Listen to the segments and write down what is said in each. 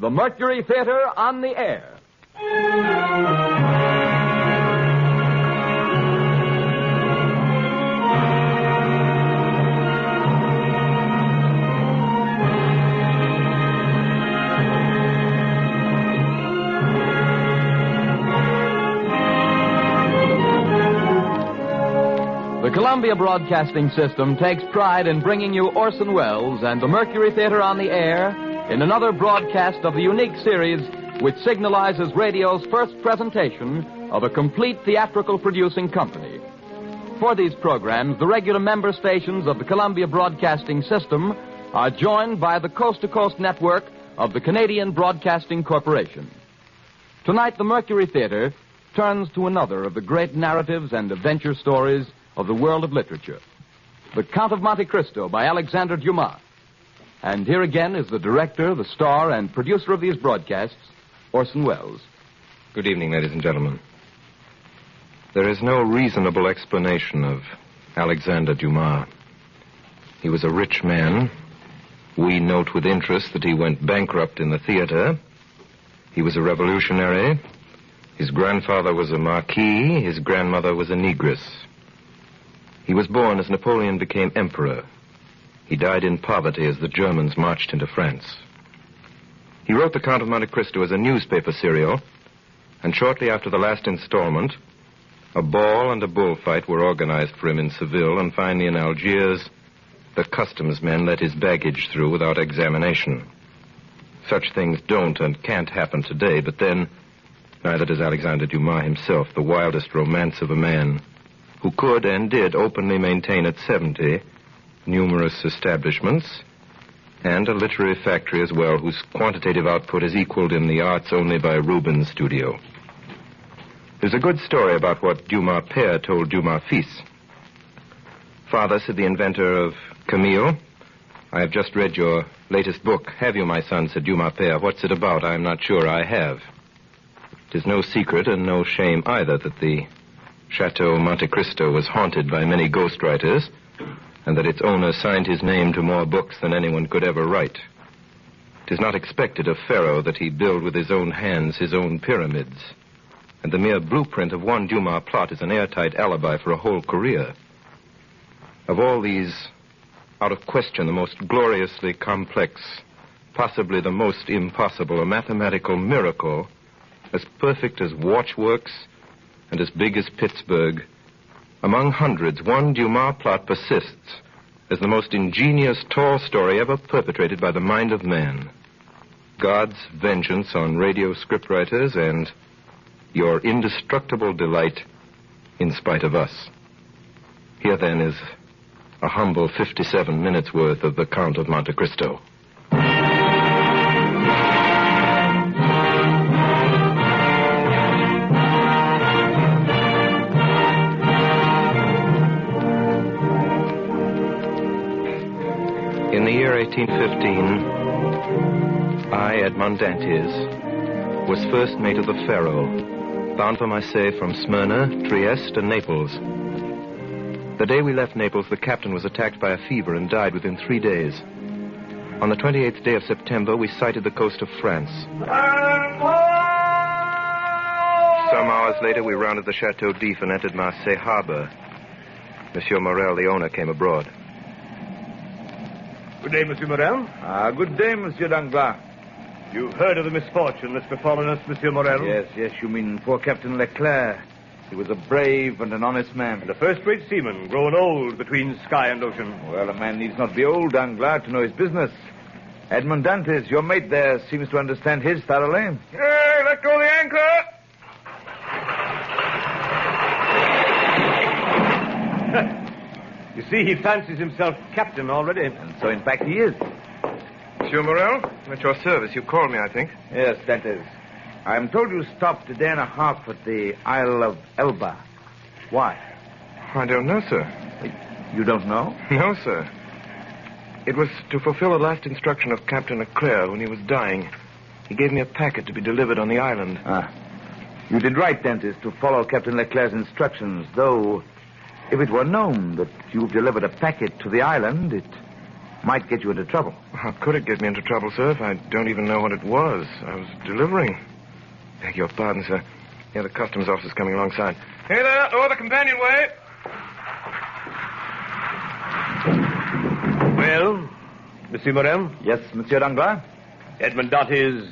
the Mercury Theater on the air. The Columbia Broadcasting System takes pride in bringing you Orson Welles and the Mercury Theater on the air in another broadcast of the unique series which signalizes radio's first presentation of a complete theatrical producing company. For these programs, the regular member stations of the Columbia Broadcasting System are joined by the coast-to-coast network of the Canadian Broadcasting Corporation. Tonight, the Mercury Theater turns to another of the great narratives and adventure stories of the world of literature, The Count of Monte Cristo by Alexander Dumas. And here again is the director, the star, and producer of these broadcasts, Orson Welles. Good evening, ladies and gentlemen. There is no reasonable explanation of Alexander Dumas. He was a rich man. We note with interest that he went bankrupt in the theater. He was a revolutionary. His grandfather was a marquis. His grandmother was a negress. He was born as Napoleon became emperor. He died in poverty as the Germans marched into France. He wrote The Count of Monte Cristo as a newspaper serial, and shortly after the last installment, a ball and a bullfight were organized for him in Seville, and finally in Algiers, the customs men let his baggage through without examination. Such things don't and can't happen today, but then, neither does Alexander Dumas himself, the wildest romance of a man who could and did openly maintain at 70 numerous establishments and a literary factory as well, whose quantitative output is equaled in the arts only by Rubens' studio. There's a good story about what Dumas père told Dumas fils. Father, said the inventor of Camille, I have just read your latest book. Have you, my son, said Dumas père. What's it about? I am not sure I have. It is no secret and no shame either that the Chateau Monte Cristo was haunted by many ghostwriters, and that its owner signed his name to more books than anyone could ever write. It is not expected of Pharaoh that he build with his own hands his own pyramids, and the mere blueprint of one Dumas plot is an airtight alibi for a whole career. Of all these, out of question, the most gloriously complex, possibly the most impossible, a mathematical miracle, as perfect as watchworks and as big as Pittsburgh. Among hundreds, one Dumas plot persists as the most ingenious tall story ever perpetrated by the mind of man. God's vengeance on radio scriptwriters and your indestructible delight in spite of us. Here, then, is a humble 57 minutes worth of The Count of Monte Cristo. In the year 1815, I, Edmond Dantes, was first mate of the Pharaoh, bound for Marseille from Smyrna, Trieste, and Naples. The day we left Naples, the captain was attacked by a fever and died within 3 days. On the 28th day of September, we sighted the coast of France. Some hours later, we rounded the Chateau d'If and entered Marseille harbor. Monsieur Morel, the owner, came abroad. Good day, Monsieur Morel. Good day, Monsieur Danglars. You've heard of the misfortune that's befallen us, Monsieur Morel? Yes, you mean poor Captain Leclerc. He was a brave and an honest man. And a first-rate seaman, grown old between sky and ocean. Well, a man needs not be old, Danglars, to know his business. Edmond Dantes, your mate there, seems to understand his thoroughly. Hey, let go the anchor! You see, he fancies himself captain already. And so, in fact, he is. Monsieur Morel, I'm at your service. You called me, I think. Yes, Dantes. I'm told you stopped a day and a half at the Isle of Elba. Why? I don't know, sir. You don't know? No, sir. It was to fulfill the last instruction of Captain Leclerc when he was dying. He gave me a packet to be delivered on the island. You did right, Dantes, to follow Captain Leclerc's instructions, though if it were known that you've delivered a packet to the island, it Might get you into trouble. How could it get me into trouble, sir, if I don't even know what it was? I was delivering. Beg your pardon, sir. Yeah, the customs officer's coming alongside. Hey there, over the companionway. Well, Monsieur Morel? Yes, Monsieur Danglars? Edmond Dantes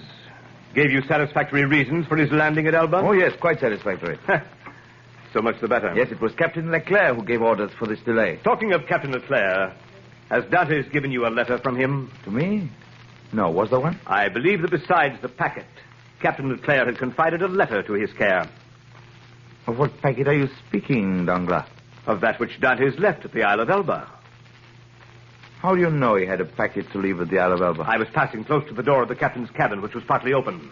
gave you satisfactory reasons for his landing at Elba? Oh, yes, quite satisfactory. So much the better. Yes, it was Captain Leclerc who gave orders for this delay. Talking of Captain Leclerc, has Dantes given you a letter from him? To me? No, was there one? I believe that besides the packet, Captain Leclerc had confided a letter to his care. Of what packet are you speaking, Danglars? Of that which Dantes left at the Isle of Elba. How do you know he had a packet to leave at the Isle of Elba? I was passing close to the door of the captain's cabin, which was partly open.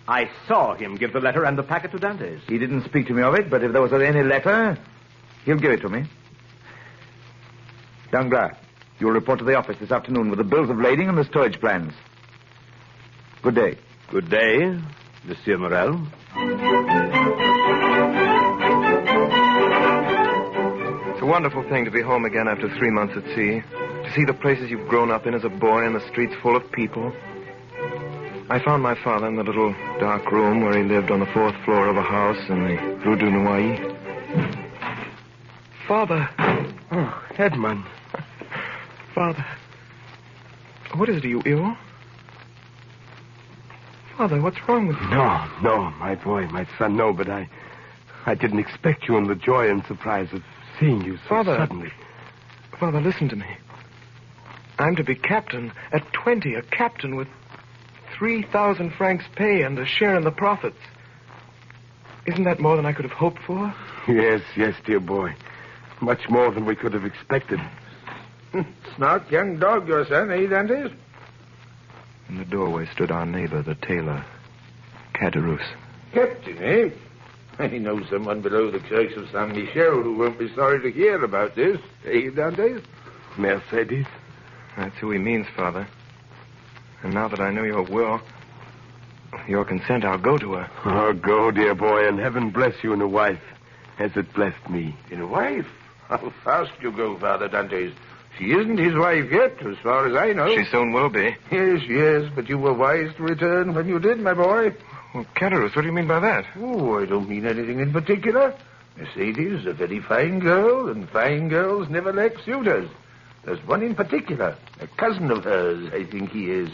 I saw him give the letter and the packet to Dantes. He didn't speak to me of it, but if there was any letter, he'll give it to me. Danglars, you'll report to the office this afternoon with the bills of lading and the storage plans. Good day. Good day, Monsieur Morel. It's a wonderful thing to be home again after 3 months at sea. To see the places you've grown up in as a boy and the streets full of people. I found my father in the little dark room where he lived on the 4th floor of a house in the Rue du Noailles. Father. Oh, Edmond. Father. What is it? Are you ill? Father, what's wrong with you? No, my boy, my son, no, but I didn't expect you and the joy and surprise of seeing you so suddenly. Father, listen to me. I'm to be captain at 20, a captain with 3,000 francs pay and a share in the profits. Isn't that more than I could have hoped for? Yes, dear boy. Much more than we could have expected. Smart young dog, your son, eh, Dantes? In the doorway stood our neighbor, the tailor, Caderousse. Captain, eh? I know someone below the church of Saint Michel who won't be sorry to hear about this, eh, Dantes? Mercedes? That's who he means, Father. And now that I know your will, your consent, I'll go to her. Oh, go, dear boy, and heaven bless you in a wife, as it blessed me. In a wife? How fast you go, Father Dantes. She isn't his wife yet, as far as I know. She soon will be. Yes, but you were wise to return when you did, my boy. Well, Caderousse, what do you mean by that? Oh, I don't mean anything in particular. Mercedes is a very fine girl, and fine girls never lack suitors. There's one in particular, a cousin of hers, I think he is.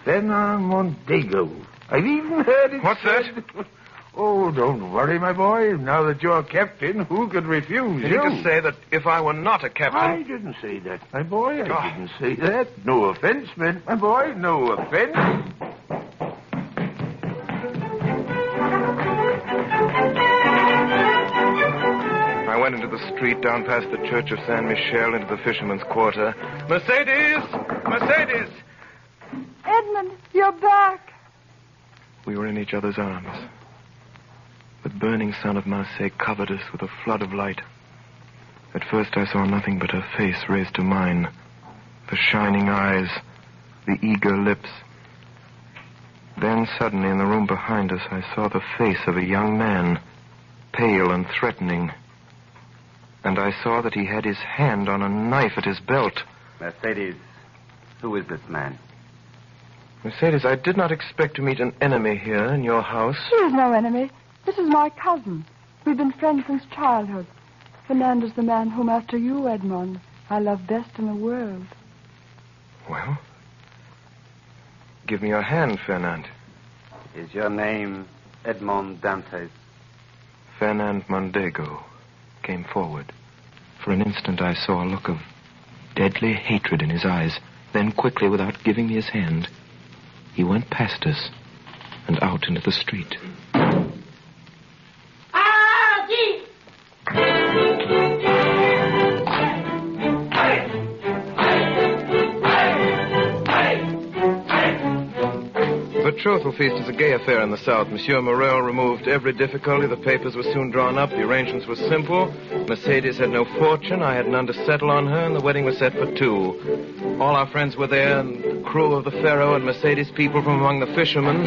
Fernand Mondego. I've even heard it What's said... that? Oh, don't worry, my boy. Now that you're captain, who could refuse Did you? you just say that if I were not a captain... I didn't say that, my boy. I didn't say that. No offense meant, my boy. No offense. I went into the street, down past the church of Saint Michel, into the fisherman's quarter. Mercedes! Mercedes! Edmond, you're back. We were in each other's arms. The burning sun of Marseille covered us with a flood of light. At first I saw nothing but her face raised to mine. The shining eyes, the eager lips. Then suddenly in the room behind us I saw the face of a young man, pale and threatening. And I saw that he had his hand on a knife at his belt. Mercedes, who is this man? Mercedes, I did not expect to meet an enemy here in your house. He is no enemy. This is my cousin. We've been friends since childhood. Fernando's the man whom, after you, Edmond, I love best in the world. Well, give me your hand, Fernand. Is your name Edmond Dantes? Fernand Mondego came forward. For an instant, I saw a look of deadly hatred in his eyes. Then, quickly, without giving me his hand, he went past us and out into the street. The betrothal feast is a gay affair in the South. Monsieur Morel removed every difficulty. The papers were soon drawn up. The arrangements were simple. Mercedes had no fortune. I had none to settle on her, and the wedding was set for 2. All our friends were there, and the crew of the Pharaoh and Mercedes people from among the fishermen.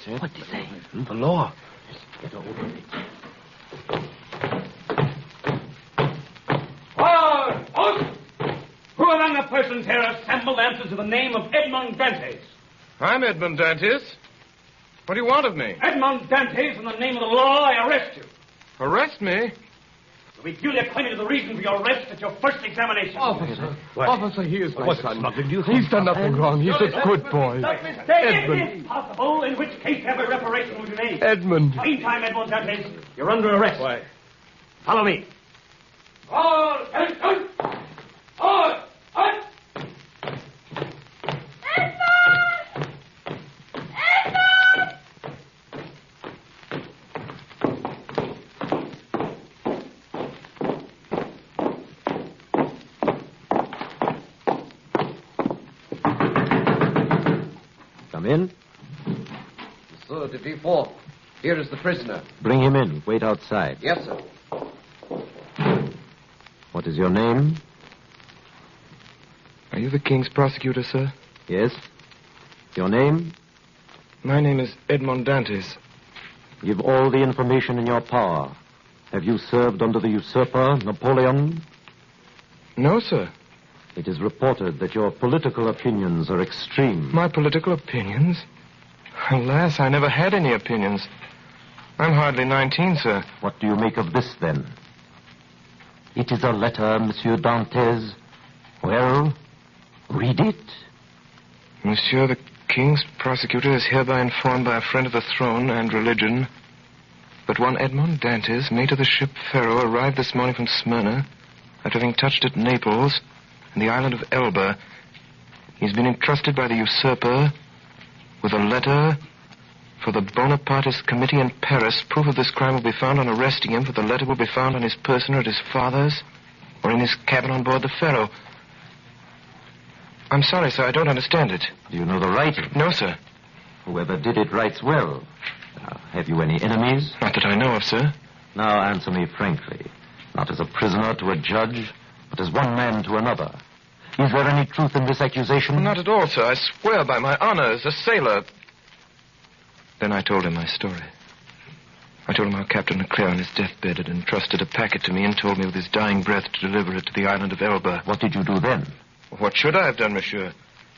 said. What did he say? The law. Who among the persons here assembled answers to the name of Edmond Dantes? I'm Edmond Dantes. What do you want of me? Edmond Dantes, in the name of the law, I arrest you. Arrest me? You'll be duly acquainted with the reason for your arrest at your first examination. Officer, he is my son. He's done nothing wrong. He's a good boy. Edmond. It is possible, in which case every reparation will be made. Edmond. Meantime, Edmond Dantes, you're under arrest. Why? Follow me. All attention! All! Come in. Monsieur de Villefort, here is the prisoner. Bring him in. Wait outside. Yes, sir. What is your name? Are you the King's prosecutor, sir? Yes. Your name? My name is Edmond Dantes. Give all the information in your power. Have you served under the usurper, Napoleon? No, sir. It is reported that your political opinions are extreme. My political opinions? Alas, I never had any opinions. I'm hardly 19, sir. What do you make of this, then? It is a letter, Monsieur Dantes. Well, read it. Monsieur, the King's prosecutor is hereby informed by a friend of the throne and religion that one Edmond Dantes, mate of the ship Pharaoh, arrived this morning from Smyrna after having touched at Naples and the island of Elba. He's been entrusted by the usurper with a letter for the Bonapartist committee in Paris. Proof of this crime will be found on arresting him, for the letter will be found on his person or at his father's or in his cabin on board the Pharaoh. I'm sorry, sir, I don't understand it. Do you know the writing? No, sir. Whoever did it writes well. Have you any enemies? Not that I know of, sir. Now answer me frankly. Not as a prisoner to a judge, but as one man to another. Is there any truth in this accusation? Not at all, sir. I swear by my honor as a sailor. Then I told him my story. I told him how Captain Leclerc on his deathbed had entrusted a packet to me and told me with his dying breath to deliver it to the island of Elba. What did you do then? What should I have done, monsieur?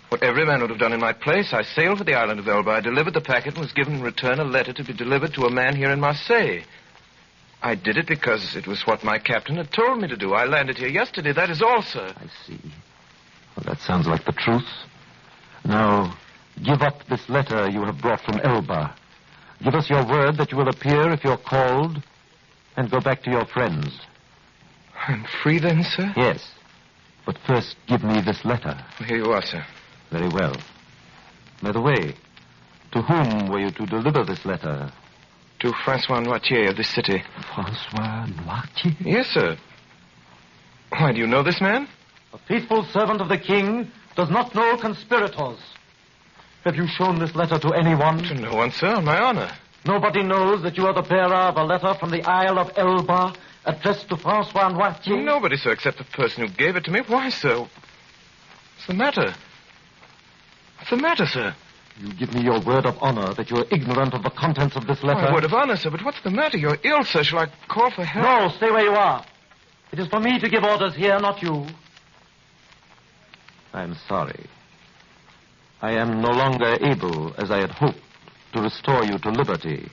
What every man would have done in my place. I sailed for the island of Elba. I delivered the packet and was given in return a letter to be delivered to a man here in Marseille. I did it because it was what my captain had told me to do. I landed here yesterday. That is all, sir. I see. Well, that sounds like the truth. Now, give up this letter you have brought from Elba. Give us your word that you will appear if you're called, and go back to your friends. I'm free then, sir? Yes. But first, give me this letter. Well, here you are, sir. Very well. By the way, to whom were you to deliver this letter? To Francois Noirtier of this city. Francois Noirtier? Yes, sir. Why, do you know this man? A faithful servant of the king does not know conspirators. Have you shown this letter to anyone? To no one, sir, on my honor. Nobody knows that you are the bearer of a letter from the Isle of Elba addressed to Francois Noirtier? Nobody, sir, except the person who gave it to me. Why, sir? What's the matter? What's the matter, sir? You give me your word of honor that you're ignorant of the contents of this letter? My word of honor, sir, but what's the matter? You're ill, sir. Shall I call for help? No, stay where you are. It is for me to give orders here, not you. I'm sorry. I am no longer able, as I had hoped, to restore you to liberty.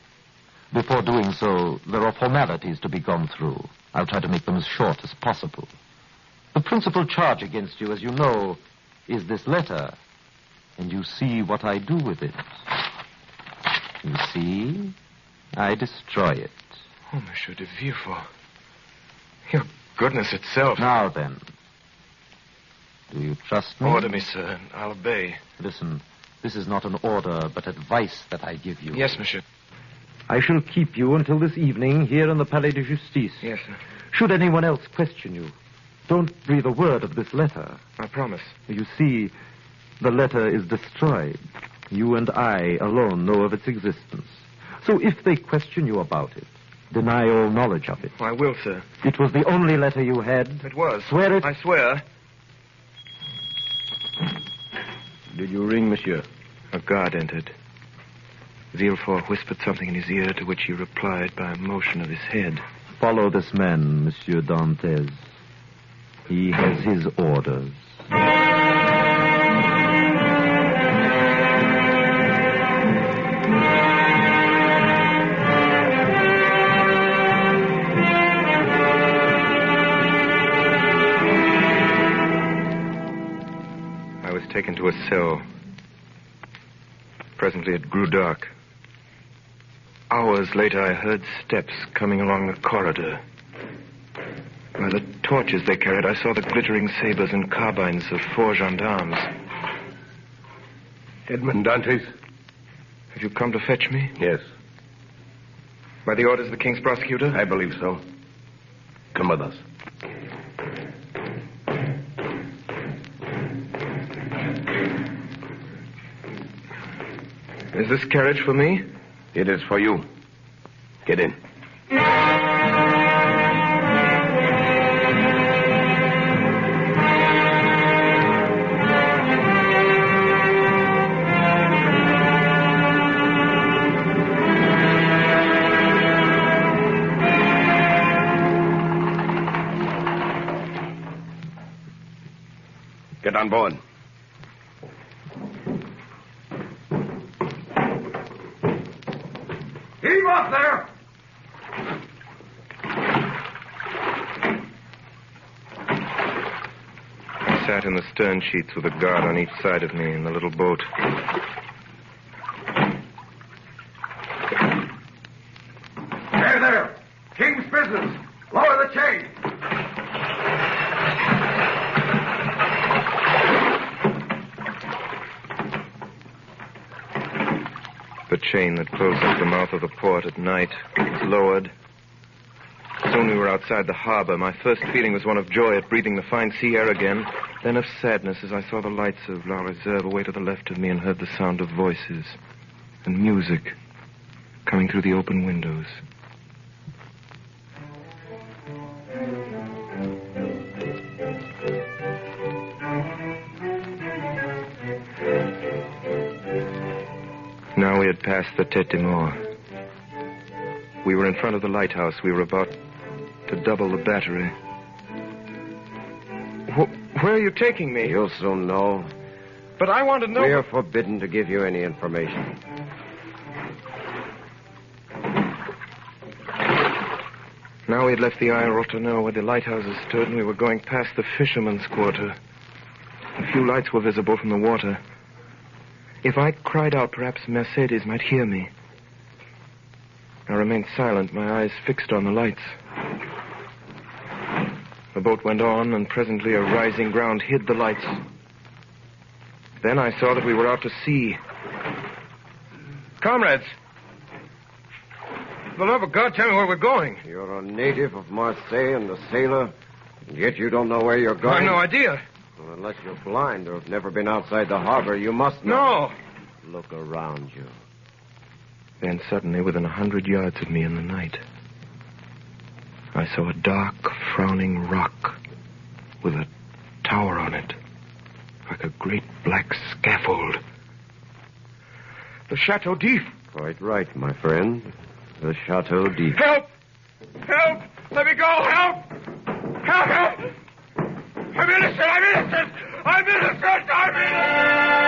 Before doing so, there are formalities to be gone through. I'll try to make them as short as possible. The principal charge against you, as you know, is this letter. And you see what I do with it. You see, I destroy it. Oh, Monsieur de Villefort. Your goodness itself. Now then, do you trust me? Order me, sir, and I'll obey. Listen, this is not an order, but advice that I give you. Yes, monsieur. I shall keep you until this evening here in the Palais de Justice. Yes, sir. Should anyone else question you, don't breathe a word of this letter. I promise. You see, the letter is destroyed. You and I alone know of its existence. So if they question you about it, deny all knowledge of it. I will, sir. It was the only letter you had? It was. Swear it? I swear. Did you ring, monsieur? A guard entered. Villefort whispered something in his ear, to which he replied by a motion of his head. Follow this man, Monsieur Dantes. He has his orders. I was taken to a cell. Presently it grew dark. Hours later, I heard steps coming along the corridor. By the torches they carried, I saw the glittering sabers and carbines of 4 gendarmes. Edmond Dantes? Have you come to fetch me? Yes. By the orders of the King's prosecutor? I believe so. Come with us. Is this carriage for me? It is for you. Get in. Get on board. Heave off there! I sat in the stern sheets with a guard on each side of me in the little boat. There! King's business! Lower the chain! The chain that closed up the mouth of the port at night was lowered. Soon we were outside the harbor. My first feeling was one of joy at breathing the fine sea air again, then of sadness as I saw the lights of La Reserve away to the left of me and heard the sound of voices and music coming through the open windows. Now we had passed the Tête de Mort. We were in front of the lighthouse. We were about to double the battery. Where are you taking me? You'll soon know. But I want to know... We are forbidden to give you any information. Now we had left the Isle Rotoneau where the lighthouses stood, and we were going past the fisherman's quarter. A few lights were visible from the water. If I cried out, perhaps Mercedes might hear me. I remained silent, my eyes fixed on the lights. The boat went on, and presently a rising ground hid the lights. Then I saw that we were out to sea. Comrades! For the love of God, tell me where we're going. You're a native of Marseille and a sailor, and yet you don't know where you're going? I have no idea. Well, unless you're blind or have never been outside the harbor, you must know. No. Look around you. Then suddenly, within 100 yards of me in the night, I saw a dark, frowning rock with a tower on it, like a great black scaffold. The Chateau d'If. Quite right, my friend. The Chateau d'If. Help! Help! Let me go! Help! Help! Help! I'm innocent! I'm innocent! I'm innocent! I'm innocent!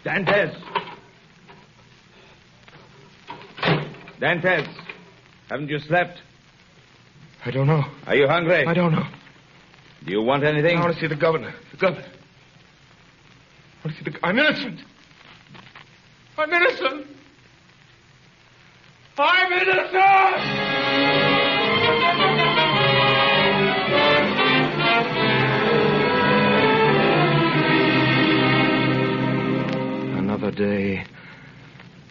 Dantes! Dantes! Haven't you slept? I don't know. Are you hungry? I don't know. Do you want anything? I want to see the governor. The governor. I want to see the... I'm innocent. I'm innocent. I'm innocent! Another day.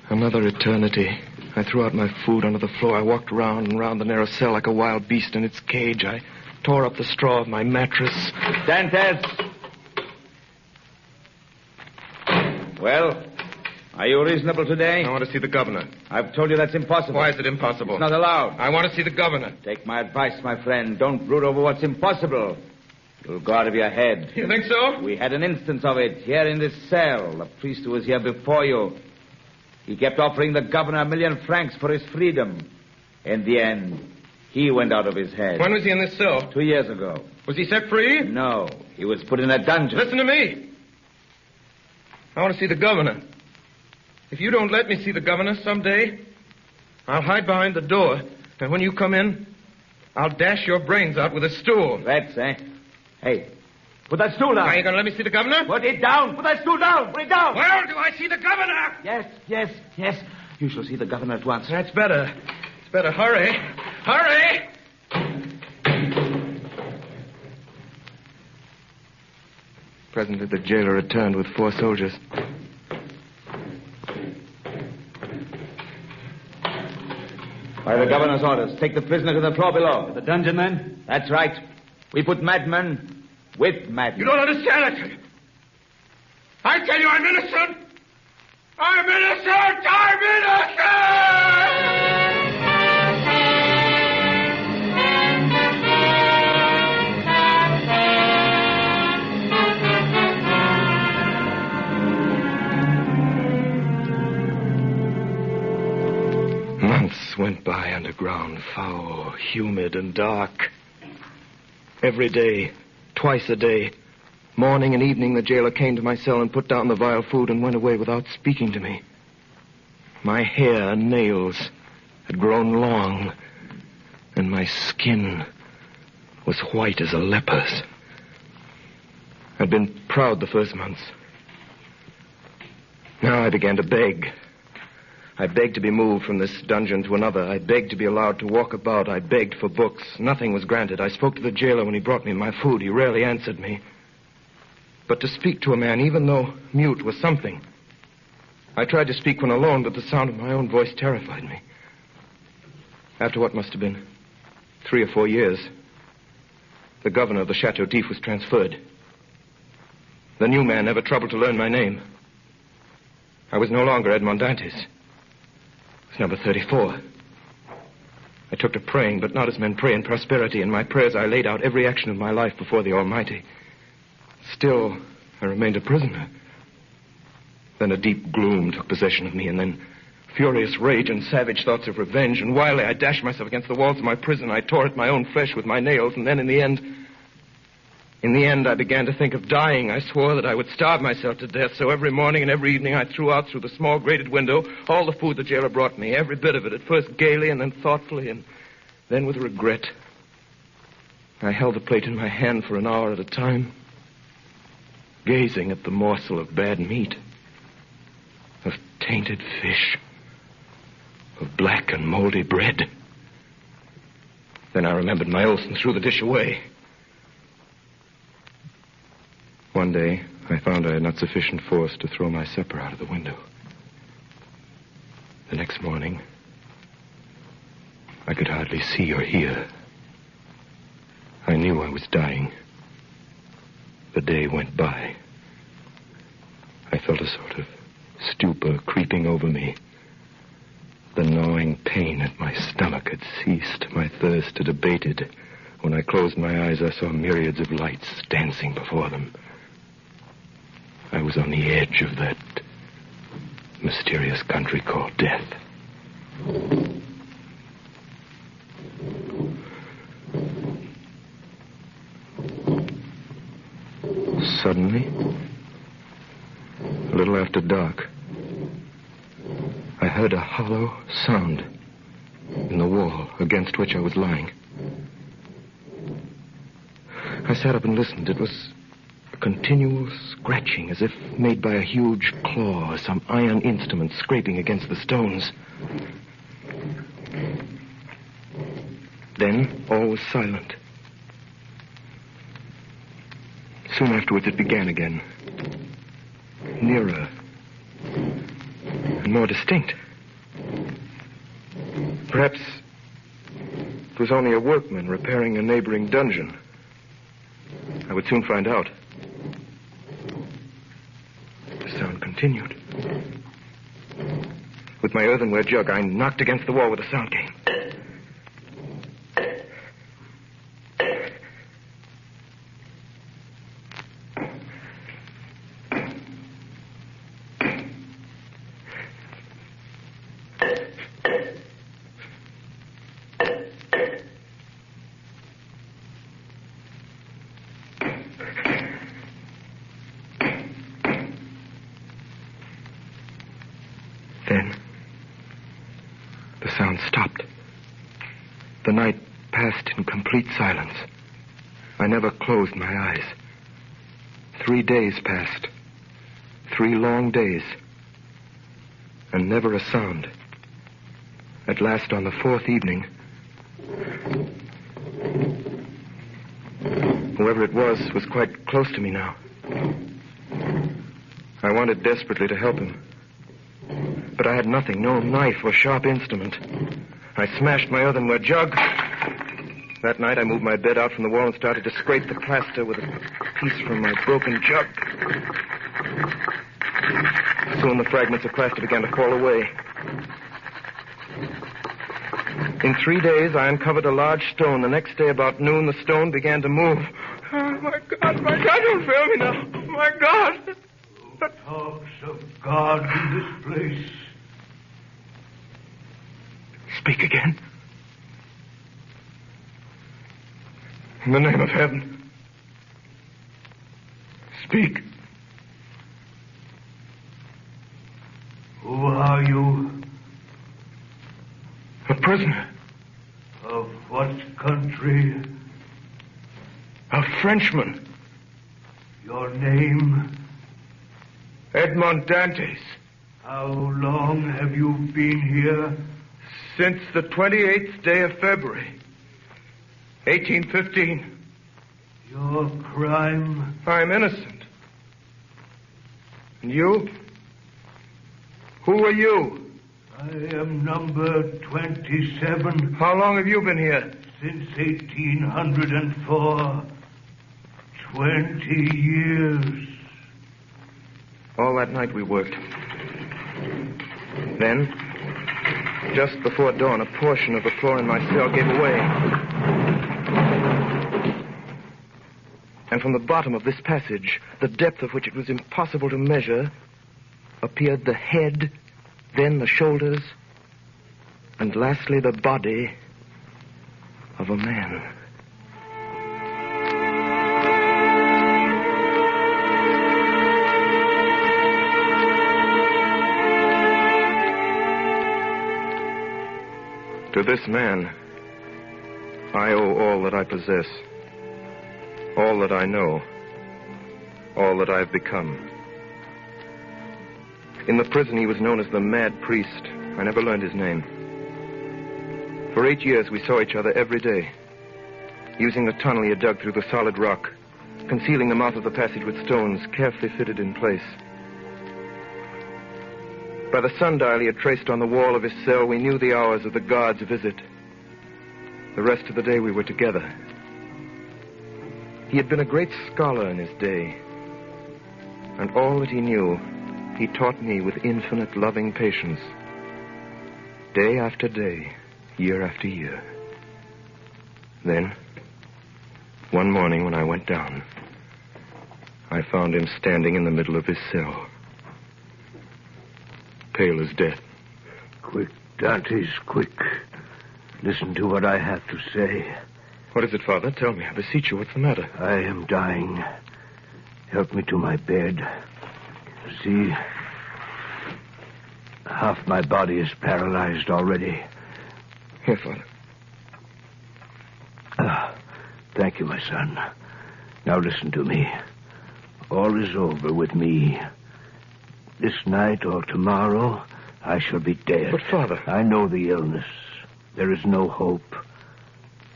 Another eternity. I threw out my food onto the floor. I walked round and round the narrow cell like a wild beast in its cage. I tore up the straw of my mattress. Dantes! Well, Are you reasonable today? I want to see the governor. I've told you that's impossible. Why is it impossible? It's not allowed. I want to see the governor. Take my advice, my friend. Don't brood over what's impossible. You'll go out of your head. You think so? We had an instance of it here in this cell. The priest who was here before you. He kept offering the governor 1,000,000 francs for his freedom. In the end, he went out of his head. When was he in this cell? 2 years ago. Was he set free? No. He was put in a dungeon. Listen to me. I want to see the governor. If you don't let me see the governor someday, I'll hide behind the door, and when you come in, I'll dash your brains out with a stool. Threats, eh? Hey, put that stool down. Are you going to let me see the governor? Put it down. Put that stool down. Put it down. Where do I see the governor? Yes. You shall see the governor at once. That's better. It's better. Hurry. Hurry! Presently, the jailer returned with 4 soldiers. By the governor's orders, take the prisoner to the floor below. The dungeon, then? That's right. We put madmen with madmen. You don't understand it. I tell you I'm innocent. I'm innocent. I'm innocent! Months went by underground, foul, humid, and dark. Every day, twice a day, morning and evening, the jailer came to my cell and put down the vile food and went away without speaking to me. My hair and nails had grown long, and my skin was white as a leper's. I'd been proud the first months. Now I began to beg. I begged to be moved from this dungeon to another. I begged to be allowed to walk about. I begged for books. Nothing was granted. I spoke to the jailer when he brought me my food. He rarely answered me. But to speak to a man, even though mute, was something. I tried to speak when alone, but the sound of my own voice terrified me. After what must have been 3 or 4 years, the governor of the Chateau d'If was transferred. The new man never troubled to learn my name. I was no longer Edmond Dantes. It was number 34. I took to praying, but not as men pray in prosperity. In my prayers, I laid out every action of my life before the Almighty. Still, I remained a prisoner. Then a deep gloom took possession of me, and then furious rage and savage thoughts of revenge. And wildly, I dashed myself against the walls of my prison. I tore at my own flesh with my nails, and then in the end, I began to think of dying. I swore that I would starve myself to death, so every morning and every evening I threw out through the small grated window all the food the jailer brought me, every bit of it, at first gaily and then thoughtfully, and then with regret. I held the plate in my hand for an hour at a time, gazing at the morsel of bad meat, of tainted fish, of black and moldy bread. Then I remembered my oath and threw the dish away. One day, I found I had not sufficient force to throw my supper out of the window. The next morning, I could hardly see or hear. I knew I was dying. The day went by. I felt a sort of stupor creeping over me. The gnawing pain at my stomach had ceased. My thirst had abated. When I closed my eyes, I saw myriads of lights dancing before them. I was on the edge of that mysterious country called death. Suddenly, a little after dark, I heard a hollow sound in the wall against which I was lying. I sat up and listened. It was a continual scratching, as if made by a huge claw or some iron instrument scraping against the stones. Then all was silent. Soon afterwards it began again, nearer and more distinct. Perhaps it was only a workman repairing a neighboring dungeon. I would soon find out. The sound continued. With my earthenware jug, I knocked against the wall where the sound came. Then, the sound stopped. The night passed in complete silence. I never closed my eyes. 3 days passed. 3 long days. And never a sound. At last, on the 4th evening, whoever it was quite close to me now. I wanted desperately to help him. But I had nothing, no knife or sharp instrument. I smashed my earthenware jug. That night I moved my bed out from the wall and started to scrape the plaster with a piece from my broken jug. Soon the fragments of plaster began to fall away. In 3 days I uncovered a large stone. The next day about noon the stone began to move. Oh, my God, don't fail me now. My God. Talks of God in this place. Speak again. In the name of heaven. Speak. Who are you? A prisoner. Of what country? A Frenchman. Your name? Edmond Dantes. How long have you been here? Since the 28th day of February, 1815. Your crime? I'm innocent. And you? Who are you? I am number 27. How long have you been here? Since 1804. 20 years. All that night we worked. Then, just before dawn, a portion of the floor in my cell gave away. And from the bottom of this passage, the depth of which it was impossible to measure, appeared the head, then the shoulders, and lastly the body of a man. To this man, I owe all that I possess, all that I know, all that I have become. In the prison, he was known as the Mad Priest. I never learned his name. For 8 years, we saw each other every day, using the tunnel he had dug through the solid rock, concealing the mouth of the passage with stones carefully fitted in place. By the sundial he had traced on the wall of his cell, we knew the hours of the guard's visit. The rest of the day we were together. He had been a great scholar in his day, and all that he knew, he taught me with infinite loving patience. Day after day, year after year. Then, one morning when I went down, I found him standing in the middle of his cell. Pale as death. Quick, Dantes, quick. Listen to what I have to say. What is it, Father? Tell me. I beseech you. What's the matter? I am dying. Help me to my bed. See, half my body is paralyzed already. Here, Father. Thank you, my son. Now listen to me. All is over with me. This night or tomorrow, I shall be dead. But, Father... I know the illness. There is no hope.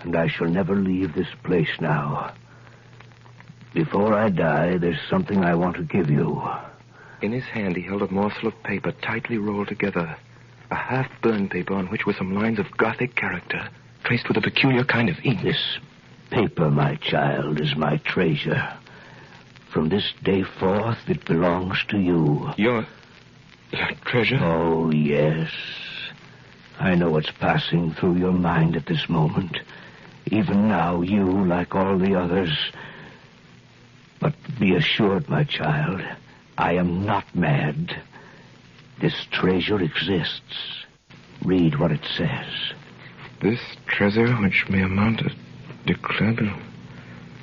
And I shall never leave this place now. Before I die, there's something I want to give you. In his hand, he held a morsel of paper tightly rolled together. A half-burned paper on which were some lines of Gothic character, traced with a peculiar kind of ink. This paper, my child, is my treasure. From this day forth, it belongs to you. Your treasure? Oh, yes. I know what's passing through your mind at this moment. Even now, you, like all the others... But be assured, my child, I am not mad. This treasure exists. Read what it says. This treasure, which may amount to declared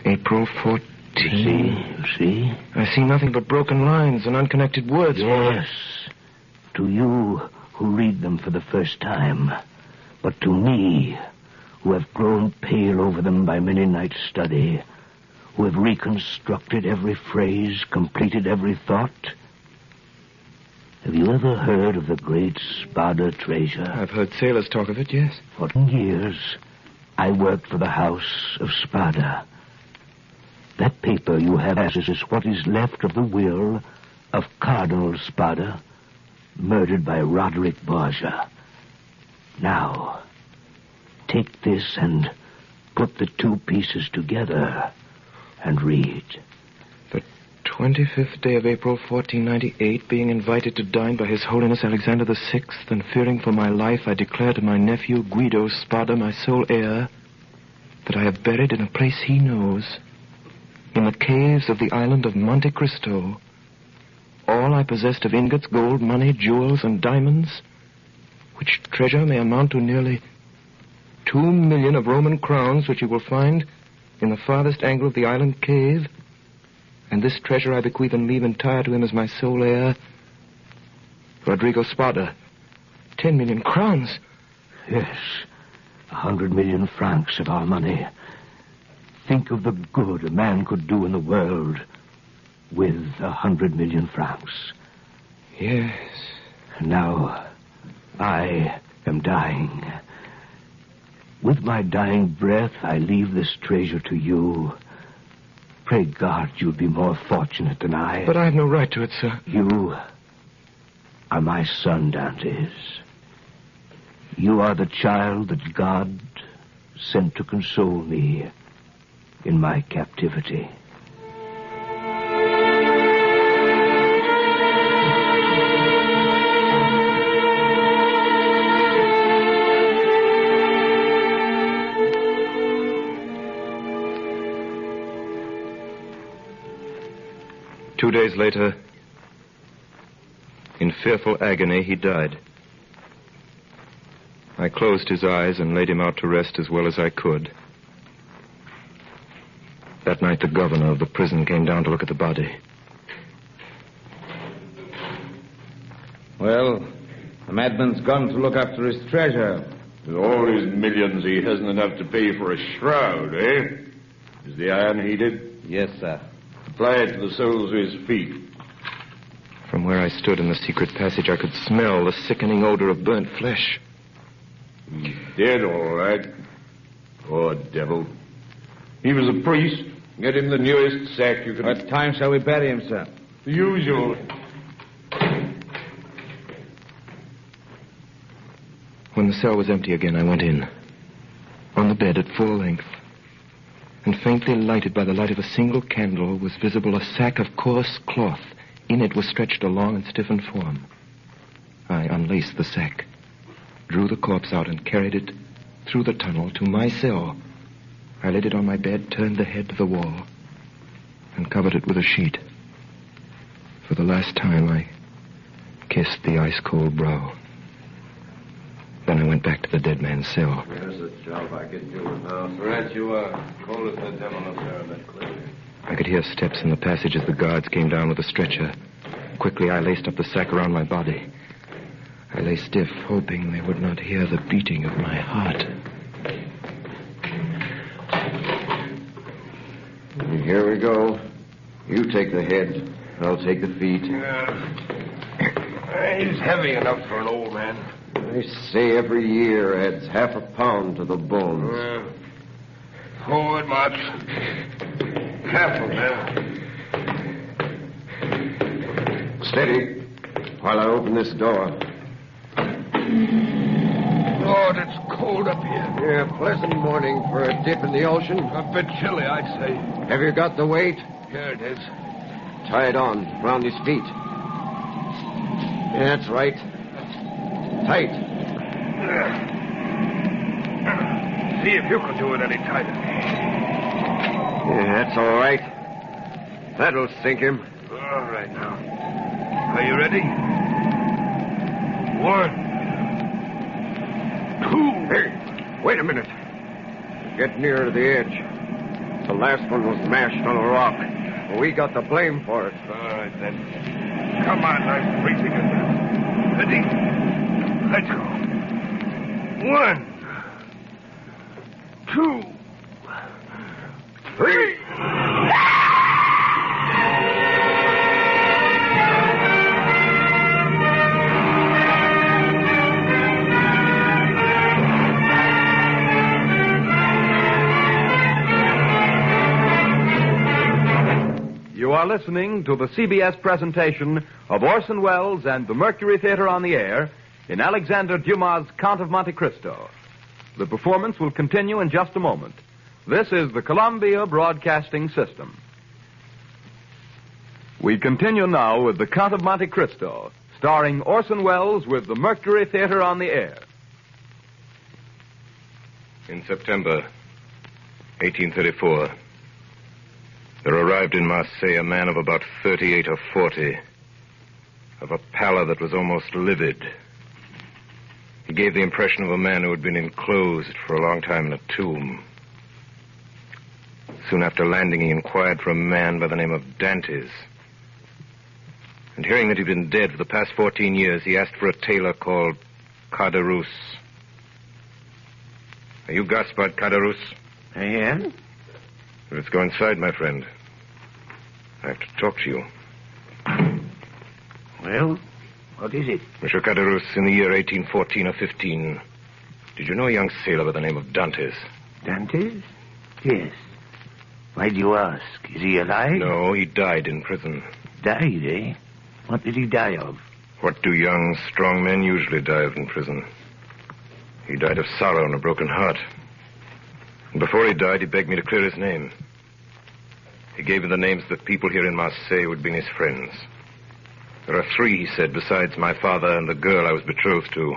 April 14. You see? I see nothing but broken lines and unconnected words. Yes. To you who read them for the first time. But to me, who have grown pale over them by many nights' study, who have reconstructed every phrase, completed every thought. Have you ever heard of the great Spada treasure? I've heard sailors talk of it, yes. For 10 years, I worked for the House of Spada. That paper you have is what is left of the will of Cardinal Spada, murdered by Roderick Borgia. Now, take this and put the two pieces together and read. The 25th day of April, 1498, being invited to dine by His Holiness Alexander VI, and fearing for my life, I declare to my nephew Guido Spada, my sole heir, that I have buried in a place he knows, in the caves of the island of Monte Cristo, all I possessed of ingots, gold, money, jewels, and diamonds, which treasure may amount to nearly 2 million of Roman crowns, which you will find in the farthest angle of the island cave. And this treasure I bequeath and leave entire to him as my sole heir, Rodrigo Spada. 10 million crowns. Yes, 100 million francs of our money. Think of the good a man could do in the world with 100 million francs. Yes. Now, I am dying. With my dying breath, I leave this treasure to you. Pray God you'll be more fortunate than I. But I have no right to it, sir. You are my son, Dantes. You are the child that God sent to console me in my captivity. Two days later, in fearful agony, he died. I closed his eyes and laid him out to rest as well as I could. That night, the governor of the prison came down to look at the body. Well, the madman's gone to look after his treasure. With all his millions, he hasn't enough to pay for a shroud, eh? Is the iron heated? Yes, sir. Apply it to the soles of his feet. From where I stood in the secret passage, I could smell the sickening odor of burnt flesh. He's dead, all right. Poor devil. He was a priest. Get him the newest sack you can... What time shall we bury him, sir? The usual. When the cell was empty again, I went in. On the bed at full length, and faintly lighted by the light of a single candle, was visible a sack of coarse cloth. In it was stretched a long and stiffened form. I unlaced the sack, drew the corpse out, and carried it through the tunnel to my cell. I laid it on my bed, turned the head to the wall, and covered it with a sheet. For the last time, I kissed the ice-cold brow. Then I went back to the dead man's cell. Here's a job I could do without. Right you are. Cold as the devil up there in that clearing. I could hear steps in the passage as the guards came down with a stretcher. Quickly, I laced up the sack around my body. I lay stiff, hoping they would not hear the beating of my heart. Here we go. You take the head. I'll take the feet. He's heavy enough for an old man. They say every year adds half a pound to the bones. Forward, march. Careful now. Steady, while I open this door. Lord, it's cold up here. Yeah, pleasant morning for a dip in the ocean. A bit chilly, I'd say. Have you got the weight? Here it is. Tie it on, round his feet. Yeah, that's right. Tight. See if you can do it any tighter. Yeah, that's all right. That'll sink him. All right, now. Are you ready? 1, 2. Hey, wait a minute. Get nearer to the edge. The last one was mashed on a rock. We got the blame for it. All right, then. Come on, I'm freezing it. Ready? Let's go. 1, 2, 3. You are listening to the CBS presentation of Orson Welles and the Mercury Theater on the Air in Alexander Dumas' Count of Monte Cristo. The performance will continue in just a moment. This is the Columbia Broadcasting System. We continue now with the Count of Monte Cristo, starring Orson Welles with the Mercury Theater on the Air. In September 1834, there arrived in Marseille a man of about 38 or 40, of a pallor that was almost livid. He gave the impression of a man who had been enclosed for a long time in a tomb. Soon after landing, he inquired for a man by the name of Dantes. And hearing that he'd been dead for the past 14 years, he asked for a tailor called Caderousse. Are you Gaspard Caderousse? I am. Let's go inside, my friend. I have to talk to you. Well, what is it? Monsieur Caderousse, in the year 1814 or 15, did you know a young sailor by the name of Dantes? Dantes? Yes. Why do you ask? Is he alive? No, he died in prison. Died, eh? What did he die of? What do young, strong men usually die of in prison? He died of sorrow and a broken heart. And before he died, he begged me to clear his name. He gave me the names of the people here in Marseille who had been his friends. There are 3, he said, besides my father and the girl I was betrothed to.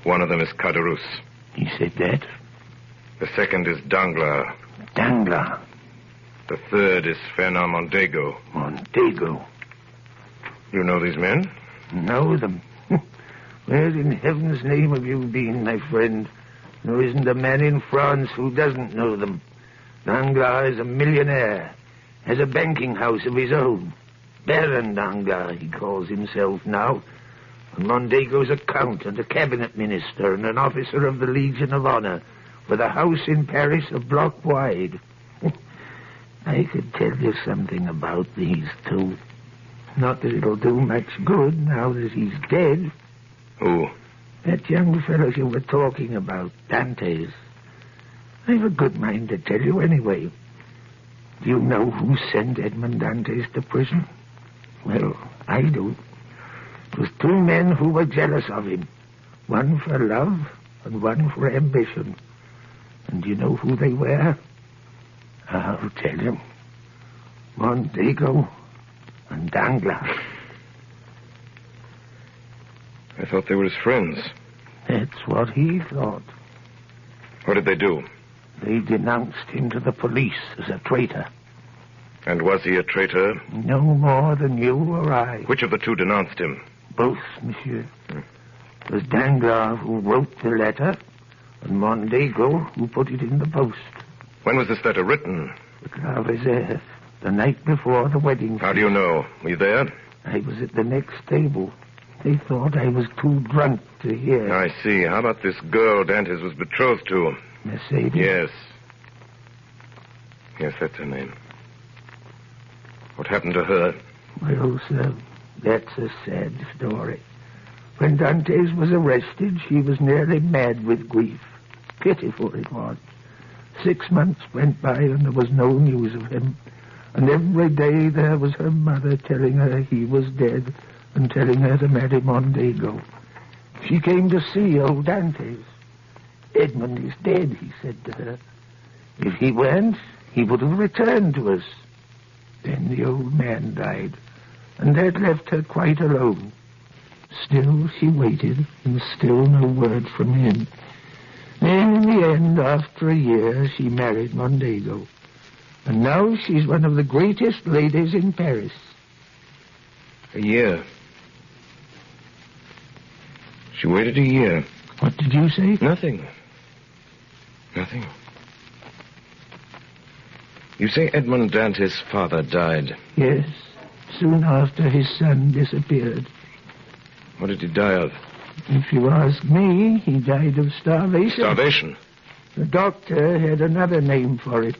One of them is Caderousse. He said that? The second is Danglars. Danglars? The third is Fernand Mondego. Mondego? You know these men? Know them? Where in heaven's name have you been, my friend? There isn't a man in France who doesn't know them. Danglars is a millionaire, has a banking house of his own. Baron Danglars, he calls himself now. And Mondego's a count and a cabinet minister and an officer of the Legion of Honor, with a house in Paris a block wide. I could tell you something about these 2. Not that it'll do much good now that he's dead. Who? That young fellow you were talking about, Dantes. I've a good mind to tell you anyway. Do you know who sent Edmond Dantes to prison? Well, I do. It was 2 men who were jealous of him. One for love and one for ambition. And do you know who they were? I'll tell you. Mondego and Danglars. I thought they were his friends. That's what he thought. What did they do? They denounced him to the police as a traitor. And was he a traitor? No more than you or I. Which of the 2 denounced him? Both, monsieur. It was Danglars who wrote the letter, and Mondego who put it in the post. When was this letter written? At La Réserve, the night before the wedding. How do you know? Were you there? I was at the next table. They thought I was too drunk to hear. I see. How about this girl Dantes was betrothed to? Mercedes? Yes. Yes, that's her name. What happened to her? Well, sir, that's a sad story. When Dantes was arrested, she was nearly mad with grief. Pitiful it was. 6 months went by and there was no news of him. And every day there was her mother telling her he was dead and telling her to marry Mondego. She came to see old Dantes. Edmond is dead, he said to her. If he weren't, he would have returned to us. Then the old man died, and that left her quite alone. Still she waited, and still no word from him. Then, in the end, after a year, she married Mondego. And now she's one of the greatest ladies in Paris. A year. She waited a year. What did you say? Nothing. Nothing. You say Edmond Dante's father died? Yes, soon after his son disappeared. What did he die of? If you ask me, he died of starvation. Starvation? The doctor had another name for it,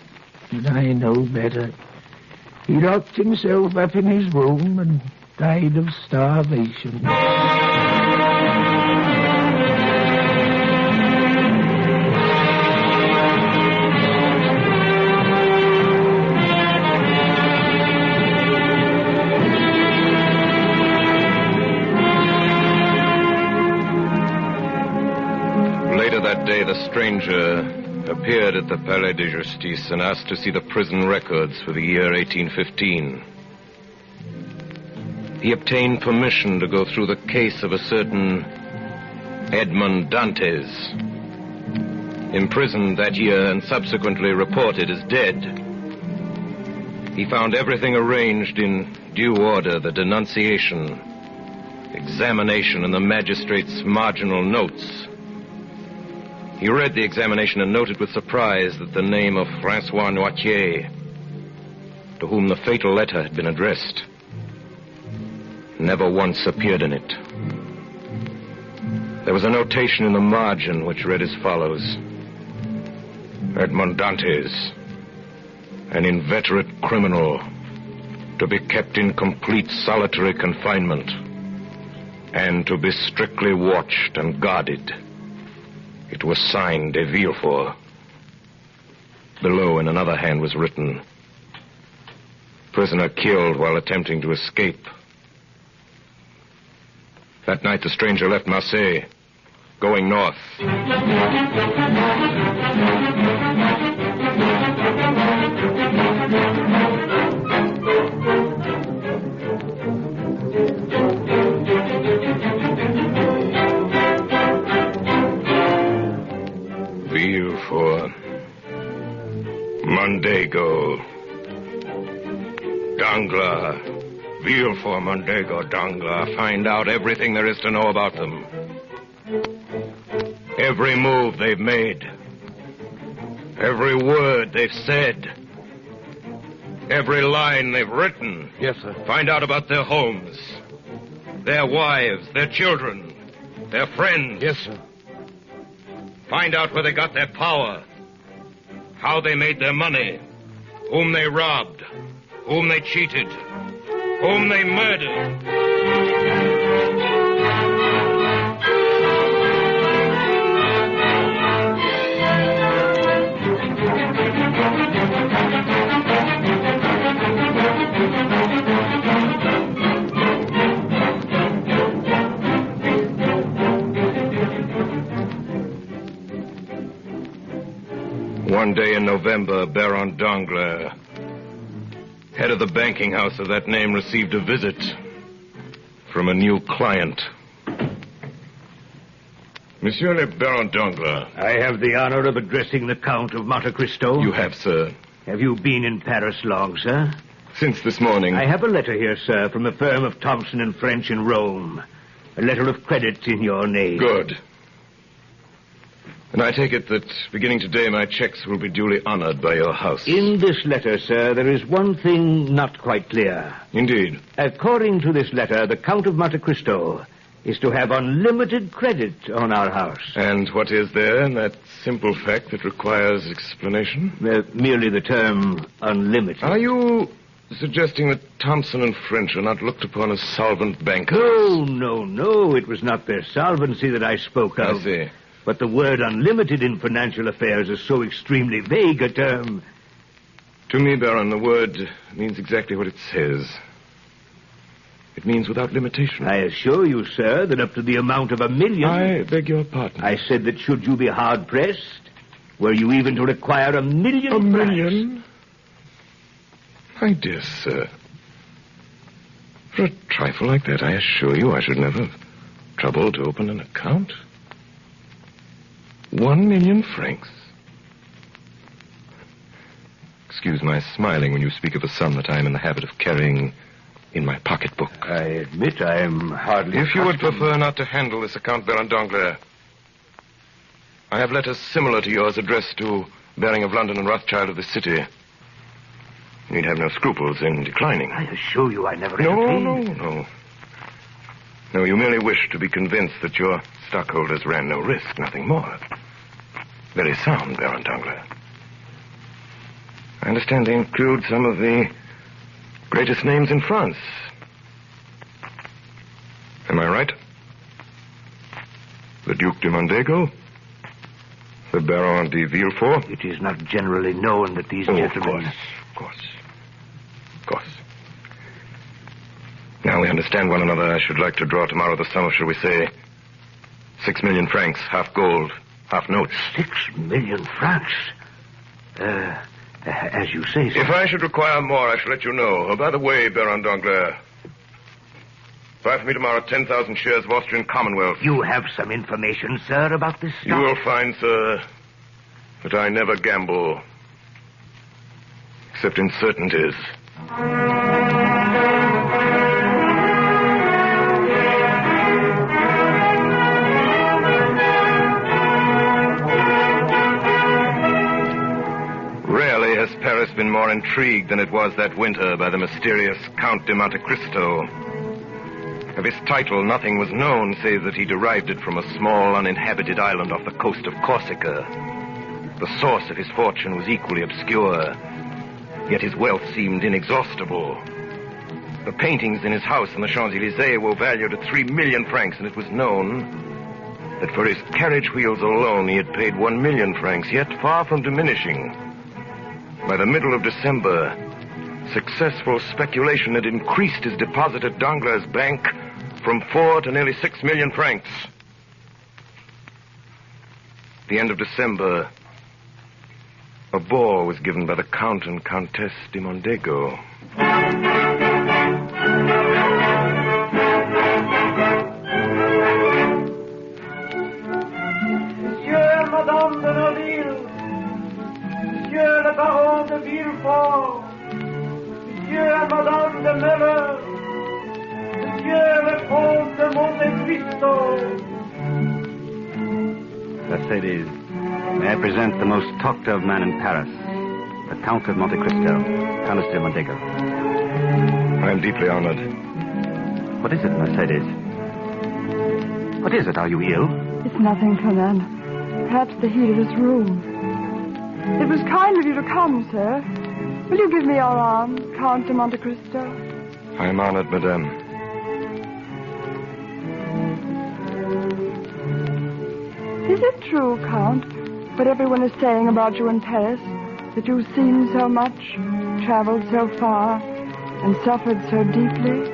and I know better. He locked himself up in his room and died of starvation. That day, the stranger appeared at the Palais de Justice and asked to see the prison records for the year 1815. He obtained permission to go through the case of a certain Edmond Dantes, imprisoned that year and subsequently reported as dead. He found everything arranged in due order: the denunciation, examination, and the magistrate's marginal notes. He read the examination and noted with surprise that the name of Francois Noirtier, to whom the fatal letter had been addressed, never once appeared in it. There was a notation in the margin which read as follows: Edmond Dantes, an inveterate criminal, to be kept in complete solitary confinement, and to be strictly watched and guarded. It was signed de Villefort. Below, in another hand, was written, prisoner killed while attempting to escape. That night, the stranger left Marseille, going north. Villefort, Mondego, Danglars, Villefort, Mondego, Danglars. Find out everything there is to know about them. Every move they've made. Every word they've said. Every line they've written. Yes, sir. Find out about their homes, their wives, their children, their friends. Yes, sir. Find out where they got their power, how they made their money, whom they robbed, whom they cheated, whom they murdered. One day in November, Baron Danglars, head of the banking house of that name, received a visit from a new client. Monsieur le Baron Danglars. I have the honor of addressing the Count of Monte Cristo. You have, sir. Have you been in Paris long, sir? Since this morning. I have a letter here, sir, from the firm of Thompson and French in Rome. A letter of credit in your name. Good. And I take it that beginning today my checks will be duly honored by your house. In this letter, sir, there is one thing not quite clear. Indeed. According to this letter, the Count of Monte Cristo is to have unlimited credit on our house. And what is there in that simple fact that requires explanation? Merely the term unlimited. Are you suggesting that Thompson and French are not looked upon as solvent bankers? No. It was not their solvency that I spoke of. I see. But the word unlimited in financial affairs is so extremely vague a term. To me, Baron, the word means exactly what it says. It means without limitation. I assure you, sir, that up to the amount of $1 million... I beg your pardon. I said that should you be hard-pressed, were you even to require $1 million... $1 million? My dear sir, for a trifle like that, I assure you I should never... trouble to open an account? 1 million francs. Excuse my smiling when you speak of a sum that I am in the habit of carrying in my pocketbook. I admit I am hardly... If you would prefer not to handle this account, Baron Danglars, I have letters similar to yours addressed to Baring of London and Rothschild of the city. You need have no scruples in declining. I assure you I never... No. No, you merely wish to be convinced that your stockholders ran no risk, nothing more. Very sound, Baron Danglars. I understand they include some of the greatest names in France. Am I right? The Duc de Mondego? The Baron de Villefort? It is not generally known that these gentlemen... Of course. Now we understand one another. I should like to draw tomorrow the sum of, shall we say, 6 million francs, half gold, half notes. 6 million francs? As you say, sir. If I should require more, I shall let you know. Oh, by the way, Baron Danglars, buy for me tomorrow 10,000 shares of Austrian Commonwealth. You have some information, sir, about this stock? You will find, sir, that I never gamble, except in certainties. Rarely has Paris been more intrigued than it was that winter by the mysterious Count de Monte Cristo. Of his title, nothing was known, save that he derived it from a small, uninhabited island off the coast of Corsica. The source of his fortune was equally obscure, yet his wealth seemed inexhaustible. The paintings in his house in the Champs-Élysées were valued at 3 million francs, and it was known that for his carriage wheels alone he had paid 1 million francs, yet far from diminishing. By the middle of December, successful speculation had increased his deposit at Danglars' bank from 4 to nearly 6 million francs. At the end of December, a ball was given by the Count and Countess de Mondego. Monsieur, Madame de Naville, Monsieur le Baron de Villefort, Monsieur et Madame de Miller, Monsieur le Comte de Monte Cristo. Mercedes, may I present the most talked of man in Paris, the Count of Monte Cristo, Countess de Mondego. I am deeply honored. What is it, Mercedes? What is it? Are you ill? It's nothing, Conan. Perhaps the heat of this room. It was kind of you to come, sir. Will you give me your arm, Count de Monte Cristo? I am honored, madame. Is it true, Count, what everyone is saying about you in Paris? That you've seen so much, traveled so far, and suffered so deeply?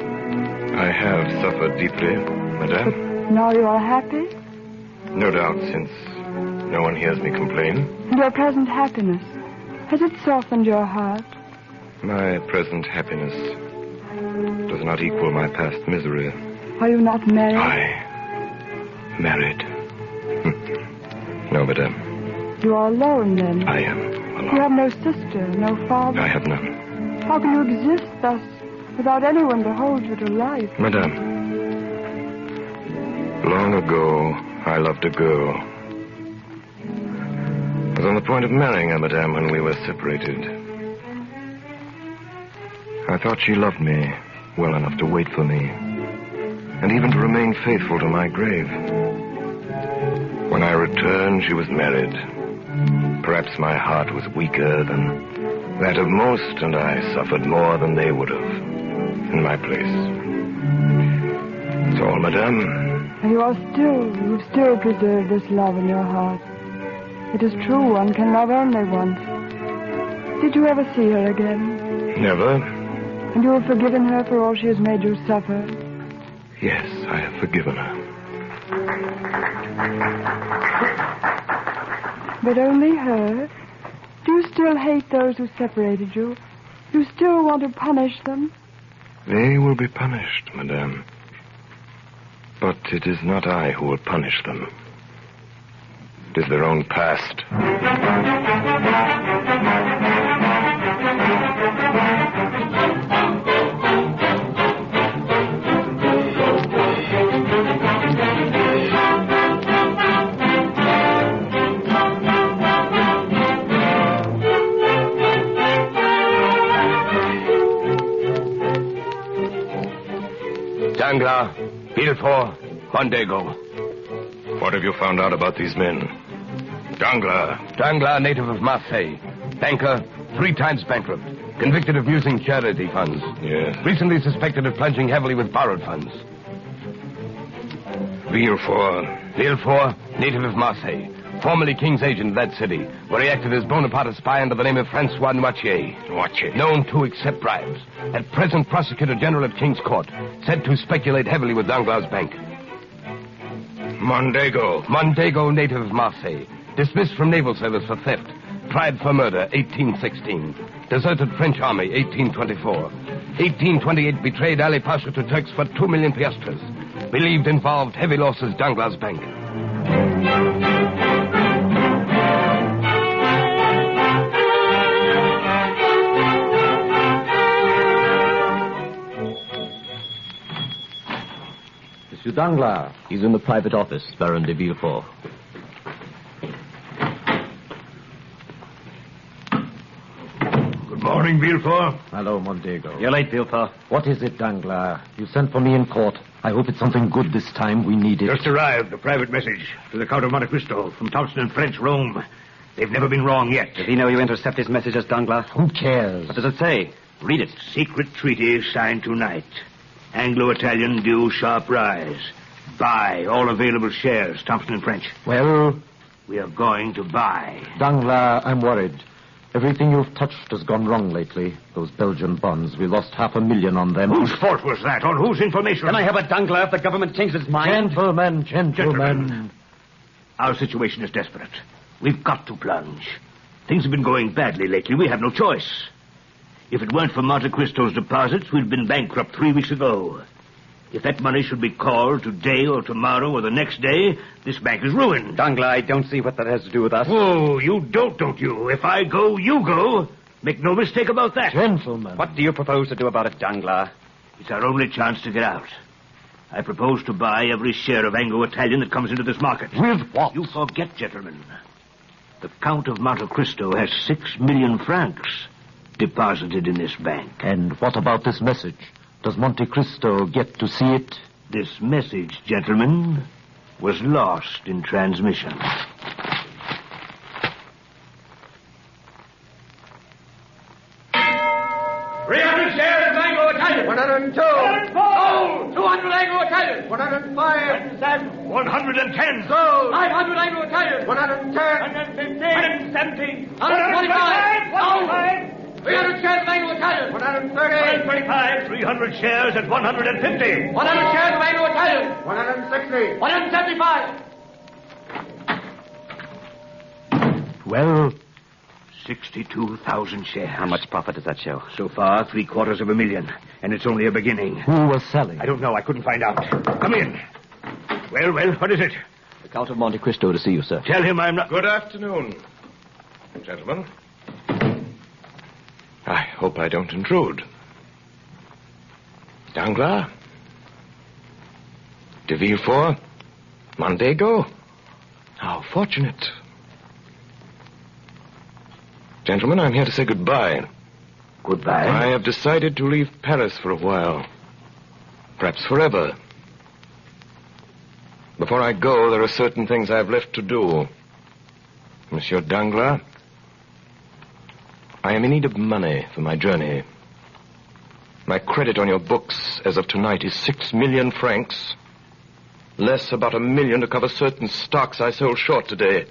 I have suffered deeply, madame. But now you are happy? No doubt, since no one hears me complain. And your present happiness, has it softened your heart? My present happiness does not equal my past misery. Are you not married? I married. No, madame. You are alone, then? I am alone. You have no sister, no father? I have none. How can you exist thus, without anyone to hold you to life? Madame, long ago, I loved a girl. I was on the point of marrying her, madame, when we were separated. I thought she loved me well enough to wait for me, and even to remain faithful to my grave. When I returned, she was married. Perhaps my heart was weaker than that of most, and I suffered more than they would have in my place. That's all, madame. And you've still preserved this love in your heart. It is true, one can love only once. Did you ever see her again? Never. And you have forgiven her for all she has made you suffer? Yes, I have forgiven her. But only her? Do you still hate those who separated you? You still want to punish them? They will be punished, madame. But it is not I who will punish them. It is their own past. Danglars, Villefort, Mondego. What have you found out about these men? Danglars. Danglars, native of Marseille. Banker, 3 times bankrupt. Convicted of using charity funds. Yes. Recently suspected of plunging heavily with borrowed funds. Villefort, native of Marseille. Formerly King's agent of that city, where he acted as Bonaparte's spy under the name of Francois Noirtier. Known to accept bribes. At present Prosecutor General at King's Court. Said to speculate heavily with Danglars' bank. Mondego, native of Marseille. Dismissed from naval service for theft. Tried for murder, 1816. Deserted French army, 1824. 1828 betrayed Ali Pasha to Turks for 2 million piastres. Believed involved heavy losses Danglars' bank. Monsieur Danglars. He's in the private office, Baron de Villefort. Good morning, Villefort. Hello, Mondego. You're late, Villefort. What is it, Danglars? You sent for me in court. I hope it's something good this time. We need it. Just arrived, a private message to the Count of Monte Cristo from Thompson and French, Rome. They've never been wrong yet. Does he know you intercept his messages, Danglars? Who cares? What does it say? Read it. Secret treaty signed tonight. Anglo-Italian due sharp rise. Buy all available shares, Thompson and French. Well? We are going to buy. Danglars, I'm worried. Everything you've touched has gone wrong lately. Those Belgian bonds, we lost 500,000 on them. Whose fault was that? On whose information? Can I have a Danglars if the government changes its mind? Gentlemen. Our situation is desperate. We've got to plunge. Things have been going badly lately. We have no choice. If it weren't for Monte Cristo's deposits, we'd been bankrupt 3 weeks ago. If that money should be called today or tomorrow or the next day, this bank is ruined. Danglars, I don't see what that has to do with us. Oh, you don't you? If I go, you go. Make no mistake about that. Gentlemen. What do you propose to do about it, Danglars? It's our only chance to get out. I propose to buy every share of Anglo-Italian that comes into this market. With what? You forget, gentlemen. The Count of Monte Cristo has 6 million francs deposited in this bank. And what about this message? Does Monte Cristo get to see it? This message, gentlemen, was lost in transmission. 300 shares of Anglo-Italian. 102. 104. 200 Anglo-Italian. 105. 110. Sold. 500 Anglo-Italian. 110. 115. 117. 125. Sold. 300 shares of Anglo-Italian. 130. 125. 300 shares at 150. 100 shares of Anglo-Italian. 160. 175. Well, 62,000 shares. How much profit does that show? So far, 750,000. And it's only a beginning. Who was selling? I don't know. I couldn't find out. Come in. Well, what is it? The Count of Monte Cristo to see you, sir. Tell him I'm not... Good afternoon, gentlemen. I hope I don't intrude. Danglars? De Villefort? Mondego? How fortunate. Gentlemen, I'm here to say goodbye. Goodbye? I have decided to leave Paris for a while. Perhaps forever. Before I go, there are certain things I've left to do. Monsieur Danglars, I am in need of money for my journey. My credit on your books as of tonight is 6 million francs. Less about 1 million to cover certain stocks I sold short today.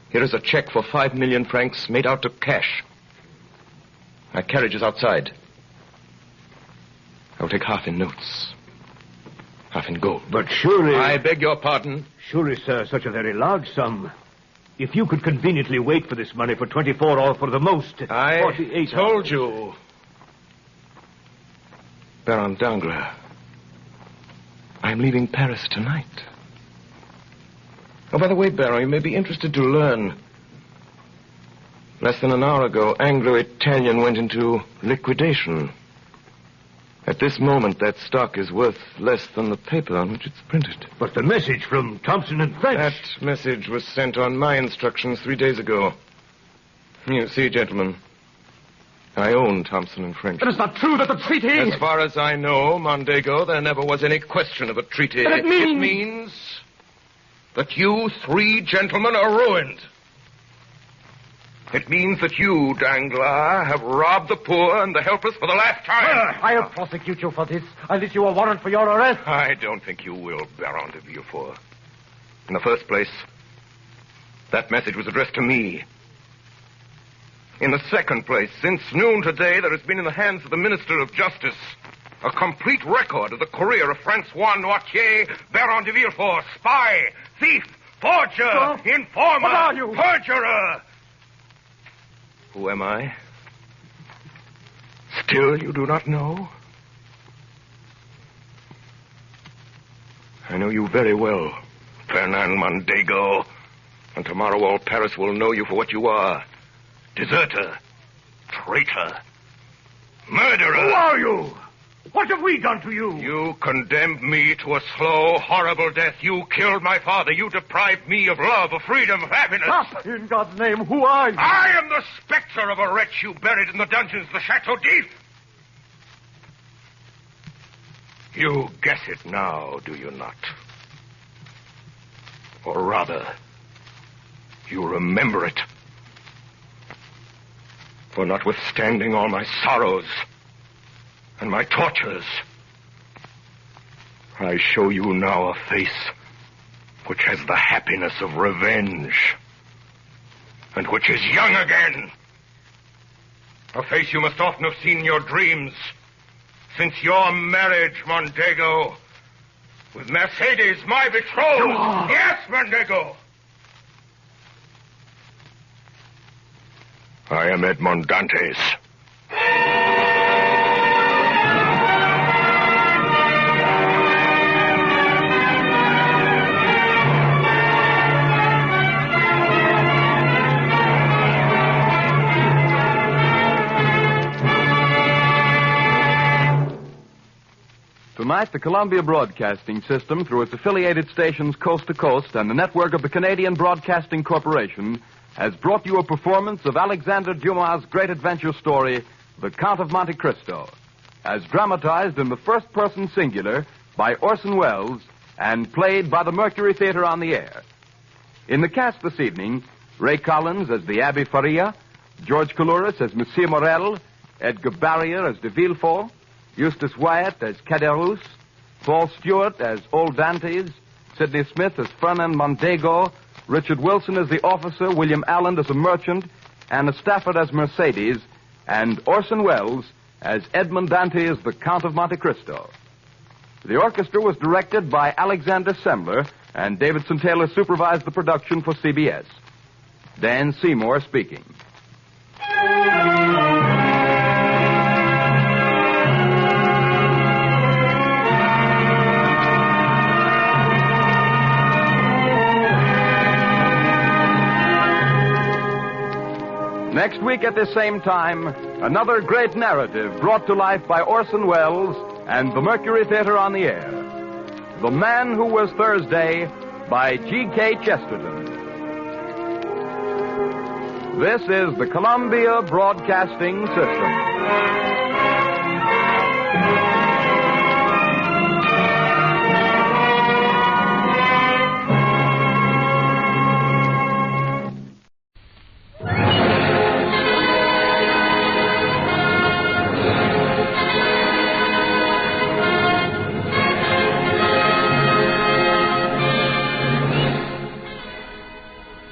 Here is a check for 5 million francs made out of cash. My carriage is outside. I will take half in notes, half in gold. But surely... I beg your pardon? Surely, sir, such a very large sum. If you could conveniently wait for this money for 24 or for the most... 48 I told you. Baron Danglars, I I'm leaving Paris tonight. Oh, by the way, Baron, you may be interested to learn. Less than an hour ago, Anglo-Italian went into liquidation. At this moment, that stock is worth less than the paper on which it's printed. But the message from Thompson and French... That message was sent on my instructions 3 days ago. You see, gentlemen, I own Thompson and French. It is not true that the treaty... As far as I know, Mondego, there never was any question of a treaty. But it means that you 3 gentlemen are ruined. It means that you, Danglars, have robbed the poor and the helpless for the last time. I'll prosecute you for this. I'll issue a warrant for your arrest. I don't think you will, Baron de Villefort. In the first place, that message was addressed to me. In the second place, since noon today, there has been in the hands of the Minister of Justice a complete record of the career of Francois Noirtier, Baron de Villefort, spy, thief, forger, informer, what are you? Perjurer. Who am I? Still you do not know? I know you very well, Fernand Mondego. And tomorrow all Paris will know you for what you are. Deserter. Traitor. Murderer. Who are you? What have we done to you? You condemned me to a slow, horrible death. You killed my father. You deprived me of love, of freedom, of happiness. Stop! In God's name, who are you? I am the specter of a wretch you buried in the dungeons of the Chateau d'If. You guess it now, do you not? Or rather, you remember it. For notwithstanding all my sorrows and my tortures, I show you now a face which has the happiness of revenge and which is young again. A face you must often have seen in your dreams since your marriage, Mondego, with Mercedes, my betrothed. Yes, Mondego. I am Edmond Dantes. Tonight, the Columbia Broadcasting System, through its affiliated stations coast to coast and the network of the Canadian Broadcasting Corporation, has brought you a performance of Alexander Dumas' great adventure story, The Count of Monte Cristo, as dramatized in the first-person singular by Orson Welles and played by the Mercury Theater on the Air. In the cast this evening, Ray Collins as the Abbé Faria, George Coulouris as Monsieur Morel, Edgar Barrier as de Villefort, Eustace Wyatt as Caderousse, Paul Stewart as Old Dantes, Sidney Smith as Fernand Mondego, Richard Wilson as the officer, William Allen as a merchant, Anna Stafford as Mercedes, and Orson Welles as Edmond Dantes, the Count of Monte Cristo. The orchestra was directed by Alexander Semler, and Davidson Taylor supervised the production for CBS. Dan Seymour speaking. Next week at this same time, another great narrative brought to life by Orson Welles and the Mercury Theater on the Air. The Man Who Was Thursday by G.K. Chesterton. This is the Columbia Broadcasting System.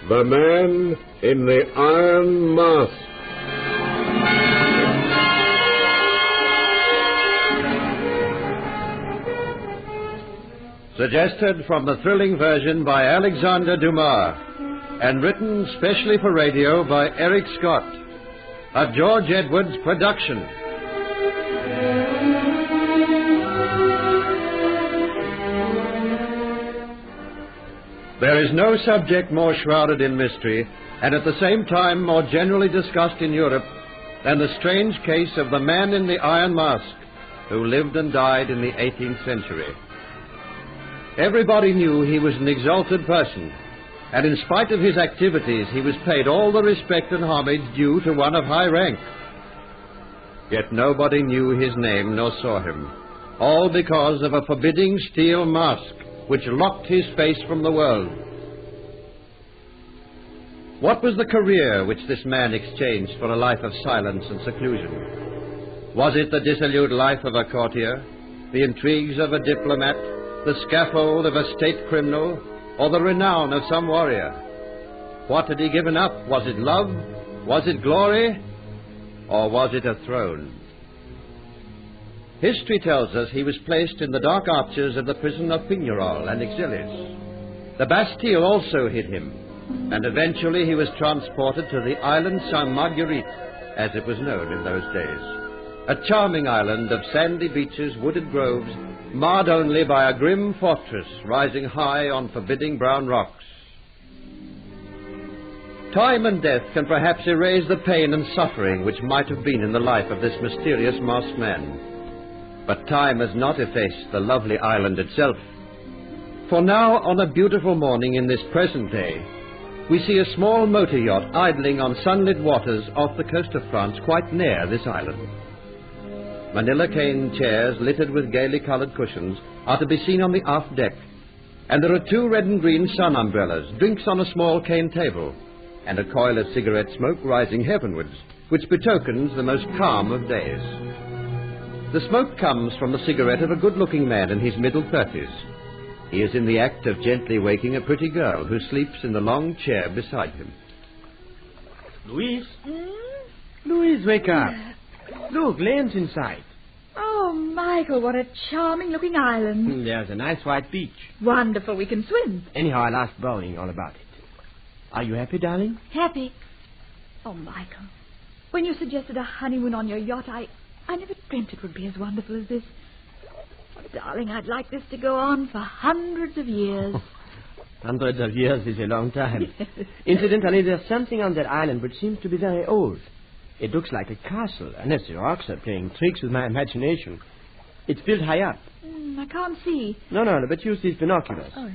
The Man in the Iron Mask. Suggested from the thrilling version by Alexander Dumas and written specially for radio by Eric Scott. A George Edwards production. There is no subject more shrouded in mystery, and at the same time more generally discussed in Europe, than the strange case of the man in the iron mask, who lived and died in the 18th century. Everybody knew he was an exalted person, and in spite of his activities, he was paid all the respect and homage due to one of high rank. Yet nobody knew his name nor saw him, all because of a forbidding steel mask which locked his face from the world. What was the career which this man exchanged for a life of silence and seclusion? Was it the dissolute life of a courtier, the intrigues of a diplomat, the scaffold of a state criminal, or the renown of some warrior? What had he given up? Was it love? Was it glory? Or was it a throne? History tells us he was placed in the dark arches of the prison of Pignerol and Exilius. The Bastille also hid him, and eventually he was transported to the island Sainte Marguerite, as it was known in those days. A charming island of sandy beaches, wooded groves, marred only by a grim fortress rising high on forbidding brown rocks. Time and death can perhaps erase the pain and suffering which might have been in the life of this mysterious masked man. But time has not effaced the lovely island itself. For now, on a beautiful morning in this present day, we see a small motor yacht idling on sunlit waters off the coast of France quite near this island. Manila cane chairs littered with gaily colored cushions are to be seen on the aft deck, and there are 2 red and green sun umbrellas, drinks on a small cane table, and a coil of cigarette smoke rising heavenwards, which betokens the most calm of days. The smoke comes from the cigarette of a good-looking man in his middle 30s. He is in the act of gently waking a pretty girl who sleeps in the long chair beside him. Louise? Louise, wake up. Look, Lane's inside. Oh, Michael, what a charming-looking island. There's a nice white beach. Wonderful, we can swim. Anyhow, I'll ask Bowling all about it. Are you happy, darling? Happy? Oh, Michael, when you suggested a honeymoon on your yacht, I never dreamt it would be as wonderful as this. Oh, darling, I'd like this to go on for hundreds of years. Hundreds of years is a long time. Yes. Incidentally, there's something on that island which seems to be very old. It looks like a castle, unless the rocks are playing tricks with my imagination. It's built high up. I can't see. No, but use these binoculars. Oh.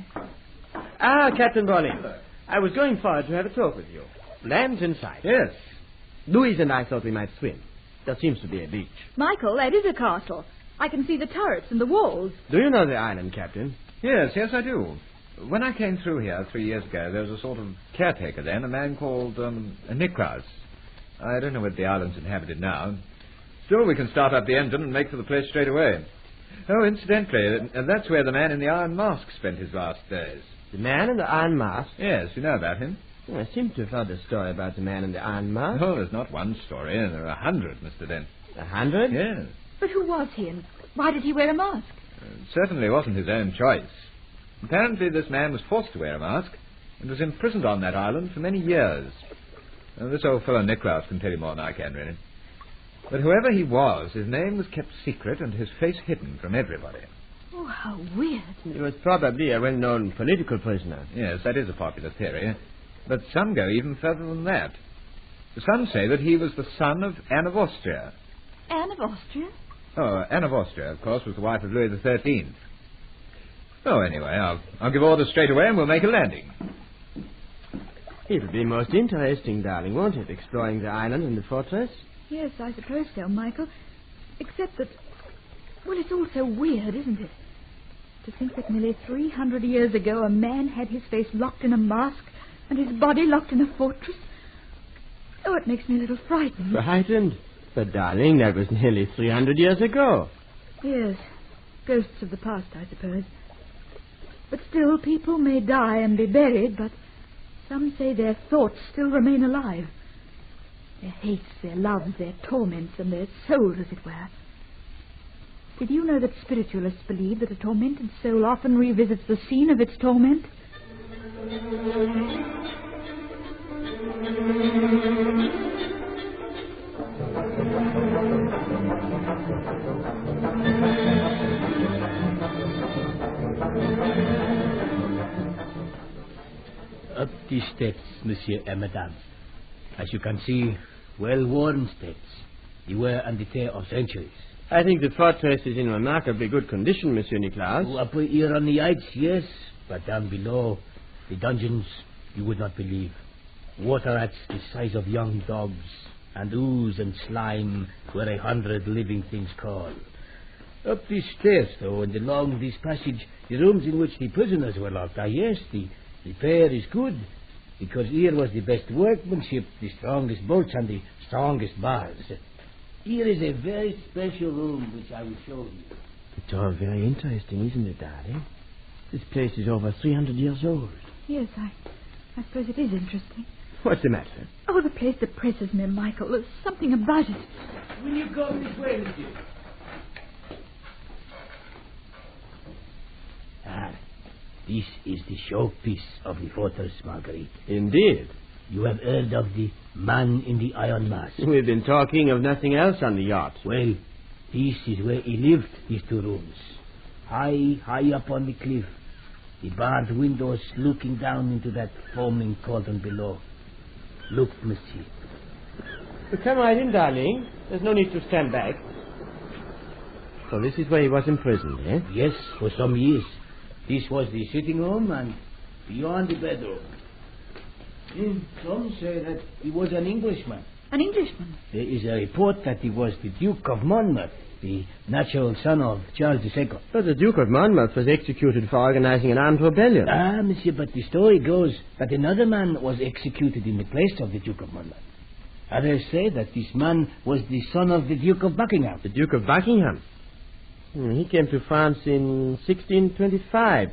Ah, Captain Bowling. I was going forward to have a talk with you. Land's inside. Yes. Louise and I thought we might swim. There seems to be a beach. Michael, that is a castle. I can see the turrets and the walls. Do you know the island, Captain? Yes, I do. When I came through here 3 years ago, there was a sort of caretaker then, a man called Nicholas. I don't know whether the island's inhabited now. Still, we can start up the engine and make for the place straight away. Oh, incidentally, that's where the man in the iron mask spent his last days. The man in the iron mask? Yes, you know about him. Well, I seem to have heard a story about the man in the iron mask. Oh, there's not one story. There are 100, Mr. Dent. 100? Yes. But who was he, and why did he wear a mask? It certainly wasn't his own choice. Apparently, this man was forced to wear a mask and was imprisoned on that island for many years. This old fellow Nicholas can tell you more than I can, really. But whoever he was, his name was kept secret and his face hidden from everybody. Oh, how weird. He was probably a well-known political prisoner. Yes, that is a popular theory. But some go even further than that. Some say that he was the son of Anne of Austria. Anne of Austria? Oh, Anne of Austria, of course, was the wife of Louis XIII. Oh, anyway, I'll give orders straight away and we'll make a landing. It'll be most interesting, darling, won't it, exploring the island and the fortress? Yes, I suppose so, Michael. Except that, well, it's all so weird, isn't it? To think that nearly 300 years ago a man had his face locked in a mask and his body locked in a fortress. Oh, it makes me a little frightened. Frightened? But, darling, that was nearly 300 years ago. Yes, ghosts of the past, I suppose. But still, people may die and be buried, but some say their thoughts still remain alive. Their hates, their loves, their torments, and their souls, as it were. Did you know that spiritualists believe that a tormented soul often revisits the scene of its torment? steps, monsieur and madame. As you can see, well-worn steps. They were on the tear of centuries. I think the fortress is in remarkably good condition, Monsieur Nicholas. Up here on the heights, yes. But down below, the dungeons, you would not believe. Water rats the size of young dogs, and ooze and slime where 100 living things crawl. Up these stairs, though, and along this passage, the rooms in which the prisoners were locked are, yes, the repair is good, because here was the best workmanship, the strongest bolts, and the strongest bars. Here is a very special room which I will show you. It's all very interesting, isn't it, darling? This place is over 300 years old. Yes, I suppose it is interesting. What's the matter? Oh, the place depresses me, Michael. There's something about it. Will you go this way, monsieur? This is the showpiece of the fortress, Marguerite. Indeed. You have heard of the man in the iron mask? We've been talking of nothing else on the yacht. Well, this is where he lived, these two rooms. High up on the cliff. The barred windows looking down into that foaming cauldron below. Look, monsieur. Well, come right in, darling. There's no need to stand back. So this is where he was imprisoned, eh? Yes, for some years. This was the sitting room and beyond the bedroom. Some say that he was an Englishman. An Englishman? There is a report that he was the Duke of Monmouth, the natural son of Charles II. But the Duke of Monmouth was executed for organizing an armed rebellion. Ah, monsieur, but the story goes that another man was executed in the place of the Duke of Monmouth. Others say that this man was the son of the Duke of Buckingham. The Duke of Buckingham? He came to France in 1625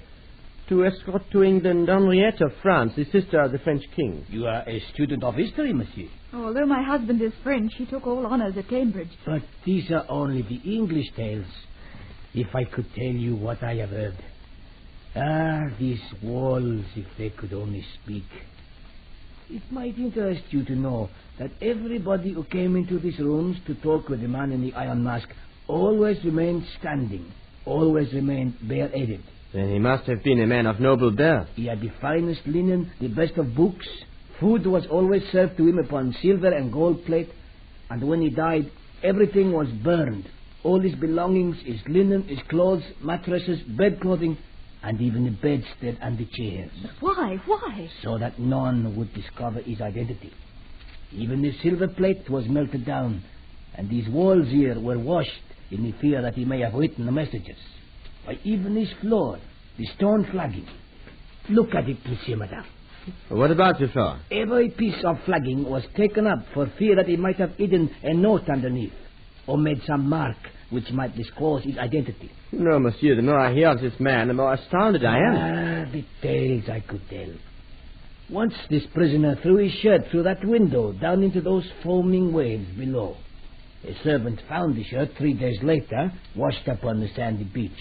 to escort to England Henriette of France, the sister of the French king. You are a student of history, monsieur. Oh, although my husband is French, he took all honours at Cambridge. But these are only the English tales. If I could tell you what I have heard. These walls, if they could only speak. It might interest you to know that everybody who came into these rooms to talk with the man in the iron mask always remained standing, always remained bareheaded. Then he must have been a man of noble birth. He had the finest linen, the best of books. Food was always served to him upon silver and gold plate. And when he died, everything was burned. All his belongings, his linen, his clothes, mattresses, bedclothing, and even the bedstead and the chairs. Why? Why? So that none would discover his identity. Even the silver plate was melted down, and these walls here were washed in the fear that he may have written the messages. By even this floor, the stone flagging. Look at it, monsieur, madame. What about the floor? Every piece of flagging was taken up for fear that he might have hidden a note underneath, or made some mark which might disclose his identity. No, monsieur, the more I hear of this man, the more astounded I am. The tales I could tell. Once this prisoner threw his shirt through that window down into those foaming waves below. A servant found the shirt 3 days later, washed up on the sandy beach.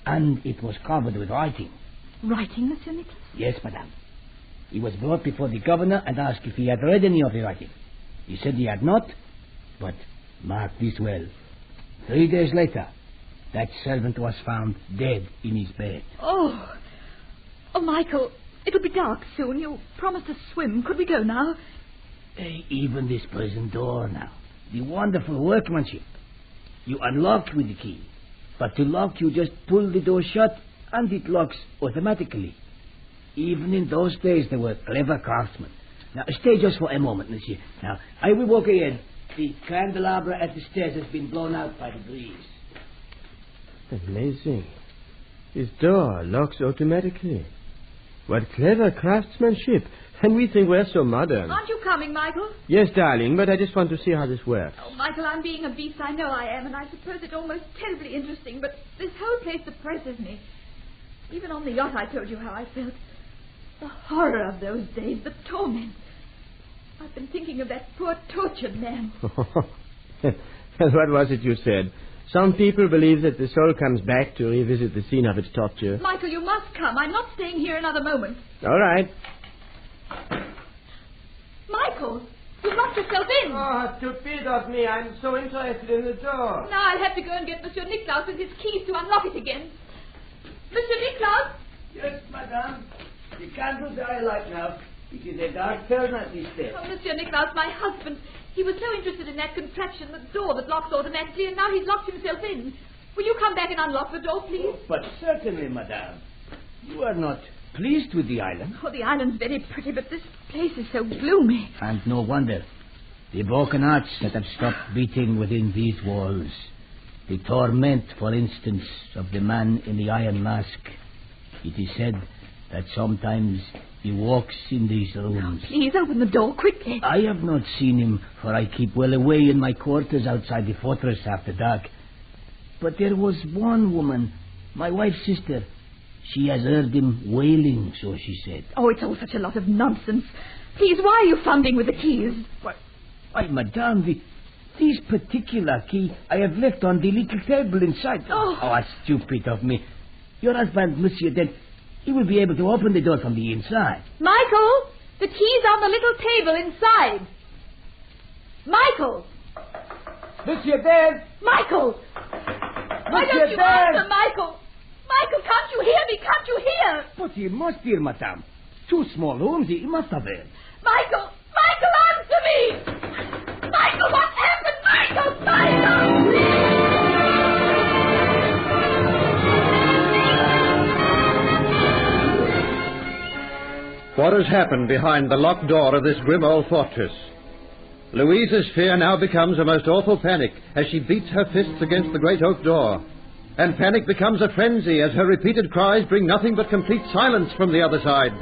And it was covered with writing. Writing, Monsieur Nicholas? Yes, madame. He was brought before the governor and asked if he had read any of the writing. He said he had not, but mark this well. 3 days later, that servant was found dead in his bed. Oh, Michael, it'll be dark soon. You promised to swim. Could we go now? Even this prison door now. The wonderful workmanship. You unlock with the key. But to lock, you just pull the door shut, and it locks automatically. Even in those days, there were clever craftsmen. Now, stay just for a moment, monsieur. Now, I will walk ahead. The candelabra at the stairs has been blown out by the breeze. Amazing. His door locks automatically. What clever craftsmanship. And we think we're so modern. Aren't you coming, Michael? Yes, darling, but I just want to see how this works. Oh, Michael, I'm being a beast. I know I am, and I suppose it's almost terribly interesting, but this whole place depresses me. Even on the yacht, I told you how I felt. The horror of those days, the torment. I've been thinking of that poor tortured man. And what was it you said? Some people believe that the soul comes back to revisit the scene of its torture. Michael, you must come. I'm not staying here another moment. All right. Michael, you locked yourself in. Oh, stupid of me. I'm so interested in the door. Now I'll have to go and get Monsieur Niklaus with his keys to unlock it again. Monsieur Niklaus? Yes, madame. The candles are alight now. It is a dark turner, sister. Oh, Monsieur Nicklaus, my husband. He was so interested in that contraption, the door that locks automatically, and now he's locked himself in. Will you come back and unlock the door, please? But certainly, madame. You are not pleased with the island? Oh, the island's very pretty, but this place is so gloomy. And no wonder. The broken hearts that have stopped beating within these walls. The torment, for instance, of the man in the iron mask. It is said that sometimes he walks in these rooms. Oh, please open the door quickly. I have not seen him, for I keep well away in my quarters outside the fortress after dark. But there was one woman, my wife's sister. She has heard him wailing, so she said. Oh, it's all such a lot of nonsense. Please, why are you fumbling with the keys? Why, madame, this particular key I have left on the little table inside. Oh, how stupid of me. Your husband, monsieur, then he will be able to open the door from the inside. Michael, the key's on the little table inside. Michael! Monsieur Dan! Michael! Why don't you answer, Michael? Michael, can't you hear me? Can't you hear? But he must hear, madame. 2 small rooms, he must have heard. Michael! Michael, answer me! Michael, what happened? Michael! What has happened behind the locked door of this grim old fortress? Louise's fear now becomes a most awful panic as she beats her fists against the great oak door. And panic becomes a frenzy as her repeated cries bring nothing but complete silence from the other side.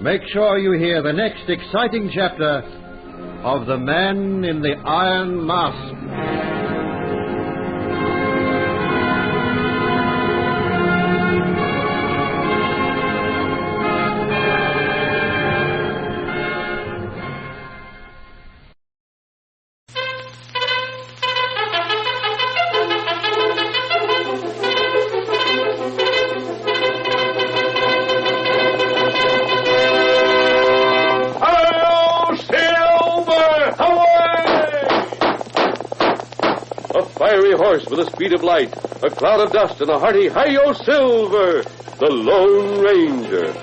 Make sure you hear the next exciting chapter of The Man in the Iron Mask. Horse with the speed of light, a cloud of dust, and a hearty hi-yo Silver, the Lone Ranger.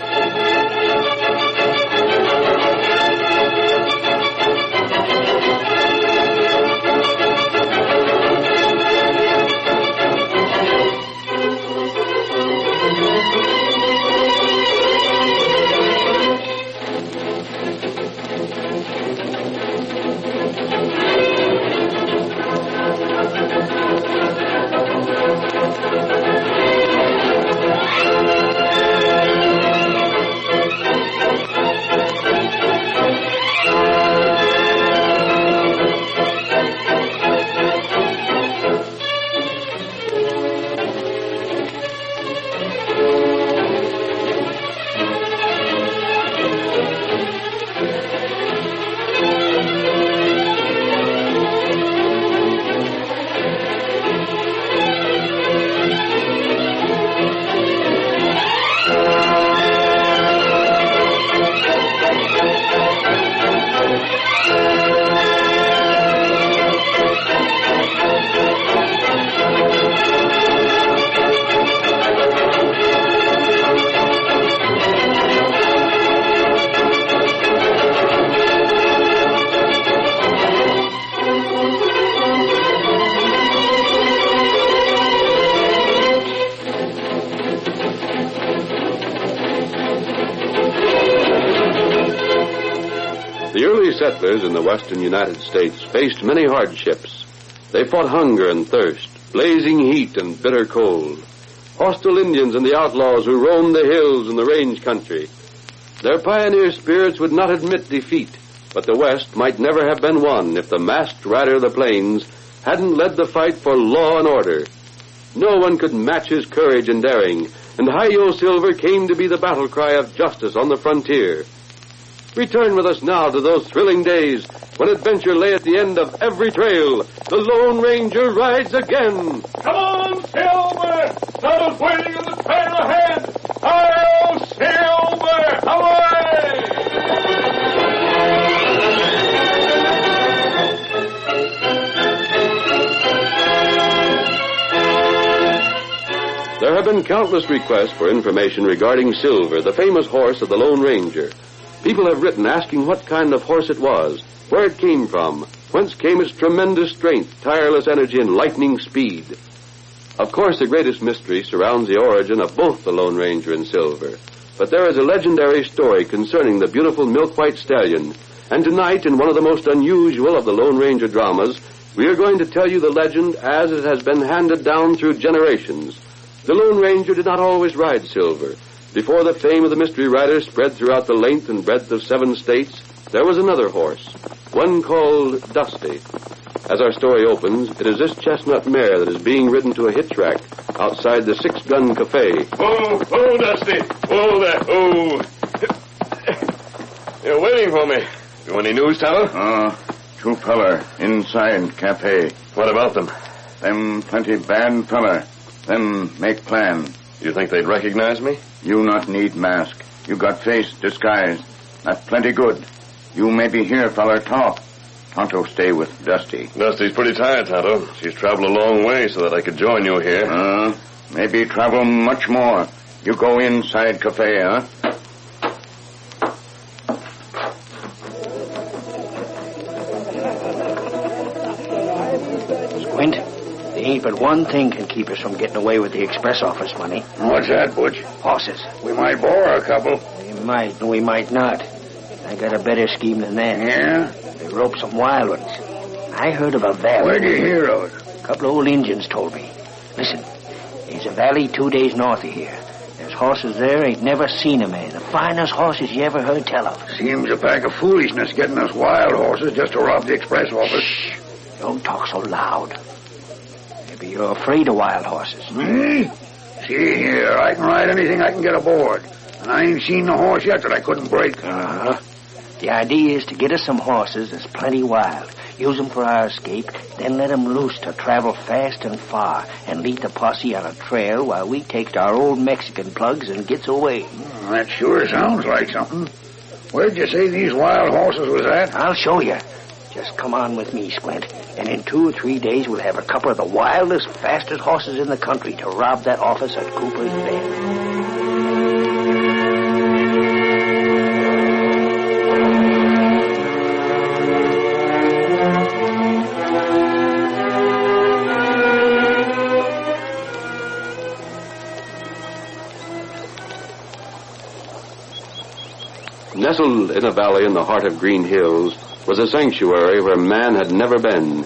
The early settlers in the western United States faced many hardships. They fought hunger and thirst, blazing heat and bitter cold, hostile Indians and the outlaws who roamed the hills and the range country. Their pioneer spirits would not admit defeat, but the West might never have been won if the masked rider of the plains hadn't led the fight for law and order. No one could match his courage and daring, and Hi-Yo Silver came to be the battle cry of justice on the frontier. Return with us now to those thrilling days when adventure lay at the end of every trail. The Lone Ranger rides again. Come on, Silver! Someone's waiting in the trail ahead! Hi-Yo Silver! Away! There have been countless requests for information regarding Silver, the famous horse of the Lone Ranger. People have written asking what kind of horse it was, where it came from, whence came its tremendous strength, tireless energy, and lightning speed. Of course, the greatest mystery surrounds the origin of both the Lone Ranger and Silver. But there is a legendary story concerning the beautiful milk-white stallion. And tonight, in one of the most unusual of the Lone Ranger dramas, we are going to tell you the legend as it has been handed down through generations. The Lone Ranger did not always ride Silver. Before the fame of the mystery rider spread throughout the length and breadth of 7 states, there was another horse, one called Dusty. As our story opens, it is this chestnut mare that is being ridden to a hitch rack outside the 6 Gun Cafe. Oh, Dusty. Oh, there. Oh. You're waiting for me. You any news, Tyler? 2 feller inside cafe. What about them? Them plenty bad feller. Them make plan. You think they'd recognize me? You not need mask. You got face disguise. That plenty good. You maybe hear feller talk. Tonto stay with Dusty. Dusty's pretty tired, Tonto. She's traveled a long way so that I could join you here. Maybe travel much more. You go inside cafe, huh? Squint, there ain't but one thing can keep us from getting away with the express office money. What's that, Butch? Horses. We might borrow a couple. We might, and we might not. I got a better scheme than that. Yeah? They rope some wild ones. I heard of a valley. Where'd you hear of it? A couple of old Indians told me. Listen, there's a valley 2 days north of here. There's horses there ain't never seen a man. The finest horses you ever heard tell of. Seems a pack of foolishness getting us wild horses just to rob the express office. Shh. Don't talk so loud. Maybe you're afraid of wild horses. Me? See here, I can ride anything I can get aboard. And I ain't seen no horse yet that I couldn't break. Uh-huh. The idea is to get us some horses that's plenty wild, use them for our escape, then let them loose to travel fast and far, and lead the posse on a trail while we take our old Mexican plugs and gets away. That sure sounds like something. Where'd you say these wild horses was at? I'll show you. Just come on with me, Squint, and in 2 or 3 days we'll have a couple of the wildest, fastest horses in the country to rob that office at Cooper's Bend. Nestled in a valley in the heart of Green Hills was a sanctuary where man had never been.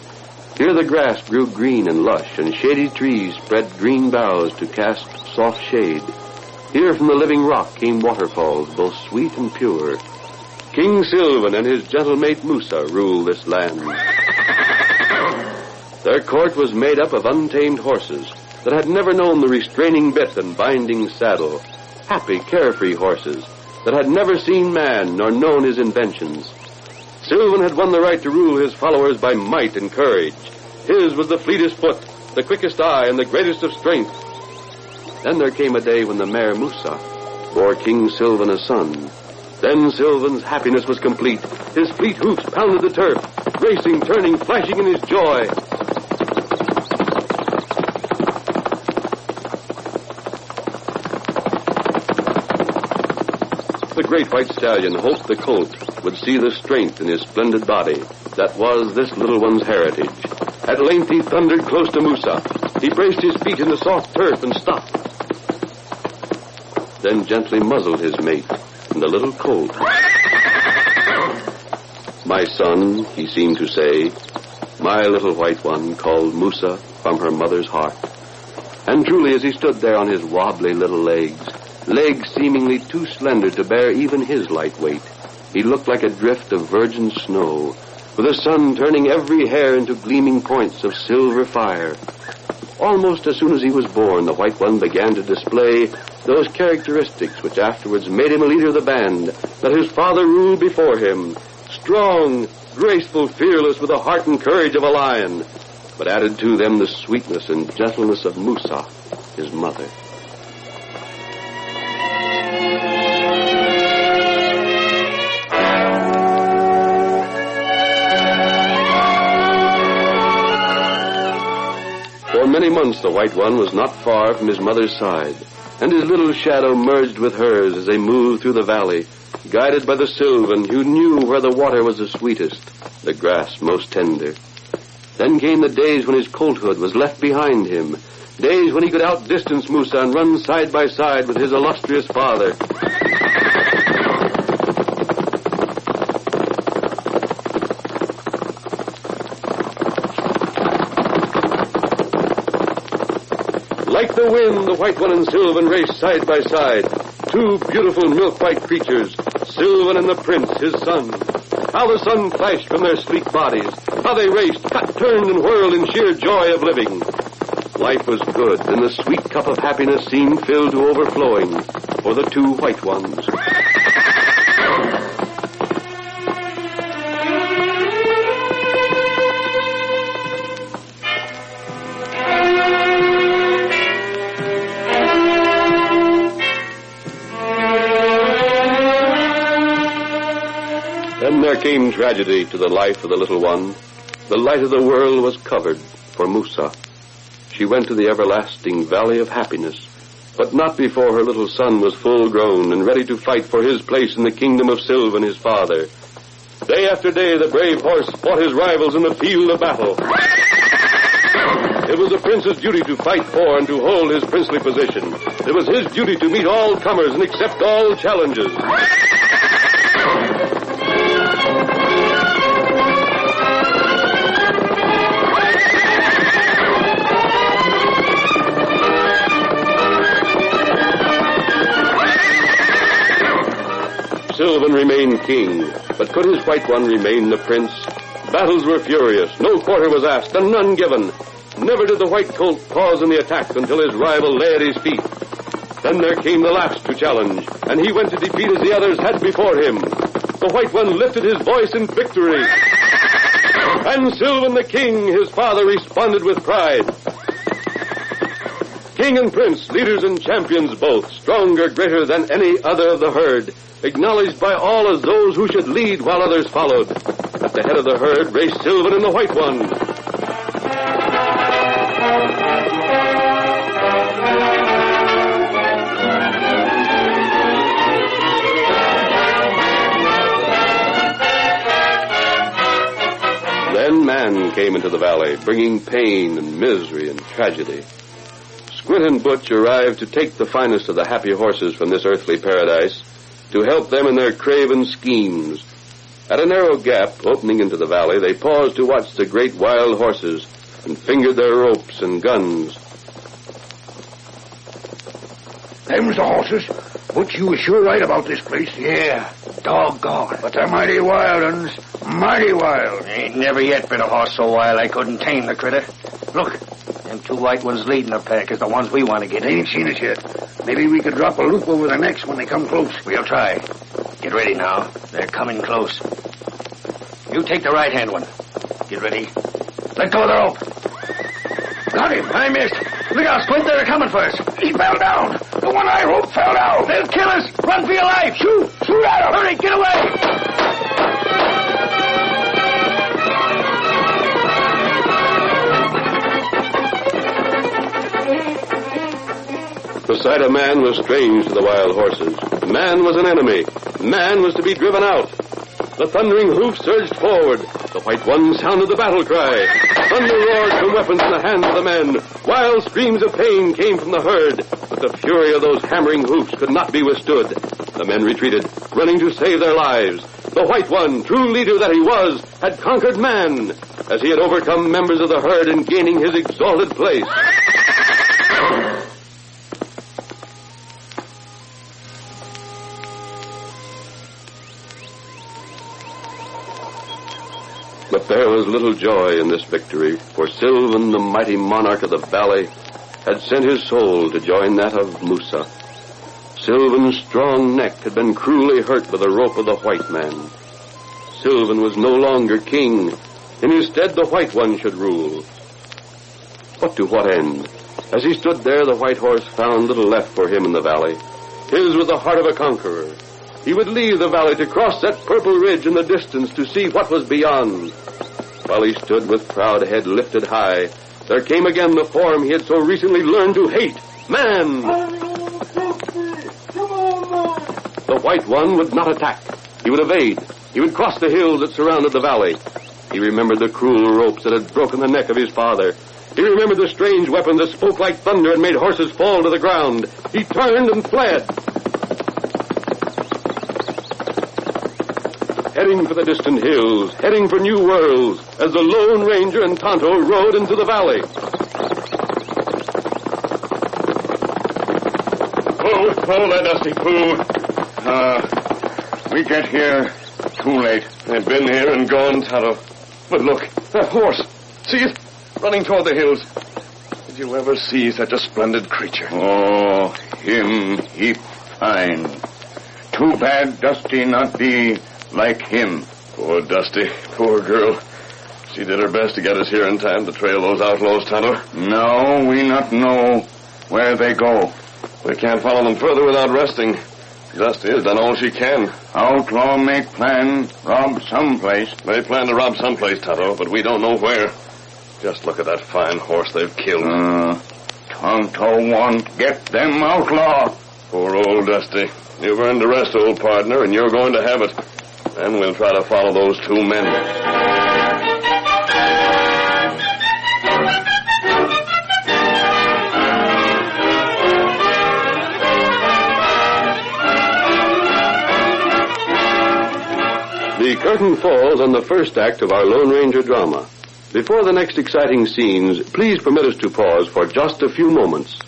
Here the grass grew green and lush, and shady trees spread green boughs to cast soft shade. Here from the living rock came waterfalls, both sweet and pure. King Sylvan and his gentle mate Musa ruled this land. Their court was made up of untamed horses that had never known the restraining bit and binding saddle. Happy, carefree horses that had never seen man nor known his inventions. Sylvan had won the right to rule his followers by might and courage. His was the fleetest foot, the quickest eye, and the greatest of strength. Then there came a day when the mare Musa bore King Sylvan a son. Then Sylvan's happiness was complete. His fleet hoofs pounded the turf, racing, turning, flashing in his joy. The great white stallion hoped the colt would see the strength in his splendid body. That was this little one's heritage. At length he thundered close to Musa. He braced his feet in the soft turf and stopped. Then gently muzzled his mate and the little colt. My son, he seemed to say, my little white one called Musa from her mother's heart. And truly as he stood there on his wobbly little legs seemingly too slender to bear even his light weight, he looked like a drift of virgin snow, with the sun turning every hair into gleaming points of silver fire. Almost as soon as he was born, the white one began to display those characteristics which afterwards made him a leader of the band that his father ruled before him. Strong, graceful, fearless, with the heart and courage of a lion, but added to them the sweetness and gentleness of Musa, his mother. For many months the white one was not far from his mother's side, and his little shadow merged with hers as they moved through the valley, guided by the Sylvan who knew where the water was the sweetest, the grass most tender. Then came the days when his colthood was left behind him, days when he could outdistance Musa and run side by side with his illustrious father. Like the wind, the White One and Sylvan raced side by side. Two beautiful milk-white creatures, Sylvan and the prince, his son. How the sun flashed from their sleek bodies. How they raced, cut, turned, and whirled in sheer joy of living. Life was good, and the sweet cup of happiness seemed filled to overflowing for the two White Ones. Then there came tragedy to the life of the little one. The light of the world was covered for Musa. She went to the everlasting valley of happiness, but not before her little son was full grown and ready to fight for his place in the kingdom of Sylvan, his father. Day after day, the brave horse fought his rivals in the field of battle. It was the prince's duty to fight for and to hold his princely position. It was his duty to meet all comers and accept all challenges. Sylvan remained king, but could his White One remain the prince? Battles were furious, no quarter was asked, and none given. Never did the White Colt pause in the attack until his rival lay at his feet. Then there came the last to challenge, and he went to defeat as the others had before him. The White One lifted his voice in victory. And Sylvan the king, his father, responded with pride. King and prince, leaders and champions both, stronger, greater than any other of the herd, acknowledged by all as those who should lead while others followed. At the head of the herd raced Sylvan and the White One. Then man came into the valley, bringing pain and misery and tragedy. Squint and Butch arrived to take the finest of the happy horses from this earthly paradise, to help them in their craven schemes. At a narrow gap opening into the valley, they paused to watch the great wild horses and fingered their ropes and guns. Them's the horses. But you was sure right about this place. Yeah, doggone. But they're mighty wild uns. Mighty wild. Ain't never yet been a horse so wild I couldn't tame the critter. Look, them two White Ones leading the pack is the ones we want to get. They ain't seen us yet. Maybe we could drop a loop over their necks when they come close. We'll try. Get ready now. They're coming close. You take the right-hand one. Get ready. Let go of the rope. Got him. I missed. Look out, Squint. They're coming for us. He fell down. The one I roped fell down. They'll kill us. Run for your life. Shoot. Shoot at him. Hurry, get away. The sight of man was strange to the wild horses. Man was an enemy. Man was to be driven out. The thundering hoofs surged forward. The White One sounded the battle cry. Thunder roared from weapons in the hands of the men. Wild screams of pain came from the herd. But the fury of those hammering hoofs could not be withstood. The men retreated, running to save their lives. The White One, true leader that he was, had conquered man, as he had overcome members of the herd in gaining his exalted place. But there was little joy in this victory, for Sylvan, the mighty monarch of the valley, had sent his soul to join that of Musa. Sylvan's strong neck had been cruelly hurt by the rope of the white man. Sylvan was no longer king. In his stead, the White One should rule. But to what end? As he stood there, the white horse found little left for him in the valley. His was the heart of a conqueror. He would leave the valley to cross that purple ridge in the distance to see what was beyond. While he stood with proud head lifted high, there came again the form he had so recently learned to hate. Man! The White One would not attack. He would evade. He would cross the hills that surrounded the valley. He remembered the cruel ropes that had broken the neck of his father. He remembered the strange weapon that spoke like thunder and made horses fall to the ground. He turned and fled. Heading for the distant hills, heading for new worlds, as the Lone Ranger and Tonto rode into the valley. Pull that dusty fool. We get here too late. I've been here and gone, Tonto. But look, that horse. See it? Running toward the hills. Did you ever see such a splendid creature? Oh, him, he fine. Too bad Dusty not be like him. Poor Dusty, poor girl. She did her best to get us here in time to trail those outlaws, Tonto. No, we not know where they go. We can't follow them further without resting. Dusty has done all she can. Outlaw make plan, rob someplace. They plan to rob someplace, Tonto, but we don't know where. Just look at that fine horse they've killed. Tonto won't get them outlaw. Poor old Dusty. You've earned the rest, old partner, and you're going to have it. Then we'll try to follow those two men. The curtain falls on the first act of our Lone Ranger drama. Before the next exciting scenes, please permit us to pause for just a few moments.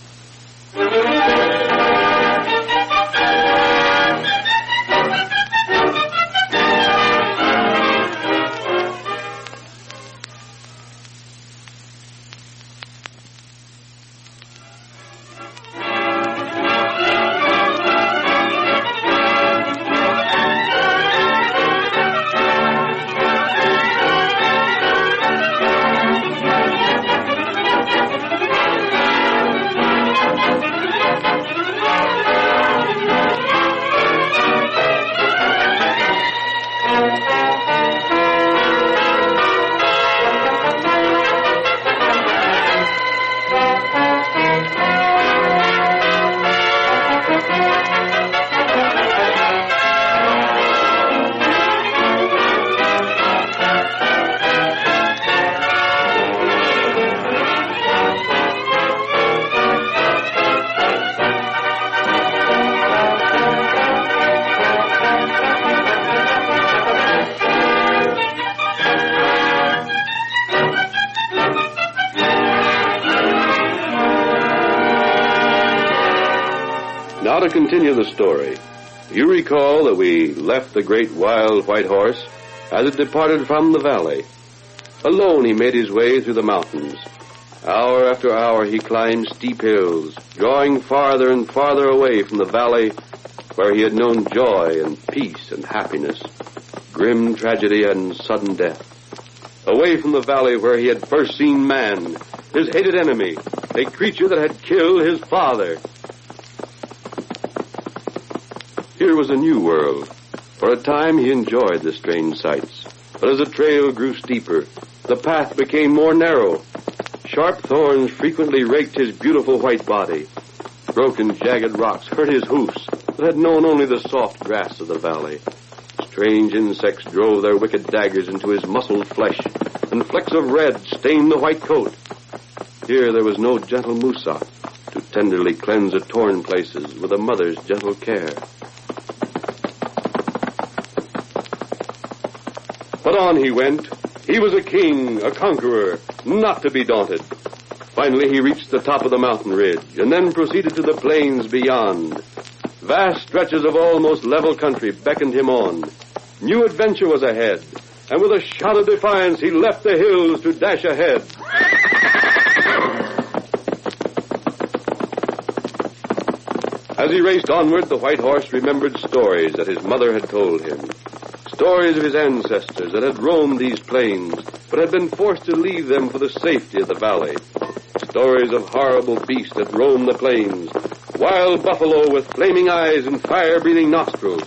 Now to continue the story. You recall that we left the great wild white horse as it departed from the valley. Alone he made his way through the mountains. Hour after hour he climbed steep hills, drawing farther and farther away from the valley where he had known joy and peace and happiness, grim tragedy and sudden death. Away from the valley where he had first seen man, his hated enemy, a creature that had killed his father. Here was a new world. For a time he enjoyed the strange sights. But as the trail grew steeper, the path became more narrow. Sharp thorns frequently raked his beautiful white body. Broken, jagged rocks hurt his hoofs that had known only the soft grass of the valley. Strange insects drove their wicked daggers into his muscled flesh, and flecks of red stained the white coat. Here there was no gentle Musa to tenderly cleanse the torn places with a mother's gentle care. But on he went. He was a king, a conqueror, not to be daunted. Finally, he reached the top of the mountain ridge, and then proceeded to the plains beyond. Vast stretches of almost level country beckoned him on. New adventure was ahead, and with a shout of defiance, he left the hills to dash ahead. As he raced onward, the white horse remembered stories that his mother had told him. Stories of his ancestors that had roamed these plains, but had been forced to leave them for the safety of the valley. Stories of horrible beasts that roamed the plains, wild buffalo with flaming eyes and fire-breathing nostrils.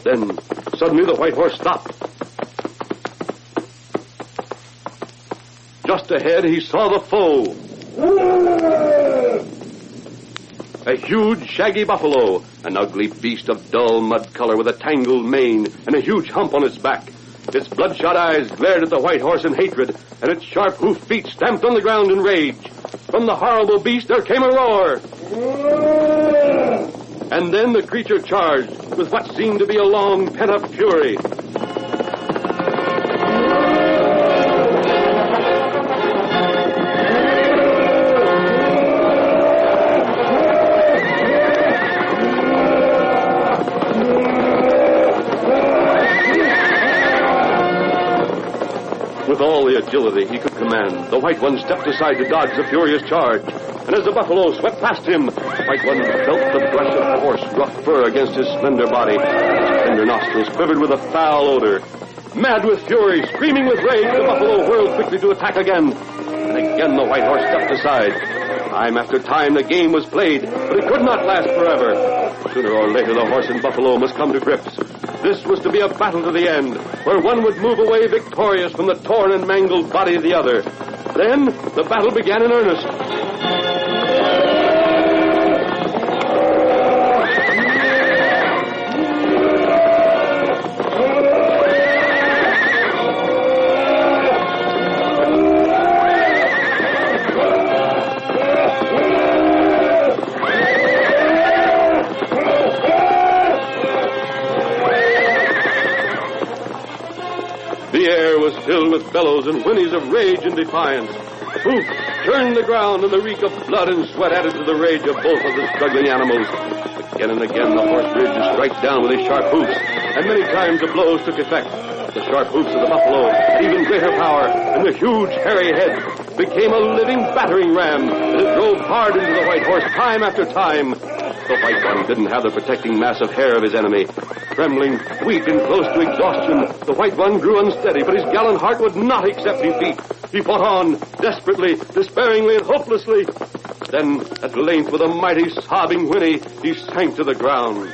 Then, suddenly the white horse stopped. Just ahead, he saw the foe. A huge, shaggy buffalo, An ugly beast of dull mud color with a tangled mane and a huge hump on its back. Its bloodshot eyes glared at the white horse in hatred, and its sharp hoof feet stamped on the ground in rage. From the horrible beast there came a roar. And then the creature charged with what seemed to be a long pent-up fury. With all the agility he could command, the White One stepped aside to dodge the furious charge. And as the buffalo swept past him, the White One felt the brush of the horse's rough fur against his slender body. His tender nostrils quivered with a foul odor. Mad with fury, screaming with rage, the buffalo whirled quickly to attack again. And again the white horse stepped aside. Time after time the game was played, but it could not last forever. Sooner or later the horse and buffalo must come to grips. This was to be a battle to the end, where one would move away victorious from the torn and mangled body of the other. Then the battle began in earnest. The air was filled with bellows and whinnies of rage and defiance. Hoofs churned the ground, and the reek of blood and sweat added to the rage of both of the struggling animals. Again and again the horse reared to strike down with his sharp hoofs, and many times the blows took effect. The sharp hoofs of the buffalo had even greater power, and the huge, hairy head became a living battering ram as it drove hard into the white horse time after time. The White One didn't have the protecting mass of hair of his enemy. Trembling, weak, and close to exhaustion, the White One grew unsteady, but his gallant heart would not accept defeat. He fought on, desperately, despairingly, and hopelessly. Then, at length, with a mighty sobbing whinny, he sank to the ground.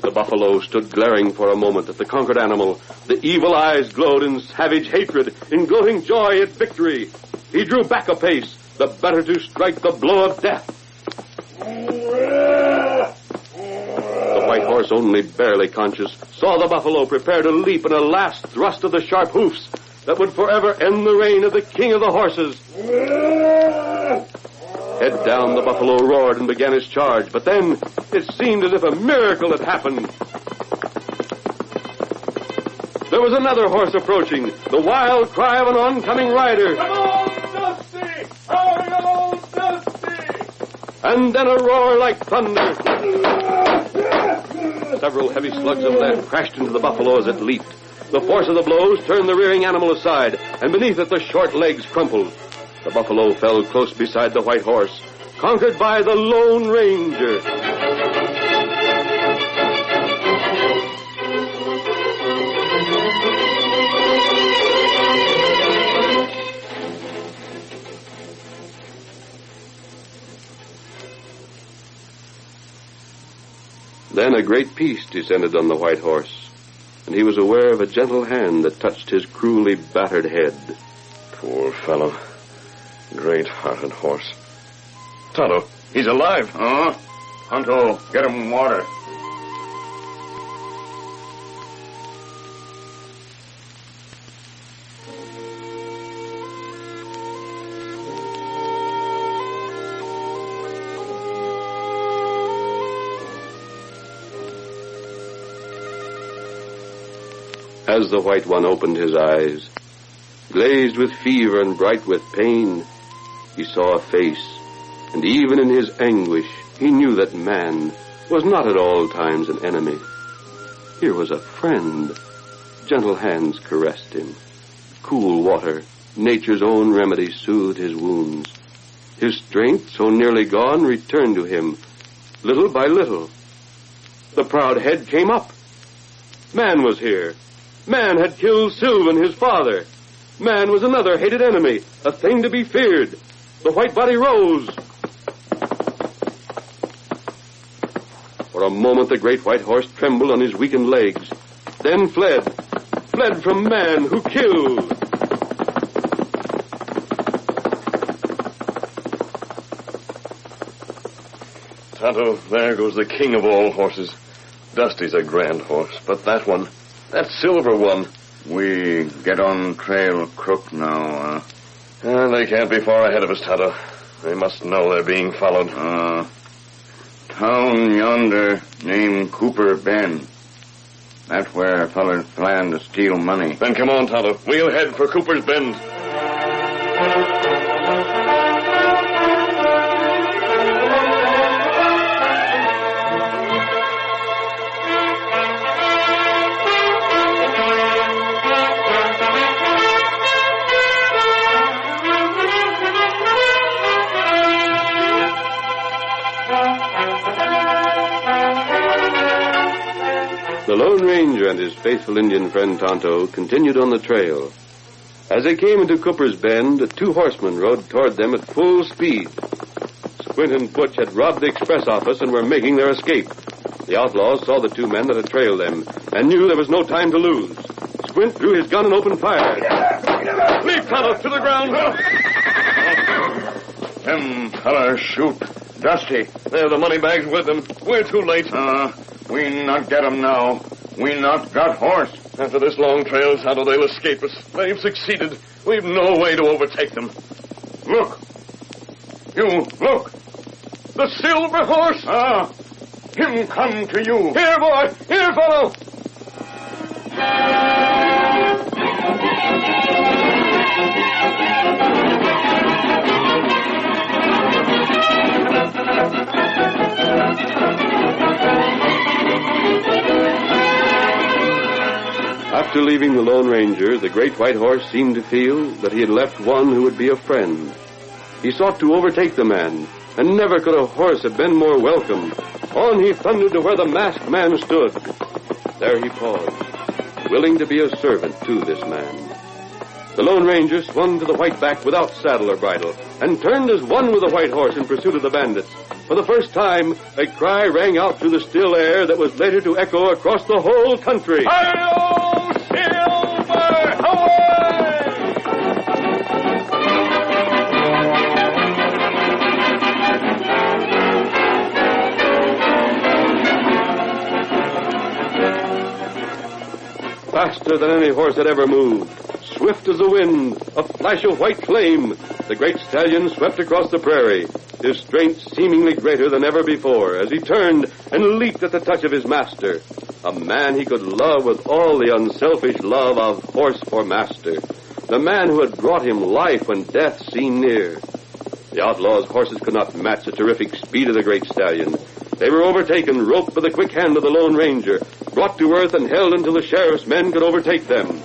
The buffalo stood glaring for a moment at the conquered animal. The evil eyes glowed in savage hatred, in gloating joy at victory. He drew back a pace, the better to strike the blow of death. The white horse, only barely conscious, saw the buffalo prepare to leap in a last thrust of the sharp hoofs that would forever end the reign of the king of the horses. Head down, the buffalo roared and began his charge, but then it seemed as if a miracle had happened. There was another horse approaching, the wild cry of an oncoming rider. Come on, Dusty! Hurry on, Dusty! And then a roar like thunder. Several heavy slugs of lead crashed into the buffalo as it leaped. The force of the blows turned the rearing animal aside, and beneath it the short legs crumpled. The buffalo fell close beside the white horse, conquered by the Lone Ranger. Then a great peace descended on the white horse, and he was aware of a gentle hand that touched his cruelly battered head. Poor fellow. Great-hearted horse. Tonto, he's alive. Huh? Tonto, get him water. As the White One opened his eyes, glazed with fever and bright with pain, he saw a face, and even in his anguish, he knew that man was not at all times an enemy. Here was a friend. Gentle hands caressed him. Cool water, nature's own remedy, soothed his wounds. His strength, so nearly gone, returned to him, little by little. The proud head came up. Man was here. Man had killed Sylvan, his father. Man was another hated enemy, a thing to be feared. The white body rose. For a moment, the great white horse trembled on his weakened legs, then fled from man who killed. Tonto, there goes the king of all horses. Dusty's a grand horse, but that silver one. We get on trail crook now, They can't be far ahead of us, Tonto. They must know they're being followed. Town yonder named Cooper Bend. That's where fellers plan to steal money. Then come on, Tonto. We'll head for Cooper's Bend. The Lone Ranger and his faithful Indian friend Tonto continued on the trail. As they came into Cooper's Bend, 2 horsemen rode toward them at full speed. Squint and Butch had robbed the express office and were making their escape. The outlaws saw the 2 men that had trailed them and knew there was no time to lose. Squint drew his gun and opened fire. Leap, Tonto, to the ground. Them fellers shoot Dusty. There, the money bag's with them. We're too late. We not get 'em now. We not got horse. After this long trail, Tonto, they'll escape us. They've succeeded. We've no way to overtake them. Look. You, look. The silver horse? Him come to you. Here, boy. Here, fellow. After leaving the Lone Ranger, the great white horse seemed to feel that he had left one who would be a friend. He sought to overtake the man, and never could a horse have been more welcome. On he thundered to where the masked man stood. There he paused, willing to be a servant to this man. The Lone Ranger swung to the white back without saddle or bridle, and turned as one with the white horse in pursuit of the bandits. For the first time, a cry rang out through the still air that was later to echo across the whole country. Hi-yo, Silver! Away! Faster than any horse had ever moved, swift as the wind, a flash of white flame, the great stallion swept across the prairie, his strength seemingly greater than ever before, as he turned and leaped at the touch of his master, a man he could love with all the unselfish love of horse for master, the man who had brought him life when death seemed near. The outlaws' horses could not match the terrific speed of the great stallion. They were overtaken, roped by the quick hand of the Lone Ranger, brought to earth and held until the sheriff's men could overtake them.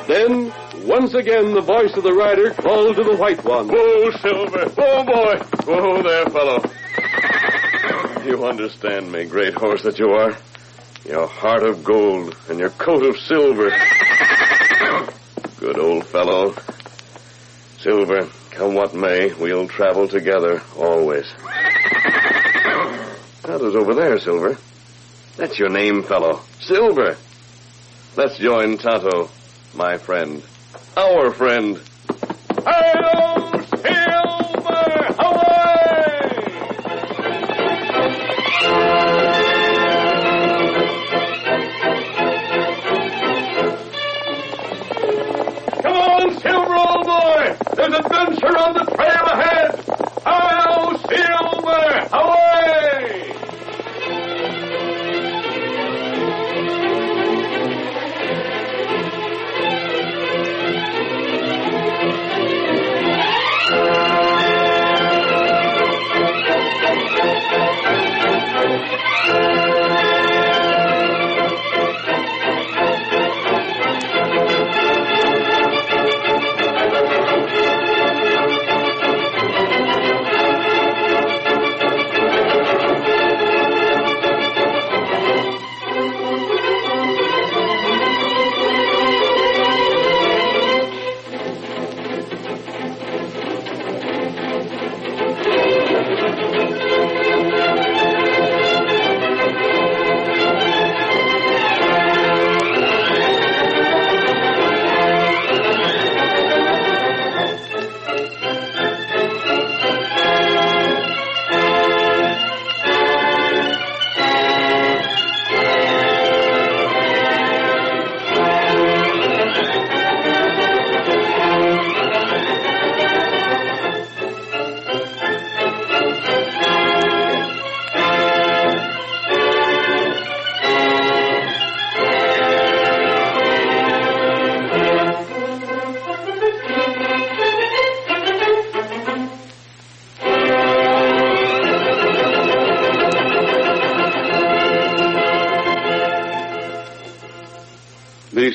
Then, once again, the voice of the rider called to the white one. Whoa, Silver. Whoa, boy. Whoa there, fellow. You understand me, great horse that you are. Your heart of gold and your coat of silver. Good old fellow. Silver, come what may, we'll travel together, always. Tonto's over there, Silver. That's your name, fellow. Silver. Let's join Tonto, my friend. Our friend. Hi-yo, Silver! Away! Come on, Silver, old boy! There's adventure on the trail ahead! Hi-yo, Silver! Away!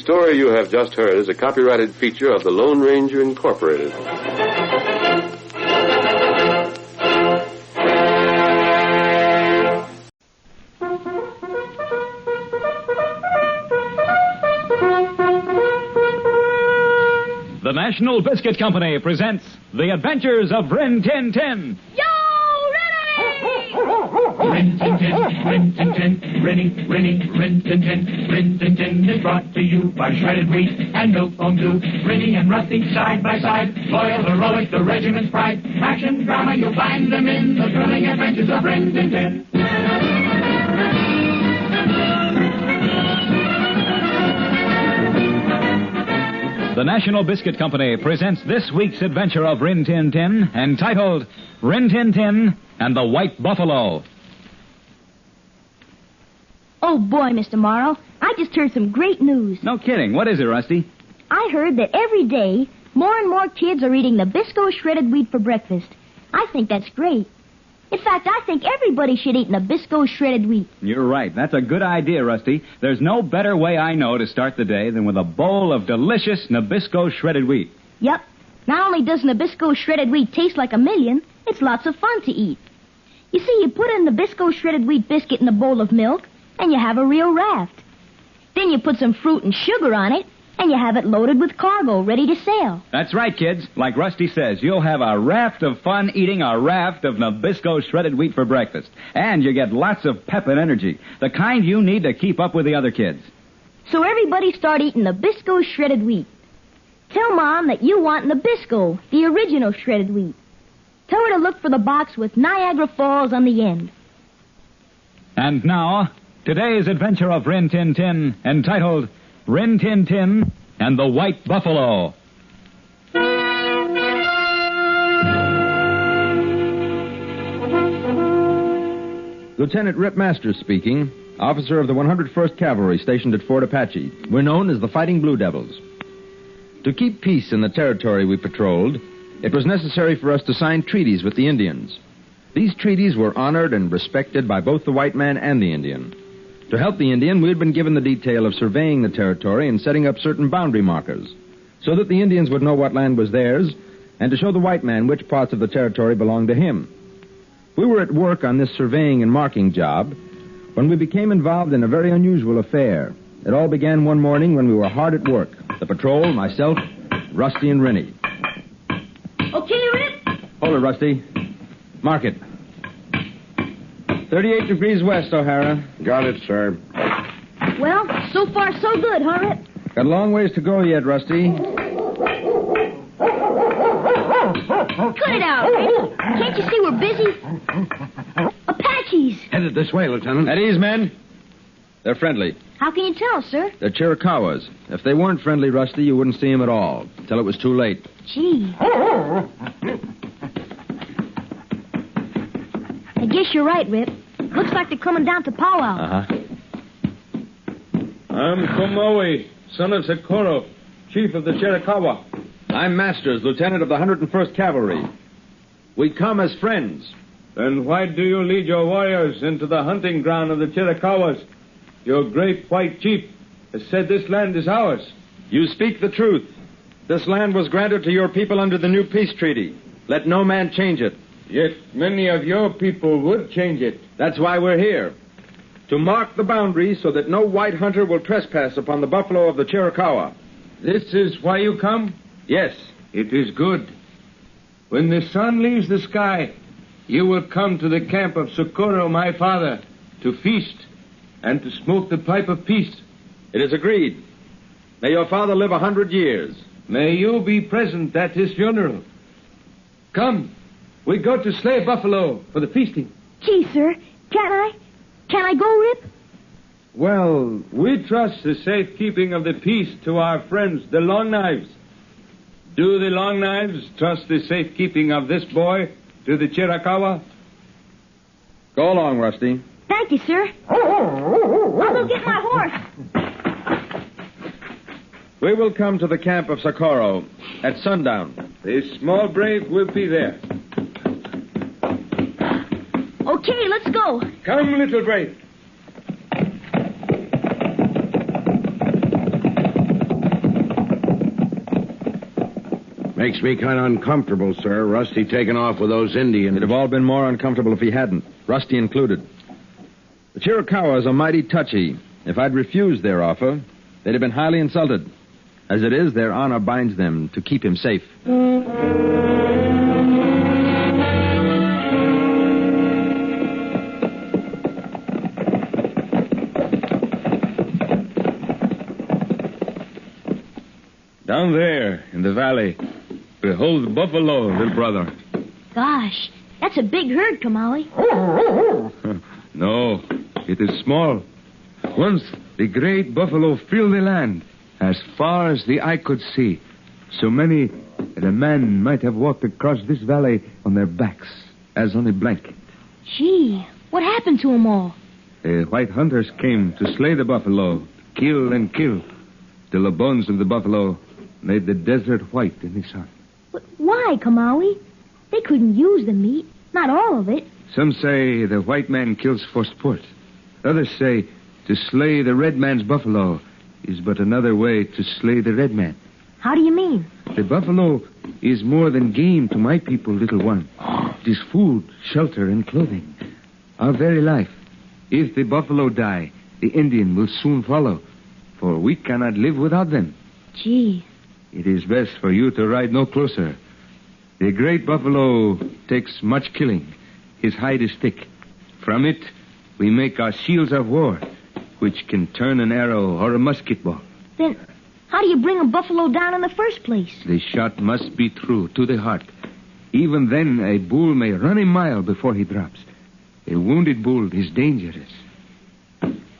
story you have just heard is a copyrighted feature of the Lone Ranger Incorporated. The National Biscuit Company presents The Adventures of Rin Tin Tin. Rin Tin Tin, Rin Tin Tin, Rin Tin Tin, Rin Tin Tin is brought to you by shredded wheat and milk fondue. Rinny and Rusty side by side, loyal, heroic, the regiment's pride. Action, drama, you'll find them in the thrilling adventures of Rin Tin Tin. The National Biscuit Company presents this week's adventure of Rin Tin Tin, entitled Rin Tin Tin and the White Buffalo. Oh, boy, Mr. Morrow, I just heard some great news. No kidding. What is it, Rusty? I heard that every day, more and more kids are eating Nabisco shredded wheat for breakfast. I think that's great. In fact, I think everybody should eat Nabisco shredded wheat. You're right. That's a good idea, Rusty. There's no better way I know to start the day than with a bowl of delicious Nabisco shredded wheat. Yep. Not only does Nabisco shredded wheat taste like a million, it's lots of fun to eat. You see, you put a Nabisco shredded wheat biscuit in a bowl of milk, and you have a real raft. Then you put some fruit and sugar on it, and you have it loaded with cargo, ready to sail. That's right, kids. Like Rusty says, you'll have a raft of fun eating a raft of Nabisco shredded wheat for breakfast. And you get lots of pep and energy, the kind you need to keep up with the other kids. So everybody start eating Nabisco shredded wheat. Tell Mom that you want Nabisco, the original shredded wheat. Tell her to look for the box with Niagara Falls on the end. And now, today's adventure of Rin Tin Tin, entitled Rin Tin Tin and the White Buffalo. Lieutenant Rip Masters speaking, officer of the 101st Cavalry stationed at Fort Apache. We're known as the Fighting Blue Devils. To keep peace in the territory we patrolled, it was necessary for us to sign treaties with the Indians. These treaties were honored and respected by both the white man and the Indian. To help the Indian, we had been given the detail of surveying the territory and setting up certain boundary markers, so that the Indians would know what land was theirs, and to show the white man which parts of the territory belonged to him. We were at work on this surveying and marking job when we became involved in a very unusual affair. It all began one morning when we were hard at work. The patrol, myself, Rusty, and Rennie. Okay, Rip? Hold it, Rusty. Mark it. 38 degrees west, O'Hara. Got it, sir. Well, so far so good, huh, Rip? Got a long ways to go yet, Rusty. Cut it out, Rip. Can't you see we're busy? Apaches. Headed this way, Lieutenant. At ease, men. They're friendly. How can you tell, sir? They're Chiricahuas. If they weren't friendly, Rusty, you wouldn't see them at all, till it was too late. Gee. I guess you're right, Rip. Looks like they're coming down to powwow. Uh-huh. I'm Komawe, son of Socorro, chief of the Chiricahua. I'm Masters, lieutenant of the 101st Cavalry. We come as friends. Then why do you lead your warriors into the hunting ground of the Chiricahuas? Your great white chief has said this land is ours. You speak the truth. This land was granted to your people under the new peace treaty. Let no man change it. Yet many of your people would change it. That's why we're here. To mark the boundaries so that no white hunter will trespass upon the buffalo of the Chiricahua. This is why you come? Yes. It is good. When the sun leaves the sky, you will come to the camp of Socorro, my father, to feast and to smoke the pipe of peace. It is agreed. May your father live 100 years. May you be present at his funeral. Come. We go to slay buffalo for the feasting. Gee, sir, can I go, Rip? Well, we trust the safekeeping of the peace to our friends, the Long Knives. Do the Long Knives trust the safekeeping of this boy to the Chiricahua? Go along, Rusty. Thank you, sir. I'll go get my horse. We will come to the camp of Socorro at sundown. The small brave will be there. Okay, let's go. Come, little brave. Makes me kind of uncomfortable, sir. Rusty taking off with those Indians. It'd have all been more uncomfortable if he hadn't, Rusty included. The Chiricahuas are mighty touchy. If I'd refused their offer, they'd have been highly insulted. As it is, their honor binds them to keep him safe. Down there, in the valley, behold the buffalo, little brother. Gosh, that's a big herd, Kamali. No, it is small. Once the great buffalo filled the land as far as the eye could see. So many that a man might have walked across this valley on their backs as on a blanket. Gee, what happened to them all? The white hunters came to slay the buffalo, kill and kill, till the bones of the buffalo made the desert white in the sun. But why, Kamali? They couldn't use the meat, not all of it. Some say the white man kills for sport. Others say to slay the red man's buffalo is but another way to slay the red man. How do you mean? The buffalo is more than game to my people, little one. It is food, shelter, and clothing. Our very life. If the buffalo die, the Indian will soon follow, for we cannot live without them. Gee. It is best for you to ride no closer. The great buffalo takes much killing. His hide is thick. From it, we make our shields of war, which can turn an arrow or a musket ball. Then how do you bring a buffalo down in the first place? The shot must be true to the heart. Even then, a bull may run a mile before he drops. A wounded bull is dangerous.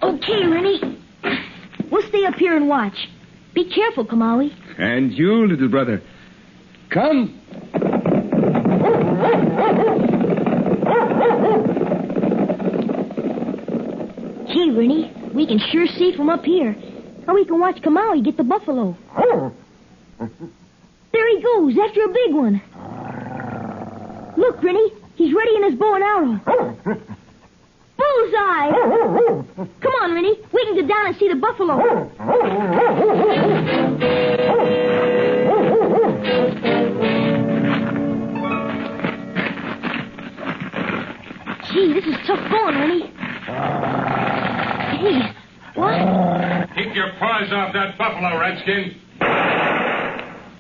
Okay, Rennie. We'll stay up here and watch. Be careful, Kamali. And you, little brother. Come. Gee, Rennie, we can sure see from up here. How we can watch Kamali get the buffalo. There he goes, after a big one. Look, Rennie, he's ready in his bow and arrow. Bullseye! Come on, Rennie, we can go down and see the buffalo. Gee, this is tough going, Rennie. Hey, what? Keep your paws off that buffalo, Redskin.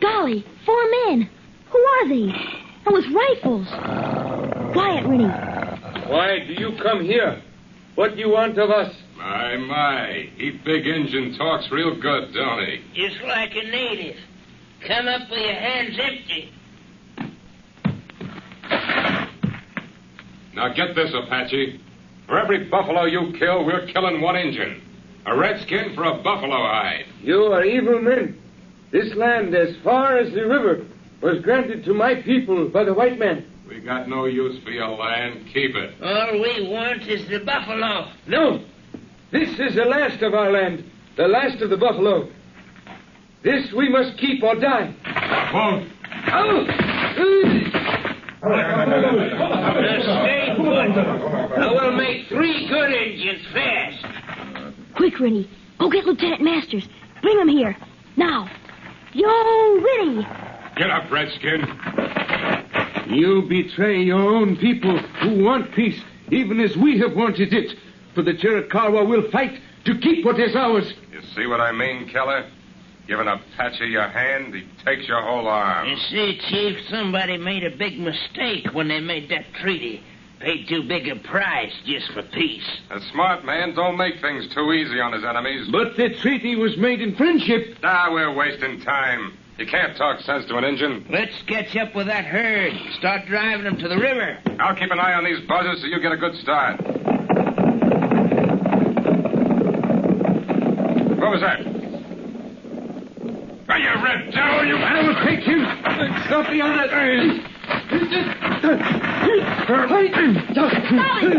Golly, 4 men. Who are they? And with rifles. Quiet, Rennie. Why do you come here? What do you want of us? My. He big Injun talks real good, don't he? Just like a native. Come up with your hands empty. Now get this, Apache. For every buffalo you kill, we're killing 1 Injun. A redskin for a buffalo hide. You are evil men. This land, as far as the river, was granted to my people by the white man. We got no use for your land. Keep it. All we want is the buffalo. No. This is the last of our land. The last of the buffalo. This we must keep or die. Won't. Stay put. I will make 3 good Indians fast. Quick, Rennie. Go get Lieutenant Masters. Bring him here. Now. Yo, Rennie. Get up, Redskin. You betray your own people who want peace, even as we have wanted it. For the Chiricahua will fight to keep what is ours. You see what I mean, Keller? Giving Apache your hand, he takes your whole arm. You see, Chief, somebody made a big mistake when they made that treaty. Paid too big a price just for peace. A smart man don't make things too easy on his enemies. But the treaty was made in friendship. We're wasting time. You can't talk sense to an Injun. Let's sketch up with that herd. Start driving them to the river. I'll keep an eye on these buzzers so you get a good start. What was that? Are you red devil, you... I will take him. Stop the other. Golly,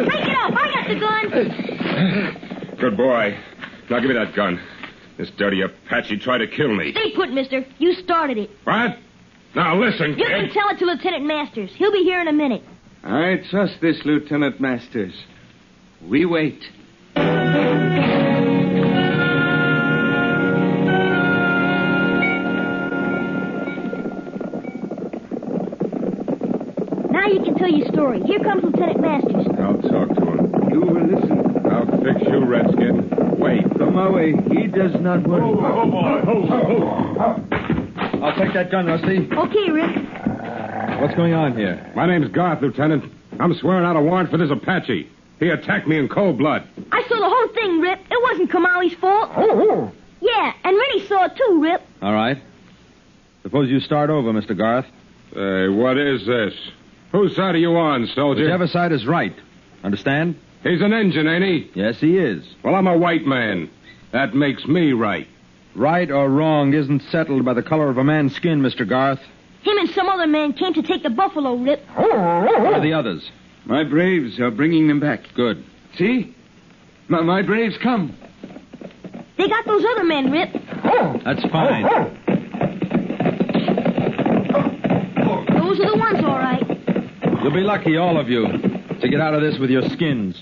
break it up. I got the gun. Good boy. Now give me that gun. This dirty Apache tried to kill me. Stay put, mister. You started it. What? Now listen, You kid. can tell it to Lieutenant Masters. He'll be here in a minute. I trust this, Lieutenant Masters. We wait. Now you can tell your story. Here comes Lieutenant Masters. I'll talk to him. You will listen. I'll fix you, Redskin. Wait. Come away. He does not worry. I'll take that gun, Rusty. Okay, Rip. What's going on here? My name's Garth, Lieutenant. I'm swearing out a warrant for this Apache. He attacked me in cold blood. I saw the whole thing, Rip. It wasn't Kamali's fault. Yeah, and Rennie saw it too, Rip. All right. Suppose you start over, Mr. Garth. Hey, what is this? Whose side are you on, soldier? Whichever side is right. Understand? He's an Injun, ain't he? Yes, he is. Well, I'm a white man. That makes me right. Right or wrong isn't settled by the color of a man's skin, Mr. Garth. Him and some other man came to take the buffalo, Rip. Where are the others? My braves are bringing them back. Good. See? My braves come. They got those other men, Rip. That's fine. Those are the ones, all right. You'll be lucky, all of you, to get out of this with your skins.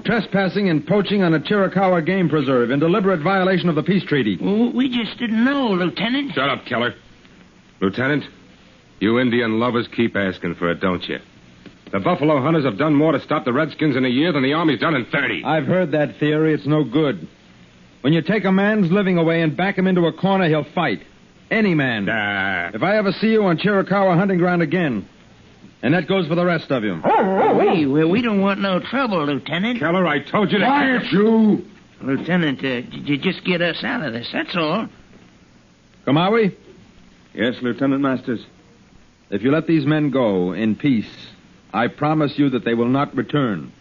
Trespassing and poaching on a Chiricahua game preserve in deliberate violation of the peace treaty. We just didn't know, Lieutenant. Shut up, Keller. Lieutenant, you Indian lovers keep asking for it, don't you? The buffalo hunters have done more to stop the Redskins in a year than the Army's done in 30. I've heard that theory. It's no good. When you take a man's living away and back him into a corner, he'll fight. Any man. If I ever see you on Chiricahua hunting ground again, and that goes for the rest of you. We don't want no trouble, Lieutenant. Keller, I told you to... Quiet, you! Lieutenant, you just get us out of this, that's all. Kamawi? Yes, Lieutenant Masters. If you let these men go in peace, I promise you that they will not return.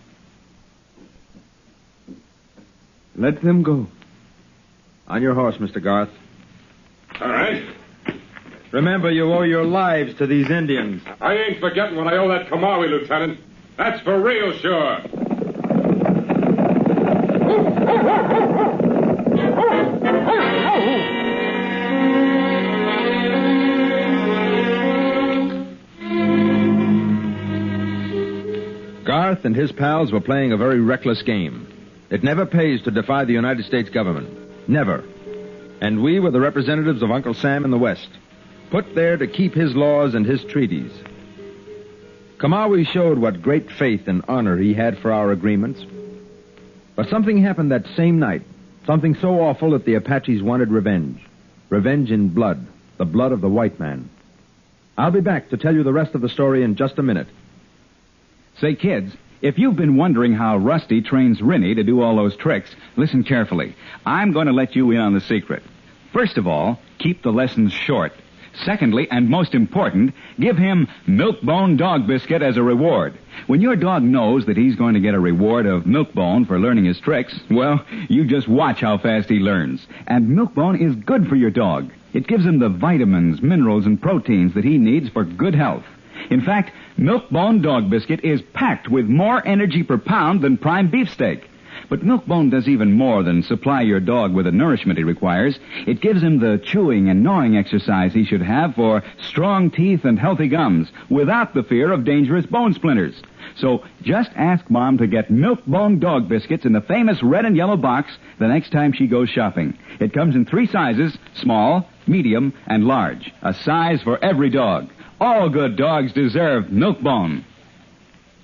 Let them go. On your horse, Mr. Garth. All right. Remember, you owe your lives to these Indians. I ain't forgetting what I owe that Kamawi, Lieutenant. That's for real, sure. Garth and his pals were playing a very reckless game. It never pays to defy the United States government. Never. And we were the representatives of Uncle Sam in the West, put there to keep his laws and his treaties. Kamawi showed what great faith and honor he had for our agreements. But something happened that same night, something so awful that the Apaches wanted revenge. Revenge in blood, the blood of the white man. I'll be back to tell you the rest of the story in just a minute. Say, kids, if you've been wondering how Rusty trains Rennie to do all those tricks, listen carefully. I'm going to let you in on the secret. First of all, keep the lessons short. Secondly, and most important, give him Milkbone Dog Biscuit as a reward. When your dog knows that he's going to get a reward of Milkbone for learning his tricks, well, you just watch how fast he learns. And Milkbone is good for your dog. It gives him the vitamins, minerals, and proteins that he needs for good health. In fact, Milkbone Dog Biscuit is packed with more energy per pound than prime beefsteak. But Milkbone does even more than supply your dog with the nourishment he requires. It gives him the chewing and gnawing exercise he should have for strong teeth and healthy gums, without the fear of dangerous bone splinters. So just ask Mom to get Milkbone Dog Biscuits in the famous red and yellow box the next time she goes shopping. It comes in 3 sizes, small, medium, and large. A size for every dog. All good dogs deserve Milkbone.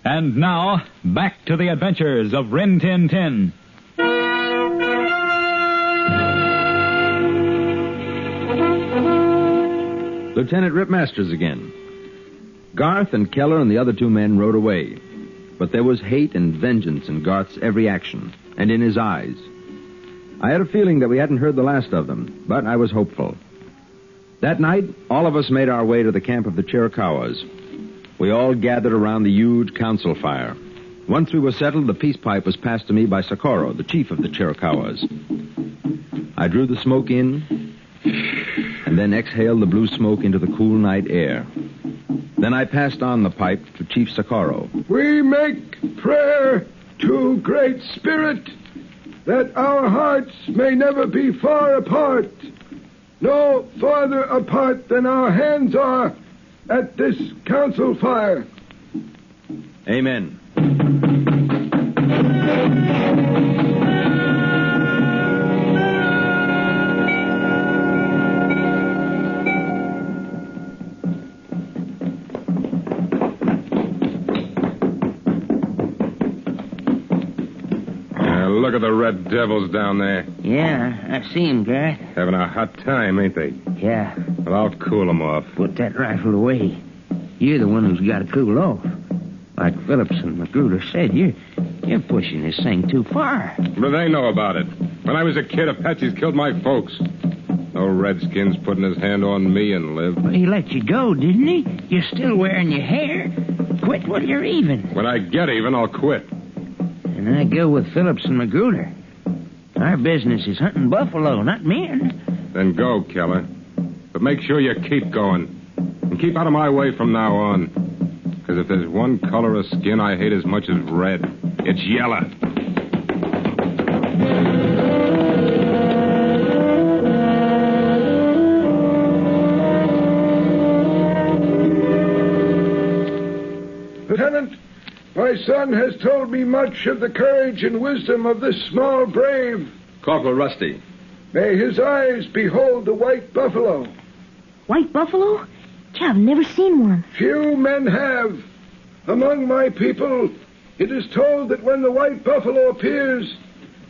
And now, back to the adventures of Rin Tin Tin. Lieutenant Rip Masters again. Garth and Keller and the other 2 men rode away. But there was hate and vengeance in Garth's every action, and in his eyes. I had a feeling that we hadn't heard the last of them, but I was hopeful. That night, all of us made our way to the camp of the Chiricahuas. We all gathered around the huge council fire. Once we were settled, the peace pipe was passed to me by Socorro, the chief of the Chiricahuas. I drew the smoke in, and then exhaled the blue smoke into the cool night air. Then I passed on the pipe to Chief Socorro. We make prayer to Great Spirit that our hearts may never be far apart, no farther apart than our hands are at this council fire. Amen. look at the red devils down there. Yeah, I see him, Garrett. Having a hot time, ain't they? Yeah. Well, I'll cool them off. Put that rifle away. You're the one who's got to cool off. Like Phillips and Magruder said, you're pushing this thing too far. What do they know about it? When I was a kid, Apaches killed my folks. No Redskins putting his hand on me and live. Well, he let you go, didn't he? You're still wearing your hair. Quit while you're even. When I get even, I'll quit. And I go with Phillips and Magruder. Our business is hunting buffalo, not men. Then go, Keller. But make sure you keep going. And keep out of my way from now on. Because if there's one color of skin I hate as much as red, it's yellow. Lieutenant, my son has told me much of the courage and wisdom of this small brave. Corporal Rusty. May his eyes behold the white buffalo. White buffalo? Gee, I've never seen one. Few men have. Among my people, it is told that when the white buffalo appears,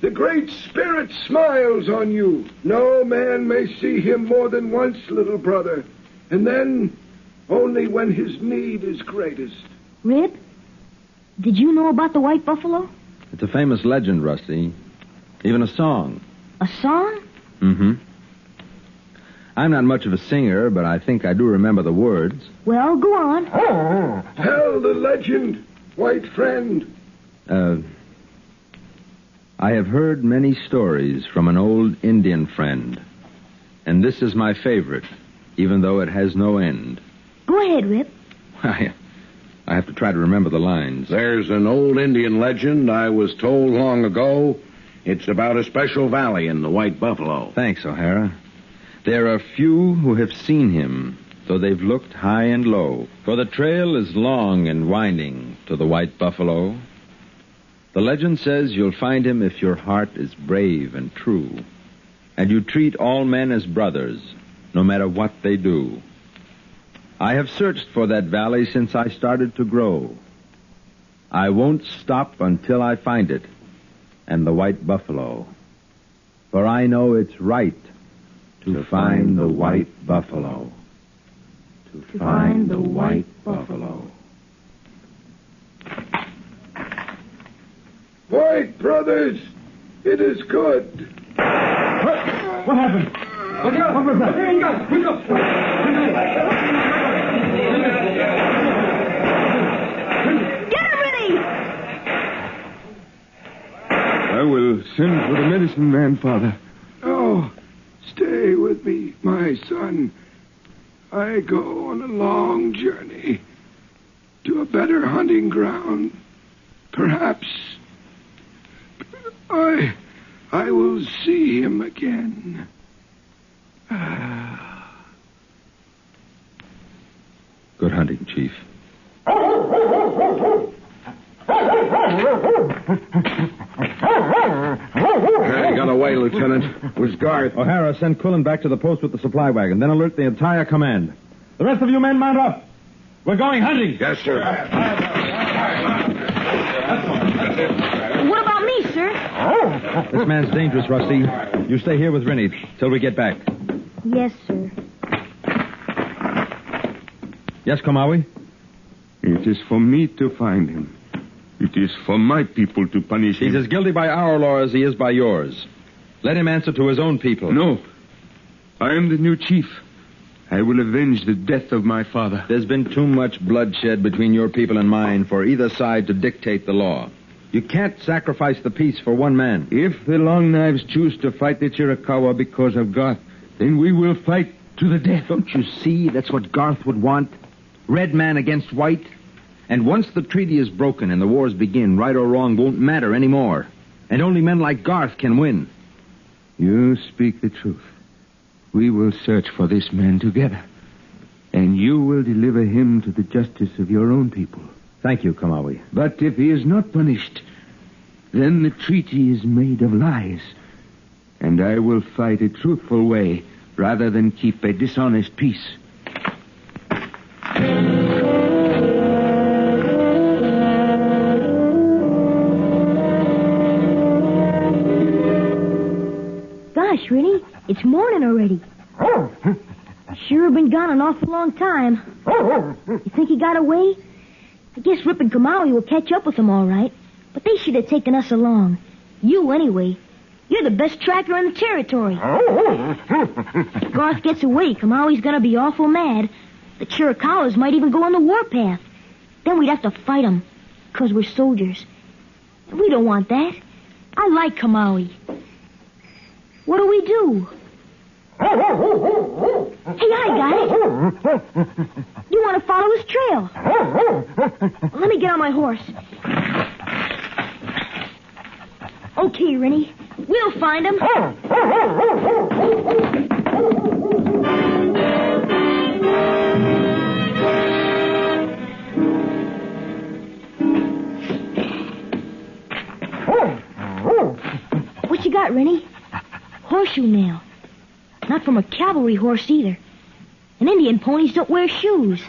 the Great Spirit smiles on you. No man may see him more than once, little brother. And then, only when his need is greatest. Rib, did you know about the white buffalo? It's a famous legend, Rusty. Even a song. A song? Mm-hmm. I'm not much of a singer, but I think I do remember the words. Well, go on. Tell the legend, white friend. I have heard many stories from an old Indian friend, and this is my favorite, even though it has no end. Go ahead, Rip. I have to try to remember the lines. There's an old Indian legend I was told long ago. It's about a special valley in the White Buffalo. Thanks, O'Hara. There are few who have seen him, though they've looked high and low. For the trail is long and winding to the White Buffalo. The legend says you'll find him if your heart is brave and true, and you treat all men as brothers, no matter what they do. I have searched for that valley since I started to grow. I won't stop until I find it, and the White Buffalo. For I know it's right to find the White Buffalo. To find the White Buffalo. White brothers, it is good. What happened? Look out! What was that? There he goes! Quick up! Get him ready! I will send for the medicine man, Father. Oh, stay with me, my son. I go on a long journey to a better hunting ground. Perhaps I will see him again. Good hunting, Chief. He got away, Lieutenant. It was Garth. O'Hara, send Quillen back to the post with the supply wagon. Then alert the entire command. The rest of you men mount up. We're going hunting. Yes, sir. What about me, sir? This man's dangerous, Rusty. You stay here with Rennie till we get back. Yes, sir. Yes, Komawi? It is for me to find him. It is for my people to punish him. He's as guilty by our law as he is by yours. Let him answer to his own people. No. I am the new chief. I will avenge the death of my father. There's been too much bloodshed between your people and mine for either side to dictate the law. You can't sacrifice the peace for one man. If the Long Knives choose to fight the Chiricahua because of Garth, then we will fight to the death. Don't you see? That's what Garth would want. Red man against white. And once the treaty is broken and the wars begin, right or wrong won't matter anymore. And only men like Garth can win. You speak the truth. We will search for this man together. And you will deliver him to the justice of your own people. Thank you, Komawi. But if he is not punished, then the treaty is made of lies. And I will fight a truthful way rather than keep a dishonest peace. morning already. Sure been gone an awful long time. You think he got away? I guess Rip and Kamali will catch up with him all right. But they should have taken us along. You, anyway. You're the best tracker in the territory. If Garth gets away, Kamali's gonna be awful mad. The Chiricahuas might even go on the warpath. Then we'd have to fight them, 'cause we're soldiers. And we don't want that. I like Kamali. What do we do? Hey, I got it. You want to follow his trail? Let me get on my horse. Okay, Rennie. We'll find him. What you got, Rennie? Horseshoe nail. Not from a cavalry horse either. And Indian ponies don't wear shoes.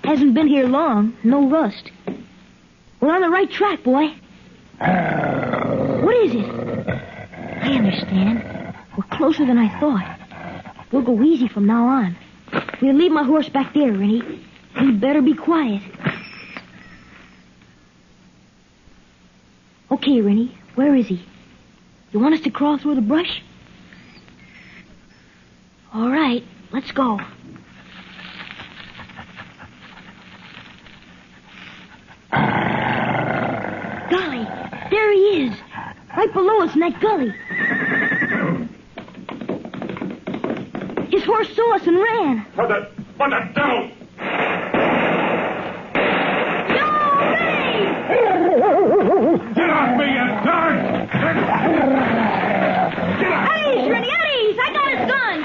Hasn't been here long. No rust. We're on the right track, boy. What is it? I understand. We're closer than I thought. We'll go easy from now on. We'll leave my horse back there, Rennie. He'd better be quiet. Okay, Rennie. Where is he? You want us to crawl through the brush? All right, let's go. Golly, there he is. Right below us in that gully. His horse saw us and ran. Put it down! No, Rennie! Get off me, you dog! At ease, Rennie, at ease! I got his gun!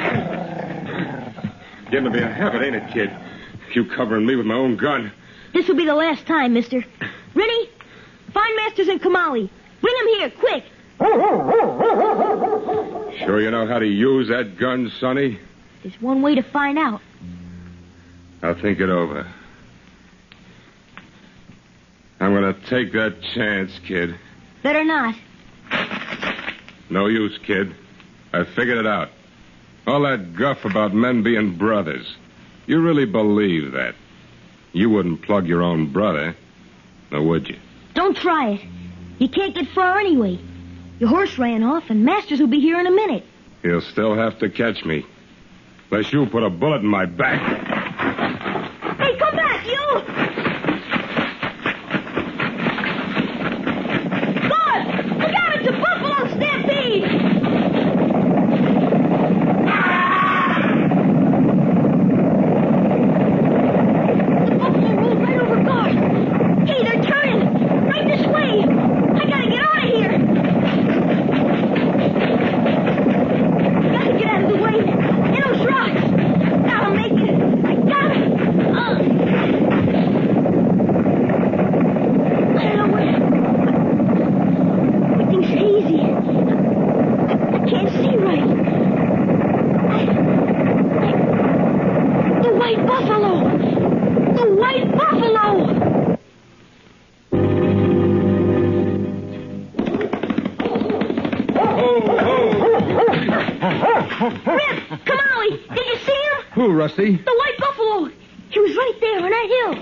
Getting to be a habit, ain't it, kid? You covering me with my own gun. This will be the last time, mister. Rennie, find Masters and Kamali. Bring them here, quick. Sure you know how to use that gun, Sonny? There's one way to find out. I'll think it over. I'm going to take that chance, kid. Better not. No use, kid. I figured it out. All that guff about men being brothers. You really believe that? You wouldn't plug your own brother, now would you? Don't try it. You can't get far anyway. Your horse ran off, and Masters will be here in a minute. He'll still have to catch me. Unless you put a bullet in my back. Hey, come back, you! Guard! Look out, it's a buffalo stampede! The buffalo rolled right over Guard. Hey, they're turning! Right this way! I gotta get out of here! Gotta get out of the way! In those rocks! Gotta make it! I gotta! I don't know where... Everything's hazy. I can't see right. The white buffalo! The white buffalo! Rip! Kamali! Did you see him? Who, Rusty? The white buffalo! He was right there on that hill.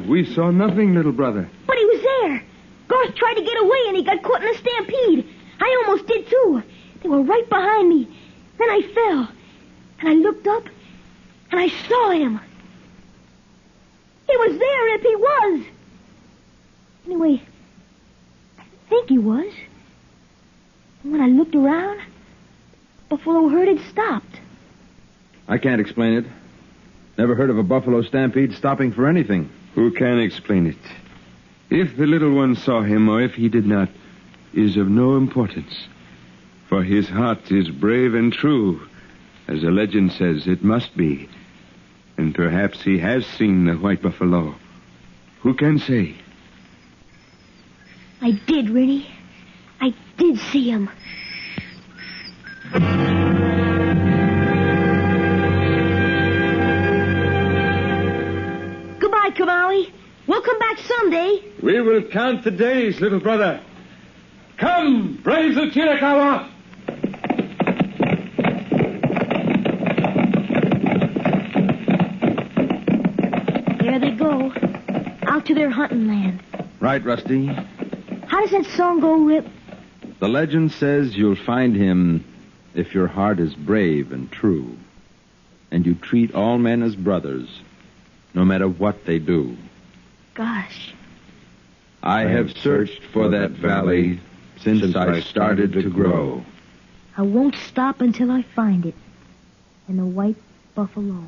We saw nothing, little brother. But he was there. Garth tried to get away and he got caught in a stampede. I almost did too. They were right behind me. Then I fell. And I looked up and I saw him. He was there, Rip, he was. Anyway, I think he was. And when I looked around, buffalo herd had stopped. I can't explain it. Never heard of a buffalo stampede stopping for anything. Who can explain it? If the little one saw him or if he did not is of no importance. For his heart is brave and true, as the legend says it must be. And perhaps he has seen the white buffalo. Who can say? I did, Rennie. I did see him. Goodbye, Kamali. We'll come back someday. We will count the days, little brother. Come, braves of Chiricahua! Out to their hunting land. Right, Rusty. How does that song go, Rip? The legend says you'll find him if your heart is brave and true, and you treat all men as brothers, no matter what they do. Gosh. I have searched for that valley since I started to grow. I won't stop until I find it. And the white buffalo.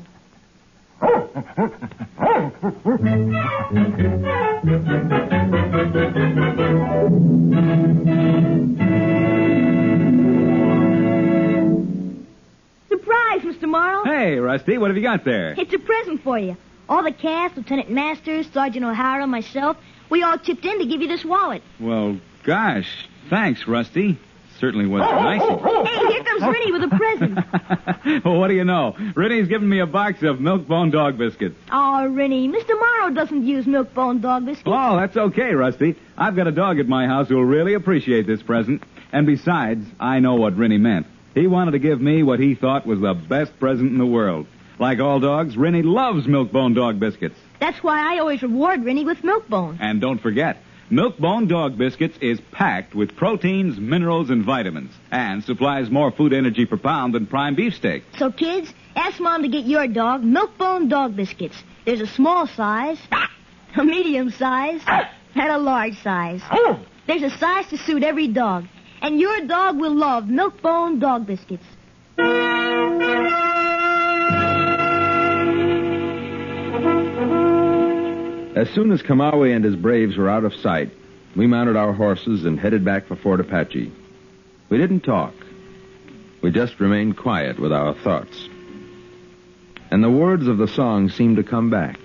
Surprise, Mr. Morrow. Hey, Rusty, what have you got there? It's a present for you. All the cast, Lieutenant Masters, Sergeant O'Hara, myself, we all chipped in to give you this wallet. Well, gosh, thanks, Rusty. Certainly was nice. Hey, here comes Rennie with a present. Well, what do you know? Rennie's giving me a box of Milk-Bone dog biscuits. Oh, Rennie, Mr. Morrow doesn't use Milk-Bone dog biscuits. Oh, that's okay, Rusty. I've got a dog at my house who'll really appreciate this present. And besides, I know what Rennie meant. He wanted to give me what he thought was the best present in the world. Like all dogs, Rennie loves Milk-Bone dog biscuits. That's why I always reward Rennie with Milk-Bone. And don't forget, Milk-Bone dog biscuits is packed with proteins, minerals, and vitamins, and supplies more food energy per pound than prime beefsteak. So, kids, ask Mom to get your dog Milk-Bone dog biscuits. There's a small size, a medium size, and a large size. There's a size to suit every dog. And your dog will love Milk-Bone dog biscuits. As soon as Kamawe and his braves were out of sight, we mounted our horses and headed back for Fort Apache. We didn't talk. We just remained quiet with our thoughts. And the words of the song seemed to come back.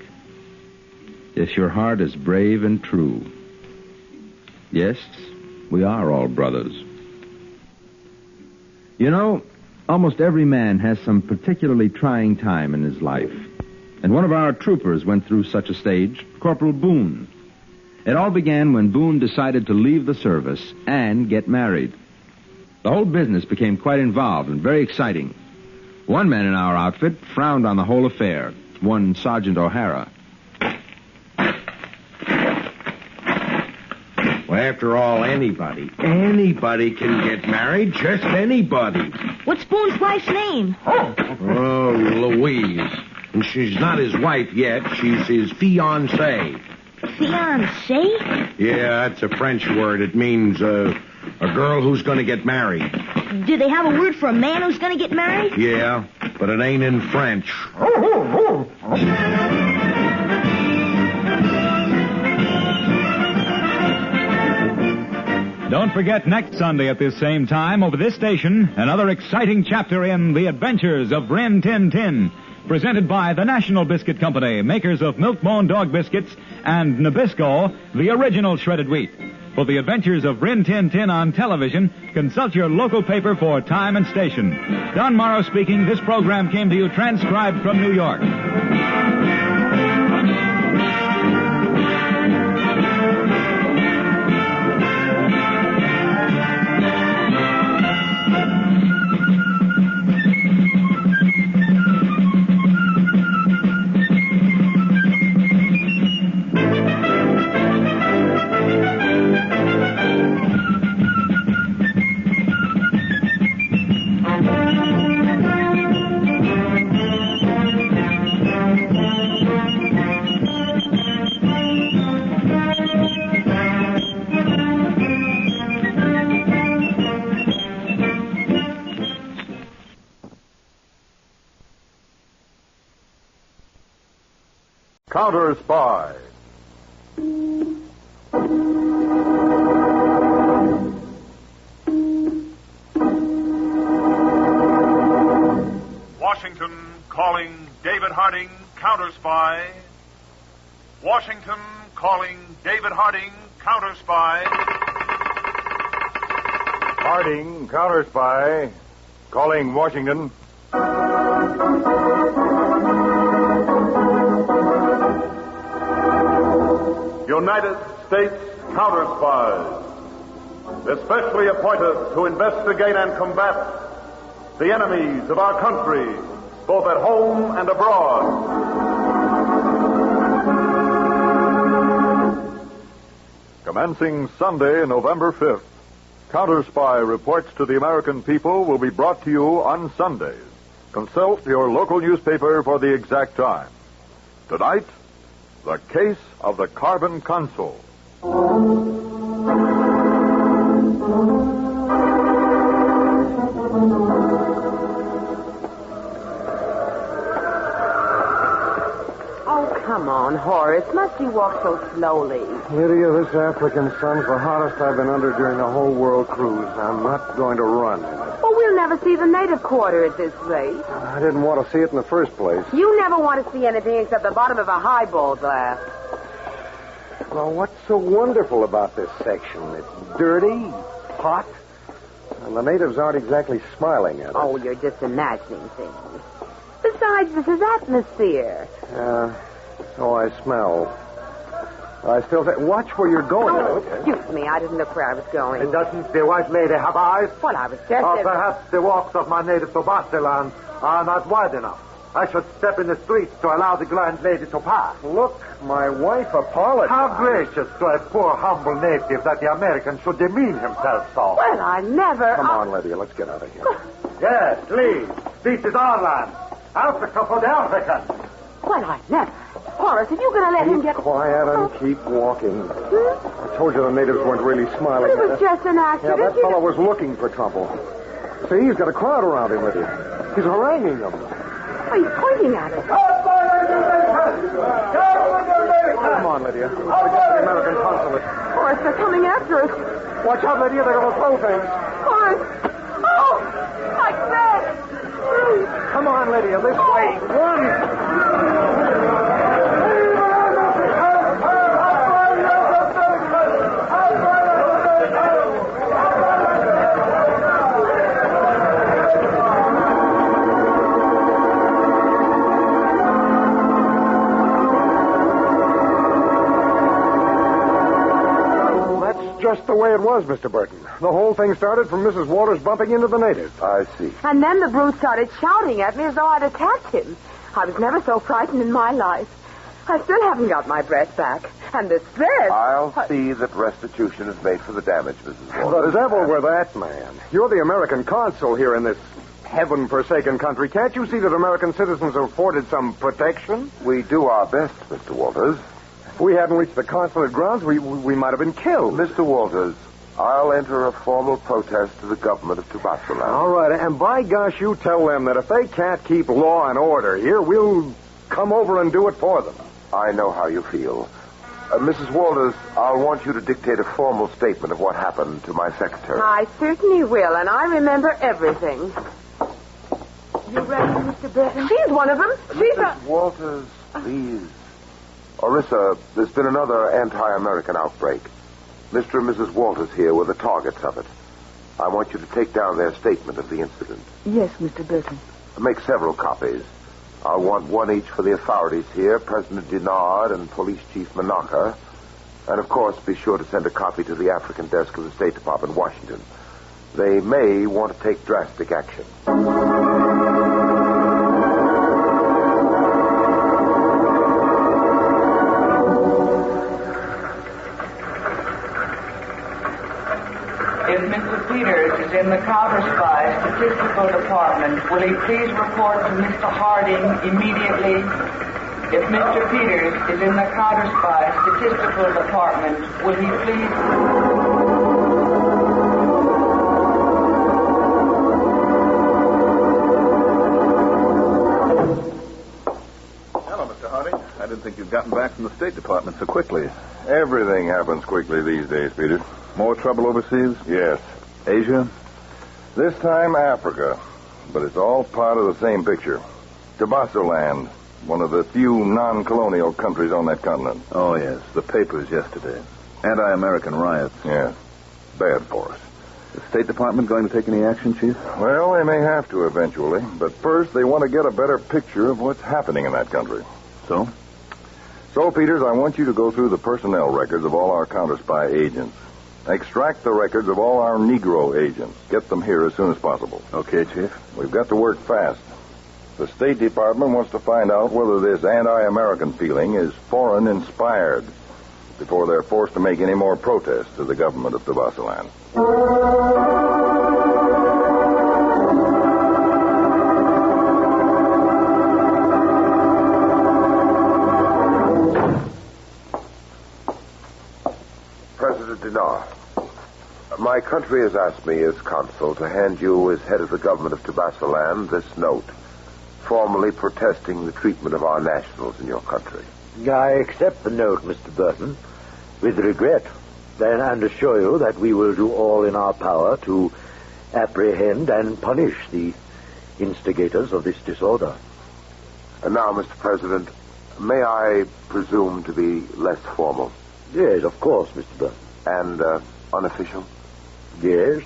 If your heart is brave and true. Yes, we are all brothers. You know, almost every man has some particularly trying time in his life. And one of our troopers went through such a stage, Corporal Boone. It all began when Boone decided to leave the service and get married. The whole business became quite involved and very exciting. One man in our outfit frowned on the whole affair, one Sergeant O'Hara. Well, after all, anybody can get married, just anybody. What's Boone's wife's name? Oh, Louise. And she's not his wife yet. She's his fiancée. Fiancée? Yeah, that's a French word. It means a girl who's going to get married. Do they have a word for a man who's going to get married? Yeah, but it ain't in French. Don't forget next Sunday at this same time over this station, another exciting chapter in The Adventures of Rin Tin Tin, presented by the National Biscuit Company, makers of Milk-Bone dog biscuits, and Nabisco, the original shredded wheat. For The Adventures of Rin Tin Tin on television, consult your local paper for time and station. Don Morrow speaking. This program came to you transcribed from New York. Counterspy. Washington calling David Harding, Counterspy. Washington calling David Harding, Counterspy. Harding, Counterspy. Calling Washington. United States Counterspies, especially appointed to investigate and combat the enemies of our country, both at home and abroad. Commencing Sunday, November 5th, Counterspy reports to the American people will be brought to you on Sundays. Consult your local newspaper for the exact time. Tonight, the case of the carbon Consul. Come on, Horace. Must you walk so slowly? Lydia, this African sun's the hottest I've been under during the whole world cruise. I'm not going to run in it. Well, we'll never see the native quarter at this rate. I didn't want to see it in the first place. You never want to see anything except the bottom of a highball glass. Well, what's so wonderful about this section? It's dirty, hot, and the natives aren't exactly smiling at us. Oh, you're just imagining things. Besides, this is atmosphere. So I smell. I still say, watch where you're going. Oh, excuse me, I didn't look where I was going. Doesn't the white lady have eyes? Well, I was just... Or perhaps the walks of my native Tobasteland are not wide enough. I should step in the streets to allow the grand lady to pass. Look, my wife apologized. How gracious to a poor, humble native that the American should demean himself so. Well, I never... Come on, Lydia, let's get out of here. Yes, please. This is our land. Africa for the African. Well, I never... Horace, are you going to let him get... Quiet and keep walking. I told you the natives weren't really smiling It was just an accident. Yeah, that fellow was looking for trouble. See, he's got a crowd around him, Lydia. He's haranguing them. Oh, he's pointing at us. Come on, Lydia. Let's get to the American consulate. Horace, they're coming after us. Watch out, Lydia. They're going to throw things. Horace! Oh! Like that! Come on, Lydia. This way. Run! Just the way it was, Mr. Burton. The whole thing started from Mrs. Walters bumping into the native. I see. And then the brute started shouting at me as though I'd attacked him. I was never so frightened in my life. I still haven't got my breath back. And this dress... I'll see that restitution is made for the damage, Mrs. The Walters. devil with that man. You're the American consul here in this heaven-forsaken country. Can't you see that American citizens are afforded some protection? We do our best, Mr. Walters. If we hadn't reached the consulate grounds, we might have been killed. Mr. Walters, I'll enter a formal protest to the government of Tobasteland. All right, and by gosh, you tell them that if they can't keep law and order here, we'll come over and do it for them. I know how you feel. Mrs. Walters, I'll want you to dictate a formal statement of what happened to my secretary. I certainly will, and I remember everything. You ready, Mr. Burton? She's one of them. She's Mrs. Walters, please. Orissa, there's been another anti-American outbreak. Mr. and Mrs. Walters here were the targets of it. I want you to take down their statement of the incident. Yes, Mr. Burton. Make several copies. I'll want one each for the authorities here, President Dinard and Police Chief Monaca. And, of course, be sure to send a copy to the African desk of the State Department, Washington. They may want to take drastic action. If Mr. Peters is in the Counterspy Statistical Department, will he please report to Mr. Harding immediately? If Mr. Peters is in the Counterspy Statistical Department, will he please... Hello, Mr. Harding. I didn't think you'd gotten back from the State Department so quickly. Everything happens quickly these days, Peter. More trouble overseas? Yes. Asia? This time, Africa. But it's all part of the same picture. Tobasteland, one of the few non-colonial countries on that continent. Oh, yes. The papers yesterday. Anti-American riots. Yeah. Bad for us. Is the State Department going to take any action, Chief? Well, they may have to eventually. But first, they want to get a better picture of what's happening in that country. So? So, Peters, I want you to go through the personnel records of all our counterspy agents. Extract the records of all our Negro agents. Get them here as soon as possible. Okay, Chief. We've got to work fast. The State Department wants to find out whether this anti-American feeling is foreign-inspired. before they're forced to make any more protests to the government of Tabasiland. President Dinar, my country has asked me as consul to hand you, as head of the government of Tabasiland, this note, formally protesting the treatment of our nationals in your country. I accept the note, Mr. Burton, with regret, and assure you that we will do all in our power to apprehend and punish the instigators of this disorder. And now, Mr. President, may I presume to be less formal? Yes, of course, Mr. Burton. And unofficial? Yes.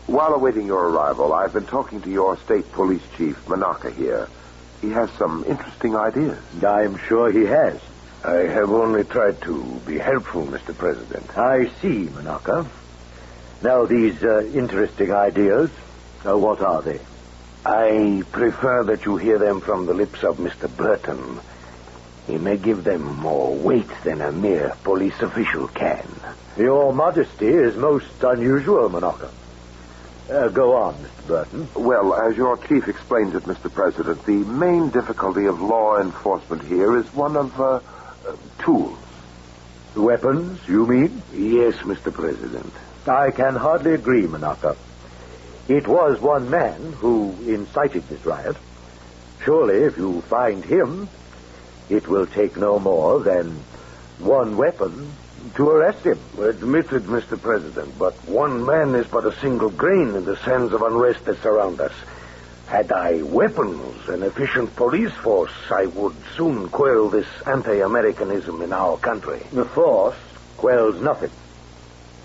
While awaiting your arrival, I've been talking to your state police chief, Manaka, here. He has some interesting ideas. I'm sure he has. I have only tried to be helpful, Mr. President. I see, Manaka. Now, these interesting ideas, what are they? I prefer that you hear them from the lips of Mr. Burton. He may give them more weight than a mere police official can. Your modesty is most unusual, Manaka. Go on, Mr. Burton. Well, as your chief explains it, Mr. President, the main difficulty of law enforcement here is one of tools. Weapons, you mean? Yes, Mr. President. I can hardly agree, Manaka. It was one man who incited this riot. Surely, if you find him, it will take no more than one weapon to arrest him. Admitted, Mr. President, but one man is but a single grain in the sands of unrest that surround us. Had I weapons, an efficient police force, I would soon quell this anti-Americanism in our country. The force quells nothing.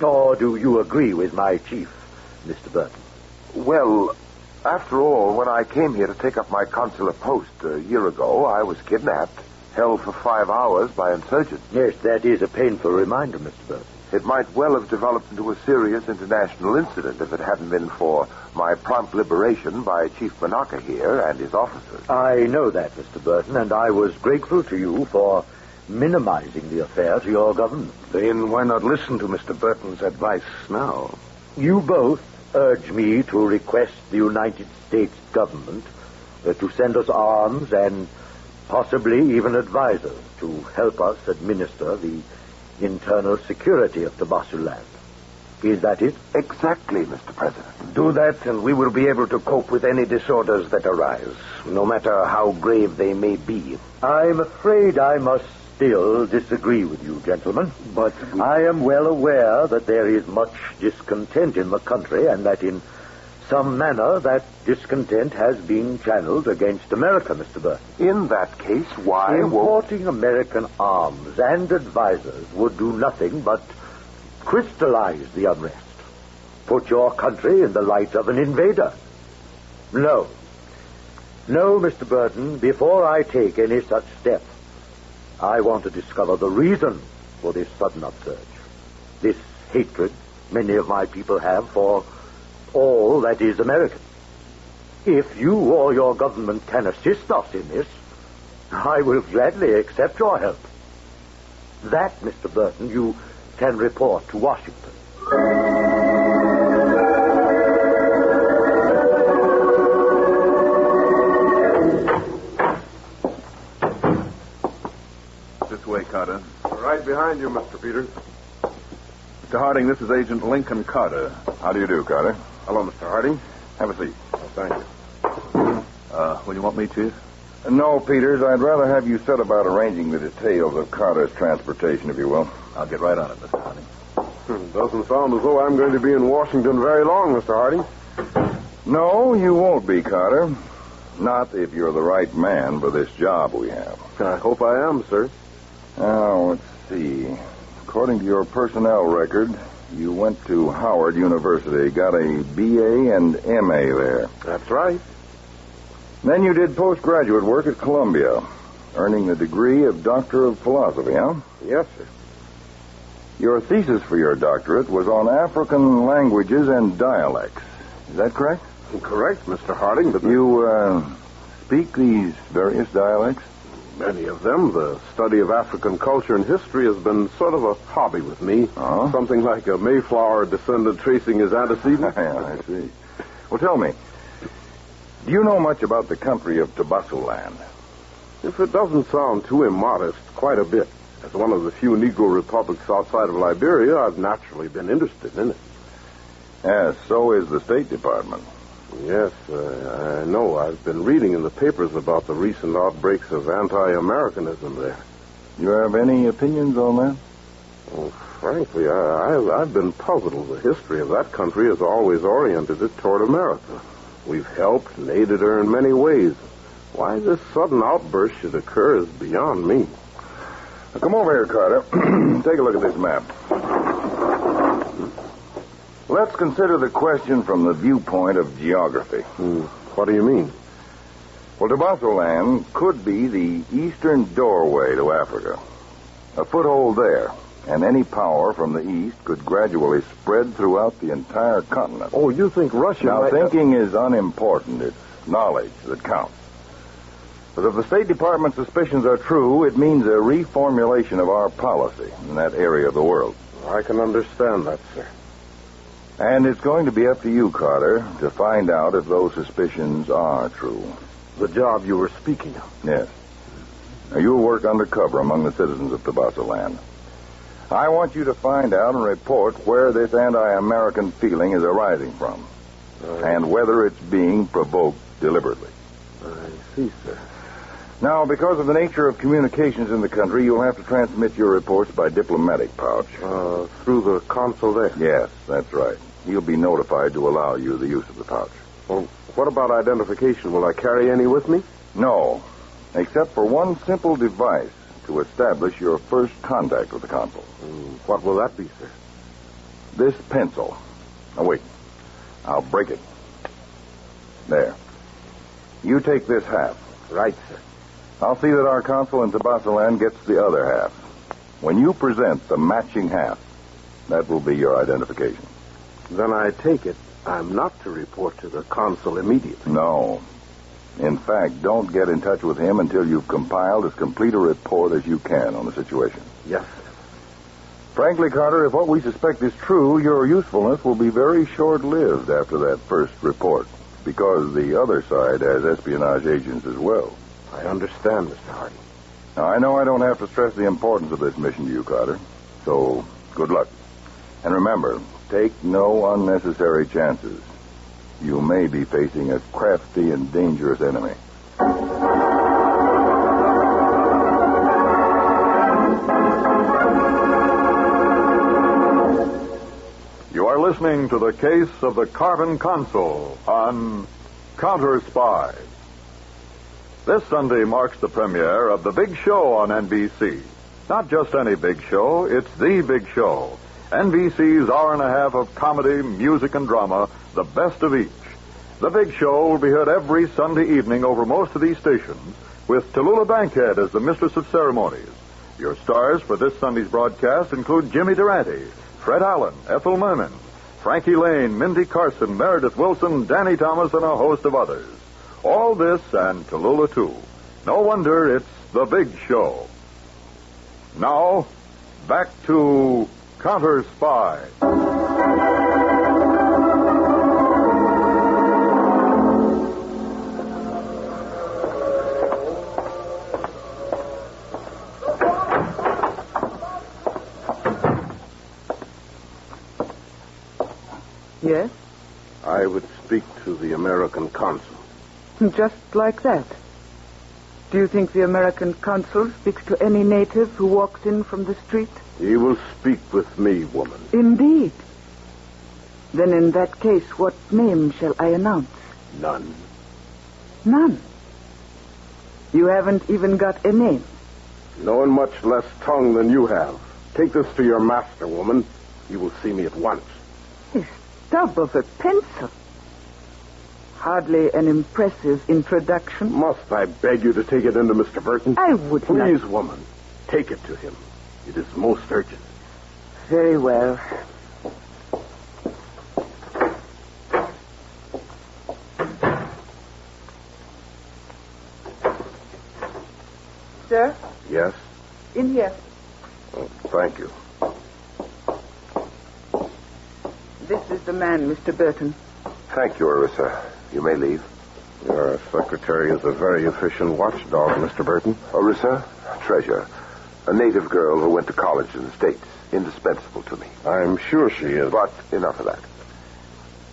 Or do you agree with my chief, Mr. Burton? Well, after all, when I came here to take up my consular post a year ago, I was kidnapped, held for 5 hours by insurgents. Yes, that is a painful reminder, Mr. Burton. It might well have developed into a serious international incident if it hadn't been for my prompt liberation by Chief Manaka here and his officers. I know that, Mr. Burton, and I was grateful to you for minimizing the affair to your government. Then why not listen to Mr. Burton's advice now? You both urge me to request the United States government to send us arms and possibly even advisors to help us administer the internal security of Tabasiland. Is that it? Exactly, Mr. President. Do that, and we will be able to cope with any disorders that arise, no matter how grave they may be. I'm afraid I must still disagree with you, gentlemen. But I am well aware that there is much discontent in the country, and that in some manner that discontent has been channeled against America, Mr. Burton. In that case, why importing American arms and advisors would do nothing but crystallize the unrest, put your country in the light of an invader. No, Mr. Burton, before I take any such step, I want to discover the reason for this sudden upsurge, this hatred many of my people have for all that is American. If you or your government can assist us in this, I will gladly accept your help. That, Mr. Burton, you can report to Washington. This way, Carter. Right behind you, Mr. Peters. Mr. Harding, this is Agent Lincoln Carter. How do you do, Carter? Hello, Mr. Harding. Have a seat. Oh, thank you. Will you want me, Chief? No, Peters. I'd rather have you set about arranging the details of Carter's transportation, if you will. I'll get right on it, Mr. Harding. Doesn't sound as though I'm going to be in Washington very long, Mr. Harding. No, you won't be, Carter. Not if you're the right man for this job we have. I hope I am, sir. Now, let's see. According to your personnel record, you went to Howard University, got a B.A. and M.A. there. That's right. Then you did postgraduate work at Columbia, earning the degree of Doctor of Philosophy, huh? Yes, sir. Your thesis for your doctorate was on African languages and dialects. Is that correct? Correct, Mr. Harding, but... You, speak these various dialects? Many of them. The study of African culture and history has been sort of a hobby with me. Oh? Something like a Mayflower descendant tracing his antecedents. Yeah, I see. Well, tell me, do you know much about the country of Tabassoland? If it doesn't sound too immodest, quite a bit. As one of the few Negro republics outside of Liberia, I've naturally been interested in it. Yes, so is the State Department. Yes, I know. I've been reading in the papers about the recent outbreaks of anti-Americanism there. You have any opinions on that? Well, frankly, I've been puzzled. The history of that country has always oriented it toward America. We've helped and aided her in many ways. Why this sudden outburst should occur is beyond me. Now, come over here, Carter. Take a look at this map. Let's consider the question from the viewpoint of geography. What do you mean? Well, Tabassoland could be the eastern doorway to Africa. A foothold there, and any power from the east could gradually spread throughout the entire continent. Oh, you think Russia Now, might... thinking is unimportant. It's knowledge that counts. But if the State Department's suspicions are true, it means a reformulation of our policy in that area of the world. I can understand that, sir. And it's going to be up to you, Carter, to find out if those suspicions are true. The job you were speaking of? Yes. Now, you'll work undercover among the citizens of Tabassoland. I want you to find out and report where this anti-American feeling is arising from, and whether it's being provoked deliberately. I see, sir. Now, because of the nature of communications in the country, you'll have to transmit your reports by diplomatic pouch. Through the consul there? Yes, that's right. He'll be notified to allow you the use of the pouch. Well, what about identification? Will I carry any with me? No, except for one simple device to establish your first contact with the consul. What will that be, sir? This pencil. Now, wait. I'll break it. There. You take this half. Right, sir. I'll see that our consul in Tabassoland gets the other half. When you present the matching half, that will be your identification. Then I take it I'm not to report to the consul immediately. No. In fact, don't get in touch with him until you've compiled as complete a report as you can on the situation. Yes, sir. Frankly, Carter, if what we suspect is true, your usefulness will be very short-lived after that first report, because the other side has espionage agents as well. I understand, Mr. Harding. Now, I know I don't have to stress the importance of this mission to you, Carter. So, good luck. And remember, take no unnecessary chances. You may be facing a crafty and dangerous enemy. You are listening to the case of the Carbon Consul on Counterspy. This Sunday marks the premiere of The Big Show on NBC. Not just any big show, it's The Big Show. NBC's hour and a half of comedy, music, and drama, the best of each. The Big Show will be heard every Sunday evening over most of these stations, with Tallulah Bankhead as the mistress of ceremonies. Your stars for this Sunday's broadcast include Jimmy Durante, Fred Allen, Ethel Merman, Frankie Lane, Mindy Carson, Meredith Wilson, Danny Thomas, and a host of others. All this and Tallulah, too. No wonder it's The Big Show. Now, back to Counterspy. Yes? I would speak to the American consul. Just like that. Do you think the American consul speaks to any native who walks in from the street? He will speak with me, woman. Indeed. Then in that case, what name shall I announce? None. None? You haven't even got a name? No one much less tongue than you have. Take this to your master, woman. He will see me at once. A stub of a pencil. Hardly an impressive introduction. Must I beg you to take it into Mr. Burton? I would not. Please, woman, take it to him. It is most urgent. Very well. In here. Oh, thank you. This is the man, Mr. Burton. Thank you, Orissa. You may leave. Your secretary is a very efficient watchdog, Mr. Burton. Orissa, treasure. A native girl who went to college in the States. Indispensable to me. I'm sure she is. But enough of that.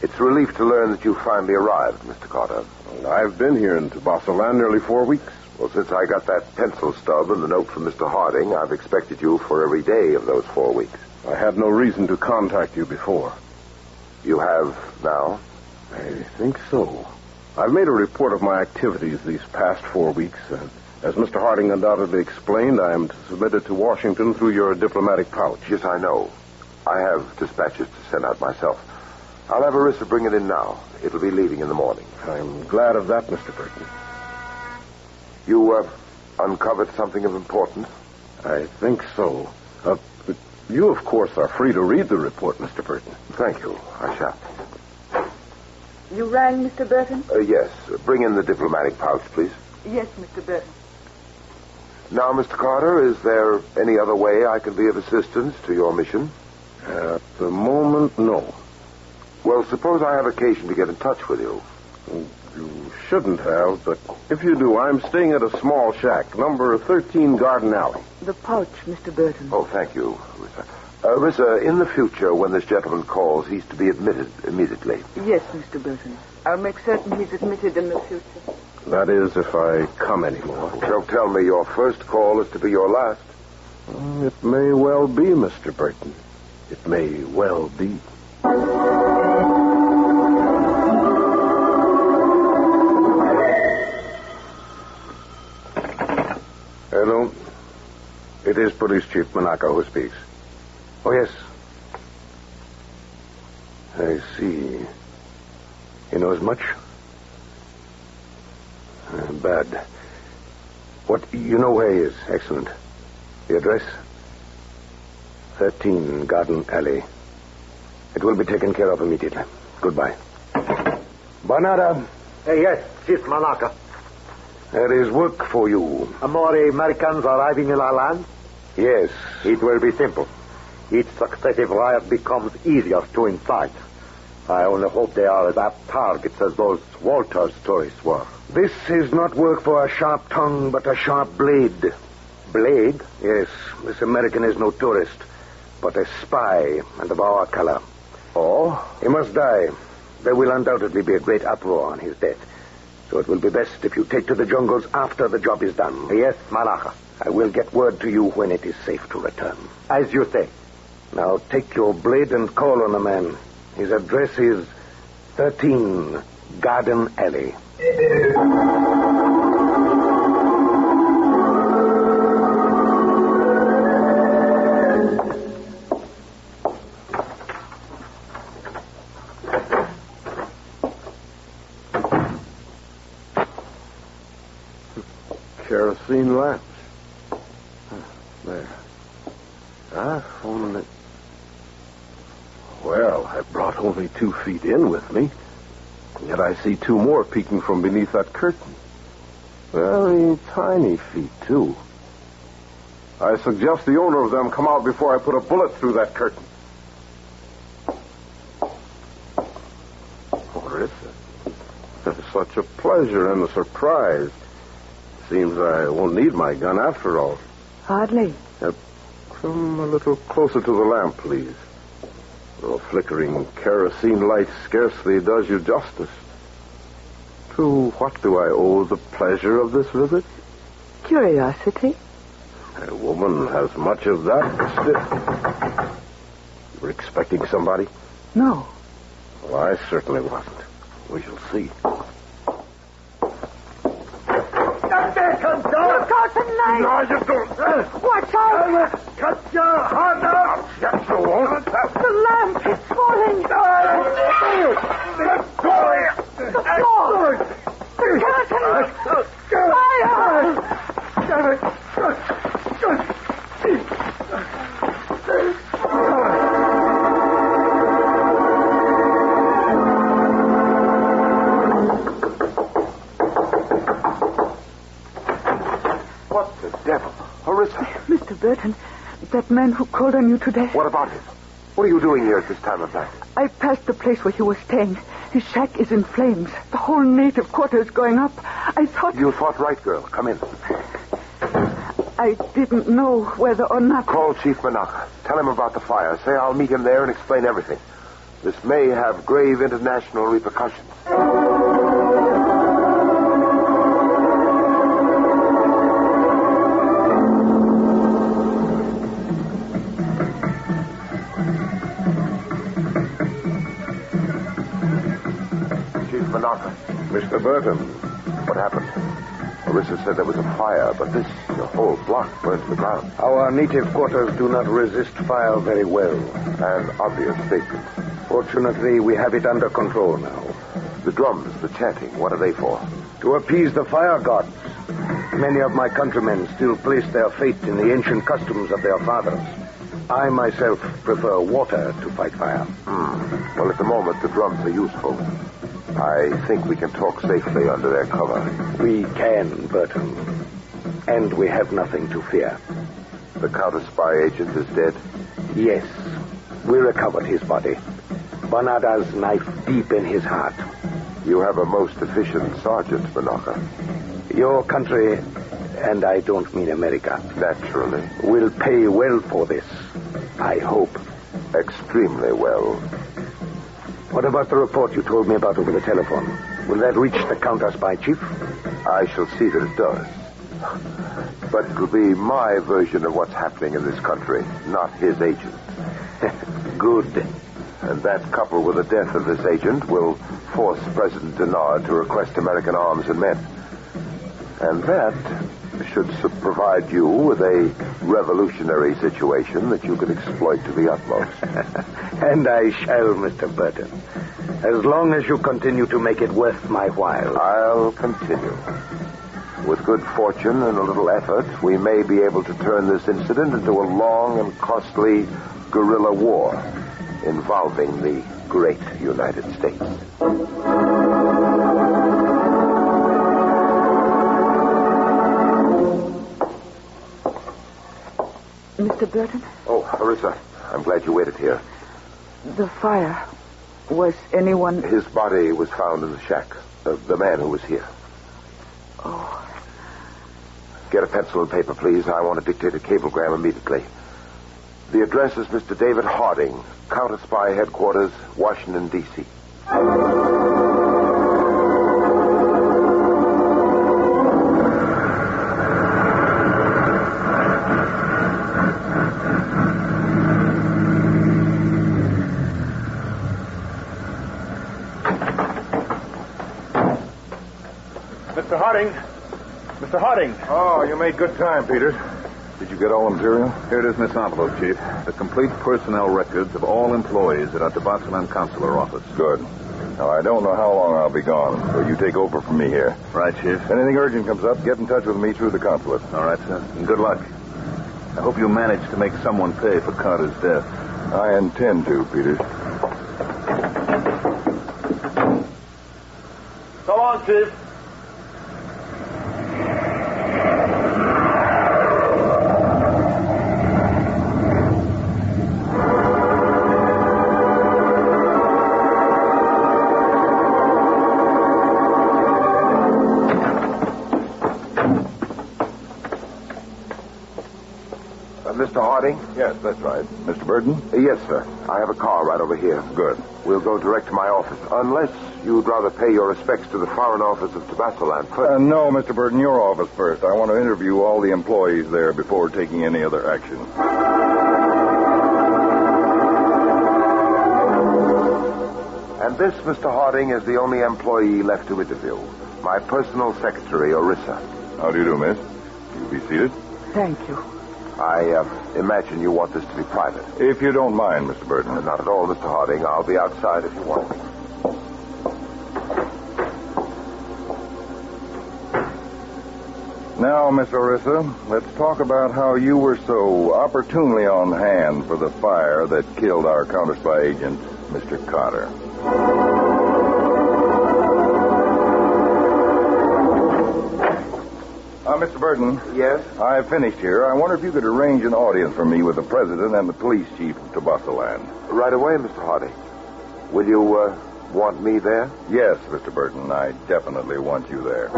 It's a relief to learn that you finally arrived, Mr. Carter. I've been here in Tabassaland nearly 4 weeks. Well, since I got that pencil stub and the note from Mr. Harding, I've expected you for every day of those 4 weeks. I had no reason to contact you before. You have now? I think so. I've made a report of my activities these past 4 weeks, and as Mr. Harding undoubtedly explained, I am to submit it to Washington through your diplomatic pouch. Yes, I know. I have dispatches to send out myself. I'll have Orissa bring it in now. It'll be leaving in the morning. I'm glad of that, Mr. Burton. You, uncovered something of importance? I think so. You, of course, are free to read the report, Mr. Burton. Thank you. I shall. You rang, Mr. Burton? Yes. Bring in the diplomatic pouch, please. Yes, Mr. Burton. Now, Mr. Carter, is there any other way I can be of assistance to your mission? At the moment, no. Well, suppose I have occasion to get in touch with you. You shouldn't have, but if you do, I'm staying at a small shack, number 13 Garden Alley. The pouch, Mr. Burton. Oh, thank you, Orissa. Orissa, in the future, when this gentleman calls, he's to be admitted immediately. Yes, Mr. Burton. I'll make certain he's admitted in the future. That is, if I come anymore. Don't tell me your first call is to be your last. It may well be, Mr. Burton. It may well be. Hello. It is Police Chief Monaco who speaks. Oh, yes. I see. He knows much? Bad. What? You know where he is. Excellent. The address? 13 Garden Alley. It will be taken care of immediately. Goodbye. Bernardo. Yes, Chief Monaco. There is work for you. More Americans arriving in our land? Yes. It will be simple. Each successive riot becomes easier to incite. I only hope they are as apt targets as those Walters tourists were. This is not work for a sharp tongue, but a sharp blade. Blade? Yes. This American is no tourist, but a spy and of our color. Oh? He must die. There will undoubtedly be a great uproar on his death. So it will be best if you take to the jungles after the job is done. Yes, Malaka. I will get word to you when it is safe to return. As you say. Now take your blade and call on the man. His address is 13 Garden Alley. Kerosene lamps. There. Only. Well, I brought only 2 feet in with me. Yet I see 2 more peeking from beneath that curtain. Very tiny feet, too. I suggest the owner of them come out before I put a bullet through that curtain. Orissa, it's such a pleasure and a surprise. Seems I won't need my gun after all. Hardly. Come a little closer to the lamp, please. The flickering kerosene light scarcely does you justice. To what do I owe the pleasure of this visit? Curiosity. A woman has much of that. Still. You were expecting somebody? No. Well, I certainly wasn't. We shall see. You've got the knife! No, you don't. Watch out! Cut your heart out! Yes, you won't. The lamp is falling! Let go! The floor! The curtain! Fire! Damn it! What the devil? Orissa. Mr. Burton, that man who called on you today. What about him? What are you doing here at this time of night? I passed the place where he was staying. His shack is in flames. The whole native quarter is going up. I thought... You thought right, girl. Come in. I didn't know whether or not... Call Chief Monte. Tell him about the fire. Say I'll meet him there and explain everything. This may have grave international repercussions. Mr. Burton. What happened? Orissa said there was a fire, but the whole block burned to the ground. Our native quarters do not resist fire very well. An obvious statement. Fortunately, we have it under control now. The drums, the chanting, what are they for? To appease the fire gods. Many of my countrymen still place their faith in the ancient customs of their fathers. I myself prefer water to fight fire. Well, at the moment, the drums are useful. I think we can talk safely under their cover. We can, Burton. And we have nothing to fear. The Counterspy agent is dead? Yes. We recovered his body. Banada's knife deep in his heart. You have a most efficient sergeant, Monte. Your country, and I don't mean America, naturally, will pay well for this. I hope. Extremely well. What about the report you told me about over the telephone? Will that reach the Counterspy chief? I shall see that it does. But it will be my version of what's happening in this country, not his agent. Good. And that, coupled with the death of this agent, will force President Denard to request American arms and men. And that should provide you with a revolutionary situation that you can exploit to the utmost. And I shall, Mr. Burton. As long as you continue to make it worth my while. I'll continue. With good fortune and a little effort, we may be able to turn this incident into a long and costly guerrilla war involving the great United States. Mr. Burton? Oh, Orissa, I'm glad you waited here. The fire. Was anyone... His body was found in the shack. The man who was here. Oh. Get a pencil and paper, please. I want to dictate a cablegram immediately. The address is Mr. David Harding, Counterspy Headquarters, Washington, D.C. Mr. Harding. Oh, you made good time, Peters. Did you get all the material? Here it is in this envelope, Chief. The complete personnel records of all employees at our Tabassalan consular office. Good. Now, I don't know how long I'll be gone, so you take over from me here. Right, Chief. If anything urgent comes up, get in touch with me through the consulate. All right, sir. And good luck. I hope you manage to make someone pay for Carter's death. I intend to, Peters. So long, Chief. Mr. Harding? Yes, that's right. Mr. Burton? Yes, sir. I have a car right over here. Good. We'll go direct to my office, unless you'd rather pay your respects to the Foreign Office of Tabassalan first. No, Mr. Burton, your office first. I want to interview all the employees there before taking any other action. And this, Mr. Harding, is the only employee left to interview. My personal secretary, Orissa. How do you do, miss? You be seated. Thank you. I imagine you want this to be private. If you don't mind, Mr. Burton. Not at all, Mr. Harding. I'll be outside if you want me. Now, Miss Orissa, let's talk about how you were so opportunely on hand for the fire that killed our Counterspy agent, Mr. Carter. Mr. Burton. Yes? I've finished here. I wonder if you could arrange an audience for me with the president and the police chief of Tobasaland. Right away, Mr. Harding. Will you, want me there? Yes, Mr. Burton. I definitely want you there.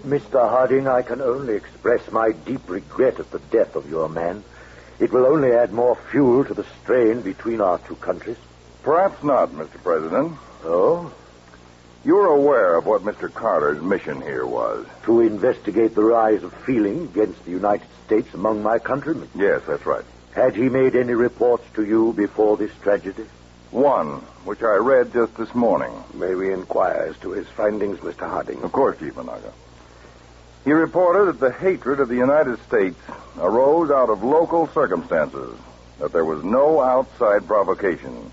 Mr. Harding, I can only express my deep regret at the death of your man. It will only add more fuel to the strain between our two countries. Perhaps not, Mr. President. Oh? You're aware of what Mr. Carter's mission here was? To investigate the rise of feeling against the United States among my countrymen. Yes, that's right. Had he made any reports to you before this tragedy? One, which I read just this morning. May we inquire as to his findings, Mr. Harding? Of course, Chief Monaga. He reported that the hatred of the United States arose out of local circumstances, that there was no outside provocation,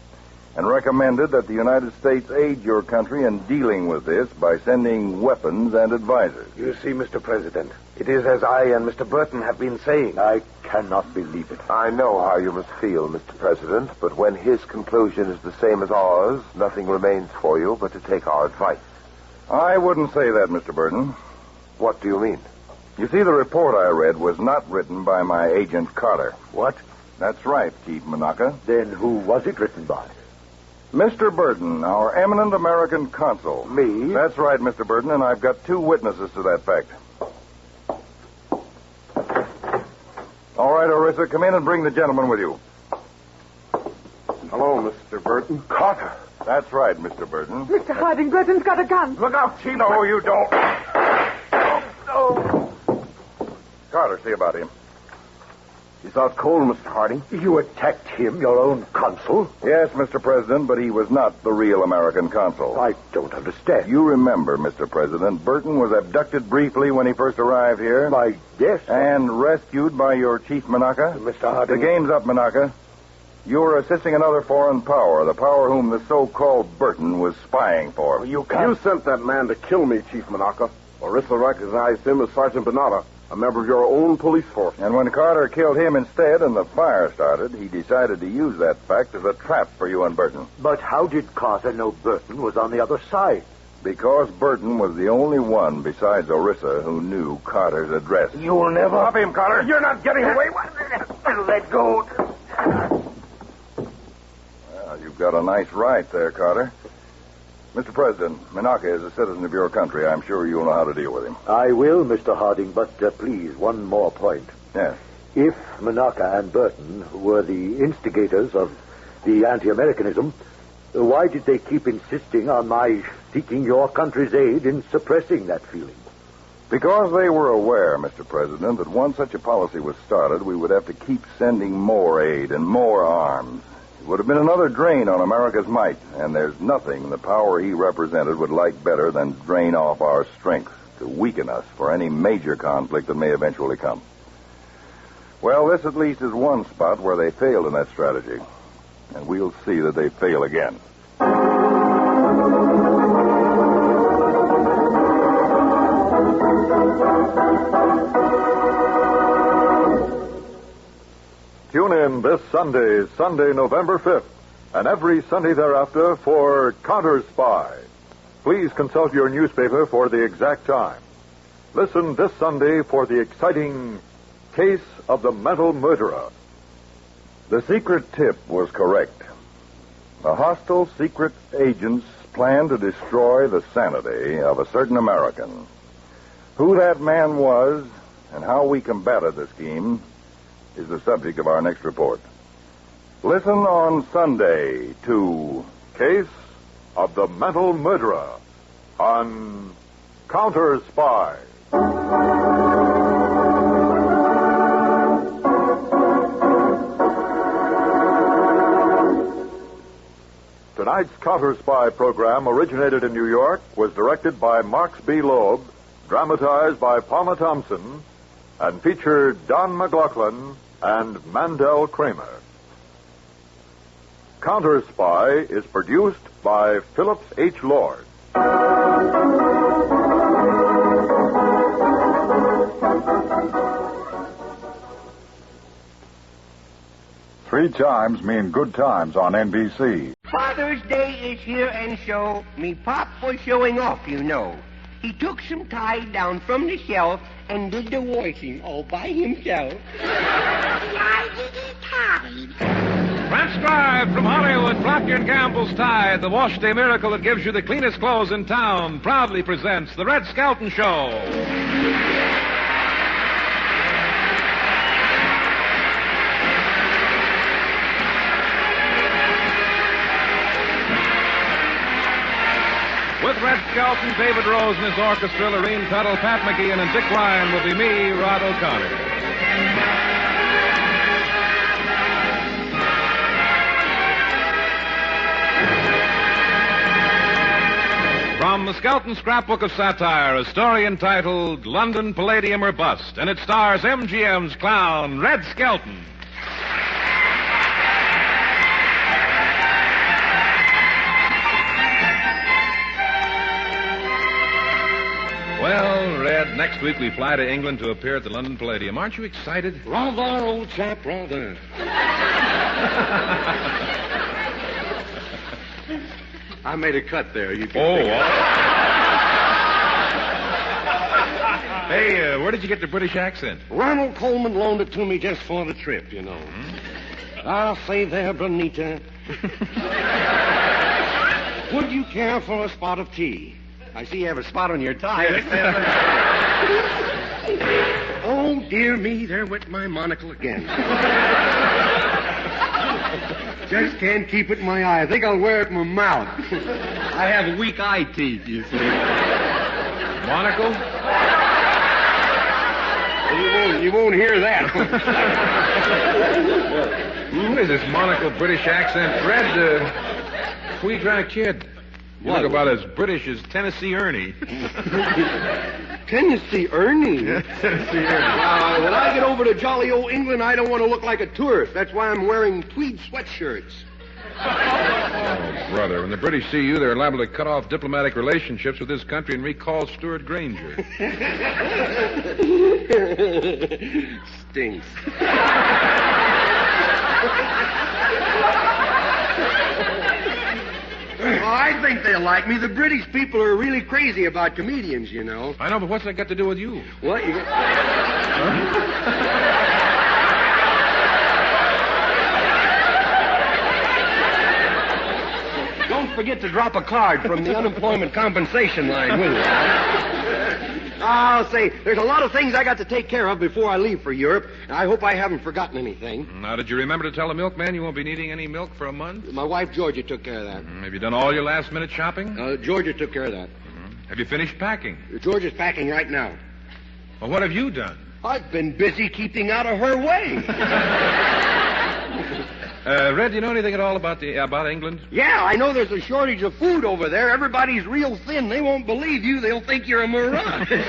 and recommended that the United States aid your country in dealing with this by sending weapons and advisors. You see, Mr. President, it is as I and Mr. Burton have been saying. I cannot believe it. I know how you must feel, Mr. President, but when his conclusion is the same as ours, nothing remains for you but to take our advice. I wouldn't say that, Mr. Burton. What do you mean? You see, the report I read was not written by my agent Carter. What? That's right, Chief Monaga. Then who was it written by? Mr. Burton, our eminent American consul. Me? That's right, Mr. Burton, and I've got 2 witnesses to that fact. All right, Orissa, come in and bring the gentleman with you. Hello, Mr. Burton. Carter. That's right, Mr. Burton. Mr. Harding, Burton's got a gun. Look out, Chino. No, you don't. No. Carter, see about him. He's out cold, Mr. Harding. You attacked him, your own consul? Yes, Mr. President, but he was not the real American consul. I don't understand. You remember, Mr. President, Burton was abducted briefly when he first arrived here. Why, yes. And rescued by your chief, Monaga. Mr. Harding. The game's up, Monaga. You're assisting another foreign power, the power whom the so-called Burton was spying for. You sent that man to kill me, Chief Monaga. Orissa recognized him as Sergeant Benata, a member of your own police force. And when Carter killed him instead and the fire started, he decided to use that fact as a trap for you and Burton. But how did Carter know Burton was on the other side? Because Burton was the only one besides Orissa who knew Carter's address. You'll never... Stop him, Carter. You're not getting away. Let go. Well, you've got a nice right there, Carter. Mr. President, Monaga is a citizen of your country. I'm sure you'll know how to deal with him. I will, Mr. Harding, but please, one more point. Yes. If Monaga and Burton were the instigators of the anti-Americanism, why did they keep insisting on my seeking your country's aid in suppressing that feeling? Because they were aware, Mr. President, that once such a policy was started, we would have to keep sending more aid and more arms. It would have been another drain on America's might, and there's nothing the power he represented would like better than drain off our strength to weaken us for any major conflict that may eventually come. Well, this at least is one spot where they failed in that strategy, and we'll see that they fail again. Tune in this Sunday, November 5th, and every Sunday thereafter for Counterspy. Please consult your newspaper for the exact time. Listen this Sunday for the exciting Case of the Mental Murderer. The secret tip was correct. The hostile secret agents planned to destroy the sanity of a certain American. Who that man was and how we combated the scheme is the subject of our next report. Listen on Sunday to Case of the Mental Murderer on Counterspy. Tonight's Counterspy program originated in New York, was directed by Marx B. Loeb, dramatized by Palma Thompson, and featured Don McLaughlin and Mandel Kramer. Counterspy is produced by Phillips H. Lord. 3 chimes mean good times on NBC. Father's Day is here, and so me pop was showing off, you know. He took some tide down from the shelf and did the washing all by himself. Transcribed from Hollywood, Procter & Gamble's Tide, the wash day miracle that gives you the cleanest clothes in town, proudly presents the Red Skelton Show. With Red Skelton, David Rose and his orchestra, Lorene Tuttle, Pat McGeehan, and Dick Ryan will be me, Rod O'Connor. From the Skelton Scrapbook of Satire, a story entitled London, Palladium, or Bust, and it stars MGM's clown, Red Skelton. Well, Red, next week we fly to England to appear at the London Palladium. Aren't you excited? Rather, old chap, rather. I made a cut there. You can Hey, where did you get the British accent? Ronald Coleman loaned it to me just for the trip, you know. I'll say there, Bonita. Would you care for a spot of tea? I see you have a spot on your tie. Oh, dear me, there went my monocle again. Just can't keep it in my eye. I think I'll wear it in my mouth. I have weak eye teeth, you see. Monocle? Well, you won't hear that. What is this monocle British accent? Red, who you trying to kid? You look about as British as Tennessee Ernie. Tennessee Ernie? Tennessee Ernie. When I get over to jolly old England, I don't want to look like a tourist. That's why I'm wearing tweed sweatshirts. Oh, brother, when the British see you, they're liable to cut off diplomatic relationships with this country and recall Stuart Granger. Stinks. Well, I think they'll like me. The British people are really crazy about comedians, you know. I know, but what's that got to do with you? What? You Don't forget to drop a card from the unemployment compensation line, will you? I'll say, there's a lot of things I got to take care of before I leave for Europe. I hope I haven't forgotten anything. Now, did you remember to tell the milkman you won't be needing any milk for a month? My wife, Georgia, took care of that. Have you done all your last-minute shopping? Georgia took care of that. Have you finished packing? Georgia's packing right now. Well, what have you done? I've been busy keeping out of her way. Red, do you know anything at all about England? Yeah, I know there's a shortage of food over there. Everybody's real thin. They won't believe you. They'll think you're a mirage. Say,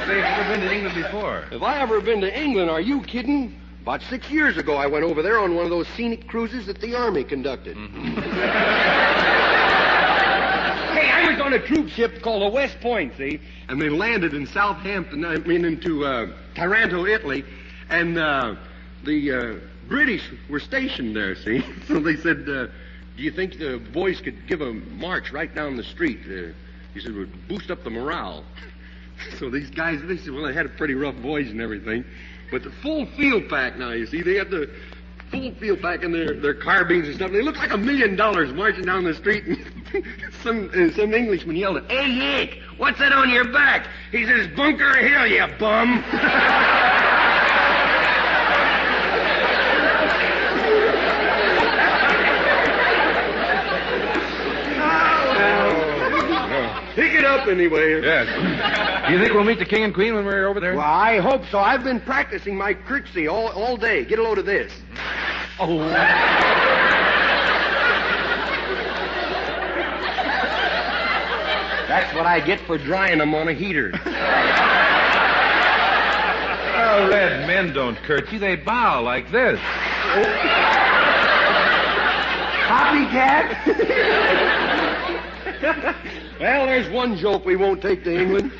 have you ever been to England before? Have I ever been to England? Are you kidding? About 6 years ago, I went over there on one of those scenic cruises that the Army conducted. Hey, I was on a troop ship called the West Point, see? And they landed in Southampton, into Taranto, Italy. And the British were stationed there, see? So they said, do you think the boys could give a march right down the street? He said, it would boost up the morale. So these guys, they said, well, they had a pretty rough voice and everything. But the full field pack now, you see, they had the full field pack in their carbines and stuff. They looked like $1 million marching down the street. And some Englishman yelled, "Hey, Yank, what's that on your back?" He says, "Bunker Hill, you bum." Pick it up anyway. Yes. Do you think we'll meet the king and queen when we're over there? Well, I hope so. I've been practicing my curtsy all day. Get a load of this. Oh. That's what I get for drying them on a heater. Oh, Red, men don't curtsy. They bow like this. Copycat? Well, there's one joke we won't take to England.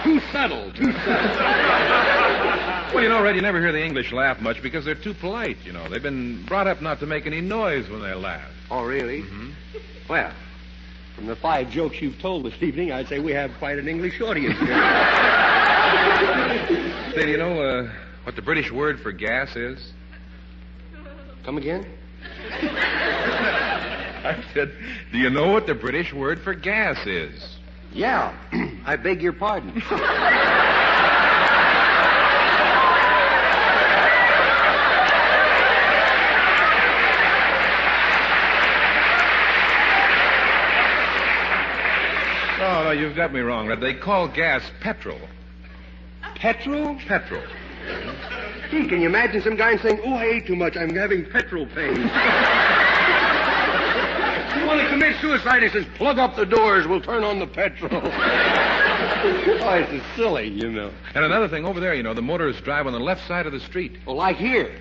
Too subtle. Well, you know, Red, you never hear the English laugh much because they're too polite, you know. They've been brought up not to make any noise when they laugh. Oh, really? Mm-hmm. Well, from the 5 jokes you've told this evening, I'd say we have quite an English audience here. Say, do you know what the British word for gas is? Come again? I said, do you know what the British word for gas is? Yeah. I beg your pardon. No, you've got me wrong, Red. They call gas petrol. Petrol? Petrol. Gee, can you imagine some guy saying, oh, I ate too much, I'm having petrol pains. You want to commit suicide, he says, plug up the doors, we'll turn on the petrol. Oh, it's silly, you know. And another thing, over there, you know, the motorists drive on the left side of the street. Well, like here.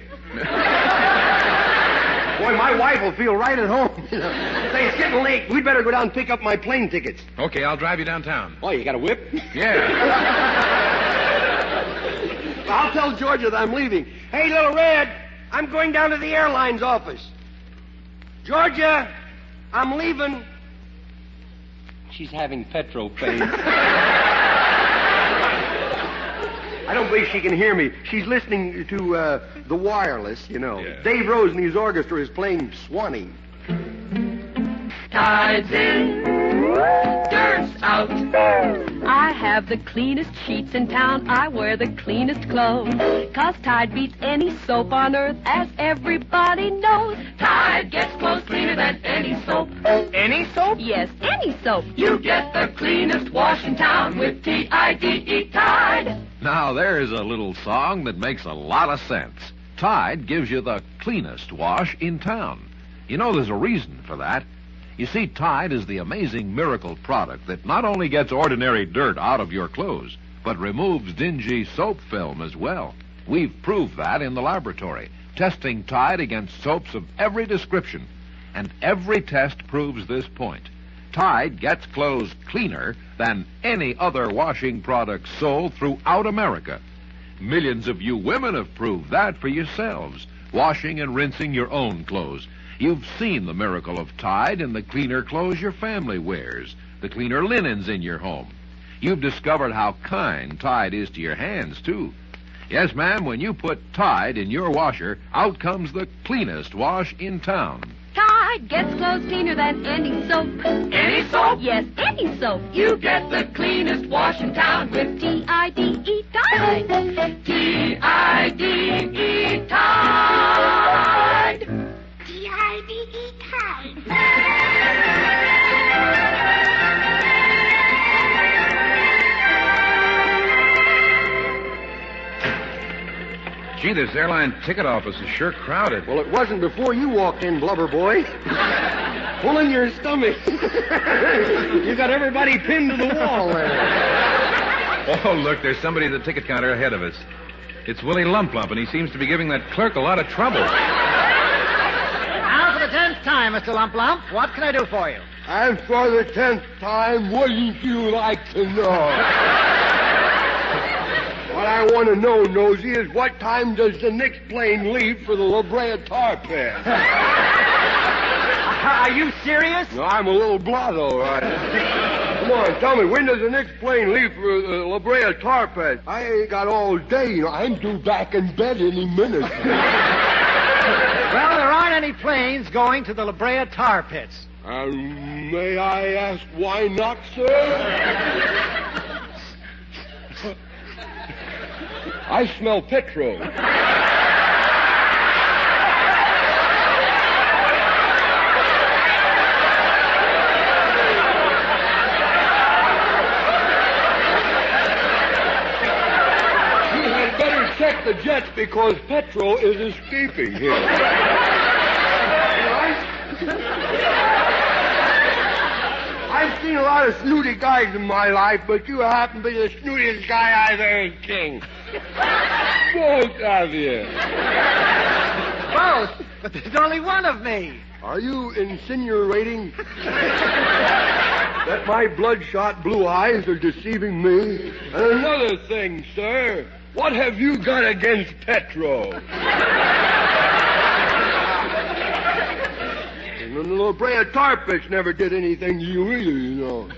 Boy, my wife will feel right at home. You know. Say, it's getting late. We'd better go down and pick up my plane tickets. Okay, I'll drive you downtown. Oh, you got a whip? Yeah. I'll tell Georgia that I'm leaving. Hey, little Red, I'm going down to the airline's office. Georgia, I'm leaving. She's having petrol pains. I don't believe she can hear me. She's listening to the wireless, you know. Yeah. Dave Rose and his orchestra is playing Swanee. Tide's in, dirt's out. I have the cleanest sheets in town. I wear the cleanest clothes. 'Cause Tide beats any soap on earth, as everybody knows. Tide gets clothes cleaner than any soap. Any soap? Yes, any soap. You get the cleanest wash in town with T-I-D-E, Tide. Now, there's a little song that makes a lot of sense. Tide gives you the cleanest wash in town. You know, there's a reason for that. You see, Tide is the amazing miracle product that not only gets ordinary dirt out of your clothes, but removes dingy soap film as well. We've proved that in the laboratory, testing Tide against soaps of every description. And every test proves this point. Tide gets clothes cleaner than any other washing product sold throughout America. Millions of you women have proved that for yourselves, washing and rinsing your own clothes. You've seen the miracle of Tide in the cleaner clothes your family wears, the cleaner linens in your home. You've discovered how kind Tide is to your hands, too. Yes, ma'am, when you put Tide in your washer, out comes the cleanest wash in town. Tide gets clothes cleaner than any soap. Any soap? Yes, any soap. You get the cleanest wash in town with T-I-D-E, Tide. T-I-D-E, Tide. T-I-D-E, Tide. Gee, this airline ticket office is sure crowded. Well, it wasn't before you walked in, blubber boy. Pull in your stomach. You got everybody pinned to the wall there. Oh, look, there's somebody at the ticket counter ahead of us. It's Willie Lump Lump, and he seems to be giving that clerk a lot of trouble. Now for the 10th time, Mr. Lump Lump. What can I do for you? And for the 10th time, wouldn't you like to know? What I want to know, Nosy, is what time does the next plane leave for the La Brea tar pit? Are you serious? No, I'm a little blotto, right? Come on, tell me, when does the next plane leave for the La Brea tar pit? I ain't got all day, you know. I'm due back in bed any minute. Well, there aren't any planes going to the La Brea tar pits. May I ask why not, sir? I smell petrol. Check the jets because petrol is escaping here. I've seen a lot of snooty guys in my life, but you happen to be the snootiest guy I've ever seen. Both of you. Both? But there's only one of me. Are you insinuating that my bloodshot blue eyes are deceiving me? And another thing, sir. What have you got against petrol? The La Brea Tar Pits never did anything to you either, you know.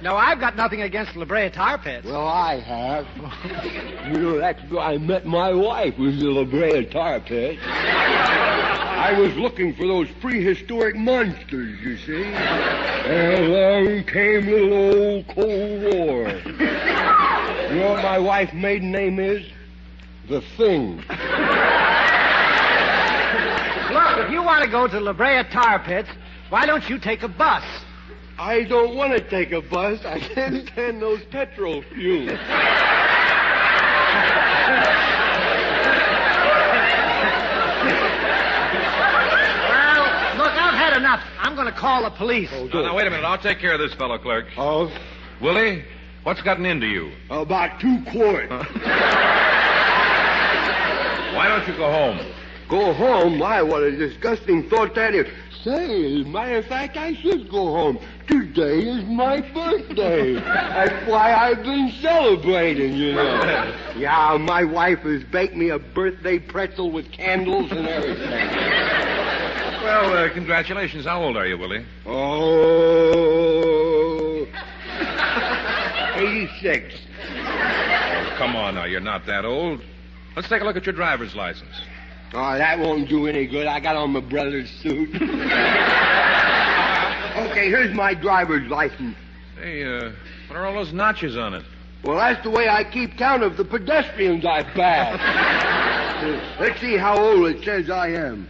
No, I've got nothing against La Brea Tar Pits. Well, I have. You know, that's where I met my wife, was the La Brea Tar Pits. I was looking for those prehistoric monsters, you see. And along came little old Cold War. You know what my wife's maiden name is? The Thing. Look, if you want to go to La Brea Tar Pits, why don't you take a bus? I don't want to take a bus. I can't stand those petrol fumes. Well, look, I've had enough. I'm going to call the police. Now, wait a minute. I'll take care of this fellow clerk. Oh? Willie, what's gotten into you? About 2 quarts. Why don't you go home? Go home? Why, what a disgusting thought that is. Say, as a matter of fact, I should go home. Today is my birthday. That's why I've been celebrating, you know. Yeah, my wife has baked me a birthday pretzel with candles and everything. Well, congratulations. How old are you, Willie? Oh, 86. Oh, come on now. You're not that old. Let's take a look at your driver's license. Oh, that won't do any good. I got on my brother's suit. Okay, here's my driver's license. Hey, what are all those notches on it? Well, that's the way I keep count of the pedestrians I pass. Let's see how old it says I am.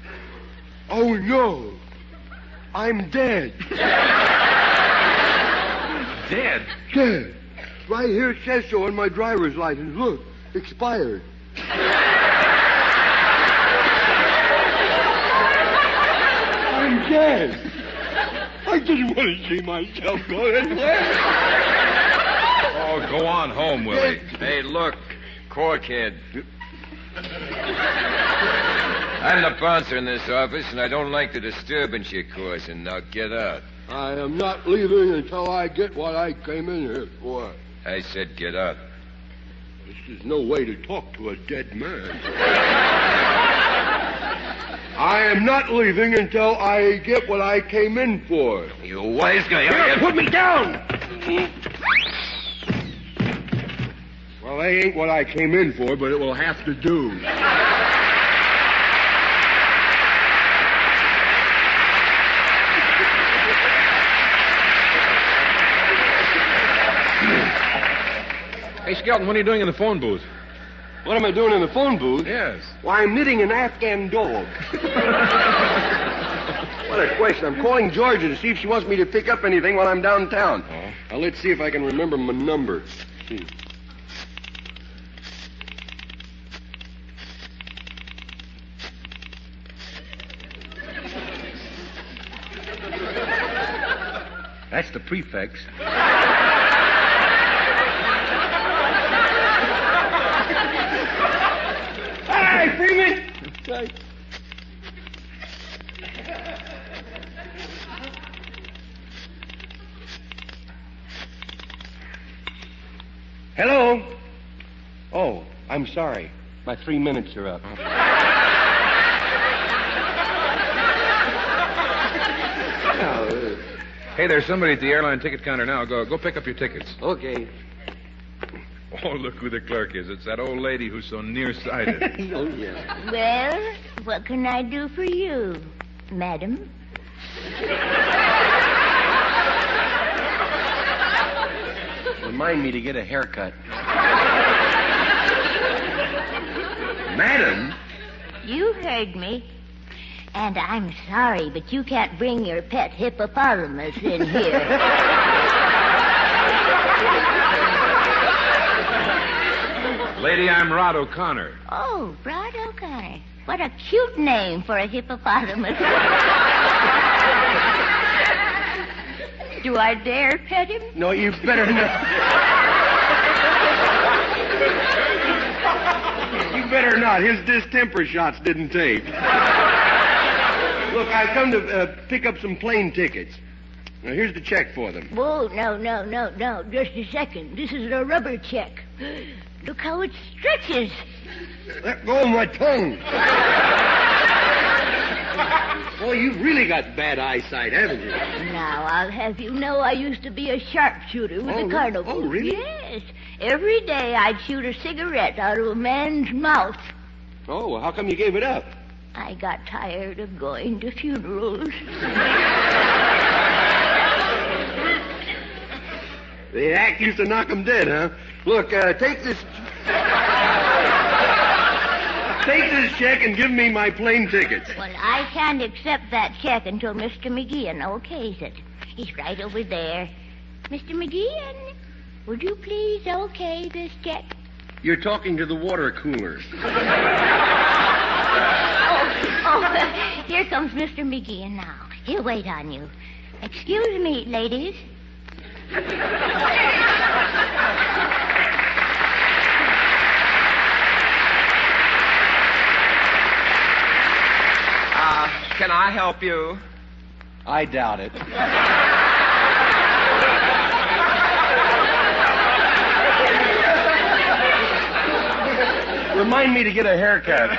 Oh, no. I'm dead. Dead? Dead. Right here it says so on my driver's license. Look, expired. I'm dead. I didn't want to see myself go this way. Oh, go on home, Willie. Hey, look, core kid. I'm the bouncer in this office, and I don't like the disturbance you're causing. Now get out. I am not leaving until I get what I came in here for. I said get out. This is no way to talk to a dead man. I am not leaving until I get what I came in for. You wise guy. Here, put me down! Well, they ain't what I came in for, but it will have to do. Hey, Skelton, what are you doing in the phone booth? What am I doing in the phone booth? Yes. Why, I'm knitting an Afghan dog. What a question. I'm calling Georgia to see if she wants me to pick up anything while I'm downtown. Oh. Now, let's see if I can remember my number. That's the prefix. Hey, Freeman! Hello? Oh, I'm sorry. My 3 minutes are up. Hey, there's somebody at the airline ticket counter now. Go pick up your tickets. Okay. Oh, look who the clerk is. It's that old lady who's so nearsighted. Oh, yeah. Well, what can I do for you, madam? Remind me to get a haircut. Madam? You heard me. And I'm sorry, but you can't bring your pet hippopotamus in here. Lady, I'm Rod O'Connor. Oh, Rod O'Connor. What a cute name for a hippopotamus. Do I dare pet him? No, you better not. You better not. His distemper shots didn't take. Look, I've come to pick up some plane tickets. Now, here's the check for them. Whoa, no. Just a second. This is a rubber check. Look how it stretches. Let go of my tongue. Boy, you've really got bad eyesight, haven't you? Now, I'll have you know I used to be a sharpshooter with the carnival. Oh, really? Yes. Every day I'd shoot a cigarette out of a man's mouth. Oh, well, how come you gave it up? I got tired of going to funerals. The act used to knock 'em dead, huh? Look, take this... Take this check and give me my plane tickets. Well, I can't accept that check until Mr. McGeehan okays it. He's right over there. Mr. McGeehan, would you please okay this check? You're talking to the water cooler. Here comes Mr. McGeehan now. He'll wait on you. Excuse me, ladies. Can I help you? I doubt it. Remind me to get a haircut.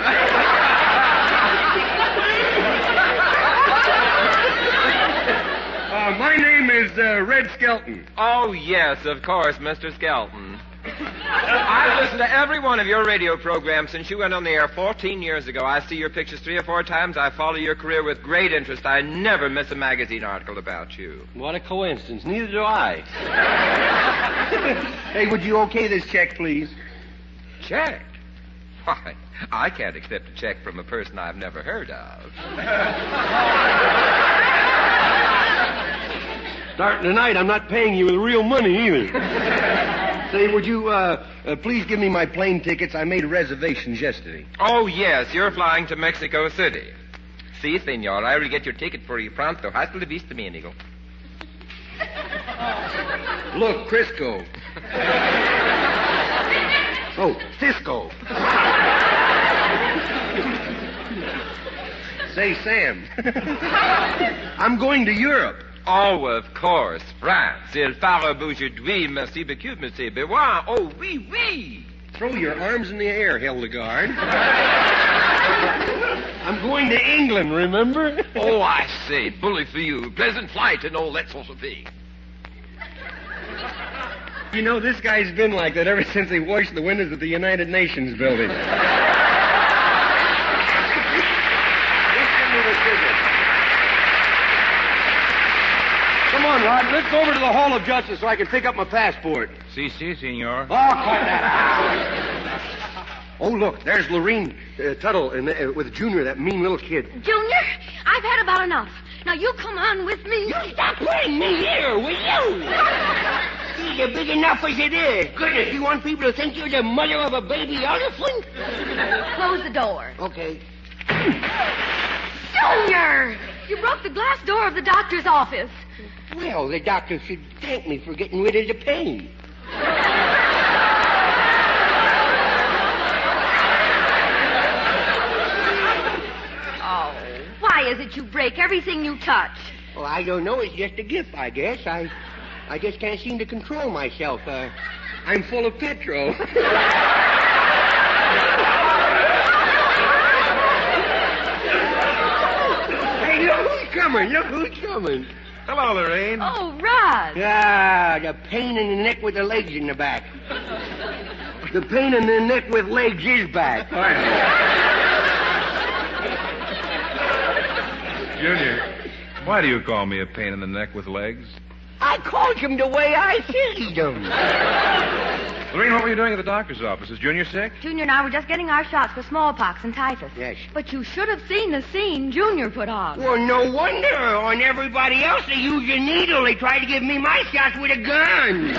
My name is Red Skelton. Oh, yes, of course, Mr. Skelton. I've listened to every one of your radio programs since you went on the air 14 years ago. I see your pictures 3 or 4 times. I follow your career with great interest. I never miss a magazine article about you. What a coincidence. Neither do I. Hey, would you okay this check, please? Check? Why, I can't accept a check from a person I've never heard of. Starting tonight, I'm not paying you with real money either. Say, would you please give me my plane tickets? I made reservations yesterday. Oh, yes, you're flying to Mexico City. Si, senor, I will get your ticket for you pronto. Hasta la vista, mi amigo. Look, Crisco. Oh, Cisco. Say, Sam. I'm going to Europe. Oh, of course, France. Il parle aujourd'hui. Merci beaucoup, monsieur Bewan. Oh, oui, oui. Throw your arms in the air, Hildegard. I'm going to England, remember? Oh, I say, bully for you. Pleasant flight and all that sort of thing. You know, this guy's been like that ever since they washed the windows at the United Nations building. Come on, Rod. Let's go over to the Hall of Justice so I can pick up my passport. Si, senor. Oh, cut that out. Oh, look, there's Lorene Tuttle with Junior, that mean little kid. Junior, I've had about enough. Now, you come on with me. You stop putting me here, will you? You're big enough as it is. Goodness, you want people to think you're the mother of a baby elephant? Close the door. Okay. Junior! You broke the glass door of the doctor's office. Well, the doctor should thank me for getting rid of the pain. Oh, why is it you break everything you touch? Well, I don't know. It's just a gift, I guess. I just can't seem to control myself. I'm full of petrol. Hey, look who's coming. Look who's coming. Hello, Lorraine. Oh, Rod. Ah, the pain in the neck with the legs in the back. The pain in the neck with legs is back. Junior, why do you call me a pain in the neck with legs? I called him the way I see them. Lorraine, what were you doing at the doctor's office? Is Junior sick? Junior and I were just getting our shots for smallpox and typhus. Yes. But you should have seen the scene Junior put on. Well, no wonder. On everybody else, they use a needle. They tried to give me my shots with a gun.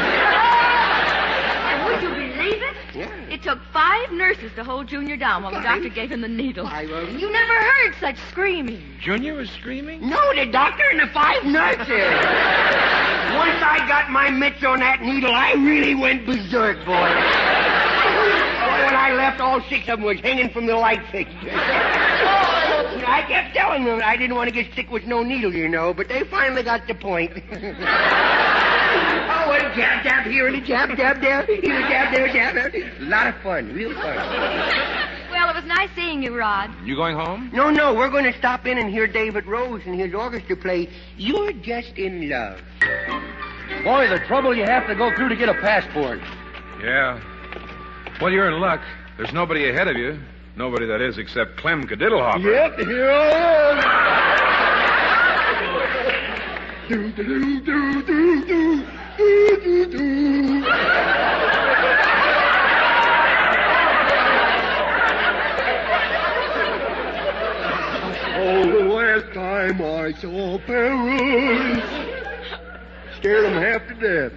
And would you believe it? Yeah. It took 5 nurses to hold Junior down while the doctor gave him the needle. You never heard such screaming. Junior was screaming? No, the doctor and the 5 nurses. Once I got my mitts on that needle, I really went berserk, boy. Boy, when I left, all 6 of them was hanging from the light fixture. I kept telling them I didn't want to get sick with no needle, you know, but they finally got the point. Oh, a jab here and a jab there. Here, a jab there, jab there. A lot of fun, real fun. Well, it was nice seeing you, Rod. You going home? No, we're going to stop in and hear David Rose and his orchestra play You're Just in Love. Boy, the trouble you have to go through to get a passport. Yeah. Well, you're in luck. There's nobody ahead of you. Nobody, that is, except Clem Cadiddlehopper. Yep, here I am. Do, do, do, do, do, do, do, do. Oh, the last time I saw Paris, scared them half to death.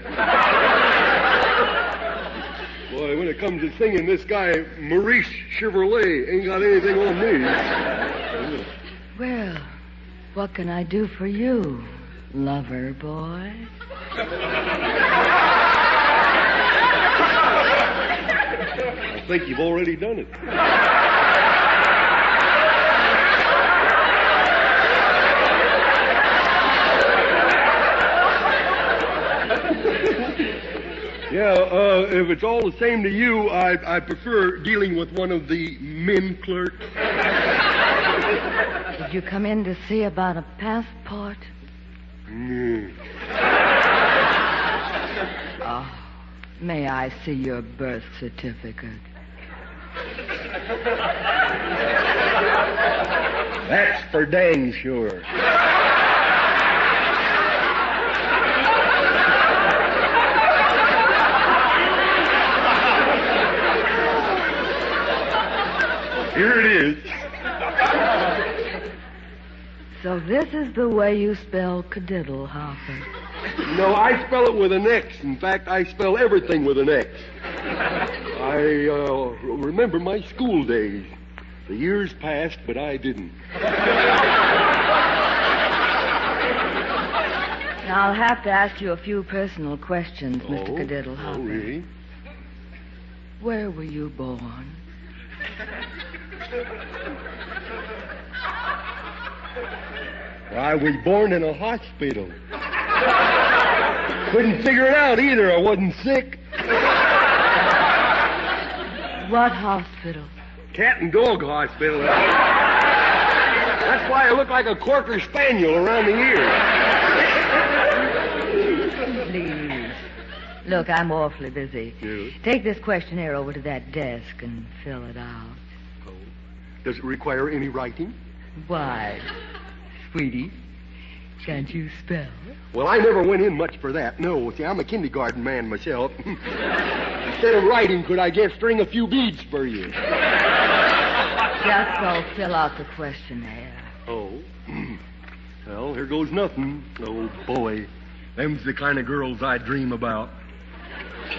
Boy, when it comes to singing, this guy, Maurice Chevrolet, ain't got anything on me. Well, what can I do for you, lover boy? I think you've already done it. Yeah, if it's all the same to you, I prefer dealing with one of the men clerks. Did you come in to see about a passport? Oh, may I see your birth certificate? That's for dang sure. Here it is. So this is the way you spell Cadiddlehopper. No, I spell it with an X. In fact, I spell everything with an X. I remember my school days. The years passed, but I didn't. Now, I'll have to ask you a few personal questions, Mr. Cadiddlehopper. Oh, really? Where were you born? I was born in a hospital. Couldn't figure it out either. I wasn't sick. What hospital? Cat and dog hospital. That's why I look like a Corker Spaniel around the ears. Please. Look, I'm awfully busy. Yes. Take this questionnaire over to that desk and fill it out. Oh. Does it require any writing? Why, sweetie, can't you spell? Well, I never went in much for that. No, see, I'm a kindergarten man myself. Instead of writing, could I string a few beads for you? Just so fill out the questionnaire. Oh. Well, here goes nothing. Oh, boy. Them's the kind of girls I dream about.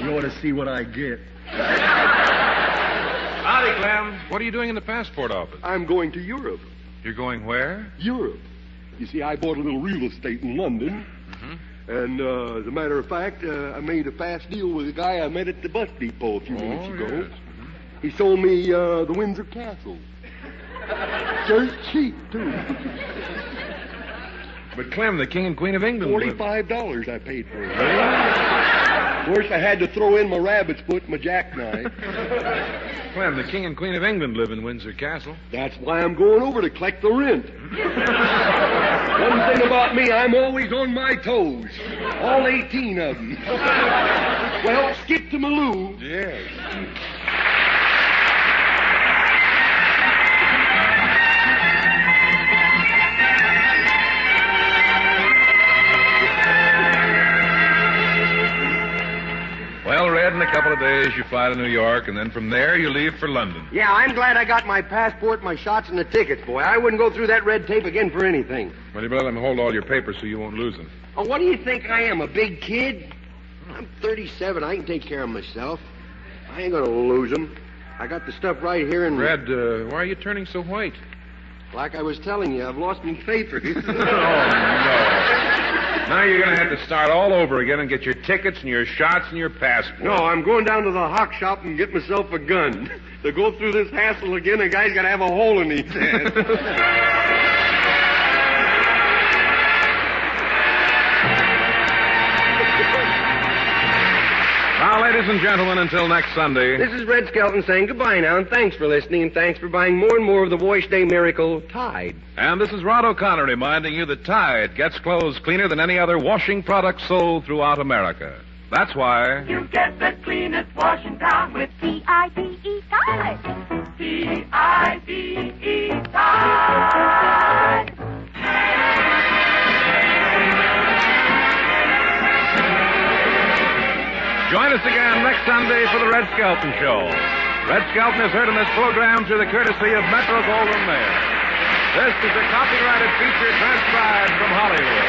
You ought to see what I get. Howdy, Clem. What are you doing in the passport office? I'm going to Europe. You're going where? Europe. You see, I bought a little real estate in London. And, as a matter of fact, I made a fast deal with a guy I met at the bus depot a few minutes ago. Yes. He sold me the Windsor Castle. Dirt cheap, too. But, Clem, the King and Queen of England... $45 I paid for it. Of course, I had to throw in my rabbit's foot and my jackknife. Clem, the King and Queen of England live in Windsor Castle. That's why I'm going over to collect the rent. One thing about me, I'm always on my toes. All 18 of them. Well, skip to Malou. Yes. Well, Red, in a couple of days you fly to New York, and then from there you leave for London. Yeah, I'm glad I got my passport, my shots, and the tickets, boy. I wouldn't go through that red tape again for anything. Well, you better let them hold all your papers so you won't lose them. Oh, what do you think I am, a big kid? I'm 37. I can take care of myself. I ain't gonna lose them. I got the stuff right here in... Red, why are you turning so white? Like I was telling you, I've lost my papers. Oh, no. Now you're going to have to start all over again and get your tickets and your shots and your passport. No, I'm going down to the hock shop and get myself a gun. To go through this hassle again, a guy's got to have a hole in his head. Now, ladies and gentlemen, until next Sunday. This is Red Skelton saying goodbye now, and thanks for listening, and thanks for buying more and more of the Wash Day Miracle Tide. And this is Rod O'Connor reminding you that Tide gets clothes cleaner than any other washing product sold throughout America. That's why... You get the cleanest wash in town with T-I-D-E Tide. T-I-D-E Tide. Join us again next Sunday for the Red Skelton Show. Red Skelton is heard in this program through the courtesy of Metro Goldwyn Mayer. This is a copyrighted feature transcribed from Hollywood.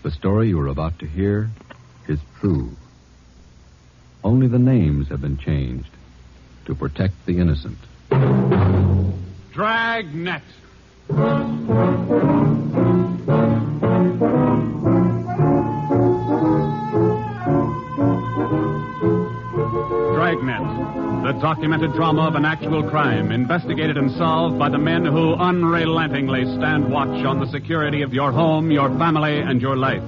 The story you are about to hear is true. Only the names have been changed to protect the innocent. Dragnet. Dragnet, the documented drama of an actual crime, investigated and solved by the men who unrelentingly stand watch on the security of your home, your family, and your life.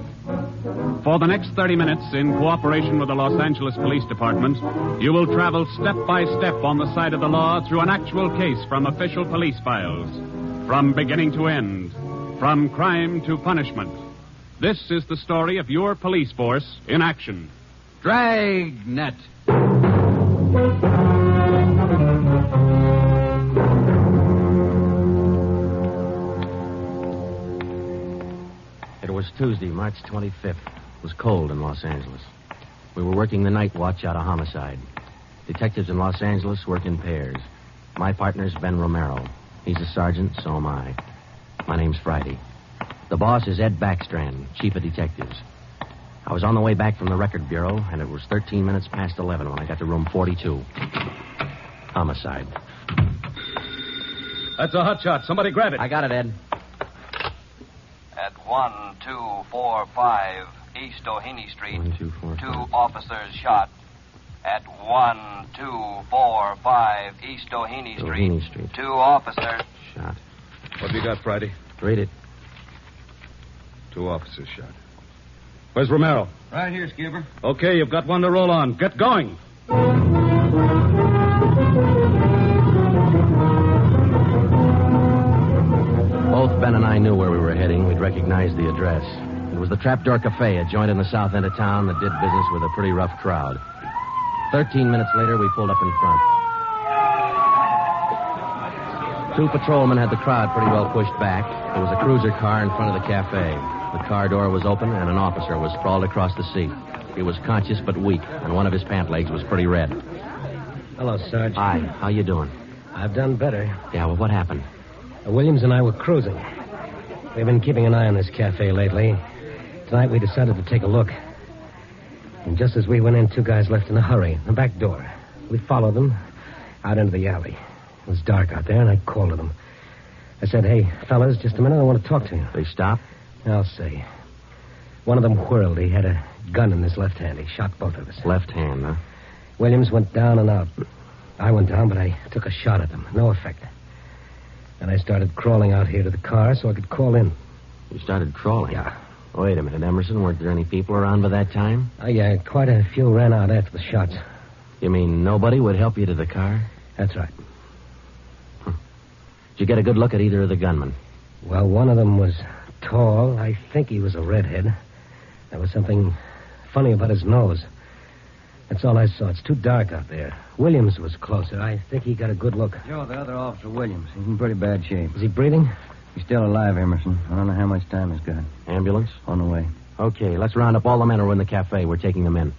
For the next 30 minutes, in cooperation with the Los Angeles Police Department, you will travel step by step on the side of the law through an actual case from official police files. From beginning to end, from crime to punishment. This is the story of your police force in action. Dragnet. It was Tuesday, March 25th. It was cold in Los Angeles. We were working the night watch out of homicide. Detectives in Los Angeles work in pairs. My partner's Ben Romero. He's a sergeant, so am I. My name's Friday. The boss is Ed Backstrand, chief of detectives. I was on the way back from the record bureau, and it was 13 minutes past 11 when I got to room 42. Homicide. That's a hot shot. Somebody grab it. I got it, Ed. At 1245 East O'Haney Street, 1, 2, 4, 2 5. officers shot. At 1245 East O'Haney O'Haney Street, Street. 2 officers shot. What have you got, Friday? Read it. 2 officers shot. Where's Romero? Right here, Skipper. Okay, you've got one to roll on. Get going. Both Ben and I knew where we were heading. We'd recognized the address. It was the Trapdoor Cafe, a joint in the south end of town that did business with a pretty rough crowd. 13 minutes later, we pulled up in front. 2 patrolmen had the crowd pretty well pushed back. There was a cruiser car in front of the cafe. The car door was open, and an officer was sprawled across the seat. He was conscious but weak, and one of his pant legs was pretty red. Hello, Sarge. Hi, how you doing? I've done better. Yeah, well, what happened? Williams and I were cruising. We've been keeping an eye on this cafe lately. Tonight we decided to take a look. And just as we went in, 2 guys left in a hurry, the back door. We followed them out into the alley. It was dark out there, and I called to them. I said, hey, fellas, just a minute, I want to talk to you. They stopped? I'll see. One of them whirled. He had a gun in his left hand. He shot both of us. Left hand, huh? Williams went down and out. I went down, but I took a shot at them. No effect. And I started crawling out here to the car so I could call in. You started crawling? Yeah. Wait a minute, Emerson. Weren't there any people around by that time? Yeah, quite a few ran out after the shots. You mean nobody would help you to the car? That's right. Did you get a good look at either of the gunmen? Well, one of them was tall. I think he was a redhead. There was something funny about his nose. That's all I saw. It's too dark out there. Williams was closer. I think he got a good look. Joe, the other officer, Williams. He's in pretty bad shape. Is he breathing? He's still alive, Emerson. I don't know how much time he's got. Ambulance? On the way. Okay, let's round up all the men who are in the cafe. We're taking them in.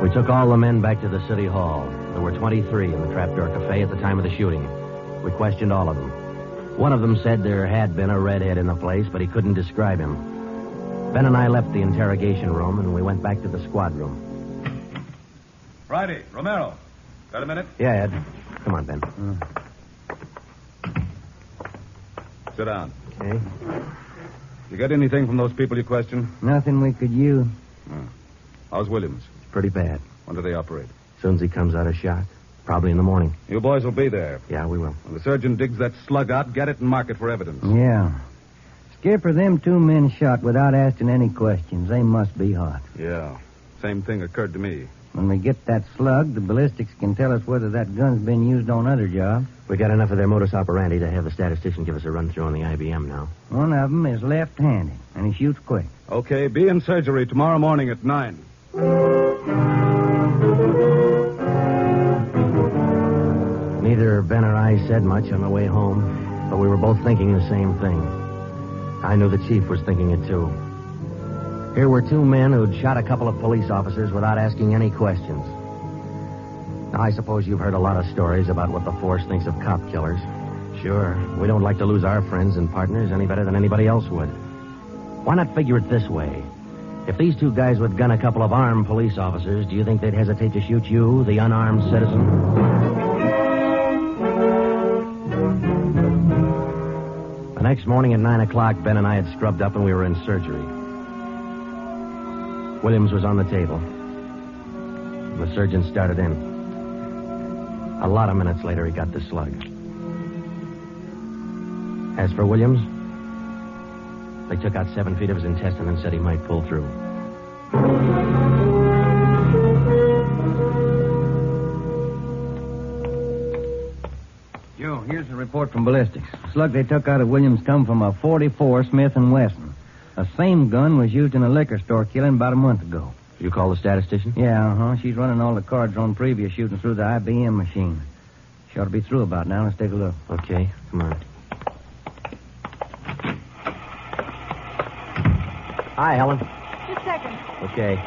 We took all the men back to the city hall. There were 23 in the Trapdoor Cafe at the time of the shooting. We questioned all of them. One of them said there had been a redhead in the place, but he couldn't describe him. Ben and I left the interrogation room, and we went back to the squad room. Friday, Romero. Got a minute? Yeah, Ed. Come on, Ben. Sit down. Okay. You get anything from those people you questioned? Nothing we could use. Oh. How's Williams? Pretty bad. When do they operate? As soon as he comes out of shock. Probably in the morning. You boys will be there. Yeah, we will. When the surgeon digs that slug out, get it and mark it for evidence. Yeah. Skipper, them 2 men shot without asking any questions. They must be hot. Yeah. Same thing occurred to me. When we get that slug, the ballistics can tell us whether that gun's been used on other jobs. We got enough of their modus operandi to have the statistician give us a run-through on the IBM now. One of them is left-handed, and he shoots quick. Okay, be in surgery tomorrow morning at 9. Neither Ben or I said much on the way home, but we were both thinking the same thing. I knew the chief was thinking it, too. Here were 2 men who'd shot a couple of police officers without asking any questions. Now, I suppose you've heard a lot of stories about what the force thinks of cop killers. Sure, we don't like to lose our friends and partners any better than anybody else would. Why not figure it this way? If these 2 guys would gun a couple of armed police officers, do you think they'd hesitate to shoot you, the unarmed citizen? The next morning at 9 o'clock, Ben and I had scrubbed up and we were in surgery. Williams was on the table. The surgeon started in. A lot of minutes later, he got the slug. As for Williams, they took out 7 feet of his intestine and said he might pull through. Joe, here's the report from ballistics. The slug they took out of Williams come from a .44 Smith & Wesson. The same gun was used in a liquor store killing about a month ago. You call the statistician? Yeah, She's running all the cards on previous shooting through the IBM machine. She ought to be through about now. Let's take a look. Okay, come on. Hi, Helen. Just a second. Okay.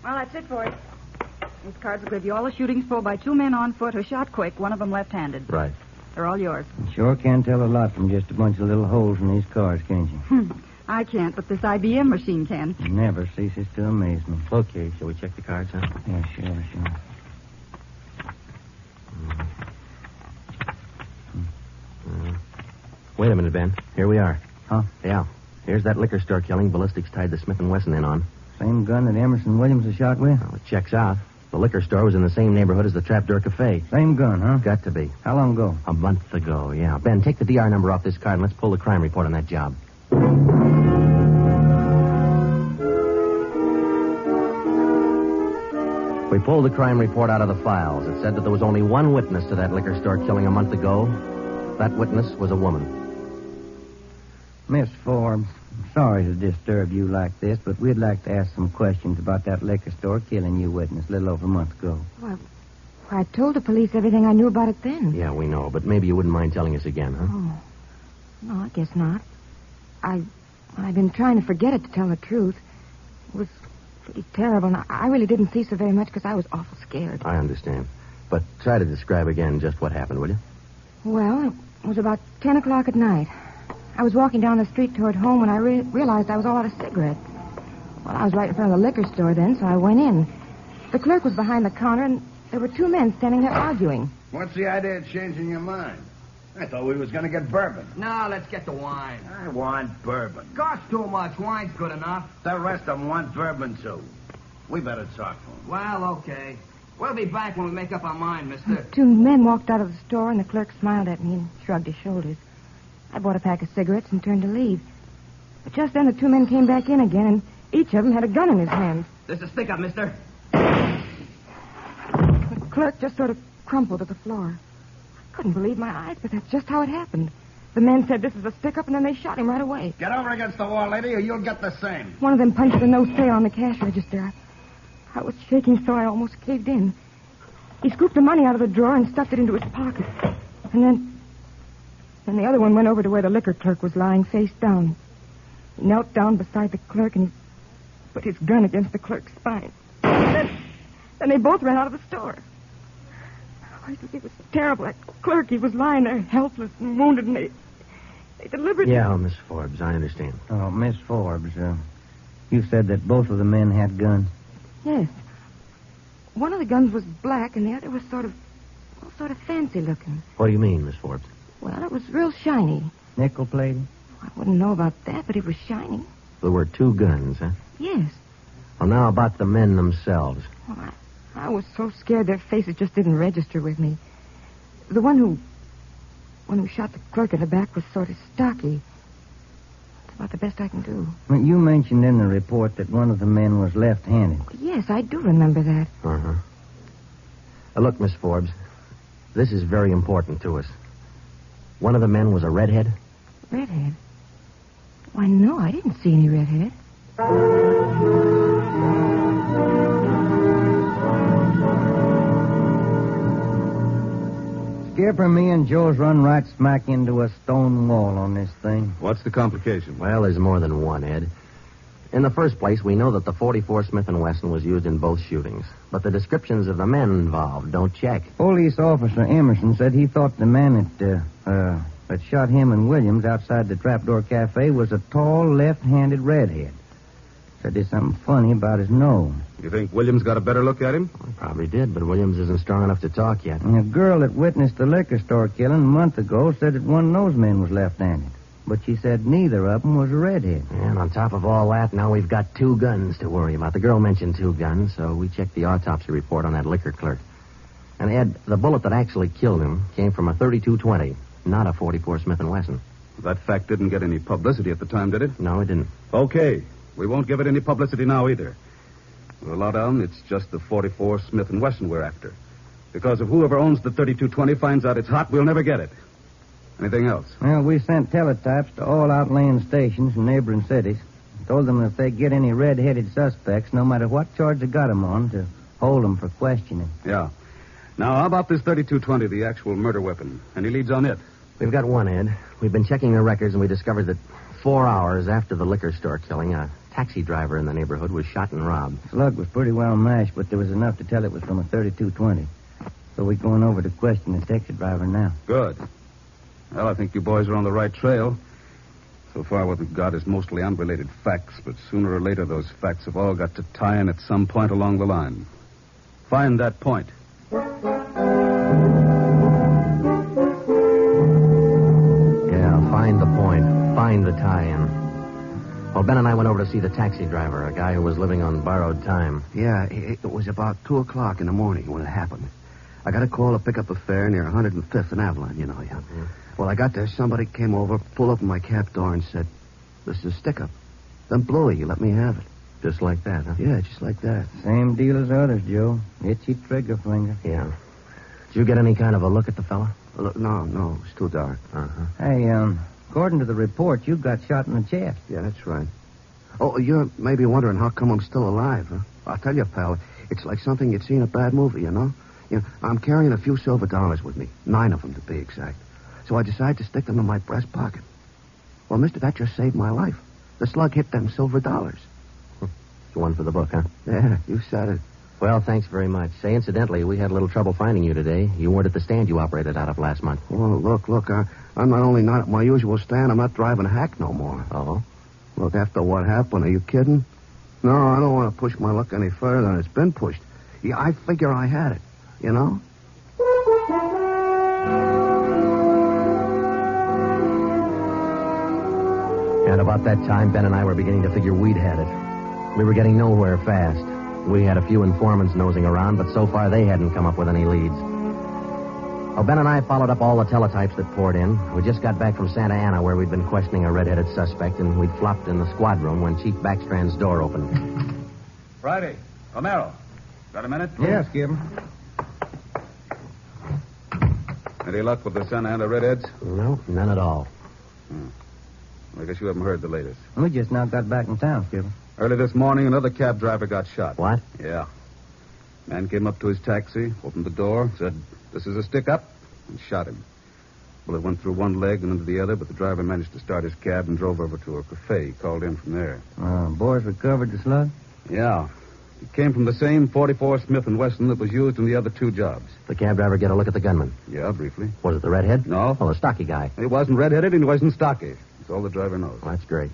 Well, that's it for it. These cards will give you all the shootings pulled by 2 men on foot who shot quick, one of them left-handed. Right. They're all yours. You sure can't tell a lot from just a bunch of little holes in these cards, can you? I can't, but this IBM machine can. It never ceases to amaze me. Okay, shall we check the cards, huh? Yeah, sure. Wait a minute, Ben. Here we are. Huh? Yeah. Here's that liquor store killing ballistics tied the Smith & Wesson in on. Same gun that Emerson Williams was shot with? Well, it checks out. The liquor store was in the same neighborhood as the Trapdoor Cafe. Same gun, huh? Got to be. How long ago? A month ago, yeah. Ben, take the DR number off this card and let's pull the crime report on that job. We pulled the crime report out of the files. It said that there was only one witness to that liquor store killing a month ago. That witness was a woman. Miss Forbes, I'm sorry to disturb you like this, but we'd like to ask some questions about that liquor store killing you witness a little over a month ago. Well, I told the police everything I knew about it then. Yeah, we know, but maybe you wouldn't mind telling us again, huh? Oh. No, I guess not. I've been trying to forget it, to tell the truth. It was pretty terrible, and I really didn't see so very much because I was awful scared. I understand. But try to describe again just what happened, will you? Well, it was about 10 o'clock at night. I was walking down the street toward home when I realized I was all out of cigarettes. Well, I was right in front of the liquor store then, so I went in. The clerk was behind the counter, and there were 2 men standing there arguing. What's the idea of changing your mind? I thought we was going to get bourbon. No, let's get the wine. I want bourbon. Costs too much. Wine's good enough. The rest of them want bourbon, too. We better talk to them. Well, okay. We'll be back when we make up our mind, mister. 2 men walked out of the store, and the clerk smiled at me and shrugged his shoulders. I bought a pack of cigarettes and turned to leave. But just then the 2 men came back in again, and each of them had a gun in his hand. This is stick up, mister. The clerk just sort of crumpled to the floor. I couldn't believe my eyes, but that's just how it happened. The men said this is a stick-up, and then they shot him right away. Get over against the wall, lady, or you'll get the same. One of them punched the no sale on the cash register. I was shaking so I almost caved in. He scooped the money out of the drawer and stuffed it into his pocket. And then the other one went over to where the liquor clerk was lying face down. He knelt down beside the clerk and he put his gun against the clerk's spine. Then they both ran out of the store. Oh, it was terrible. That clerk, he was lying there helpless and wounded, and they deliberately... Yeah, Miss Forbes, I understand. Oh, Miss Forbes, you said that both of the men had guns. Yes. One of the guns was black, and the other was sort of sort of fancy looking. What do you mean, Miss Forbes? Well, it was real shiny. Nickel-plated? I wouldn't know about that, but it was shiny. There were 2 guns, huh? Yes. Well, now about the men themselves. Well, I was so scared their faces just didn't register with me. The one who shot the clerk in the back was sort of stocky. That's about the best I can do. Well, you mentioned in the report that one of the men was left-handed. Yes, I do remember that. Uh-huh. Look, Miss Forbes, this is very important to us. One of the men was a redhead? Redhead? Why, no, I didn't see any redhead. Skipper, me and Joe's run right smack into a stone wall on this thing. What's the complication? Well, there's more than one, Ed. In the first place, we know that the .44 Smith & Wesson was used in both shootings. But the descriptions of the men involved don't check. Police officer Emerson said he thought the man that shot him and Williams outside the Trapdoor Cafe was a tall, left-handed redhead. Said there's something funny about his nose. You think Williams got a better look at him? Well, probably did, but Williams isn't strong enough to talk yet. And a girl that witnessed the liquor store killing a month ago said that one of those men was left-handed. But she said neither of them was a redhead. And on top of all that, now we've got 2 guns to worry about. The girl mentioned 2 guns, so we checked the autopsy report on that liquor clerk. And, Ed, the bullet that actually killed him came from a .32-20, not a .44 Smith & Wesson. That fact didn't get any publicity at the time, did it? No, it didn't. Okay. We won't give it any publicity now either. We'll allow down it's just the .44 Smith & Wesson we're after. Because if whoever owns the .32-20 finds out it's hot, we'll never get it. Anything else? Well, we sent teletypes to all outlying stations in neighboring cities. Told them if they get any red-headed suspects, no matter what charge they got them on, to hold them for questioning. Yeah. Now, how about this .32-20, the actual murder weapon? Any leads on it? We've got one, Ed. We've been checking the records, and we discovered that 4 hours after the liquor store killing, a taxi driver in the neighborhood was shot and robbed. Slug was pretty well mashed, but there was enough to tell it was from a .32-20. So we're going over to question the taxi driver now. Good. Well, I think you boys are on the right trail. So far, what we've got is mostly unrelated facts, but sooner or later, those facts have all got to tie in at some point along the line. Find that point. Yeah, find the point. Find the tie-in. Well, Ben and I went over to see the taxi driver, a guy who was living on borrowed time. Yeah, it was about 2 o'clock in the morning when it happened. I got a call to pick up a fare near 105th and Avalon, you know. Yeah. Mm-hmm. Well, I got there, somebody came over, pulled open my cab door and said, "This is a stick-up." Then blew it. You let me have it. Just like that, huh? Yeah, just like that. Same deal as others, Joe. Itchy trigger finger. Yeah. Did you get any kind of a look at the fella? Look, no, it was too dark. Uh-huh. Hey, according to the report, you got shot in the chest. Yeah, that's right. Oh, you're maybe wondering how come I'm still alive, huh? I'll tell you, pal, it's like something you'd see in a bad movie, you know? I'm carrying a few silver dollars with me, 9 of them to be exact. So I decided to stick them in my breast pocket. Well, mister, that just saved my life. The slug hit them silver dollars. It's one for the book, huh? Yeah, you said it. Well, thanks very much. Say, incidentally, we had a little trouble finding you today. You weren't at the stand you operated out of last month. Well, look, I'm not only not at my usual stand, I'm not driving a hack no more. Oh? Look, after what happened, are you kidding? No, I don't want to push my luck any further than it's been pushed. Yeah, I figure I had it, you know? And about that time, Ben and I were beginning to figure we'd had it. We were getting nowhere fast. We had a few informants nosing around, but so far they hadn't come up with any leads. Well, Ben and I followed up all the teletypes that poured in. We just got back from Santa Ana, where we'd been questioning a red-headed suspect, and we'd flopped in the squad room when Chief Backstrand's door opened. Friday. Romero. Got a minute? Yeah, Skipper. Any luck with the Santa Ana redheads? No, none at all. I guess you haven't heard the latest. We just now got back in town, Skipper. Early this morning, another cab driver got shot. What? Yeah. Man came up to his taxi, opened the door, said, "This is a stick-up," and shot him. Bullet went through one leg and into the other, but the driver managed to start his cab and drove over to a cafe. He called in from there. Boys recovered the slug? Yeah. It came from the same .44 Smith & Wesson that was used in the other 2 jobs. The cab driver get a look at the gunman? Yeah, briefly. Was it the redhead? No. Oh, the stocky guy. He wasn't redheaded and he wasn't stocky. That's all the driver knows. Well, that's great.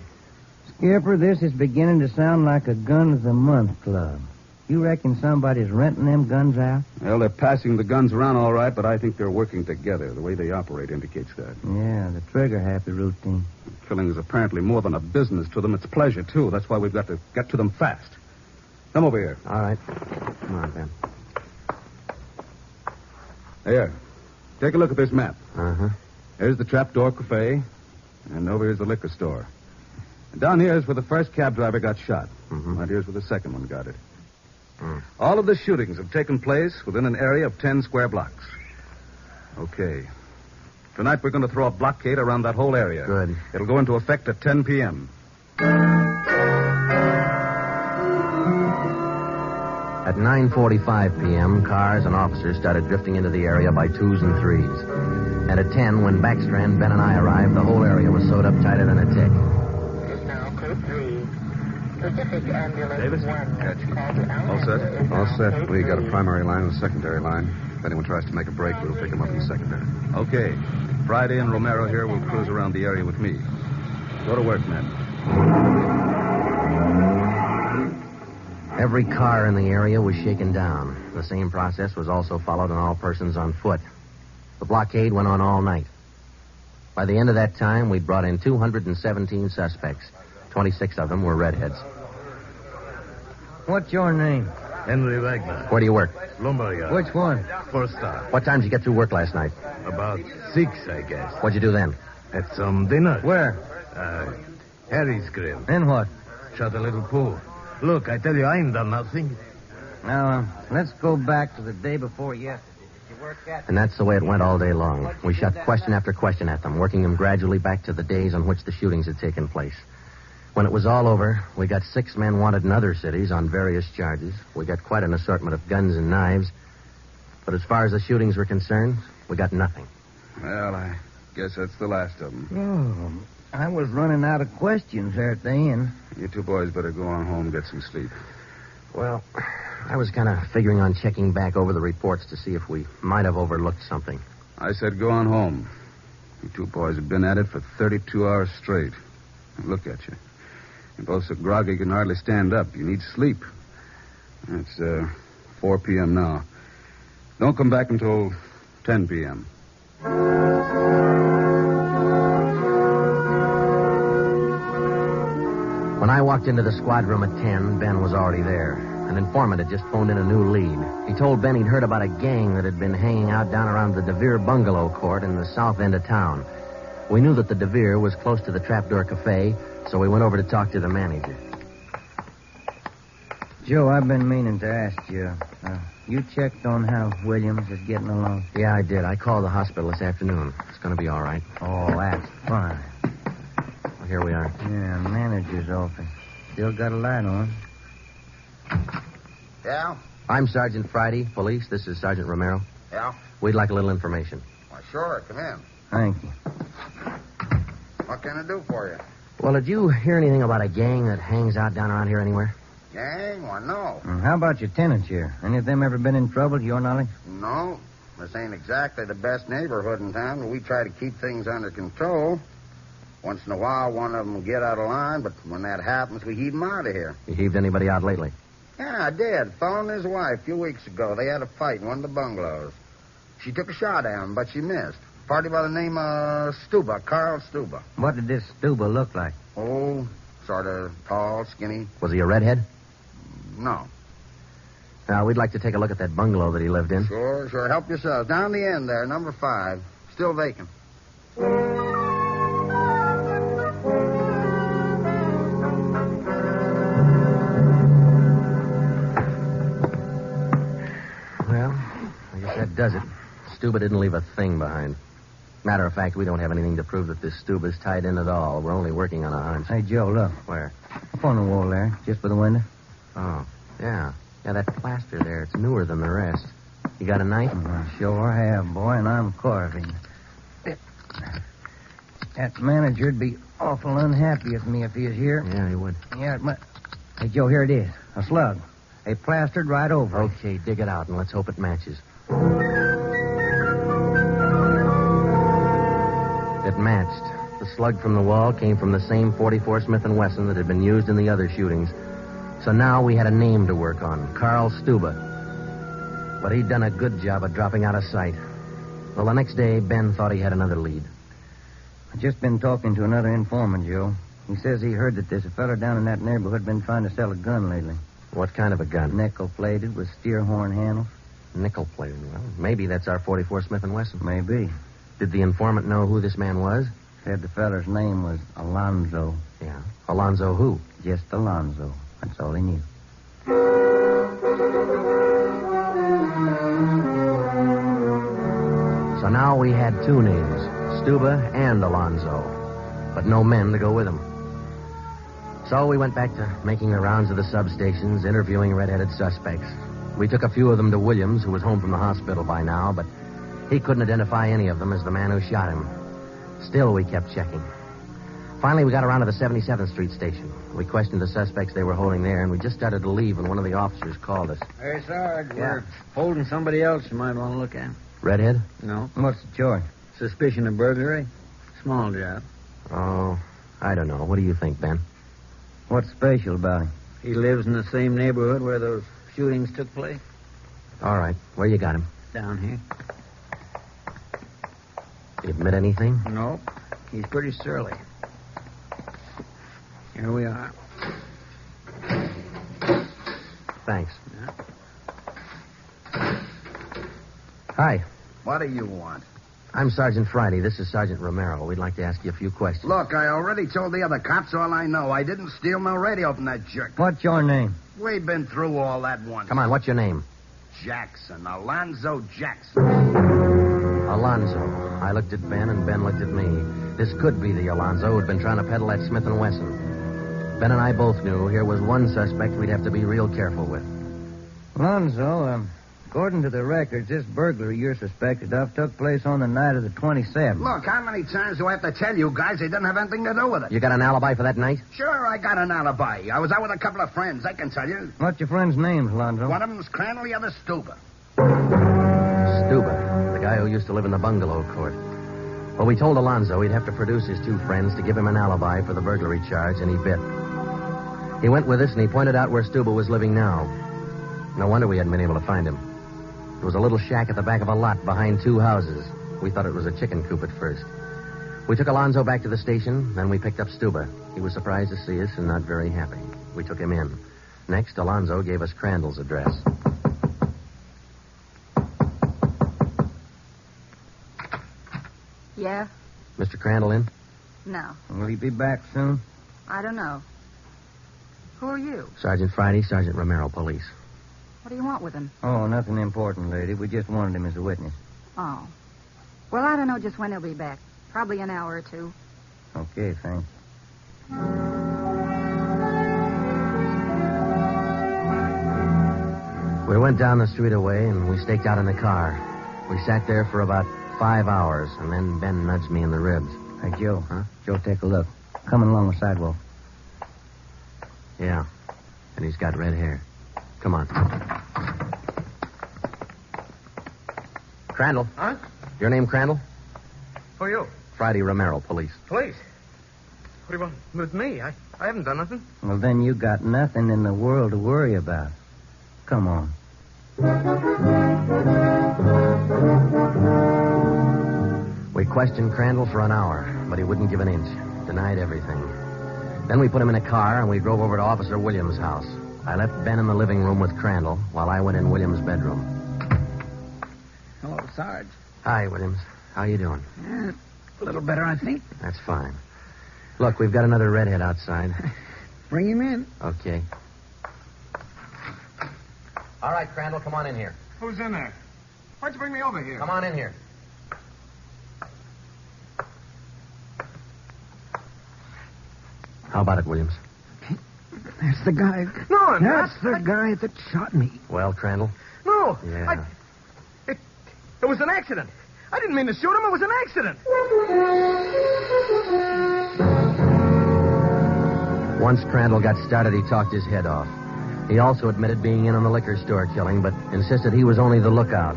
Skipper, this is beginning to sound like a Gun of the Month club. You reckon somebody's renting them guns out? Well, they're passing the guns around all right, but I think they're working together. The way they operate indicates that. Yeah, the trigger-happy routine. Killing is apparently more than a business to them. It's pleasure, too. That's why we've got to get to them fast. Come over here. All right. Come on, Ben. Here. Take a look at this map. Uh-huh. Here's the Trapdoor Cafe, and over here's the liquor store. And down here is where the first cab driver got shot. Mm-hmm. Right here's where the second one got it. All of the shootings have taken place within an area of 10 square blocks. Okay. Tonight we're going to throw a blockade around that whole area. Good. It'll go into effect at 10 p.m. At 9:45 p.m., cars and officers started drifting into the area by twos and threes. And at 10, when Backstrand, Ben, and I arrived, the whole area was sewed up tighter than a tick. Davis? All set? All set. We got a primary line and a secondary line. If anyone tries to make a break, we'll pick them up in the secondary. Okay. Friday and Romero here will cruise around the area with me. Go to work, men. Every car in the area was shaken down. The same process was also followed on all persons on foot. The blockade went on all night. By the end of that time, we'd brought in 217 suspects. 26 of them were redheads. What's your name? Henry Wagner. Where do you work? Lumberyard. Which one? First star. What time did you get through work last night? About 6, I guess. What'd you do then? Had some dinner. Where? Harry's grill. Then what? Shot a little pool. Look, I tell you, I ain't done nothing. Now, let's go back to the day before yesterday. Did you work at? And that's the way it went all day long. We shot question after question at them, working them gradually back to the days on which the shootings had taken place. When it was all over, we got 6 men wanted in other cities on various charges. We got quite an assortment of guns and knives. But as far as the shootings were concerned, we got nothing. Well, I guess that's the last of them. Oh, I was running out of questions there at the inn. You two boys better go on home and get some sleep. Well, I was kind of figuring on checking back over the reports to see if we might have overlooked something. I said go on home. You two boys have been at it for 32 hours straight. Look at you. You're both so groggy you can hardly stand up. You need sleep. It's 4 p.m. now. Don't come back until 10 p.m. When I walked into the squad room at 10, Ben was already there. An informant had just phoned in a new lead. He told Ben he'd heard about a gang that had been hanging out down around the DeVere bungalow court in the south end of town. We knew that the DeVere was close to the Trapdoor Cafe, so we went over to talk to the manager. Joe, I've been meaning to ask you. You checked on how Williams is getting along? Yeah, I did. I called the hospital this afternoon. It's going to be all right. Oh, that's fine. Well, here we are. Yeah, manager's office. Still got a light on. Yeah? I'm Sergeant Friday, police. This is Sergeant Romero. Yeah? We'd like a little information. Why, sure. Come in. Thank you. What can I do for you? Well, did you hear anything about a gang that hangs out down around here anywhere? Gang? Why, no. How about your tenants here? Any of them ever been in trouble, to your knowledge? No. This ain't exactly the best neighborhood in town, but we try to keep things under control. Once in a while, one of them will get out of line, but when that happens, we heave them out of here. You heaved anybody out lately? Yeah, I did. Fellow and his wife a few weeks ago. They had a fight in one of the bungalows. She took a shot at him, but she missed. Party by the name of Stuba, Carl Stuba. What did this Stuba look like? Oh, sort of tall, skinny. Was he a redhead? No. Now, we'd like to take a look at that bungalow that he lived in. Sure. Help yourselves. Down the end there, number 5. Still vacant. Well, I guess that does it. Stuba didn't leave a thing behind. Matter of fact, we don't have anything to prove that this Stuba's tied in at all. We're only working on a hunch. Hey, Joe, look. Where? Up on the wall there, just by the window. Oh, yeah. Yeah, that plaster there, it's newer than the rest. You got a knife? I sure have, boy, and I'm carving. That manager'd be awful unhappy with me if he was here. Yeah, he would. Yeah, it might. Hey, Joe, here it is. A slug. They plastered right over it. Okay, dig it out, and let's hope it matches. It matched. The slug from the wall came from the same .44 Smith & Wesson that had been used in the other shootings. So now we had a name to work on, Carl Stuba. But he'd done a good job of dropping out of sight. Well, the next day, Ben thought he had another lead. I've just been talking to another informant, Joe. He says he heard that there's a fella down in that neighborhood been trying to sell a gun lately. What kind of a gun? Nickel-plated with steer horn handles. Nickel-plated? Well, maybe that's our .44 Smith & Wesson. Maybe. Did the informant know who this man was? Said the feller's name was Alonzo. Yeah. Alonzo who? Just Alonzo. That's all he knew. So now we had two names, Stuba and Alonzo, but no men to go with them. So we went back to making the rounds of the substations, interviewing red-headed suspects. We took a few of them to Williams, who was home from the hospital by now, but he couldn't identify any of them as the man who shot him. Still, we kept checking. Finally, we got around to the 77th Street station. We questioned the suspects they were holding there, and we just started to leave when one of the officers called us. Hey, Sarge, we're holding somebody else you might want to look at. Redhead? No. What's the charge? Suspicion of burglary. Small job. Oh, I don't know. What do you think, Ben? What's special about him? He lives in the same neighborhood where those shootings took place. All right. Where you got him? Down here. You admit anything? No. He's pretty surly. Here we are. Thanks. Hi. What do you want? I'm Sergeant Friday. This is Sergeant Romero. We'd like to ask you a few questions. Look, I already told the other cops all I know. I didn't steal no radio from that jerk. What's your name? We've been through all that once. Come on, what's your name? Jackson. Alonzo Jackson. Alonzo. I looked at Ben, and Ben looked at me. This could be the Alonzo who'd been trying to peddle that Smith & Wesson. Ben and I both knew here was one suspect we'd have to be real careful with. Alonzo, according to the records, this burglary you're suspected of took place on the night of the 27th. Look, how many times do I have to tell you guys they didn't have anything to do with it? You got an alibi for that night? Sure, I got an alibi. I was out with a couple of friends, I can tell you. What's your friends' names, Alonzo? One of them's Crandall, the other Stuba. Stuba, the guy who used to live in the bungalow court. Well, we told Alonzo he'd have to produce his two friends to give him an alibi for the burglary charge, and he bit. He went with us, and he pointed out where Stuba was living now. No wonder we hadn't been able to find him. It was a little shack at the back of a lot behind two houses. We thought it was a chicken coop at first. We took Alonzo back to the station, then we picked up Stuba. He was surprised to see us and not very happy. We took him in. Next, Alonzo gave us Crandall's address. Yeah? Mr. Crandall in? No. Will he be back soon? I don't know. Who are you? Sergeant Friday, Sergeant Romero, police. What do you want with him? Oh, nothing important, lady. We just wanted him as a witness. Oh. Well, I don't know just when he'll be back. Probably an hour or two. Okay, thanks. We went down the street away, and we staked out in the car. We sat there for about 5 hours, and then Ben nudged me in the ribs. Hey, Joe. Huh? Joe, take a look. Coming along the sidewalk. Yeah. And he's got red hair. Come on. Crandall. Huh? Your name Crandall? Who are you? Friday Romero, police. Police? What do you want with me? I haven't done nothing. Well, then you got nothing in the world to worry about. Come on. We questioned Crandall for an hour, but he wouldn't give an inch. Denied everything. Then we put him in a car, and we drove over to Officer Williams' house. I left Ben in the living room with Crandall while I went in Williams' bedroom. Hello, Sarge. Hi, Williams. How you doing? A little better, I think. That's fine. Look, we've got another redhead outside. Bring him in. Okay. All right, Crandall, come on in here. Who's in there? Why'd you bring me over here? Come on in here. How about it, Williams? That's the guy. No, that's the guy that shot me. Well, Crandall? No. Yeah. It was an accident. I didn't mean to shoot him. It was an accident. Once Crandall got started, he talked his head off. He also admitted being in on the liquor store killing, but insisted he was only the lookout.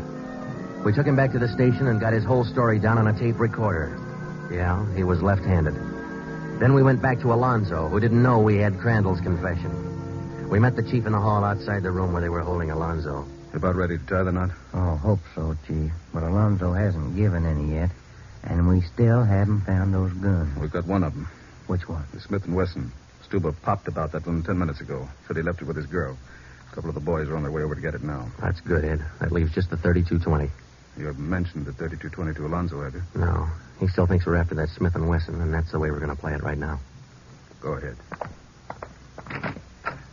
We took him back to the station and got his whole story down on a tape recorder. Yeah, he was left-handed. Then we went back to Alonzo, who didn't know we had Crandall's confession. We met the chief in the hall outside the room where they were holding Alonzo. You about ready to tie the knot? Oh, hope so, Chief. But Alonzo hasn't given any yet, and we still haven't found those guns. We've got one of them. Which one? The Smith & Wesson. Stuber popped about that one 10 minutes ago. Said he left it with his girl. A couple of the boys are on their way over to get it now. That's good, Ed. That leaves just the 32-20. You haven't mentioned the 32-20 to Alonzo, have you? No. He still thinks we're after that Smith & Wesson, and that's the way we're going to play it right now. Go ahead.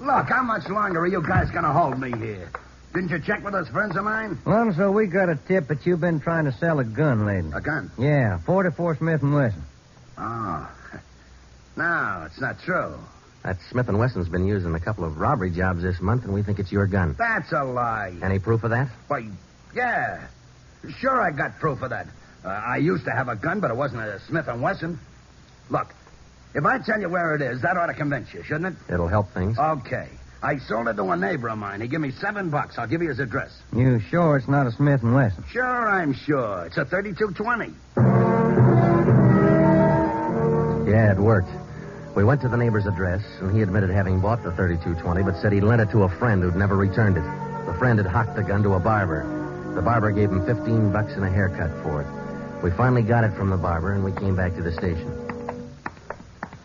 Look, how much longer are you guys going to hold me here? Didn't you check with those friends of mine? Alonzo, we got a tip that you've been trying to sell a gun lately. A gun? Yeah, 44 Smith & Wesson. Oh. No, it's not true. That Smith & Wesson's been used in a couple of robbery jobs this month, and we think it's your gun. That's a lie. Any proof of that? Why, yeah. Sure, I got proof of that. I used to have a gun, but it wasn't a Smith & Wesson. Look, if I tell you where it is, that ought to convince you, shouldn't it? It'll help things. Okay. I sold it to a neighbor of mine. He gave me $7. I'll give you his address. You sure it's not a Smith & Wesson? Sure, I'm sure. It's a 32-20. Yeah, it worked. We went to the neighbor's address, and he admitted having bought the 32-20, but said he'd lent it to a friend who'd never returned it. The friend had hocked the gun to a barber. The barber gave him $15 and a haircut for it. We finally got it from the barber, and we came back to the station.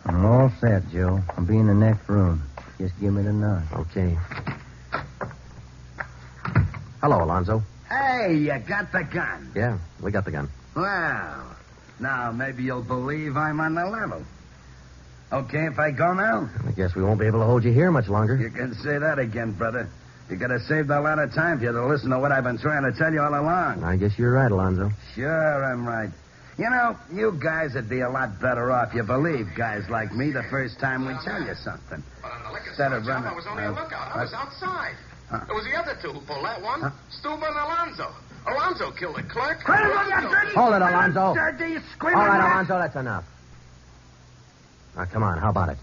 I'm all set, Joe. I'll be in the next room. Just give me the nod. Okay. Hello, Alonzo. Hey, you got the gun. Yeah, we got the gun. Well, now maybe you'll believe I'm on the level. Okay if I go now? I guess we won't be able to hold you here much longer. You can say that again, brother. You could have saved a lot of time if you'd have listened to what I've been trying to tell you all along. I guess you're right, Alonzo. Sure, I'm right. You know, you guys would be a lot better off if you believe guys like me the first time we tell you something. But on the liquor Instead store of job, running... I was only a lookout. I was outside. It was the other two who pulled that one. Stuber and Alonzo. Alonzo killed the clerk. Hold it, Alonzo. All Dirty, right, Alonzo, that's enough. Now, come on, how about it?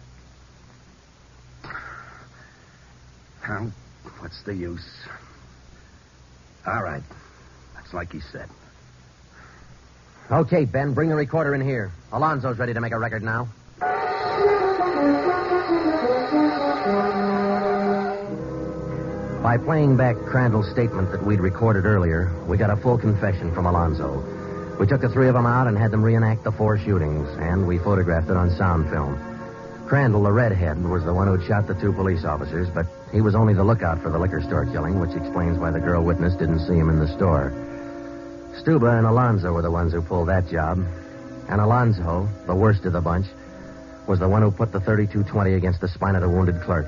What's the use? All right. That's like he said. Okay, Ben, bring the recorder in here. Alonzo's ready to make a record now. By playing back Crandall's statement that we'd recorded earlier, we got a full confession from Alonzo. We took the three of them out and had them reenact the 4 shootings, and we photographed it on sound film. Crandall, the redhead, was the one who'd shot the 2 police officers, but he was only the lookout for the liquor store killing, which explains why the girl witness didn't see him in the store. Stuba and Alonzo were the ones who pulled that job. And Alonzo, the worst of the bunch, was the one who put the 32-20 against the spine of the wounded clerk.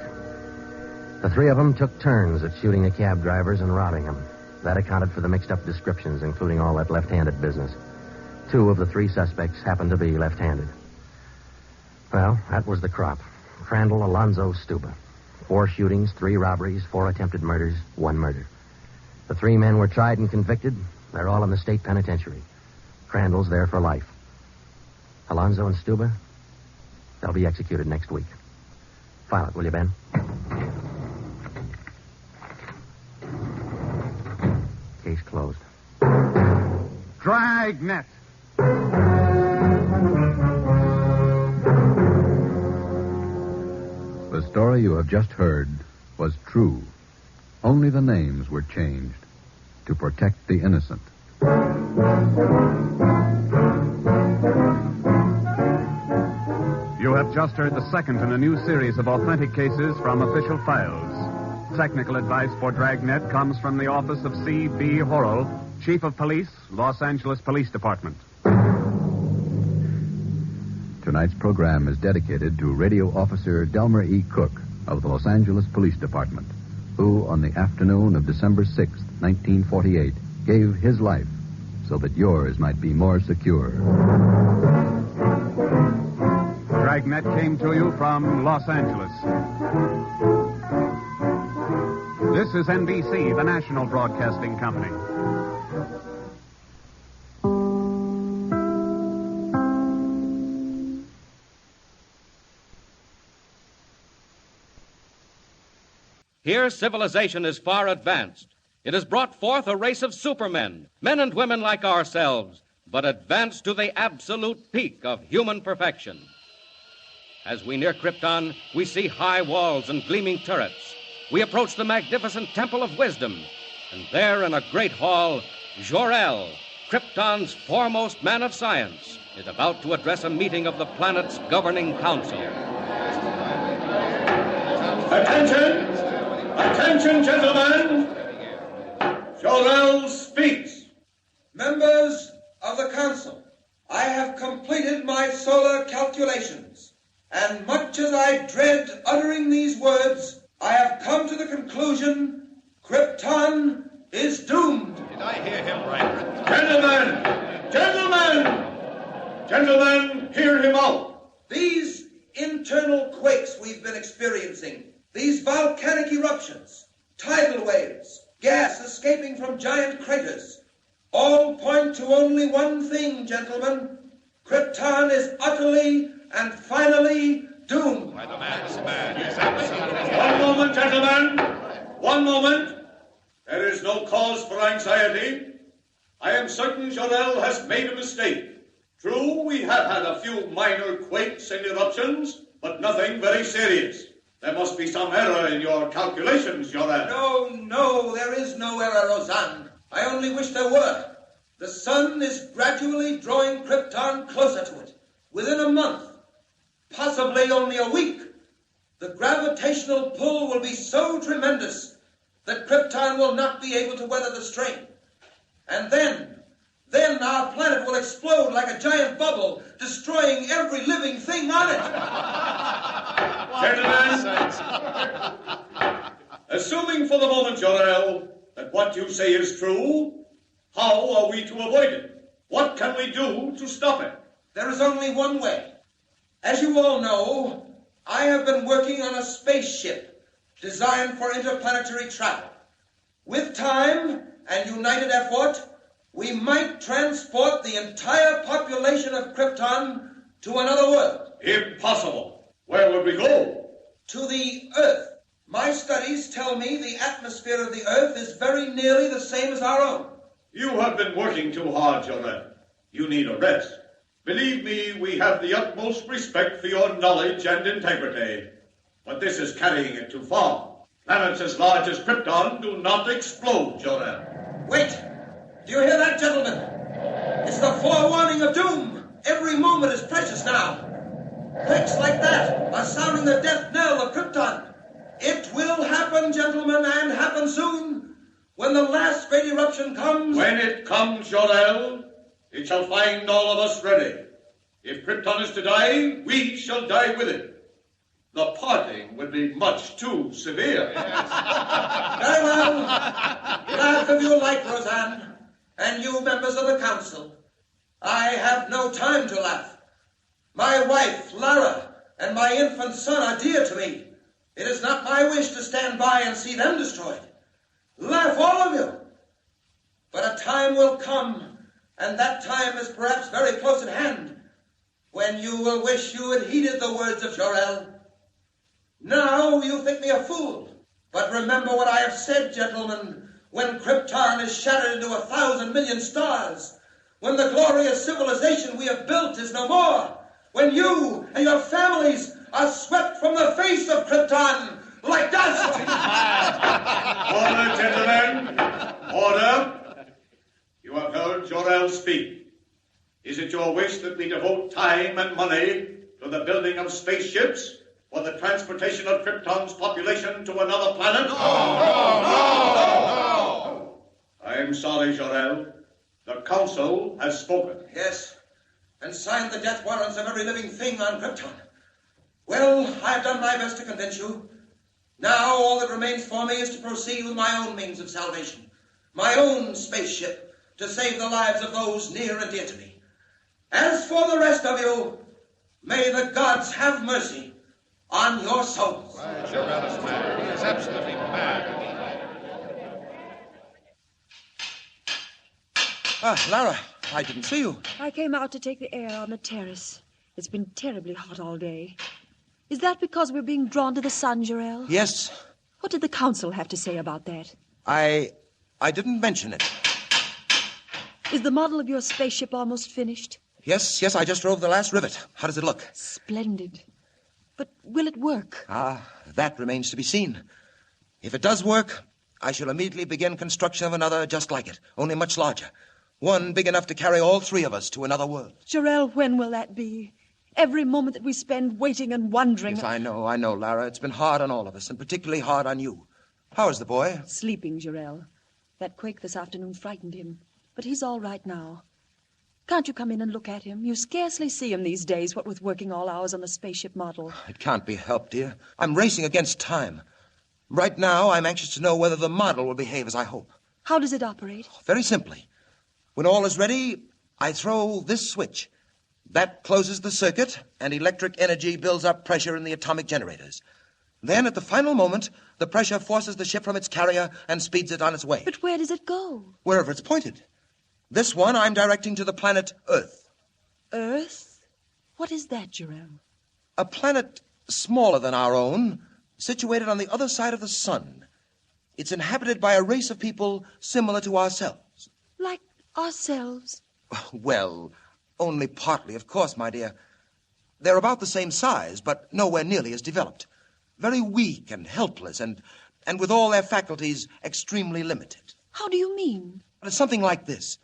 The 3 of them took turns at shooting the cab drivers and robbing them. That accounted for the mixed-up descriptions, including all that left-handed business. 2 of the 3 suspects happened to be left-handed. Well, that was the crop. Crandall, Alonzo, Stuba. 4 shootings, 3 robberies, 4 attempted murders, 1 murder. The 3 men were tried and convicted. They're all in the state penitentiary. Crandall's there for life. Alonzo and Stuba, they'll be executed next week. File it, will you, Ben? Case closed. Dragnet. The story you have just heard was true. Only the names were changed to protect the innocent. You have just heard the second in a new series of authentic cases from official files. Technical advice for Dragnet comes from the office of C.B. Horrell, Chief of Police, Los Angeles Police Department. Tonight's program is dedicated to Radio Officer Delmer E. Cook of the Los Angeles Police Department, who, on the afternoon of December 6, 1948, gave his life so that yours might be more secure. Dragnet came to you from Los Angeles. This is NBC, the national broadcasting company. Here, civilization is far advanced. It has brought forth a race of supermen, men and women like ourselves, but advanced to the absolute peak of human perfection. As we near Krypton, we see high walls and gleaming turrets. We approach the magnificent Temple of Wisdom. And there in a great hall, Jor-El, Krypton's foremost man of science, is about to address a meeting of the planet's governing council. Attention! Attention, gentlemen! Jor-El speaks. Members of the council, I have completed my solar calculations, and much as I dread uttering these words, I have come to the conclusion Krypton is doomed. Did I hear him right? Gentlemen! Gentlemen! Gentlemen, hear him out. These internal quakes we've been experiencing, these volcanic eruptions, tidal waves, gas escaping from giant craters, all point to only one thing, gentlemen. Krypton is utterly and finally doomed. Why, the man is mad. He's absolutely... One moment, gentlemen. One moment. There is no cause for anxiety. I am certain Jor-El has made a mistake. True, we have had a few minor quakes and eruptions, but nothing very serious. There must be some error in your calculations, Jor-El. No, there is no error, Roseanne. I only wish there were. The sun is gradually drawing Krypton closer to it. Within a month, possibly only a week, the gravitational pull will be so tremendous that Krypton will not be able to weather the strain. And then our planet will explode like a giant bubble, destroying every living thing on it. Gentlemen, assuming for the moment, Jor-El, that what you say is true, how are we to avoid it? What can we do to stop it? There is only one way. As you all know, I have been working on a spaceship designed for interplanetary travel. With time and united effort, we might transport the entire population of Krypton to another world. Impossible. Where would we go? To the Earth. My studies tell me the atmosphere of the Earth is very nearly the same as our own. You have been working too hard, Jor-El. You need a rest. Believe me, we have the utmost respect for your knowledge and integrity. But this is carrying it too far. Planets as large as Krypton do not explode, Jor-El. Wait! Do you hear that, gentlemen? It's the forewarning of doom. Every moment is precious now. Quakes like that are sounding the death knell of Krypton. It will happen, gentlemen, and happen soon. When the last great eruption comes... When it comes, Jor-El, it shall find all of us ready. If Krypton is to die, we shall die with it. The parting would be much too severe. Very well. Laugh if you like, Roseanne. And you members of the council. I have no time to laugh. My wife, Lara, and my infant son are dear to me. It is not my wish to stand by and see them destroyed. Laugh, all of you. But a time will come, and that time is perhaps very close at hand, when you will wish you had heeded the words of Jor-El. Now you think me a fool, but remember what I have said, gentlemen. When Krypton is shattered into 1,000 million stars, when the glorious civilization we have built is no more, when you and your families are swept from the face of Krypton like dust. Order, gentlemen. Order. You have heard Jor-El speak. Is it your wish that we devote time and money to the building of spaceships or the transportation of Krypton's population to another planet? No! I'm sorry, Jor-El. The Council has spoken. Yes, and signed the death warrants of every living thing on Krypton. Well, I've done my best to convince you. Now all that remains for me is to proceed with my own means of salvation, my own spaceship, to save the lives of those near and dear to me. As for the rest of you, may the gods have mercy on your souls. Jor-El is mad. He is absolutely mad. Lara, I didn't see you. I came out to take the air on the terrace. It's been terribly hot all day. Is that because we're being drawn to the sun, Jor-El? Yes. What did the council have to say about that? I didn't mention it. Is the model of your spaceship almost finished? Yes, I just drove the last rivet. How does it look? Splendid. But will it work? That remains to be seen. If it does work, I shall immediately begin construction of another just like it, only much larger. One big enough to carry all three of us to another world. Jarell, when will that be? Every moment that we spend waiting and wondering... Yes, I know, Lara. It's been hard on all of us, and particularly hard on you. How is the boy? Sleeping, Jarell. That quake this afternoon frightened him. But he's all right now. Can't you come in and look at him? You scarcely see him these days, what with working all hours on the spaceship model. It can't be helped, dear. I'm racing against time. Right now, I'm anxious to know whether the model will behave as I hope. How does it operate? Very simply. When all is ready, I throw this switch. That closes the circuit, and electric energy builds up pressure in the atomic generators. Then, at the final moment, the pressure forces the ship from its carrier and speeds it on its way. But where does it go? Wherever it's pointed. This one I'm directing to the planet Earth. Earth? What is that, Jarell? A planet smaller than our own, situated on the other side of the sun. It's inhabited by a race of people similar to ourselves. Like ourselves? Well, only partly, of course, my dear. They're about the same size, but nowhere nearly as developed. Very weak and helpless, and with all their faculties extremely limited. How do you mean? It's something like this.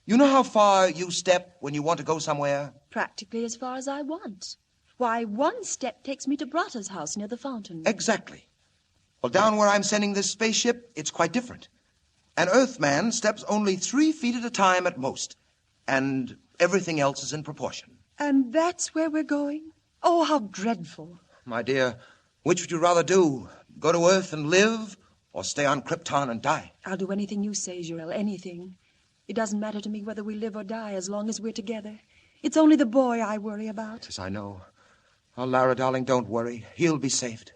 You know how far you step when you want to go somewhere? Practically as far as I want. Why, one step takes me to Bratta's house near the fountain. Exactly. Well, down where I'm sending this spaceship, it's quite different. An Earthman steps only 3 feet at a time at most, and everything else is in proportion. And that's where we're going? Oh, how dreadful. My dear, which would you rather do? Go to Earth and live, or stay on Krypton and die? I'll do anything you say, Jarell, anything. It doesn't matter to me whether we live or die as long as we're together. It's only the boy I worry about. Yes, I know. Oh, Lara, darling, don't worry. He'll be saved.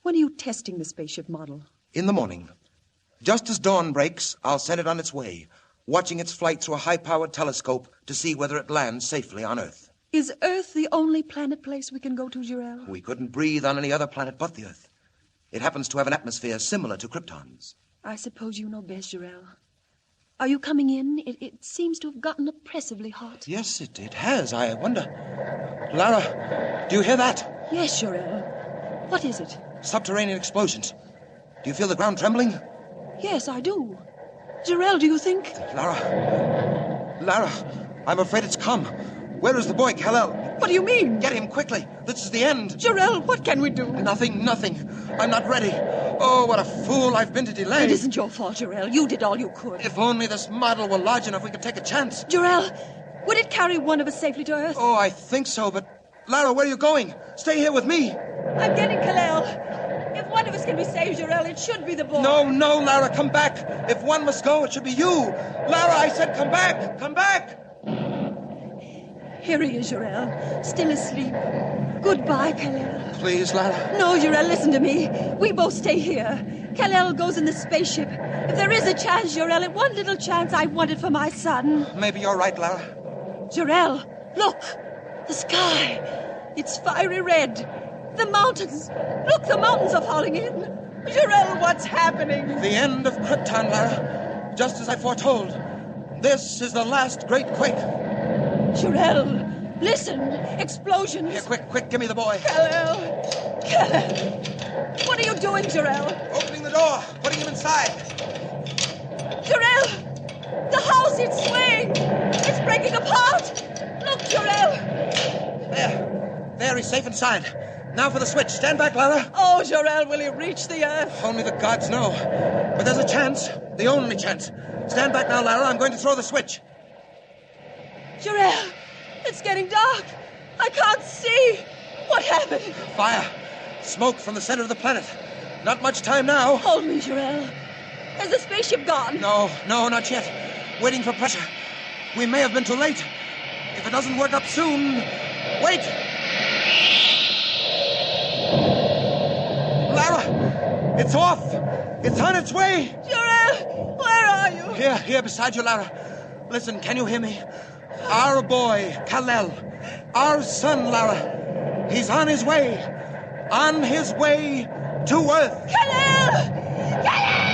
When are you testing the spaceship model? In the morning. Just as dawn breaks, I'll send it on its way, watching its flight through a high-powered telescope to see whether it lands safely on Earth. Is Earth the only planet place we can go to, Jarell? We couldn't breathe on any other planet but the Earth. It happens to have an atmosphere similar to Krypton's. I suppose you know best, Jarell. Are you coming in? It seems to have gotten oppressively hot. Yes, it has. I wonder. Lara, do you hear that? Yes, Jarell. What is it? Subterranean explosions. Do you feel the ground trembling? Yes, I do. Jarell, do you think... Lara, I'm afraid it's come. Where is the boy, Kal-El? What do you mean? Get him quickly. This is the end. Jarell, what can we do? Nothing. I'm not ready. Oh, what a fool I've been to delay. It isn't your fault, Jarell. You did all you could. If only this model were large enough, we could take a chance. Jarell, would it carry one of us safely to Earth? Oh, I think so, but... Lara, where are you going? Stay here with me. I'm getting Kal-El. If one of us can be saved, Jarell, it should be the boy. No, Lara, come back. If one must go, it should be you. Lara, I said come back. Come back. Here he is, Jarell, still asleep. Goodbye, Kal-El. Please, Lara. No, Jarell, listen to me. We both stay here. Kal-El goes in the spaceship. If there is a chance, Jarell, one little chance, I want it for my son. Maybe you're right, Lara. Jarell, look. The sky. It's fiery red. The mountains. Look, the mountains are falling in. Jarell, what's happening? The end of Krypton, Lara. Just as I foretold. This is the last great quake. Jarell, listen. Explosions. Here, quick, give me the boy. Kal-El. What are you doing, Jarell? Opening the door, putting him inside. Jarell! The house, it's swaying. It's breaking apart. Look, Jarell. There, he's safe inside. Now for the switch. Stand back, Lara. Oh, Jarell, will he reach the Earth? Only the gods know. But there's a chance. The only chance. Stand back now, Lara. I'm going to throw the switch. Jarell, it's getting dark. I can't see. What happened? Fire. Smoke from the center of the planet. Not much time now. Hold me, Jarell. Has the spaceship gone? No, not yet. Waiting for pressure. We may have been too late. If it doesn't work up soon... Wait! Lara! It's off! It's on its way! Jarell! Where are you? Here, beside you, Lara. Listen, can you hear me? Our boy, Kal-El. Our son, Lara. He's on his way. On his way to Earth. Kal-El! Kal-El!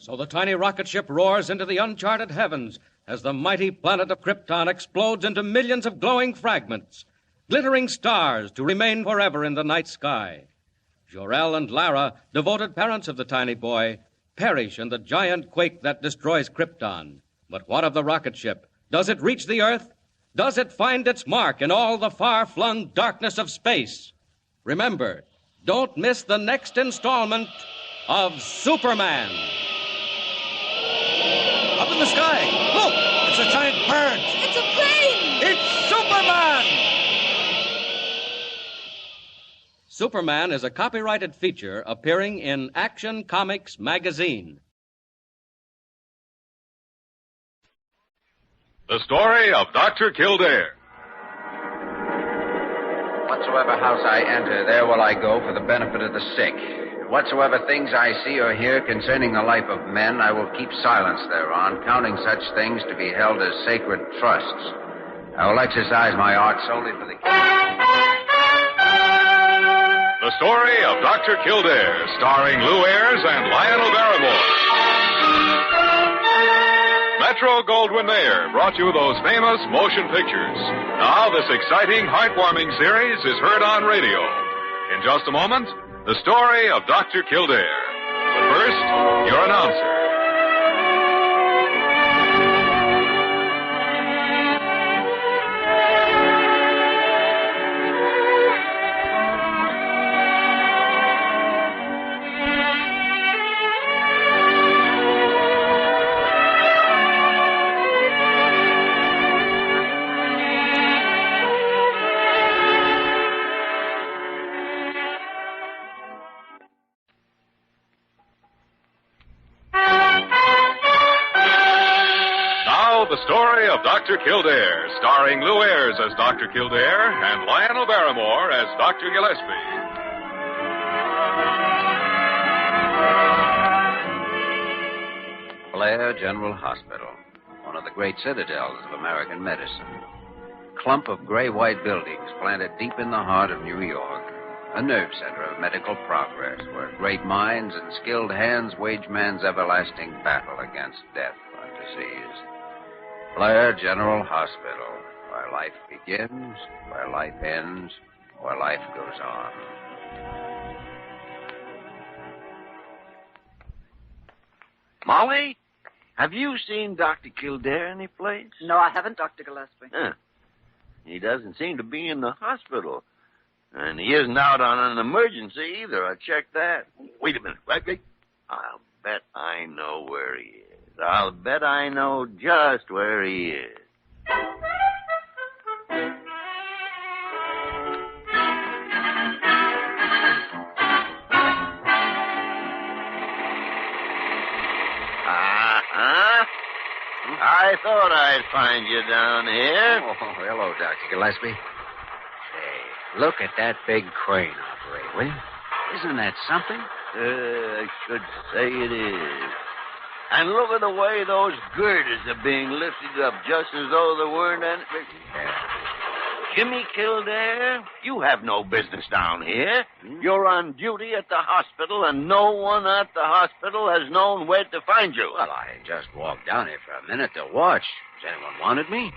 So the tiny rocket ship roars into the uncharted heavens as the mighty planet of Krypton explodes into millions of glowing fragments, glittering stars to remain forever in the night sky. Jor-El and Lara, devoted parents of the tiny boy, perish in the giant quake that destroys Krypton. But what of the rocket ship? Does it reach the Earth? Does it find its mark in all the far-flung darkness of space? Remember, don't miss the next installment of Superman. Up in the sky, look! It's a giant bird! It's a plane! It's Superman! Superman is a copyrighted feature appearing in Action Comics magazine. The story of Dr. Kildare. Whatsoever house I enter, there will I go for the benefit of the sick. Whatsoever things I see or hear concerning the life of men, I will keep silence thereon, counting such things to be held as sacred trusts. I will exercise my art solely for the The story of Dr. Kildare, starring Lou Ayres and Lionel Barrymore. Metro-Goldwyn-Mayer brought you those famous motion pictures. Now this exciting, heartwarming series is heard on radio. In just a moment, the story of Dr. Kildare. But first, your announcer. The story of Dr. Kildare, starring Lou Ayres as Dr. Kildare and Lionel Barrymore as Dr. Gillespie. Blair General Hospital, one of the great citadels of American medicine. Clump of gray-white buildings planted deep in the heart of New York. A nerve center of medical progress where great minds and skilled hands wage man's everlasting battle against death and disease. Blair General Hospital, where life begins, where life ends, where life goes on. Molly, have you seen Dr. Kildare anyplace? No, I haven't, Dr. Gillespie. Huh. He doesn't seem to be in the hospital. And he isn't out on an emergency either. I checked that. Wait a minute. Wait. I'll bet I know where he is. I'll bet I know just where he is. I thought I'd find you down here. Oh, hello, Dr. Gillespie. Say, look at that big crane operate, will you? Isn't that something? I should say it is. And look at the way those girders are being lifted up just as though there weren't any... Jimmy Kildare, you have no business down here. You're on duty at the hospital, and no one at the hospital has known where to find you. Well, I just walked down here for a minute to watch. Has anyone wanted me?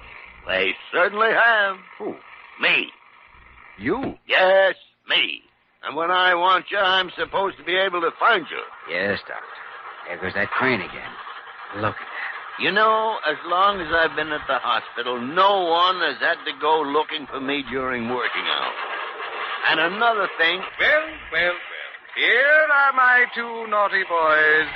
They certainly have. Who? Me. You? Yes, me. And when I want you, I'm supposed to be able to find you. Yes, Doctor. There goes that crane again. Look at that. You know, as long as I've been at the hospital, no one has had to go looking for me during working hours. And another thing... Well. Here are my two naughty boys.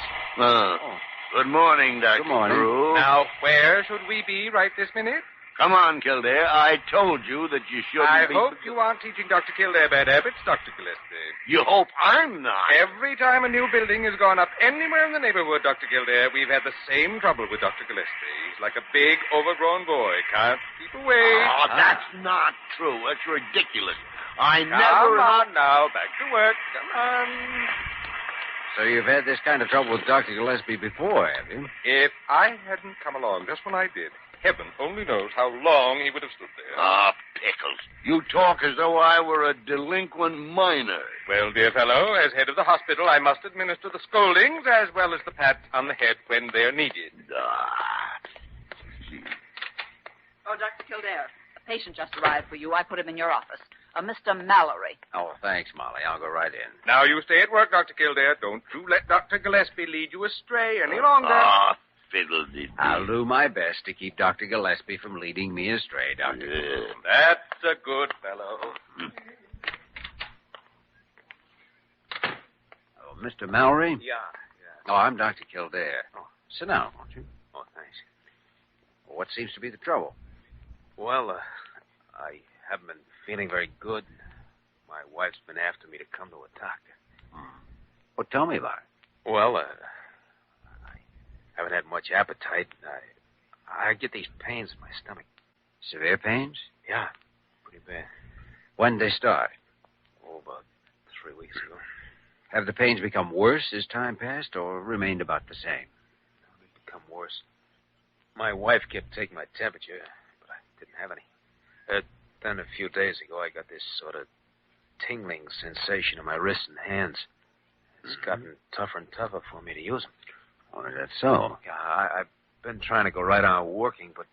Good morning, Dr. Good morning. Drew. Now, where should we be right this minute? Come on, Kildare. I told you that you shouldn't I be... hope you aren't teaching Dr. Kildare bad habits, Dr. Gillespie. You hope I'm not? Every time a new building has gone up anywhere in the neighborhood, Dr. Kildare, we've had the same trouble with Dr. Gillespie. He's like a big, overgrown boy. Can't keep away. Oh, that's not true. That's ridiculous. I never... Come on now. Back to work. Come on. So you've had this kind of trouble with Dr. Gillespie before, have you? If I hadn't come along just when I did, heaven only knows how long he would have stood there. Ah, pickles. You talk as though I were a delinquent minor. Well, dear fellow, as head of the hospital, I must administer the scoldings as well as the pats on the head when they're needed. Oh, Dr. Kildare, a patient just arrived for you. I put him in your office. Mr. Mallory. Oh, thanks, Molly. I'll go right in. Now, you stay at work, Dr. Kildare. Don't you let Dr. Gillespie lead you astray any longer. Fiddle-dee-dee. I'll do my best to keep Dr. Gillespie from leading me astray, Dr. Yeah. That's a good fellow. Oh, Mr. Mallory? Yeah. Oh, I'm Dr. Kildare. Oh, sit down, won't you? Oh, thanks. Well, what seems to be the trouble? Well, I haven't been feeling very good. My wife's been after me to come to a doctor. Well, tell me about it. Well, I haven't had much appetite. I get these pains in my stomach. Severe pains? Yeah, pretty bad. When did they start? Oh, about 3 weeks ago. Have the pains become worse as time passed or remained about the same? They've become worse. My wife kept taking my temperature, but I didn't have any. Then a few days ago, I got this sort of tingling sensation in my wrists and hands. It's gotten tougher and tougher for me to use them. Oh, is that so? Yeah, I've been trying to go right on working, but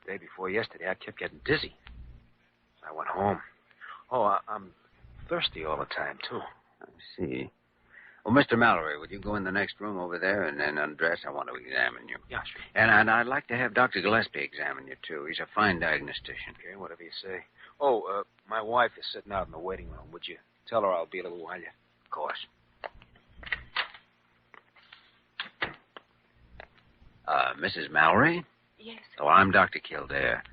the day before yesterday, I kept getting dizzy. So I went home. Oh, I'm thirsty all the time, too. I see. Well, Mr. Mallory, would you go in the next room over there and then undress? I want to examine you. Yeah, sure. And I'd like to have Dr. Gillespie examine you, too. He's a fine diagnostician. Okay, whatever you say. Oh, my wife is sitting out in the waiting room. Would you tell her I'll be a little while yet? Of course. Mrs. Mallory? Yes. Oh, I'm Dr. Kildare.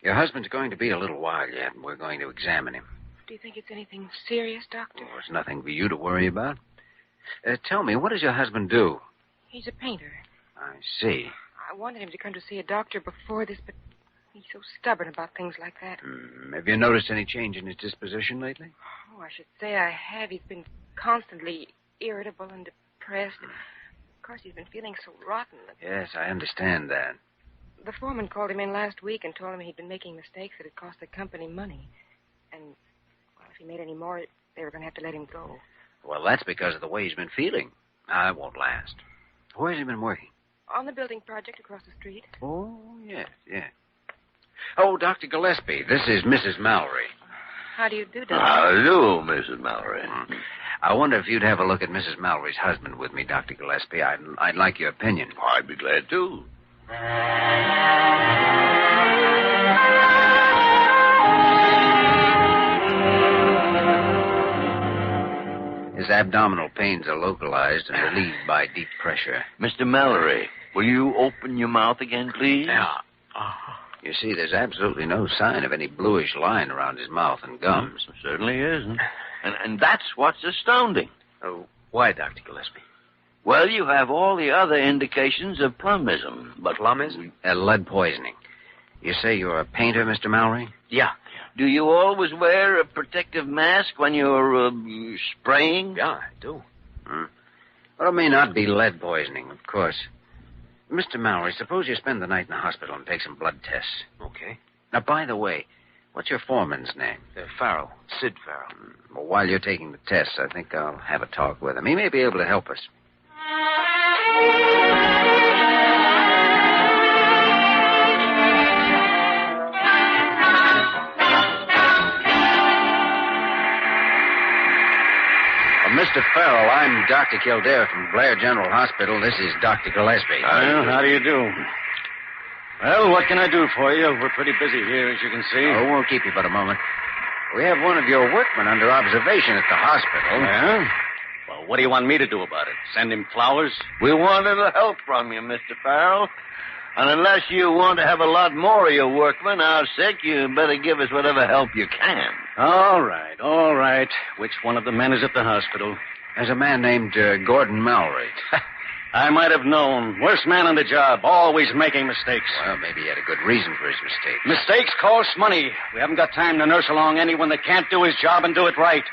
Your husband's going to be a little while yet, and we're going to examine him. Do you think it's anything serious, Doctor? Oh, it's nothing for you to worry about. Tell me, what does your husband do? He's a painter. I see. I wanted him to come to see a doctor before this, but he's so stubborn about things like that. Have you noticed any change in his disposition lately? Oh, I should say I have. He's been constantly irritable and depressed. Of course, he's been feeling so rotten. Yes, I understand that. The foreman called him in last week and told him he'd been making mistakes that had cost the company money. And, well, if he made any more, they were going to have to let him go. Well, that's because of the way he's been feeling. It won't last. Where's he been working? On the building project across the street. Oh, yes. Oh, Dr. Gillespie, this is Mrs. Mallory. How do you do, Doctor? How do you do, Mrs. Mallory? I wonder if you'd have a look at Mrs. Mallory's husband with me, Dr. Gillespie. I'd like your opinion. I'd be glad to. His abdominal pains are localized and relieved by deep pressure. Mr. Mallory, will you open your mouth again, please? Yeah. You see, there's absolutely no sign of any bluish line around his mouth and gums. Certainly isn't. And that's what's astounding. Oh, why, Dr. Gillespie? Well, you have all the other indications of plumbism, but... Plumbism? Lead poisoning. You say you're a painter, Mr. Mallory? Yeah. Do you always wear a protective mask when you're spraying? Yeah, I do. Well, it may not be lead poisoning, of course. Mr. Mallory, suppose you spend the night in the hospital and take some blood tests. Okay. Now, by the way, what's your foreman's name? Farrell. Sid Farrell. Well, while you're taking the tests, I think I'll have a talk with him. He may be able to help us. Mr. Farrell, I'm Dr. Kildare from Blair General Hospital. This is Dr. Gillespie. Well, how do you do? Well, what can I do for you? We're pretty busy here, as you can see. Oh, won't keep you but a moment. We have one of your workmen under observation at the hospital. Yeah? Well, what do you want me to do about it? Send him flowers? We want a little help from you, Mr. Farrell. And unless you want to have a lot more of your workmen out sick, you better give us whatever help you can. All right. Which one of the men is at the hospital? There's a man named Gordon Mallory. I might have known. Worst man on the job, always making mistakes. Well, maybe he had a good reason for his mistakes. Mistakes cost money. We haven't got time to nurse along anyone that can't do his job and do it right.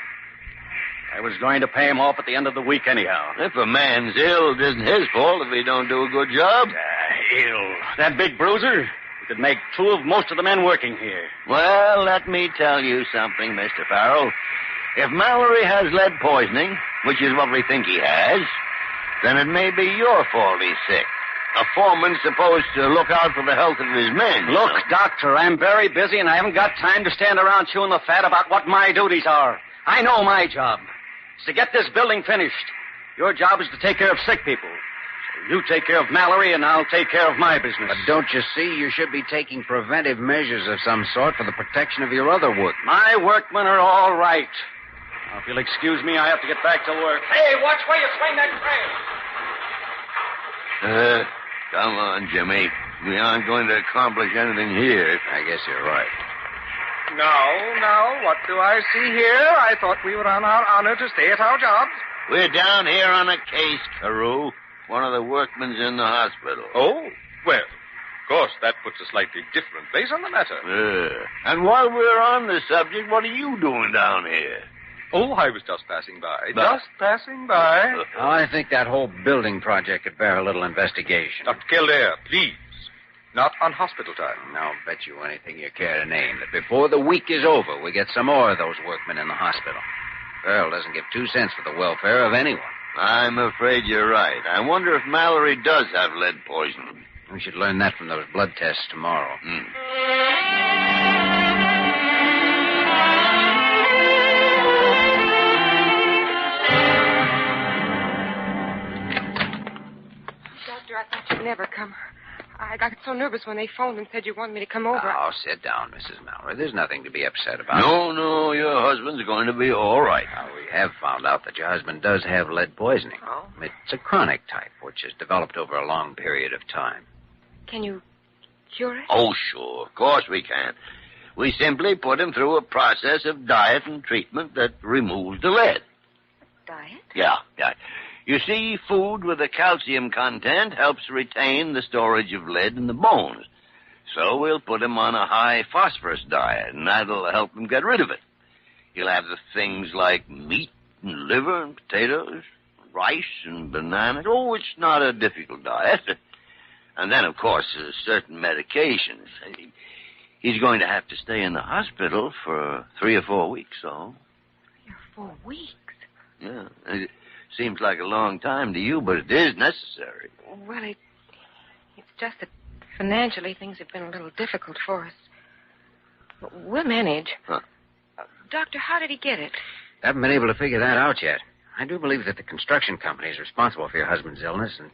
I was going to pay him off at the end of the week anyhow. If a man's ill, it isn't his fault if he don't do a good job. Ill. That big bruiser? You could make two of most of the men working here. Well, let me tell you something, Mr. Farrell. If Mallory has lead poisoning, which is what we think he has, then it may be your fault he's sick. A foreman's supposed to look out for the health of his men. Look, Doctor, I'm very busy and I haven't got time to stand around chewing the fat about what my duties are. I know my job. It's to get this building finished. Your job is to take care of sick people. So you take care of Mallory and I'll take care of my business. But don't you see, you should be taking preventive measures of some sort for the protection of your other work. My workmen are all right. Now, if you'll excuse me, I have to get back to work. Hey, watch where you swing that crane. Come on, Jimmy. We aren't going to accomplish anything here. I guess you're right. Now, what do I see here? I thought we were on our honor to stay at our jobs. We're down here on a case, Carew. One of the workmen's in the hospital. Oh, well, of course, that puts a slightly different face on the matter. And while we're on the subject, what are you doing down here? Oh, I was just passing by. Just passing by. Oh, I think that whole building project could bear a little investigation. Dr. Kildare, please. Not on hospital time. I'll bet you anything you care to name that before the week is over, we get some more of those workmen in the hospital. Earl doesn't give 2 cents for the welfare of anyone. I'm afraid you're right. I wonder if Mallory does have lead poisoning. We should learn that from those blood tests tomorrow. Doctor, I thought you'd never come. I got so nervous when they phoned and said you wanted me to come over. Oh, sit down, Mrs. Mallory. There's nothing to be upset about. No, your husband's going to be all right. Now, we have found out that your husband does have lead poisoning. Oh? It's a chronic type, which has developed over a long period of time. Can you cure it? Oh, sure. Of course we can. We simply put him through a process of diet and treatment that removes the lead. Diet? Yeah. You see, food with a calcium content helps retain the storage of lead in the bones. So we'll put him on a high phosphorus diet, and that'll help him get rid of it. He'll have the things like meat and liver and potatoes, rice and bananas. Oh, it's not a difficult diet. And then, of course, certain medications. He's going to have to stay in the hospital for 3 or 4 weeks, so. 3 or 4 weeks? Yeah. It seems like a long time to you, but it is necessary. Well, it's just that financially things have been a little difficult for us. But we'll manage. Huh. Doctor, how did he get it? Haven't been able to figure that out yet. I do believe that the construction company is responsible for your husband's illness, and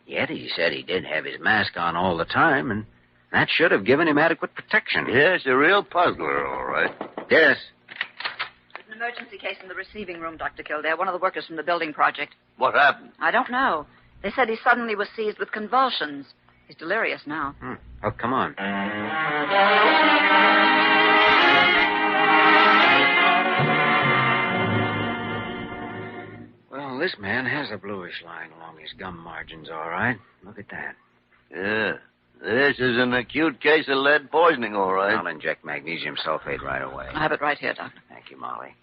yet he said he did have his mask on all the time, and that should have given him adequate protection. Yes, a real puzzler, all right. Yes. There's an emergency case in the receiving room, Dr. Kildare. One of the workers from the building project. What happened? I don't know. They said he suddenly was seized with convulsions. He's delirious now. Oh, come on. Well, this man has a bluish line along his gum margins, all right. Look at that. Yeah. This is an acute case of lead poisoning, all right. I'll inject magnesium sulfate right away. I have it right here, Doctor. Thank you, Molly.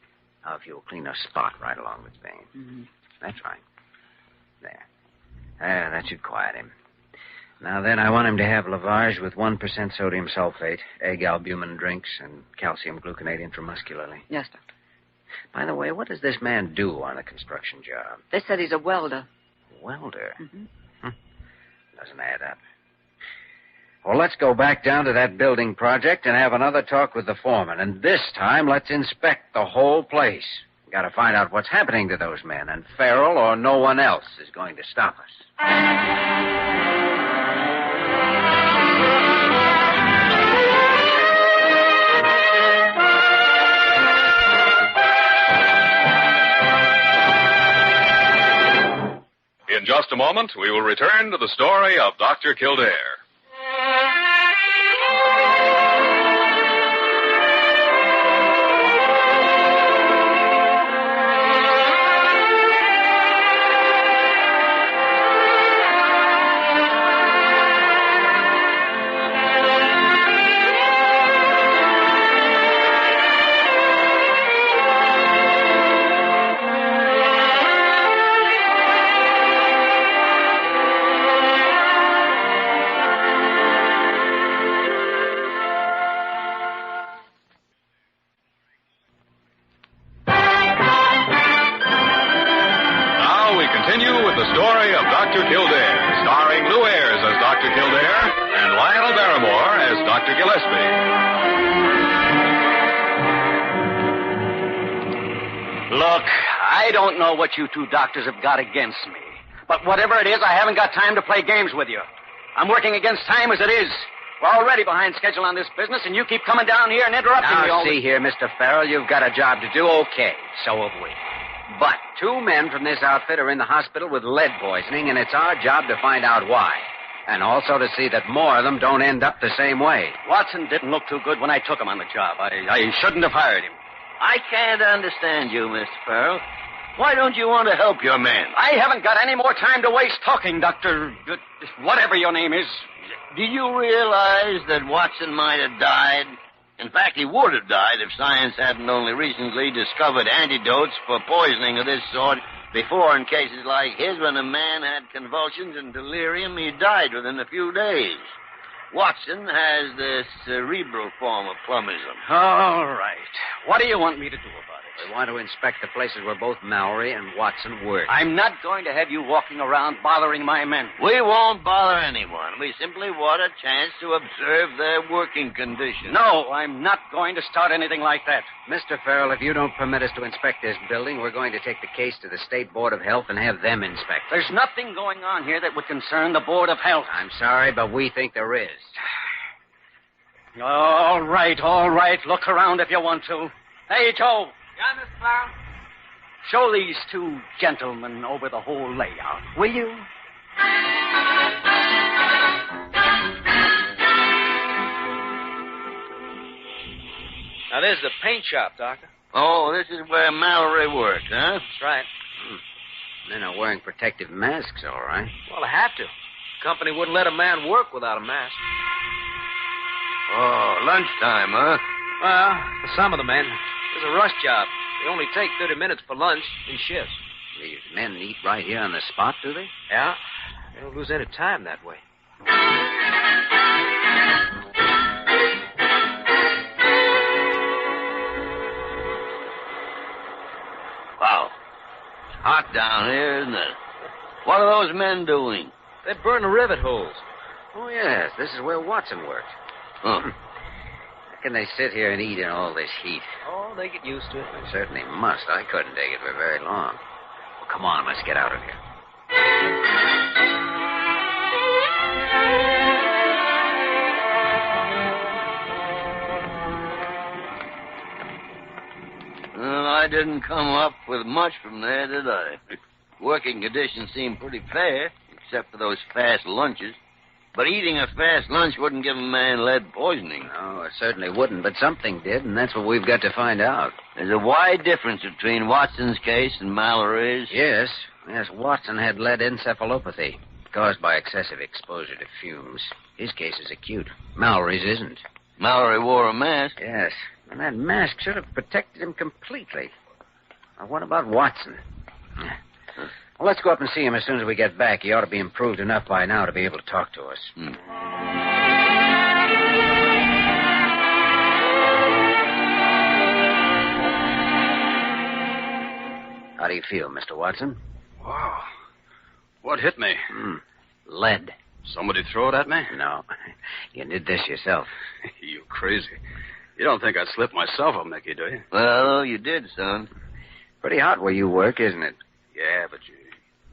Now, if you'll clean a spot right along this vein. Mm-hmm. That's right. There, that should quiet him. Now, then, I want him to have lavage with 1% sodium sulfate, egg albumin drinks, and calcium gluconate intramuscularly. Yes, Doctor. By the way, what does this man do on a construction job? They said he's a welder. Welder? Mm-hmm. Doesn't add up. Well, let's go back down to that building project and have another talk with the foreman. And this time, let's inspect the whole place. We've got to find out what's happening to those men, and Farrell or no one else is going to stop us. In just a moment, we will return to the story of Dr. Kildare. starring Lou Ayres as Dr. Kildare and Lionel Barrymore as Dr. Gillespie. Look, I don't know what you two doctors have got against me. But whatever it is, I haven't got time to play games with you. I'm working against time as it is. We're already behind schedule on this business, and you keep coming down here and interrupting me. Now, see here, Mr. Farrell, you've got a job to do. Okay, so have we. But 2 men from this outfit are in the hospital with lead poisoning, and it's our job to find out why. And also to see that more of them don't end up the same way. Watson didn't look too good when I took him on the job. I shouldn't have hired him. I can't understand you, Mr. Farrell. Why don't you want to help your man? I haven't got any more time to waste talking, Dr. Whatever your name is. Do you realize that Watson might have died? In fact, he would have died if science hadn't only recently discovered antidotes for poisoning of this sort. Before, in cases like his, when a man had convulsions and delirium, he died within a few days. Watson has the cerebral form of plumbism. All right. What do you want me to do about it? We want to inspect the places where both Mallory and Watson work. I'm not going to have you walking around bothering my men. We won't bother anyone. We simply want a chance to observe their working conditions. No, I'm not going to start anything like that. Mr. Farrell, if you don't permit us to inspect this building, we're going to take the case to the State Board of Health and have them inspect it. There's nothing going on here that would concern the Board of Health. I'm sorry, but we think there is. All right. Look around if you want to. Hey, Joe. Yeah, Miss Farrell? Show these 2 gentlemen over the whole layout, will you? Now, there's the paint shop, Doctor. Oh, this is where Mallory works, huh? That's right. Men are wearing protective masks, all right. Well, I have to. Company wouldn't let a man work without a mask. Oh, lunchtime, huh? Well, for some of the men, it's a rush job. They only take 30 minutes for lunch in shifts. These men eat right here on the spot, do they? Yeah. They don't lose any time that way. Wow. It's hot down here, isn't it? What are those men doing? They burn the rivet holes. Oh, yes. This is where Watson works. Huh. How can they sit here and eat in all this heat? Oh, they get used to it. They certainly must. I couldn't take it for very long. Well, come on, let's get out of here. Well, I didn't come up with much from there, did I? Working conditions seem pretty fair, except for those fast lunches. But eating a fast lunch wouldn't give a man lead poisoning. No, it certainly wouldn't, but something did, and that's what we've got to find out. There's a wide difference between Watson's case and Mallory's. Yes, Watson had lead encephalopathy, caused by excessive exposure to fumes. His case is acute. Mallory's isn't. Mallory wore a mask. Yes, and that mask should have protected him completely. Now, what about Watson? Well, let's go up and see him as soon as we get back. He ought to be improved enough by now to be able to talk to us. How do you feel, Mr. Watson? Wow. What hit me? Lead. Somebody throw it at me? No. You did this yourself. You crazy. You don't think I'd slip myself up, Mickey, do you? Well, you did, son. Pretty hot where you work, isn't it? Yeah, but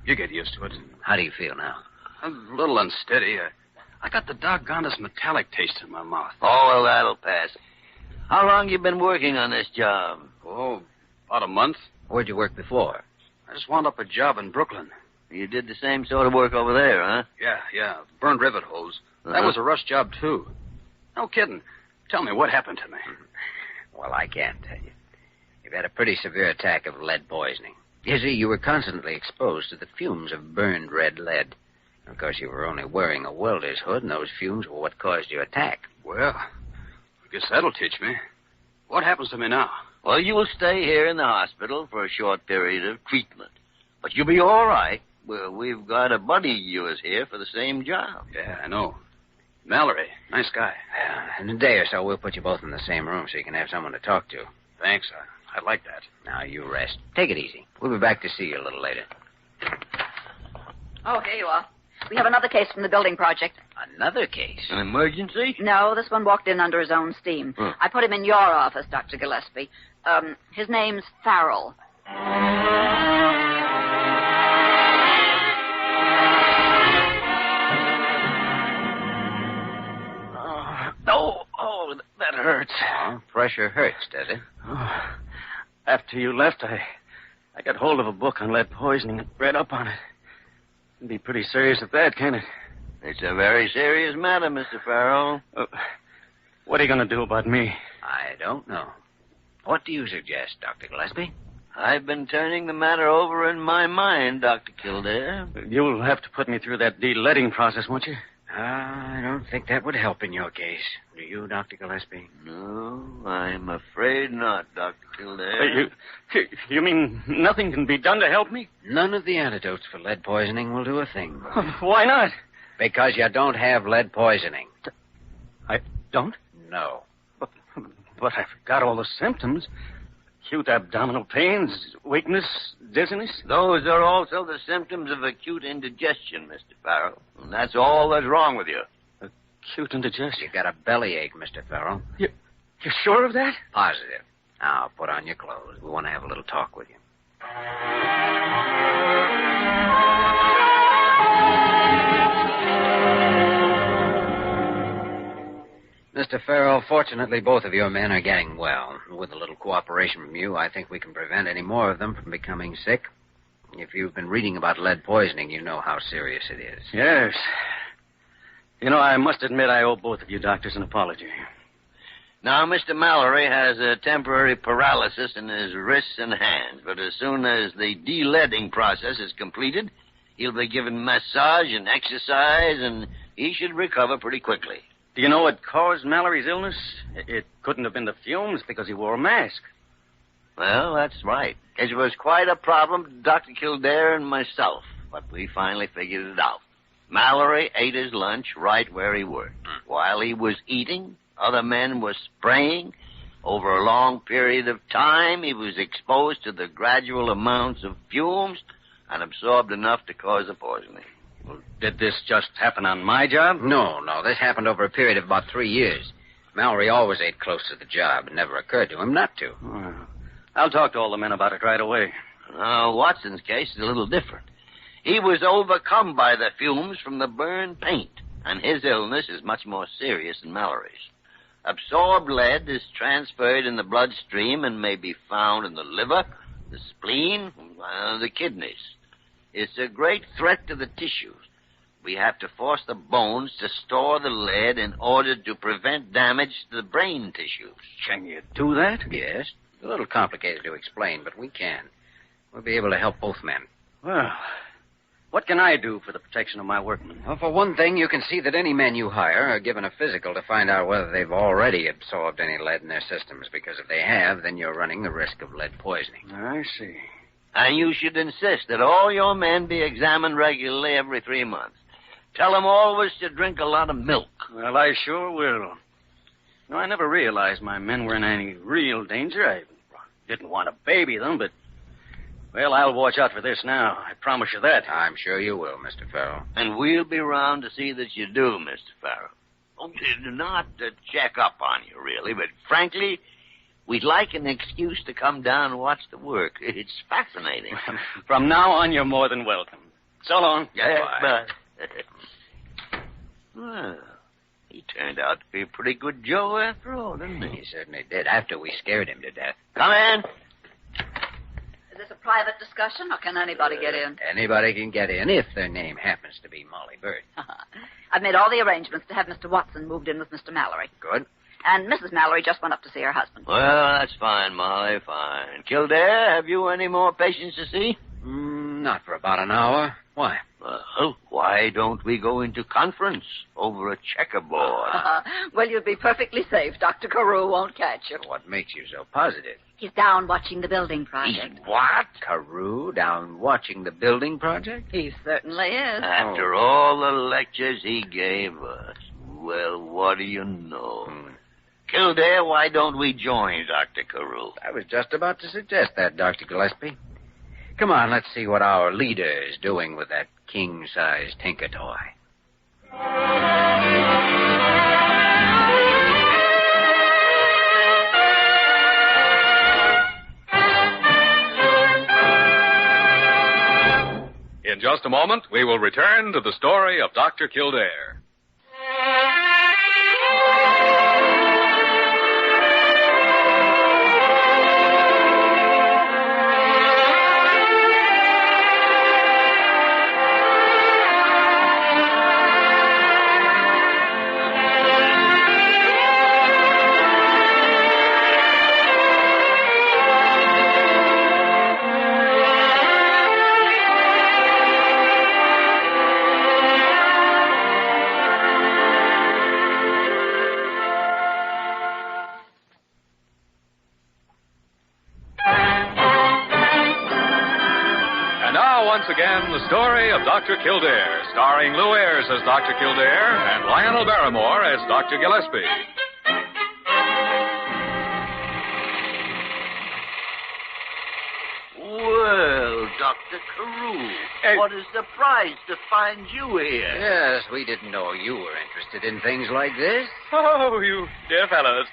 you get used to it. How do you feel now? A little unsteady. I got the doggonest metallic taste in my mouth. Oh, well, that'll pass. How long you been working on this job? Oh, about a month. Where'd you work before? I just wound up a job in Brooklyn. You did the same sort of work over there, huh? Yeah. Burned rivet holes. That was a rush job, too. No kidding. Tell me, what happened to me? Well, I can't tell you. You've had a pretty severe attack of lead poisoning. You see, you were constantly exposed to the fumes of burned red lead. Of course, you were only wearing a welder's hood, and those fumes were what caused your attack. Well, I guess that'll teach me. What happens to me now? Well, you'll stay here in the hospital for a short period of treatment. But you'll be all right. Well, we've got a buddy of yours here for the same job. Yeah, I know. Mallory. Nice guy. Yeah, in a day or so, we'll put you both in the same room so you can have someone to talk to. Thanks. I'd like that. Now, you rest. Take it easy. We'll be back to see you a little later. Oh, here you are. We have another case from the building project. Another case? An emergency? No, this one walked in under his own steam. I put him in your office, Dr. Gillespie. His name's Farrell. Oh, that hurts. Oh, pressure hurts, does it? Oh, after you left, I got hold of a book on lead poisoning and read up on it. It'd be pretty serious at that, can't it? It's a very serious matter, Mr. Farrell. What are you going to do about me? I don't know. What do you suggest, Dr. Gillespie? I've been turning the matter over in my mind, Dr. Kildare. You'll have to put me through that de-leading process, won't you? I don't think that would help in your case. Do you, Dr. Gillespie? No, I'm afraid not, Dr. Kildare. You mean nothing can be done to help me? None of the antidotes for lead poisoning will do a thing. Why not? Because you don't have lead poisoning. I don't? No. But I've got all the symptoms. Acute abdominal pains, weakness, dizziness. Those are also the symptoms of acute indigestion, Mr. Farrell. And that's all that's wrong with you. Acute indigestion? You got a bellyache, Mr. Farrell. You're sure of that? Positive. Now, put on your clothes. We want to have a little talk with you. Mr. Farrell, fortunately, both of your men are getting well. With a little cooperation from you, I think we can prevent any more of them from becoming sick. If you've been reading about lead poisoning, you know how serious it is. Yes. You know, I must admit I owe both of you doctors an apology. Now, Mr. Mallory has a temporary paralysis in his wrists and hands, but as soon as the de-leading process is completed, he'll be given massage and exercise, and he should recover pretty quickly. Do you know what caused Mallory's illness? It couldn't have been the fumes because he wore a mask. Well, that's right. It was quite a problem to Dr. Kildare and myself, but we finally figured it out. Mallory ate his lunch right where he worked. While he was eating, other men were spraying. Over a long period of time, he was exposed to the gradual amounts of fumes and absorbed enough to cause a poisoning. Well, did this just happen on my job? No. This happened over a period of about 3 years. Mallory always ate close to the job. It never occurred to him not to. I'll talk to all the men about it right away. Watson's case is a little different. He was overcome by the fumes from the burned paint, and his illness is much more serious than Mallory's. Absorbed lead is transferred in the bloodstream and may be found in the liver, the spleen, the kidneys. It's a great threat to the tissues. We have to force the bones to store the lead in order to prevent damage to the brain tissues. Can you do that? Yes. It's a little complicated to explain, but we can. We'll be able to help both men. Well, what can I do for the protection of my workmen? Well, for one thing, you can see that any men you hire are given a physical to find out whether they've already absorbed any lead in their systems, because if they have, then you're running the risk of lead poisoning. I see. And you should insist that all your men be examined regularly every 3 months. Tell them always to drink a lot of milk. Well, I sure will. No, I never realized my men were in any real danger. I didn't want to baby them, but, well, I'll watch out for this now. I promise you that. I'm sure you will, Mr. Farrell. And we'll be round to see that you do, Mr. Farrell. Not to check up on you, really, but frankly, we'd like an excuse to come down and watch the work. It's fascinating. From now on, you're more than welcome. So long. Yeah, bye. Well, he turned out to be a pretty good Joe after all, didn't he? He certainly did, after we scared him to death. Come in. Is this a private discussion, or can anybody get in? Anybody can get in if their name happens to be Molly Bird. I've made all the arrangements to have Mr. Watson moved in with Mr. Mallory. Good. And Mrs. Mallory just went up to see her husband. Well, that's fine, Molly, fine. Kildare, have you any more patients to see? Not for about an hour. Why? Well, why don't we go into conference over a checkerboard? Well, you'd be perfectly safe. Dr. Carew won't catch you. What makes you so positive? He's down watching the building project. What? Carew down watching the building project? He certainly is. After all the lectures he gave us. Well, what do you know? Kildare, why don't we join Dr. Carew? I was just about to suggest that, Dr. Gillespie. Come on, let's see what our leader is doing with that king-size tinker toy. In just a moment, we will return to the story of Dr. Kildare. Once again, the story of Dr. Kildare, starring Lou Ayres as Dr. Kildare and Lionel Barrymore as Dr. Gillespie. Well, Dr. Carew, what a surprise to find you here. Yes, we didn't know you were interested in things like this. Oh, you dear fellows.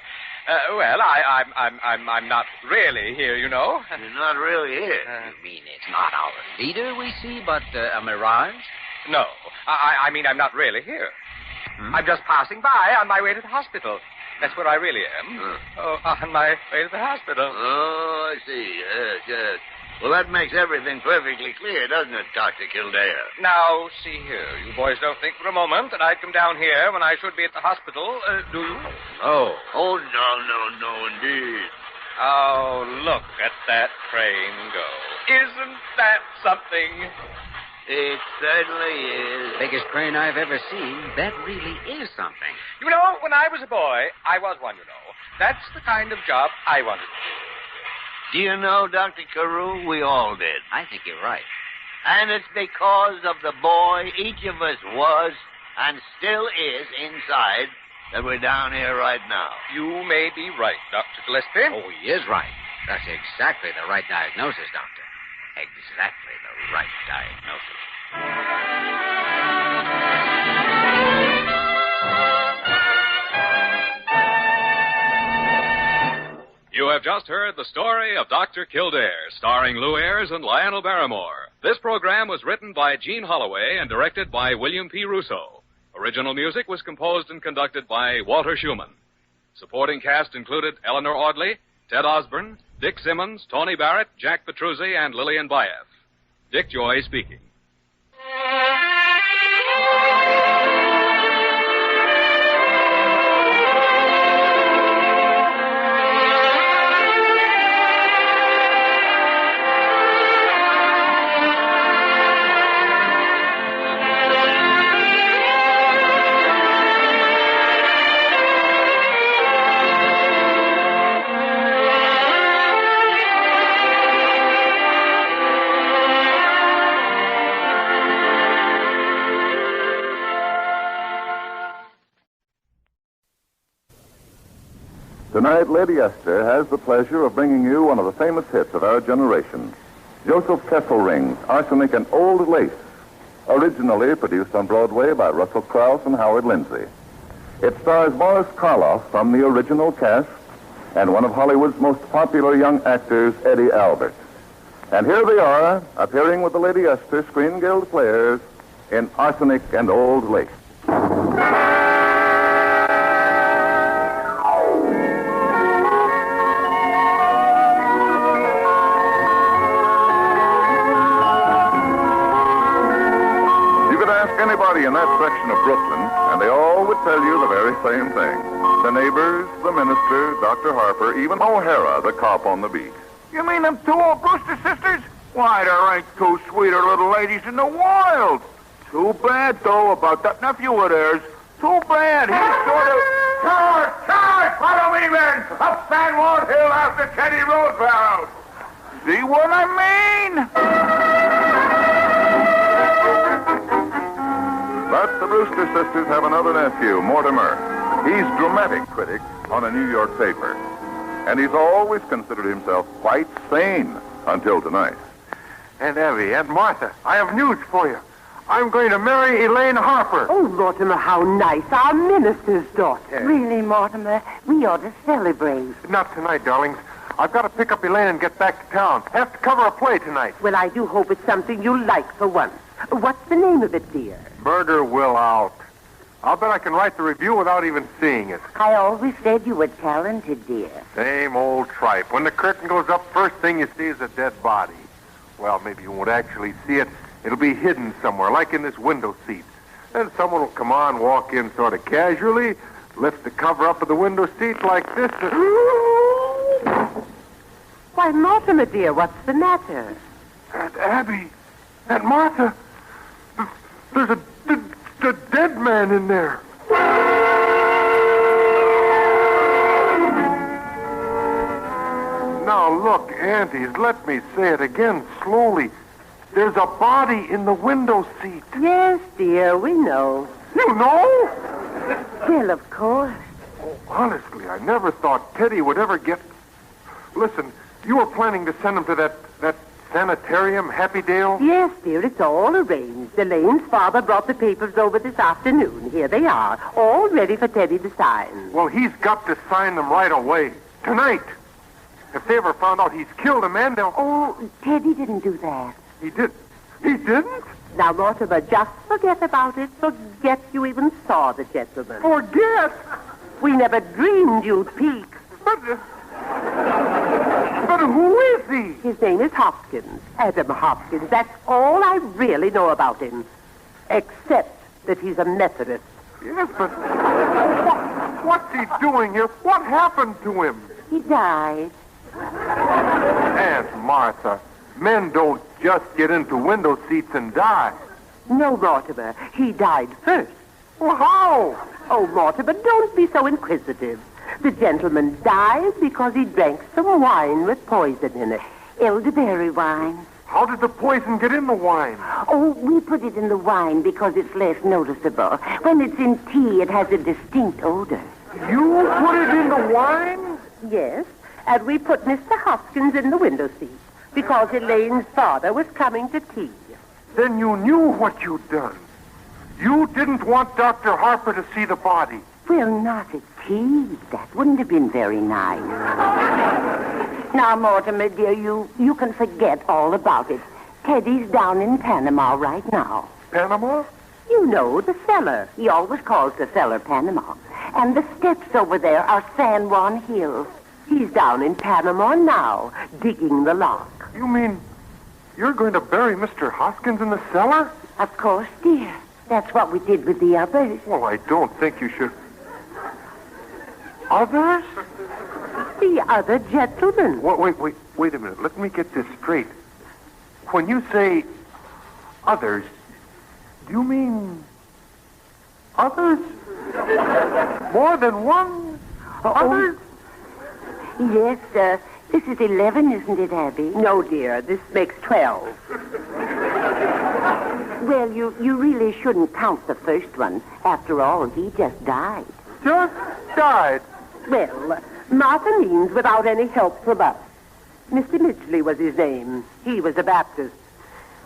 Well, I'm not really here, you know. You're not really here. You mean it's not our leader we see, but a mirage? No, I mean I'm not really here. I'm just passing by on my way to the hospital. That's where I really am. Oh, on my way to the hospital. Oh, I see. Yes. Well, that makes everything perfectly clear, doesn't it, Dr. Kildare? Now, see here. You boys don't think for a moment that I'd come down here when I should be at the hospital, do you? Oh. Oh, no, indeed. Oh, look at that train go. Isn't that something? It certainly is. Biggest crane I've ever seen. That really is something. You know, when I was a boy, I was one, you know. That's the kind of job I wanted to do. Do you know, Dr. Carew, we all did. I think you're right. And it's because of the boy each of us was and still is inside that we're down here right now. You may be right, Dr. Gillespie. Oh, he is right. That's exactly the right diagnosis, Doctor. Exactly the right diagnosis. You have just heard the story of Dr. Kildare, starring Lou Ayres and Lionel Barrymore. This program was written by Gene Holloway and directed by William P. Russo. Original music was composed and conducted by Walter Schumann. Supporting cast included Eleanor Audley, Ted Osborne, Dick Simmons, Tony Barrett, Jack Petruzzi, and Lillian Baeff. Dick Joy speaking. Tonight, Lady Esther has the pleasure of bringing you one of the famous hits of our generation, Joseph Kesselring's Arsenic and Old Lace, originally produced on Broadway by Russell Crouse and Howard Lindsay. It stars Boris Karloff from the original cast and one of Hollywood's most popular young actors, Eddie Albert. And here they are, appearing with the Lady Esther Screen Guild players in Arsenic and Old Lace. Anybody in that section of Brooklyn, and they all would tell you the very same thing. The neighbors, the minister, Dr. Harper, even O'Hara, the cop on the beat. You mean them two old Brewster sisters? Why, there ain't two sweeter little ladies in the world. Too bad, though, about that nephew of theirs. Too bad. He's sort of... Charge! Follow me, men! Up San Juan Hill after Teddy Roosevelt. See what I mean? But the Brewster sisters have another nephew, Mortimer. He's dramatic critic on a New York paper. And he's always considered himself quite sane until tonight. Aunt Abby, Aunt Martha, I have news for you. I'm going to marry Elaine Harper. Oh, Mortimer, how nice. Our minister's daughter. Really, Mortimer, we ought to celebrate. Not tonight, darlings. I've got to pick up Elaine and get back to town. Have to cover a play tonight. Well, I do hope it's something you like for once. What's the name of it, dear? Murder Will Out. I'll bet I can write the review without even seeing it. I always said you were talented, dear. Same old tripe. When the curtain goes up, first thing you see is a dead body. Well, maybe you won't actually see it. It'll be hidden somewhere, like in this window seat. Then someone will come on, walk in sort of casually, lift the cover up of the window seat like this. Why, Mortimer, dear, what's the matter? Aunt Abby, Aunt Martha, there's a dead man in there. Now, look, aunties, let me say it again slowly. There's a body in the window seat. Yes, dear, we know. You know? Well, of course. Oh, honestly, I never thought Teddy would ever get... Listen, you were planning to send him to that sanitarium, Happydale? Yes, dear, it's all arranged. Elaine's father brought the papers over this afternoon. Here they are, all ready for Teddy to sign. Well, he's got to sign them right away. Tonight. If they ever found out he's killed a man, they'll... Oh, Teddy didn't do that. He did. He didn't? Now, Mortimer, just forget about it. Forget you even saw the gentleman. Forget? We never dreamed you'd peek. But who is he? His name is Hopkins. Adam Hopkins. That's all I really know about him. Except that he's a Methodist. Yes, but what's he doing here? What happened to him? He died. Aunt Martha, men don't just get into window seats and die. No, Mortimer. He died first. Well, how? Oh, Mortimer, don't be so inquisitive. The gentleman died because he drank some wine with poison in it. Elderberry wine. How did the poison get in the wine? Oh, we put it in the wine because it's less noticeable. When it's in tea, it has a distinct odor. You put it in the wine? Yes, and we put Mr. Hopkins in the window seat because Elaine's father was coming to tea. Then you knew what you'd done. You didn't want Dr. Harper to see the body. Well, not at tea. That wouldn't have been very nice. Now, Mortimer, dear, you can forget all about it. Teddy's down in Panama right now. Panama? You know, the cellar. He always calls the cellar Panama. And the steps over there are San Juan Hills. He's down in Panama now, digging the lock. You mean you're going to bury Mr. Hoskins in the cellar? Of course, dear. That's what we did with the others. Well, I don't think you should... Others? The other gentlemen. Wait a minute. Let me get this straight. When you say others, do you mean others? More than one? Others? Yes, this is 11, isn't it, Abby? No, dear. This makes 12. Well, you really shouldn't count the first one. After all, he just died. Just died? Well, Martha means without any help from us. Mr. Midgley was his name. He was a Baptist.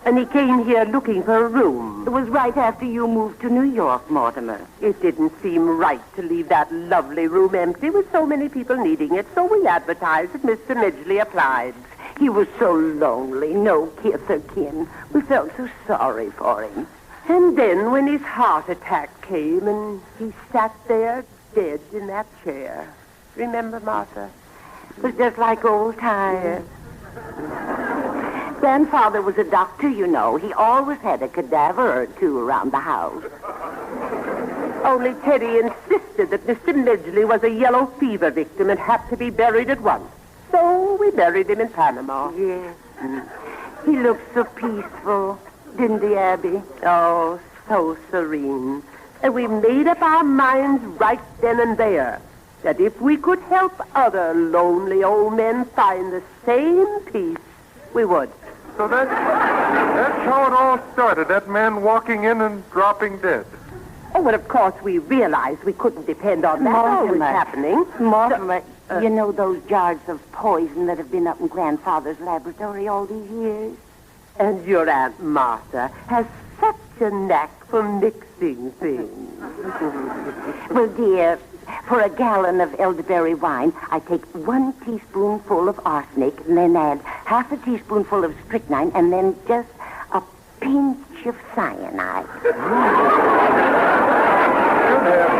And he came here looking for a room. It was right after you moved to New York, Mortimer. It didn't seem right to leave that lovely room empty with so many people needing it, so we advertised that Mr. Midgley applied. He was so lonely, no kith or kin. We felt so sorry for him. And then when his heart attack came and he sat there dead in that chair. Remember, Martha? It was just like old times. Grandfather was a doctor, you know. He always had a cadaver or two around the house. Only Teddy insisted that Mr. Midgley was a yellow fever victim and had to be buried at once. So we buried him in Panama. Yes. He looked so peaceful, didn't he, Abby? Oh, so serene. And we made up our minds right then and there that if we could help other lonely old men find the same peace, we would. So that's how it all started, that man walking in and dropping dead. Oh, but of course we realized we couldn't depend on that always happening. Mortimer, you know those jars of poison that have been up in Grandfather's laboratory all these years? And your Aunt Martha has such a knack for mixing things. Well, dear, for a gallon of elderberry wine, I take 1 teaspoonful of arsenic and then add half a teaspoonful of strychnine and then just a pinch of cyanide.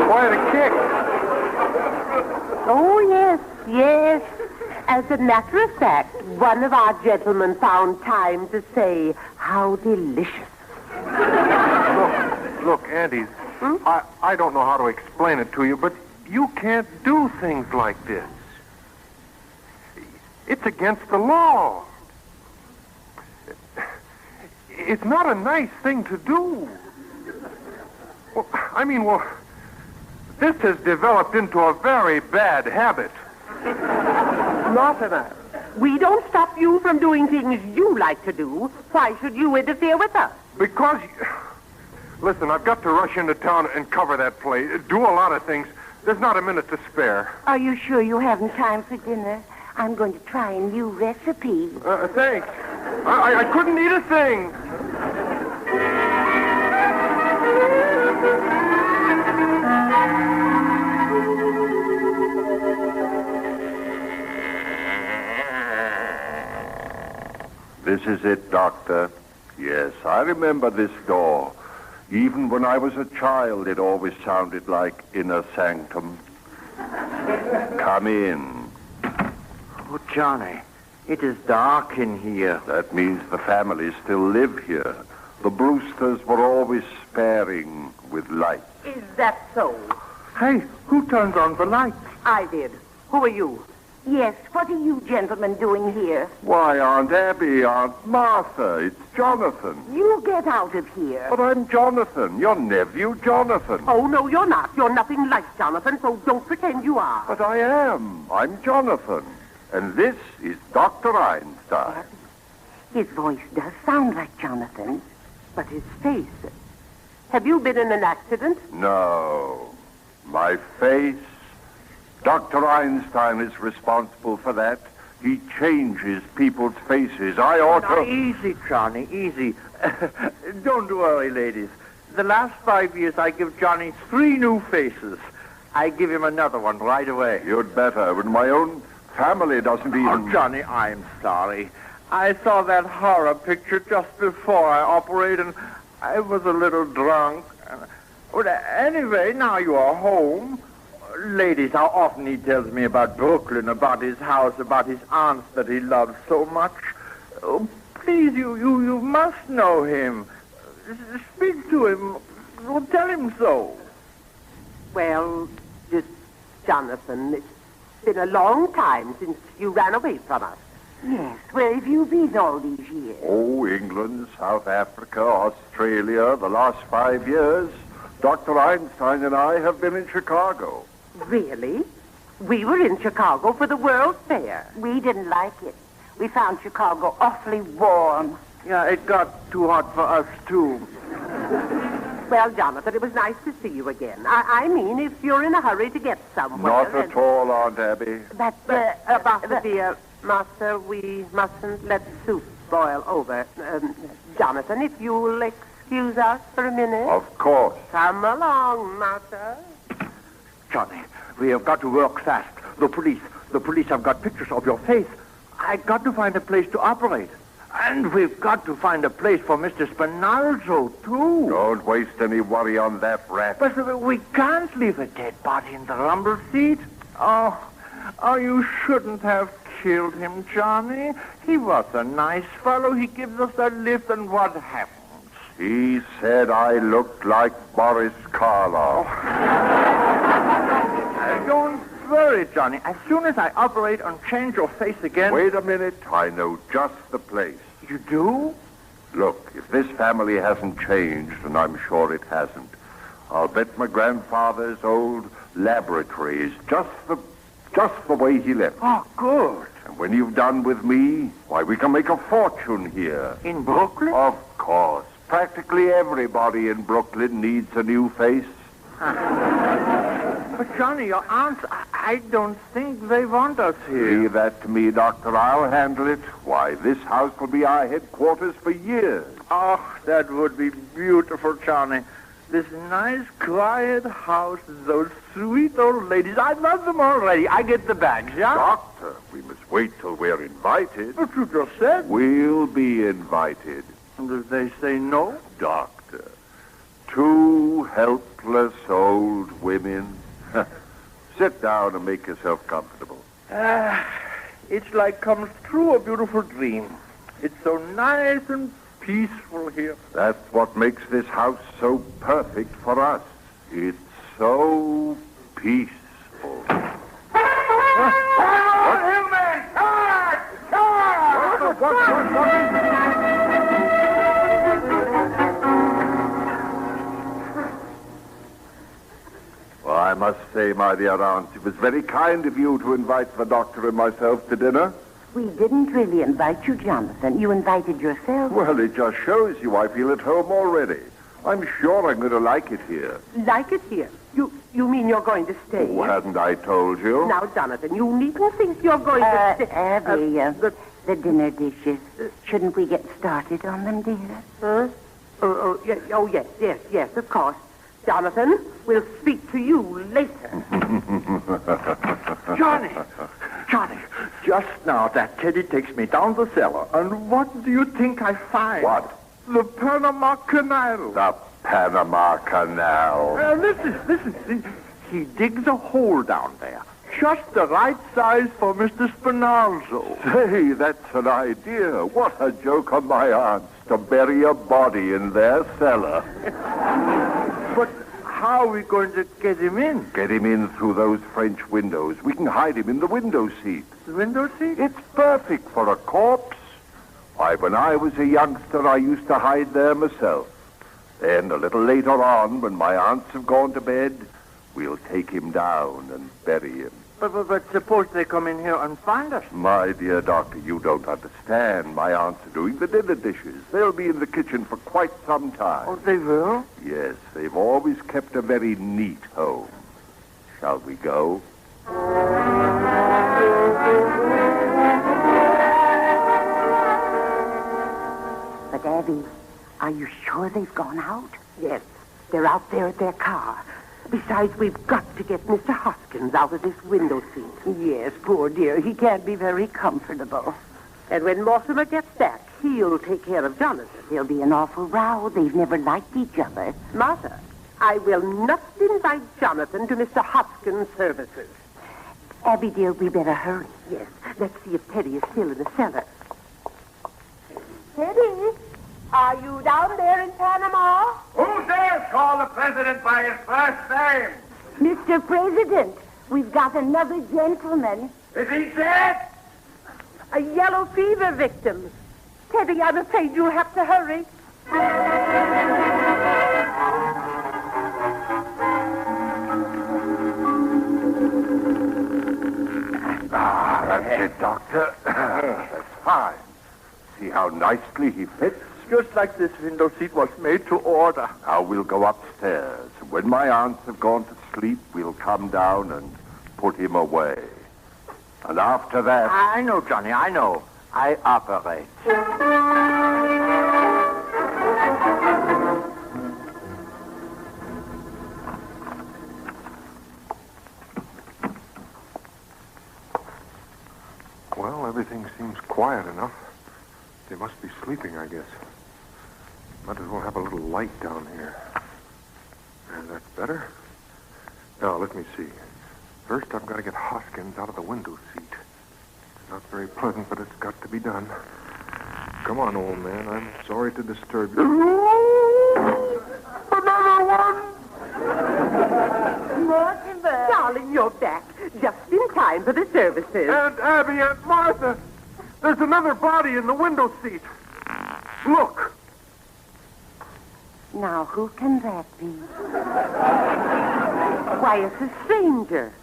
Quite a kick. Oh, yes, yes. As a matter of fact, one of our gentlemen found time to say, how delicious. Look, Auntie, I don't know how to explain it to you, but you can't do things like this. It's against the law. It's not a nice thing to do. Well, this has developed into a very bad habit. Mortimer, we don't stop you from doing things you like to do. Why should you interfere with us? Because... Listen, I've got to rush into town and cover that place. Do a lot of things. There's not a minute to spare. Are you sure you haven't time for dinner? I'm going to try a new recipe. Thanks. I couldn't eat a thing. This is it, Doctor. Yes, I remember this door. Even when I was a child, it always sounded like inner sanctum. Come in. Oh, Johnny, it is dark in here. That means the family still live here. The Brewsters were always sparing with light. Is that so? Hey, who turned on the lights? I did. Who are you? Yes, what are you gentlemen doing here? Why, Aunt Abby, Aunt Martha, it's Jonathan. You get out of here. But I'm Jonathan, your nephew Jonathan. Oh, no, you're not. You're nothing like Jonathan, so don't pretend you are. But I am. I'm Jonathan. And this is Dr. Einstein. His voice does sound like Jonathan's. But his face... Have you been in an accident? No. My face... Dr. Einstein is responsible for that. He changes people's faces. I ought to... Now, easy, Johnny, easy. Don't worry, ladies. The last 5 years, I give Johnny 3 new faces. I give him another one right away. You'd better, when my own family doesn't even... Oh, Johnny, I'm sorry. I saw that horror picture just before I operated, and I was a little drunk. Well, anyway, now you are home. Ladies, how often he tells me about Brooklyn, about his house, about his aunts that he loves so much. Oh, please, you must know him. Speak to him. Well, tell him so. Well, Jonathan, it's been a long time since you ran away from us. Yes, where have you been all these years? Oh, England, South Africa, Australia, the last 5 years. Dr. Einstein and I have been in Chicago. Really? We were in Chicago for the World's Fair. We didn't like it. We found Chicago awfully warm. Yeah, it got too hot for us, too. Well, Jonathan, it was nice to see you again. I mean, if you're in a hurry to get somewhere... Not at all, Aunt Abby. But dear Master, we mustn't let soup boil over. Jonathan, if you'll excuse us for a minute. Of course. Come along, Master. Johnny, we have got to work fast. The police have got pictures of your face. I've got to find a place to operate. And we've got to find a place for Mr. Spinalzo, too. Don't waste any worry on that rat. But we can't leave a dead body in the rumble seat. Oh, you shouldn't have killed him, Johnny. He was a nice fellow. He gives us a lift, and what happens? He said I looked like Boris Karloff. Don't worry, Johnny. As soon as I operate and change your face again... Wait a minute. I know just the place. You do? Look, if this family hasn't changed, and I'm sure it hasn't, I'll bet my grandfather's old laboratory is just the way he left. Oh, good. And when you've done with me, why, we can make a fortune here. In Brooklyn? Of course. Practically everybody in Brooklyn needs a new face. But, Johnny, your aunts, I don't think they want us here. Leave that to me, Doctor. I'll handle it. Why, this house will be our headquarters for years. Oh, that would be beautiful, Johnny. This nice, quiet house, those sweet old ladies. I love them already. I get the bags, yeah? Doctor, we must wait till we're invited. But you just said. We'll be invited. And if they say no? Doctor, two helpless old women. Sit down and make yourself comfortable. It's like comes true a beautiful dream. It's so nice and peaceful here. That's what makes this house so perfect for us. It's so peaceful. Well, I must say, my dear aunt, it was very kind of you to invite the doctor and myself to dinner. We didn't really invite you, Jonathan. You invited yourself. Well, it just shows you I feel at home already. I'm sure I'm going to like it here. Like it here? You mean you're going to stay? Oh, hadn't I told you? Now, Jonathan, you needn't think you're going to stay. Abby, the dinner dishes. Shouldn't we get started on them, dear? Huh? Yes, of course. Jonathan, we'll speak to you later. Johnny, just now that Teddy takes me down the cellar, and what do you think I find? What? The Panama Canal. The Panama Canal. Listen. He digs a hole down there, just the right size for Mr. Spinalzo. Say, that's an idea. What a joke on my aunts to bury a body in their cellar. But how are we going to get him in? Get him in through those French windows. We can hide him in the window seat. The window seat? It's perfect for a corpse. Why, when I was a youngster, I used to hide there myself. Then, a little later on, when my aunts have gone to bed, we'll take him down and bury him. But suppose they come in here and find us. My dear doctor, you don't understand. My aunts are doing the dinner dishes. They'll be in the kitchen for quite some time. Oh, they will? Yes, they've always kept a very neat home. Shall we go? But, Abby, are you sure they've gone out? Yes, they're out there at their car. Besides, we've got to get Mr. Hoskins out of this window seat. Yes, poor dear. He can't be very comfortable. And when Mortimer gets back, he'll take care of Jonathan. There'll be an awful row. They've never liked each other. Martha, I will not invite Jonathan to Mr. Hoskins' services. Abby, dear, we better hurry. Yes, let's see if Teddy is still in the cellar. Teddy, are you down there in Panama? Who dares call the president by his first name? Mr. President, we've got another gentleman. Is he dead? A yellow fever victim. Teddy, I'm afraid you'll have to hurry. That's it, Doctor. That's fine. See how nicely he fits? Just like this window seat was made to order. Now we'll go upstairs. When my aunts have gone to sleep, we'll come down and put him away. And after that... I know, Johnny, I know. I operate. Well, everything seems quiet enough. They must be sleeping, I guess. Might as well have a little light down here. And that's better. Now, let me see. First, I've got to get Hoskins out of the window seat. Not very pleasant, but it's got to be done. Come on, old man. I'm sorry to disturb you. Another one! Mortimer. Darling, you're back. Just in time for the services. Aunt Abby, Aunt Martha. There's another body in the window seat. Look. Now, who can that be? Why, it's a stranger.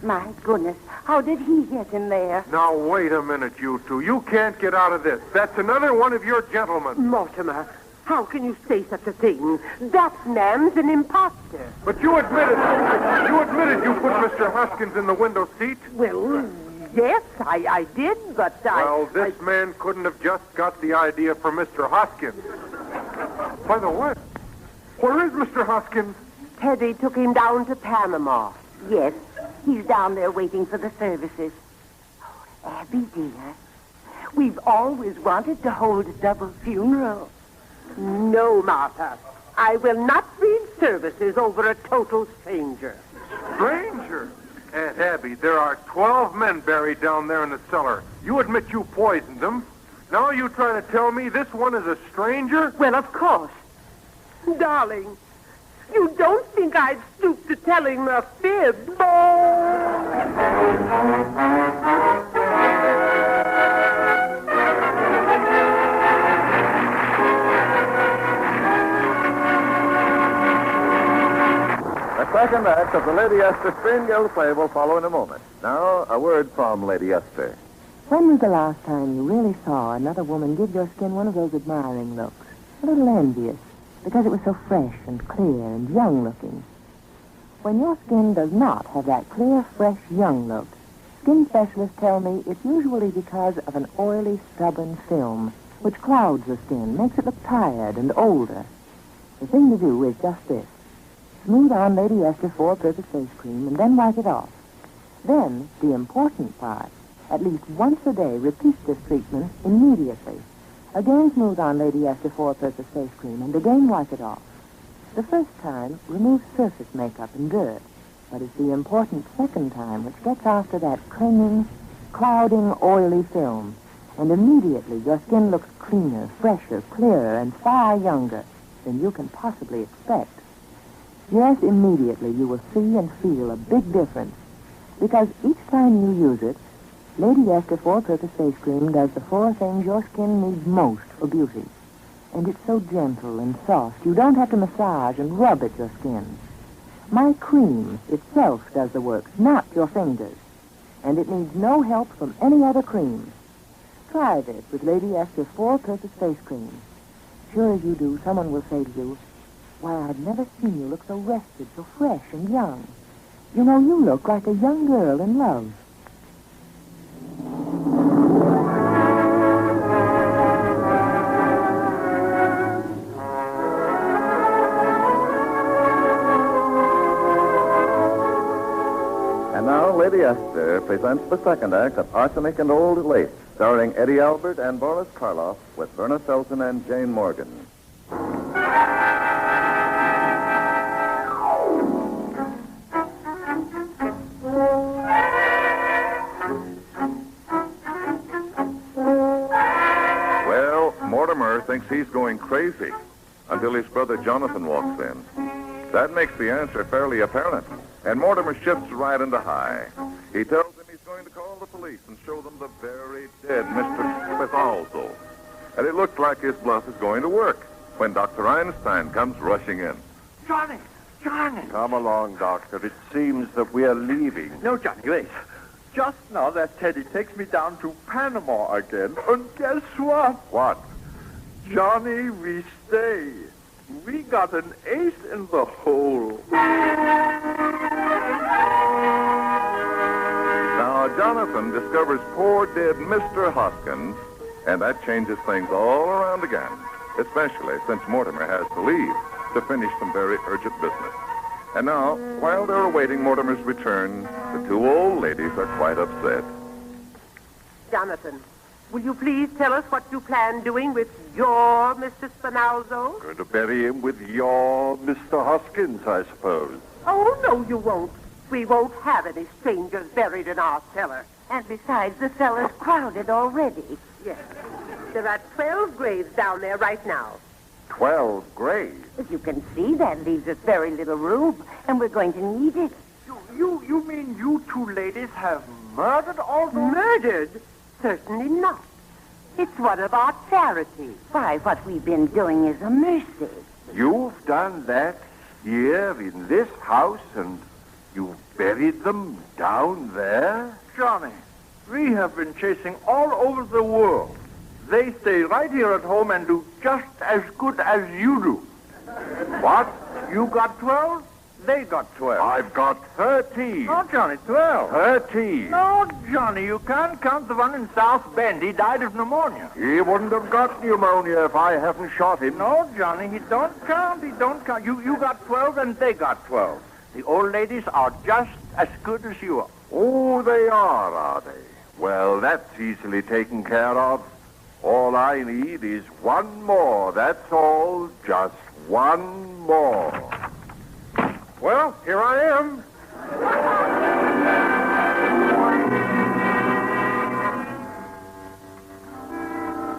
My goodness, how did he get in there? Now, wait a minute, you two. You can't get out of this. That's another one of your gentlemen. Mortimer, how can you say such a thing? That man's an imposter. doctor. But you admitted you put Mr. Hoskins in the window seat. Well, yes, I did, but Well, this man couldn't have just got the idea from Mr. Hoskins. By the way, where is Mr. Hoskins? Teddy took him down to Panama. Yes, he's down there waiting for the services. Oh, Abby, dear, we've always wanted to hold a double funeral. No, Martha. I will not read services over a total stranger. Stranger? Aunt Abby, there are 12 men buried down there in the cellar. You admit you poisoned them. Now you try to tell me this one is a stranger? Well, of course. Darling, you don't think I'd stoop to telling a fib? The second act of the Lady Esther Spring Guild play will follow in a moment. Now, a word from Lady Esther. When was the last time you really saw another woman give your skin one of those admiring looks? A little envious, because it was so fresh and clear and young-looking. When your skin does not have that clear, fresh, young look, skin specialists tell me it's usually because of an oily, stubborn film, which clouds the skin, makes it look tired and older. The thing to do is just this. Smooth on Lady Esther four-purpose face cream and then wipe it off. Then, the important part, at least once a day, repeat this treatment immediately. Again smooth on Lady Esther four-purpose face cream and again wipe it off. The first time removes surface makeup and dirt, but it's the important second time which gets after that clinging, clouding, oily film. And immediately your skin looks cleaner, fresher, clearer, and far younger than you can possibly expect. Yes, immediately you will see and feel a big difference, because each time you use it, Lady Esther four-purpose face cream does the four things your skin needs most for beauty. And it's so gentle and soft, you don't have to massage and rub at your skin. My cream itself does the work, not your fingers. And it needs no help from any other cream. Try this with Lady Esther four-purpose face cream. Sure as you do, someone will say to you, "Why, I've never seen you look so rested, so fresh and young. You know, you look like a young girl in love." And now, Lady Esther presents the second act of Arsenic and Old Lace, starring Eddie Albert and Boris Karloff, with Verna Felton and Jane Morgan. Well, Mortimer thinks he's going crazy until his brother Jonathan walks in. That makes the answer fairly apparent. And Mortimer shifts right into high. He tells him he's going to call the police and show them the very dead Mr. Spithalzo. And it looks like his bluff is going to work when Dr. Einstein comes rushing in. Johnny! Come along, Doctor. It seems that we are leaving. No, Johnny, wait. Just now that Teddy takes me down to Panama again. And guess what? What? Johnny, we stay. We got an ace in the hole. Now, Jonathan discovers poor dead Mr. Hoskins, and that changes things all around again, especially since Mortimer has to leave to finish some very urgent business. And now, while they're awaiting Mortimer's return, the two old ladies are quite upset. Jonathan, will you please tell us what you plan doing with your Mr. Spinalzo? Going to bury him with your Mr. Hoskins, I suppose. Oh, no, you won't. We won't have any strangers buried in our cellar. And besides, the cellar's crowded already. Yes. There are 12 graves down there right now. 12 graves? As you can see, that leaves us very little room, and we're going to need it. You mean you two ladies have murdered all those? Murdered? Certainly not. It's one of our charities. Why, what we've been doing is a mercy. You've done that here in this house, and you've buried them down there? Johnny, we have been chasing all over the world. They stay right here at home and do just as good as you do. What? You got 12, They got 12. I've got 13. No, Johnny, 12. 13. No, Johnny, you can't count the one in South Bend. He died of pneumonia. He wouldn't have got pneumonia if I hadn't shot him. No, Johnny, he don't count. He don't count. You got 12 and they got 12. The old ladies are just as good as you are. Oh, they are they? Well, that's easily taken care of. All I need is one more, that's all. Just one more. Well, here I am.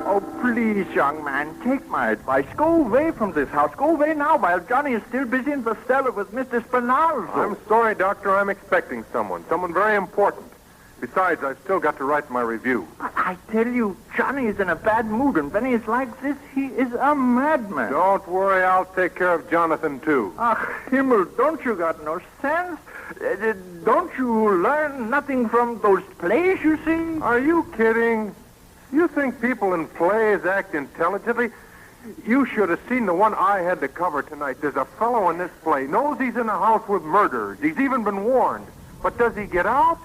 Oh, please, young man, take my advice. Go away from this house. Go away now while Johnny is still busy in the cellar with Mr. Spinalzo. I'm sorry, Doctor. I'm expecting someone very important. Besides, I've still got to write my review. I tell you, Johnny is in a bad mood, and when he's like this, he is a madman. Don't worry, I'll take care of Jonathan, too. Himmel, don't you got no sense? Don't you learn nothing from those plays you see? Are you kidding? You think people in plays act intelligently? You should have seen the one I had to cover tonight. There's a fellow in this play, knows he's in a house with murderers. He's even been warned. But does he get out?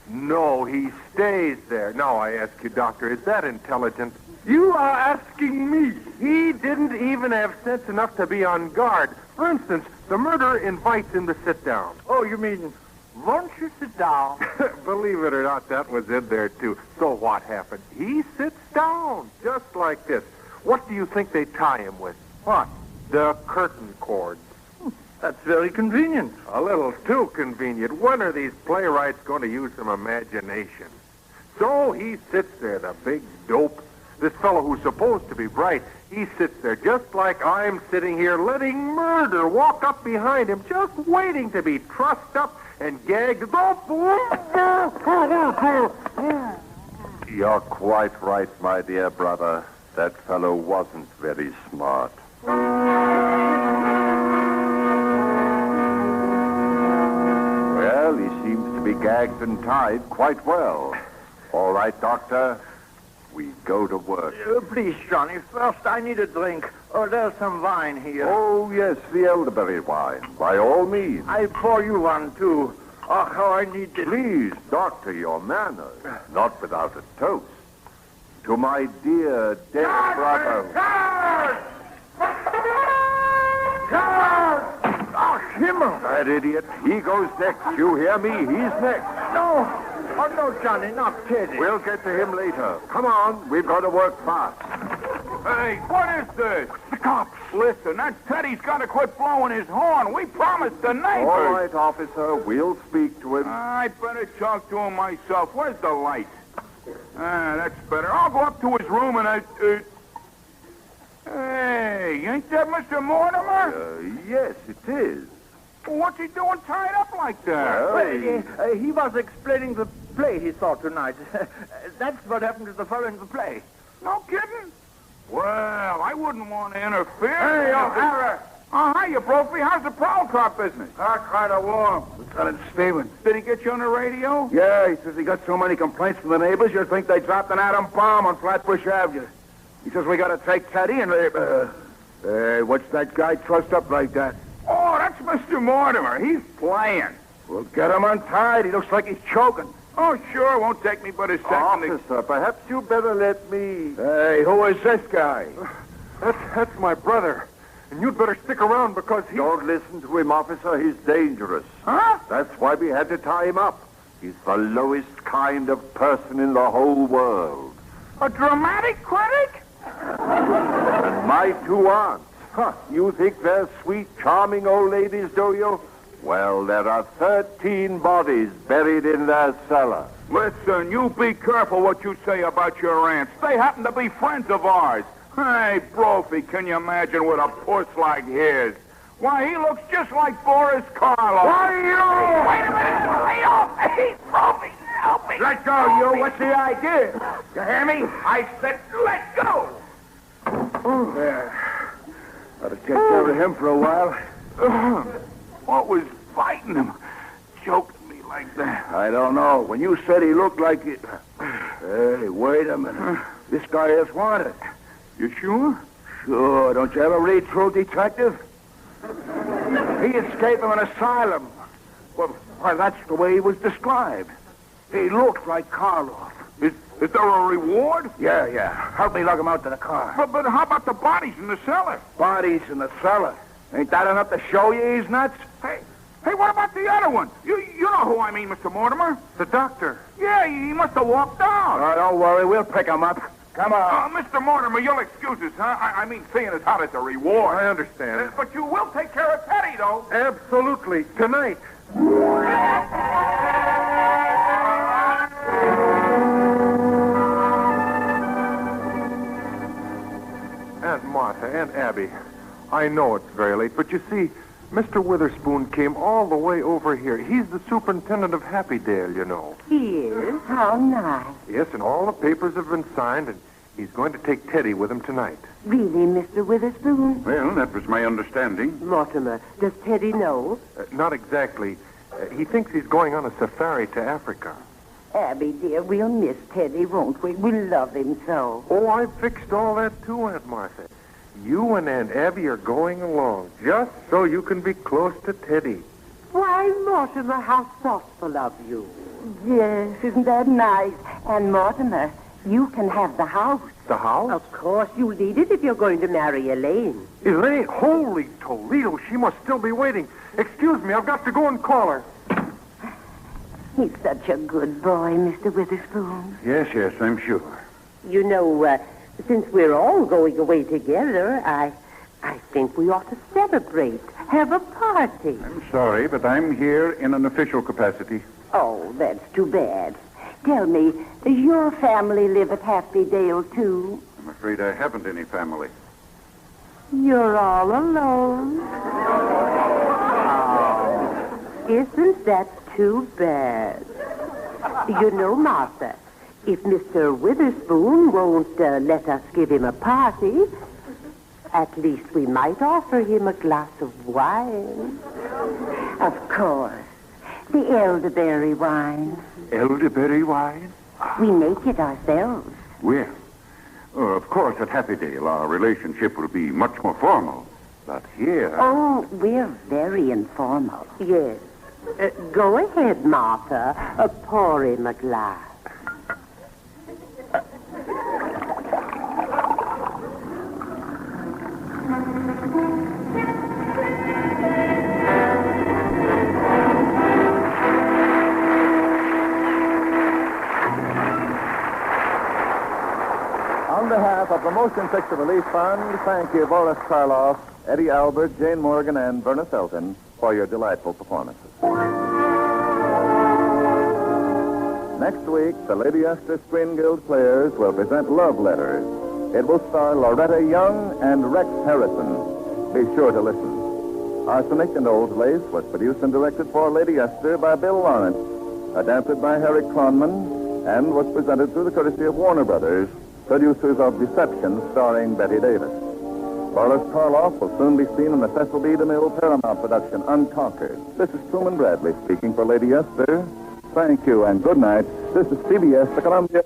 No, he stays there. Now, I ask you, Doctor, is that intelligent? You are asking me. He didn't even have sense enough to be on guard. For instance, the murderer invites him to sit down. Oh, you mean, won't you sit down? Believe it or not, that was in there, too. So what happened? He sits down, just like this. What do you think they tie him with? What? The curtain cord. That's very convenient. A little too convenient. When are these playwrights going to use some imagination? So he sits there, the big dope. This fellow who's supposed to be bright, he sits there just like I'm sitting here, letting murder walk up behind him, just waiting to be trussed up and gagged. You're quite right, my dear brother. That fellow wasn't very smart. Well, he seems to be gagged and tied quite well. All right, Doctor, we go to work. Please, Johnny, first I need a drink. Oh, there's some wine here. Oh, yes, the elderberry wine. By all means. I'll pour you one, too. Oh, how I need this. Please, Doctor, your manners. Not without a toast. To my dear, dead brother. Oh, Himmel. That idiot. He goes next. You hear me? He's next. No. Oh, no, Johnny, not Teddy. We'll get to him later. Come on. We've got to work fast. Hey, what is this? The cops. Listen, that Teddy's got to quit blowing his horn. We promised the neighbors. All right, officer. We'll speak to him. I better talk to him myself. Where's the light? That's better. I'll go up to his room and Hey, ain't that Mr. Mortimer? Yes, it is. Well, what's he doing tied up like that? Well, he was explaining the play he saw tonight. That's what happened to the fellow in the play. No kidding? Well, I wouldn't want to interfere. Hey, O'Hara. Hiya, Brophy. How's the prowl car business? Kind of warm. Lieutenant Stevens. Did he get you on the radio? Yeah, he says he got so many complaints from the neighbors, you'd think they dropped an atom bomb on Flatbush Avenue. He says we got to take Teddy and... Hey, what's that guy trussed up like that? Oh, that's Mr. Mortimer. He's playing. Well, get him untied. He looks like he's choking. Oh, sure. Won't take me but a second. Officer, perhaps you better let me... Hey, who is this guy? That's my brother. And you'd better stick around because he... Don't listen to him, officer. He's dangerous. Huh? That's why we had to tie him up. He's the lowest kind of person in the whole world. A dramatic critic? And my two aunts. You think they're sweet, charming old ladies, do you? Well, there are 13 bodies buried in their cellar. Listen, you be careful what you say about your aunts. They happen to be friends of ours. Hey, Brophy, can you imagine with a puss like his? Why, he looks just like Boris Karloff. Wait a minute! Hey, Brophy, help me! Let go, you. What's the idea? You hear me? I said let go! There. Ought to take care of him for a while. What was fighting him? Choking me like that. I don't know. When you said he looked like it... Hey, wait a minute. This guy is wanted. You sure? Sure. Don't you ever read True Detective? He escaped from an asylum. Well, that's the way he was described. He looked like Karloff. Is there a reward? Yeah. Help me lug him out to the car. But how about the bodies in the cellar? Bodies in the cellar? Ain't that enough to show you he's nuts? Hey, what about the other one? You know who I mean, Mr. Mortimer. The doctor. Yeah, he must have walked out. Oh, don't worry. We'll pick him up. Come on. Mr. Mortimer, you'll excuse us, huh? I mean, seeing as how it's a reward. I understand. But you will take care of Teddy, though. Absolutely. Tonight. Aunt Martha, Aunt Abby, I know it's very late, but you see, Mr. Witherspoon came all the way over here. He's the superintendent of Happydale, you know. He is? How nice. Yes, and all the papers have been signed, and he's going to take Teddy with him tonight. Really, Mr. Witherspoon? Well, that was my understanding. Mortimer, does Teddy know? Not exactly. He thinks he's going on a safari to Africa. Abby, dear, we'll miss Teddy, won't we? We love him so. Oh, I fixed all that too, Aunt Martha. You and Aunt Abby are going along just so you can be close to Teddy. Why, Mortimer, how thoughtful of you. Yes, isn't that nice? And Mortimer, you can have the house. The house? Of course, you'll need it if you're going to marry Elaine. Elaine? Holy Toledo, she must still be waiting. Excuse me, I've got to go and call her. He's such a good boy, Mr. Witherspoon. Yes, I'm sure. You know, since we're all going away together, I think we ought to celebrate, have a party. I'm sorry, but I'm here in an official capacity. Oh, that's too bad. Tell me, does your family live at Happydale, too? I'm afraid I haven't any family. You're all alone. Oh, isn't that too bad? You know, Martha, if Mr. Witherspoon won't let us give him a party, at least we might offer him a glass of wine. Of course. The elderberry wine. Elderberry wine? We make it ourselves. Well, of course, at Happydale, our relationship will be much more formal. But here... Oh, we're very informal. Yes. Go ahead, Martha. Pour him a glass. On behalf of the Motion Picture Relief Fund, thank you, Boris Karloff, Eddie Albert, Jane Morgan, and Verna Skelton, for your delightful performances. Next week, the Lady Esther Screen Guild Players will present Love Letters. It will star Loretta Young and Rex Harrison. Be sure to listen. Arsenic and Old Lace was produced and directed for Lady Esther by Bill Lawrence, adapted by Harry Cronman, and was presented through the courtesy of Warner Brothers, producers of Deception, starring Betty Davis. Boris Karloff will soon be seen in the Cecil B. DeMille Paramount production, Unconquered. This is Truman Bradley speaking for Lady Esther. Thank you and good night. This is CBS, the Columbia...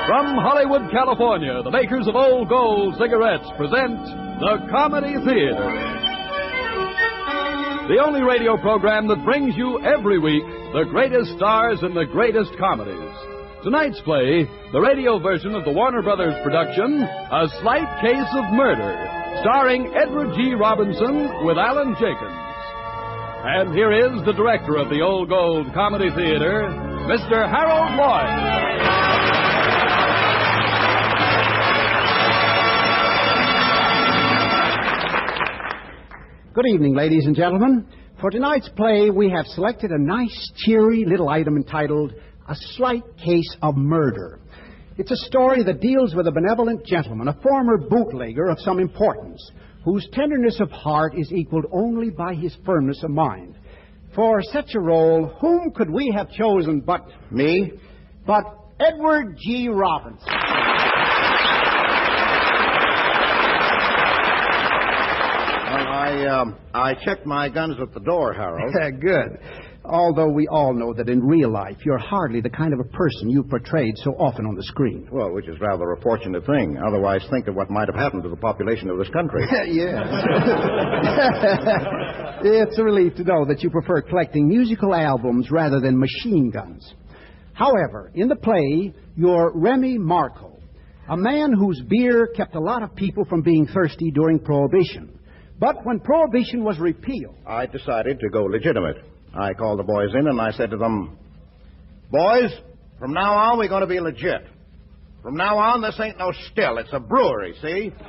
From Hollywood, California, the makers of Old Gold cigarettes present the Comedy Theater. The only radio program that brings you every week the greatest stars and the greatest comedies. Tonight's play, the radio version of the Warner Brothers production, A Slight Case of Murder, starring Edward G. Robinson with Alan Jenkins. And here is the director of the Old Gold Comedy Theater, Mr. Harold Lloyd. Good evening, ladies and gentlemen. For tonight's play, we have selected a nice, cheery little item entitled A Slight Case of Murder. It's a story that deals with a benevolent gentleman, a former bootlegger of some importance, whose tenderness of heart is equaled only by his firmness of mind. For such a role, whom could we have chosen but... Me? But Edward G. Robinson. Well, I checked my guns at the door, Harold. Good. Although we all know that in real life, you're hardly the kind of a person you've portrayed so often on the screen. Well, which is rather a fortunate thing. Otherwise, think of what might have happened to the population of this country. Yes. It's a relief to know that you prefer collecting musical albums rather than machine guns. However, in the play, you're Remy Marco, a man whose beer kept a lot of people from being thirsty during Prohibition. But when Prohibition was repealed... I decided to go legitimate. I called the boys in and I said to them, "Boys, from now on we're going to be legit. From now on this ain't no still. It's a brewery, see? It's going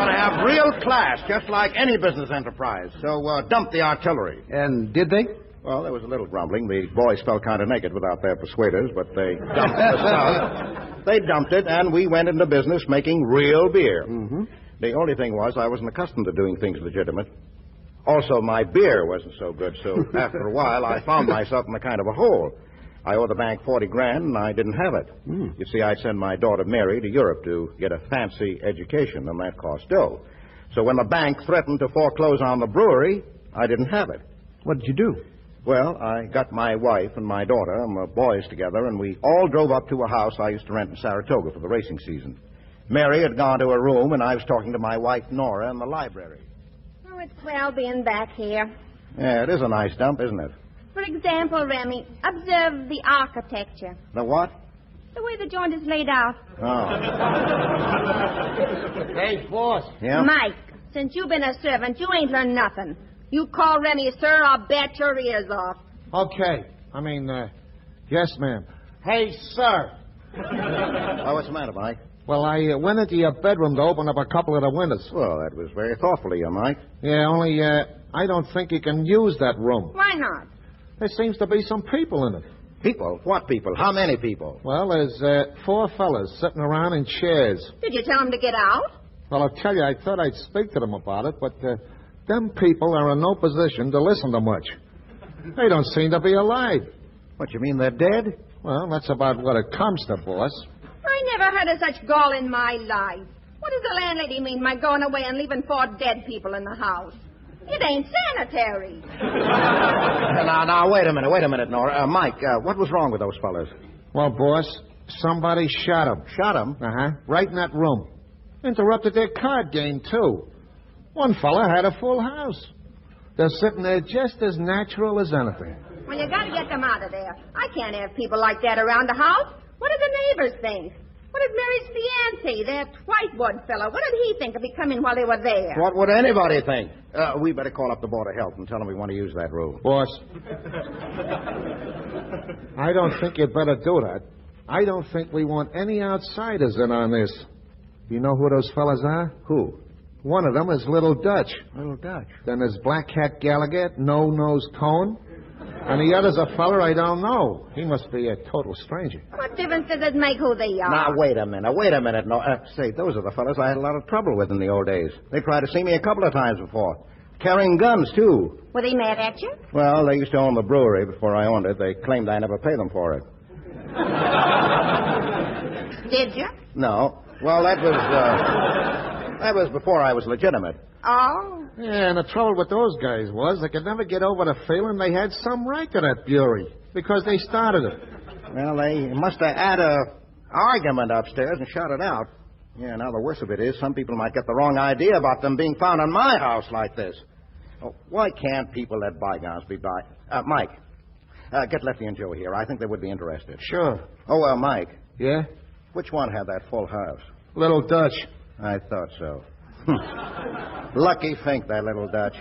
to have real class, just like any business enterprise. So dump the artillery." And did they? Well, there was a little grumbling. The boys felt kind of naked without their persuaders, but they dumped the stuff. They dumped it, and we went into business making real beer. Mm-hmm. The only thing was I wasn't accustomed to doing things legitimate. Also, my beer wasn't so good, so after a while, I found myself in a kind of a hole. I owed the bank $40,000, and I didn't have it. You see, I'd send my daughter Mary to Europe to get a fancy education, and that cost dough. So when the bank threatened to foreclose on the brewery, I didn't have it. What did you do? Well, I got my wife and my daughter and the boys together, and we all drove up to a house I used to rent in Saratoga for the racing season. Mary had gone to her room, and I was talking to my wife, Nora, in the library. Oh, it's swell being back here. Yeah, it is a nice dump, isn't it? For example, Remy, observe the architecture. The what? The way the joint is laid out. Oh. Hey, boss. Yeah? Mike, since you've been a servant, you ain't learned nothing. You call Remy sir, I'll bet your ears off. Okay. Yes, ma'am. Hey, sir. Oh, what's the matter, Mike? Well, I went into your bedroom to open up a couple of the windows. Well, that was very thoughtful of you, Mike. Yeah, only I don't think you can use that room. Why not? There seems to be some people in it. People? What people? How many people? Well, there's 4 fellas sitting around in chairs. Did you tell them to get out? Well, I'll tell you, I thought I'd speak to them about it, but them people are in no position to listen to much. They don't seem to be alive. What, you mean they're dead? Well, that's about what it comes to, boss. I never heard of such gall in my life. What does the landlady mean by going away and leaving 4 dead people in the house? It ain't sanitary. Now, wait a minute, Nora. Mike, what was wrong with those fellas? Well, boss, somebody shot them. Shot them? Uh-huh. Right in that room. Interrupted their card game, too. One fella had a full house. They're sitting there just as natural as anything. Well, you gotta get them out of there. I can't have people like that around the house. What do the neighbors think? What did Mary's fiancé, that Whitewood fellow, what did he think of me coming while they were there? What would anybody think? We better call up the Board of Health and tell them we want to use that room. Boss, I don't think you'd better do that. I don't think we want any outsiders in on this. You know who those fellas are? Who? One of them is Little Dutch. Little Dutch? Then there's Black Hat Gallagher, No-Nose Cohen. And the other's a feller I don't know. He must be a total stranger. What difference does it make who they are? Now, wait a minute. No, say, those are the fellas I had a lot of trouble with in the old days. They tried to see me a couple of times before. Carrying guns, too. Were they mad at you? Well, they used to own the brewery before I owned it. They claimed I never paid them for it. Did you? No. Well, that was before I was legitimate. Oh? Yeah, and the trouble with those guys was they could never get over the feeling they had some right to that brewery because they started it. Well, they must have had a argument upstairs and shot it out. Yeah, now the worst of it is some people might get the wrong idea about them being found in my house like this. Oh, why can't people let bygones be by... Mike, get Lefty and Joe here. I think they would be interested. Sure. Oh, Mike. Yeah? Which one had that full house? Little Dutch. I thought so. Lucky Fink, that Little Dutch.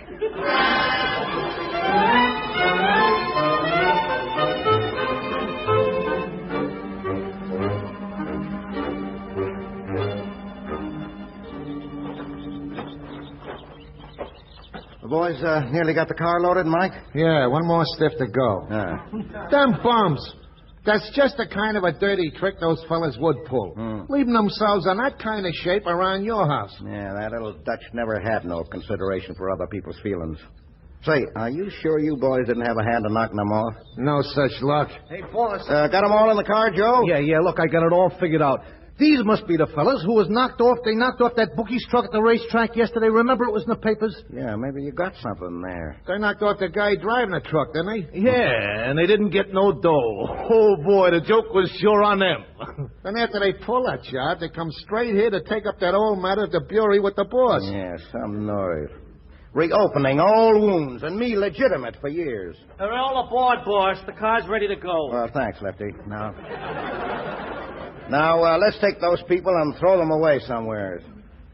The boys nearly got the car loaded, Mike? Yeah, one more stiff to go. Them bums. That's just the kind of a dirty trick those fellas would pull. Leaving themselves in that kind of shape around your house. Yeah, that little Dutch never had no consideration for other people's feelings. Say, are you sure you boys didn't have a hand in knocking them off? No such luck. Hey, boss. Got them all in the car, Joe? Yeah, look, I got it all figured out. These must be the fellas who was knocked off. They knocked off that bookie's truck at the racetrack yesterday. Remember it was in the papers? Yeah, maybe you got something there. They knocked off the guy driving the truck, didn't they? Yeah, and they didn't get no dough. Oh, boy, the joke was sure on them. Then after they pull that job, they come straight here to take up that old matter to Bury with the boss. Yeah, some nerve. Reopening old wounds, and me legitimate for years. They're all aboard, boss. The car's ready to go. Well, thanks, Lefty. Now, let's take those people and throw them away somewhere.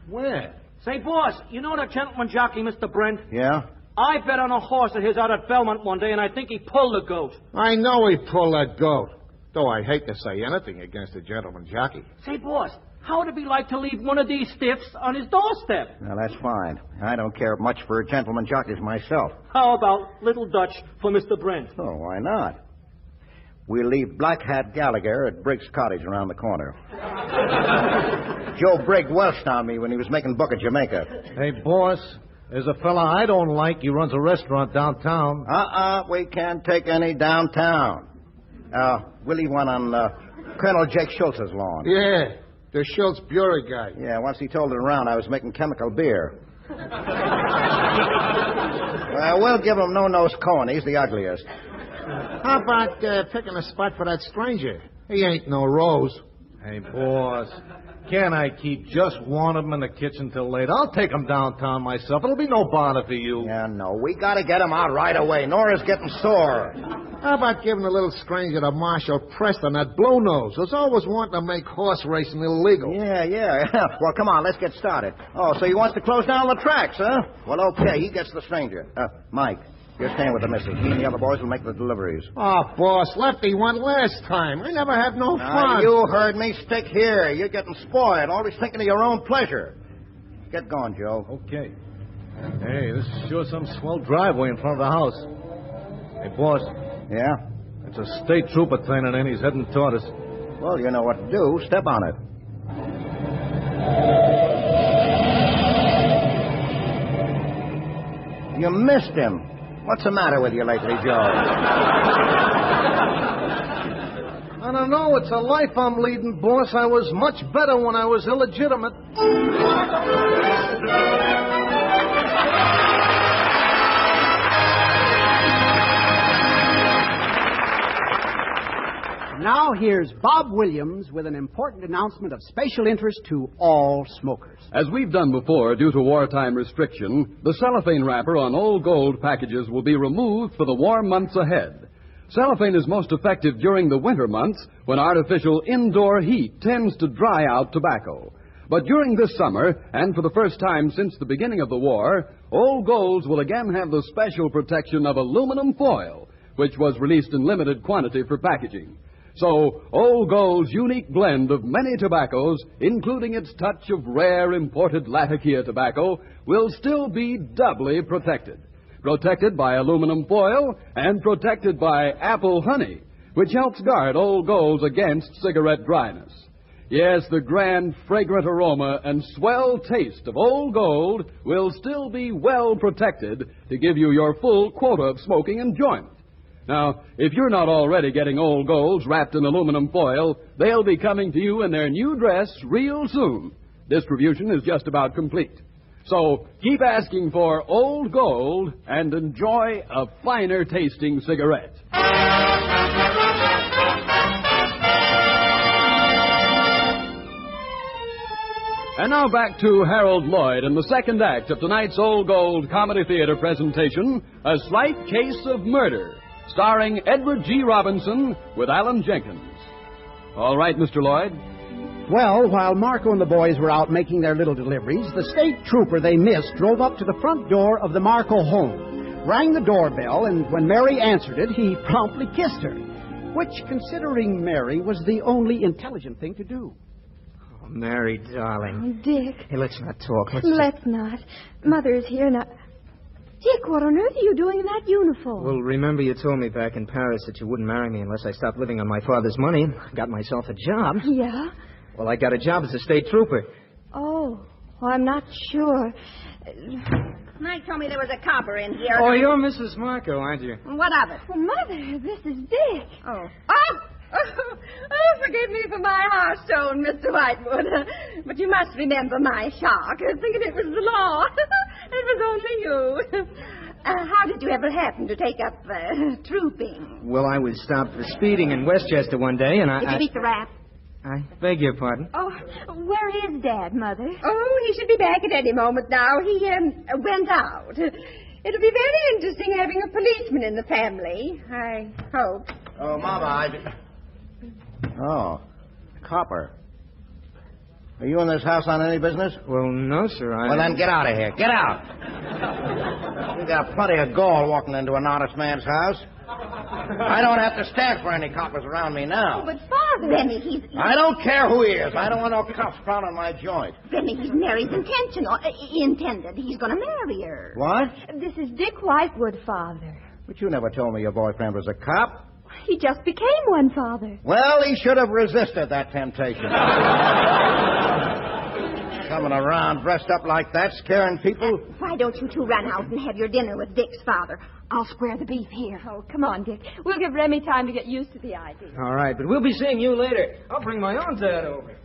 Where? Say, boss, you know that gentleman jockey, Mr. Brent? Yeah? I bet on a horse of his out at Belmont one day, and I think he pulled the goat. I know he pulled that goat. Though I hate to say anything against a gentleman jockey. Say, boss, how would it be like to leave one of these stiffs on his doorstep? Now, that's fine. I don't care much for gentleman jockeys myself. How about Little Dutch for Mr. Brent? Oh, why not? We'll leave Black Hat Gallagher at Briggs' cottage around the corner. Joe Brigg welched on me when he was making book at Jamaica. Hey, boss, there's a fella I don't like. He runs a restaurant downtown. We can't take any downtown. We'll leave one on Colonel Jake Schultz's lawn. Yeah, the Schultz Bury guy. Yeah, once he told it around, I was making chemical beer. We'll give him No-Nose Cohen. He's the ugliest. How about picking a spot for that stranger? He ain't no Rose. Hey, boss, can't I keep just one of them in the kitchen till late? I'll take them downtown myself. It'll be no bother for you. Yeah, no, we gotta get him out right away. Nora's getting sore. How about giving a little stranger to Marshal Preston, that blue nose, who's always wanting to make horse racing illegal? Yeah. Well, come on, let's get started. Oh, so he wants to close down the tracks, huh? Well, okay, he gets the stranger. Mike. You're staying with the missus. Me and the other boys will make the deliveries. Oh, boss, Lefty won last time. I never had no fun. You heard me. Stick here. You're getting spoiled. Always thinking of your own pleasure. Get going, Joe. Okay. Hey, this is sure some swell driveway in front of the house. Hey, boss. Yeah? It's a state trooper turning in. He's heading toward us. Well, you know what to do. Step on it. You missed him. What's the matter with you lately, Joe? I don't know. It's a life I'm leading, boss. I was much better when I was illegitimate. Now here's Bob Williams with an important announcement of special interest to all smokers. As we've done before, due to wartime restriction, the cellophane wrapper on Old Gold packages will be removed for the warm months ahead. Cellophane is most effective during the winter months when artificial indoor heat tends to dry out tobacco. But during this summer, and for the first time since the beginning of the war, Old Golds will again have the special protection of aluminum foil, which was released in limited quantity for packaging. So, Old Gold's unique blend of many tobaccos, including its touch of rare imported Latakia tobacco, will still be doubly protected. Protected by aluminum foil and protected by apple honey, which helps guard Old Golds against cigarette dryness. Yes, the grand, fragrant aroma and swell taste of Old Gold will still be well protected to give you your full quota of smoking enjoyment. Now, if you're not already getting Old Golds wrapped in aluminum foil, they'll be coming to you in their new dress real soon. Distribution is just about complete. So keep asking for Old Gold and enjoy a finer tasting cigarette. And now back to Harold Lloyd in the second act of tonight's Old Gold Comedy Theater presentation, A Slight Case of Murder, starring Edward G. Robinson with Alan Jenkins. All right, Mr. Lloyd. Well, while Marco and the boys were out making their little deliveries, the state trooper they missed drove up to the front door of the Marco home, rang the doorbell, and when Mary answered it, he promptly kissed her, which, considering Mary, was the only intelligent thing to do. Oh, Mary, darling. Oh, Dick. Hey, let's not talk. Let's not. Mother is here now. Dick, what on earth are you doing in that uniform? Well, remember you told me back in Paris that you wouldn't marry me unless I stopped living on my father's money. Got myself a job. Yeah? Well, I got a job as a state trooper. Oh, well, I'm not sure. Mike told me there was a copper in here. Oh, you're Mrs. Marco, aren't you? What of it? Well, Mother, this is Dick. Oh, forgive me for my harsh tone, Mr. Whitewood. But you must remember my shock, thinking it was the law. It was only you. How did you ever happen to take up trooping? Well, I was stopped for speeding in Westchester one day, and Did you beat the rap? I beg your pardon? Oh, where is Dad, Mother? Oh, he should be back at any moment now. He went out. It'll be very interesting having a policeman in the family, I hope. Oh, Mama, Oh, copper. Are you in this house on any business? Well, no, sir. Well, then get out of here. Get out. You got plenty of gall walking into an honest man's house. I don't have to stand for any coppers around me now. Oh, but Father... Benny, he's... I don't care who he is. I don't want no cops found on my joint. Benny, he's Mary's intended. He's going to marry her. What? This is Dick Whitewood, Father. But you never told me your boyfriend was a cop. He just became one, Father. Well, he should have resisted that temptation. Coming around dressed up like that, scaring people. Why don't you two run out and have your dinner with Dick's father? I'll square the beef here. Oh, come on, Dick. We'll give Remy time to get used to the idea. All right, but we'll be seeing you later. I'll bring my own dad over.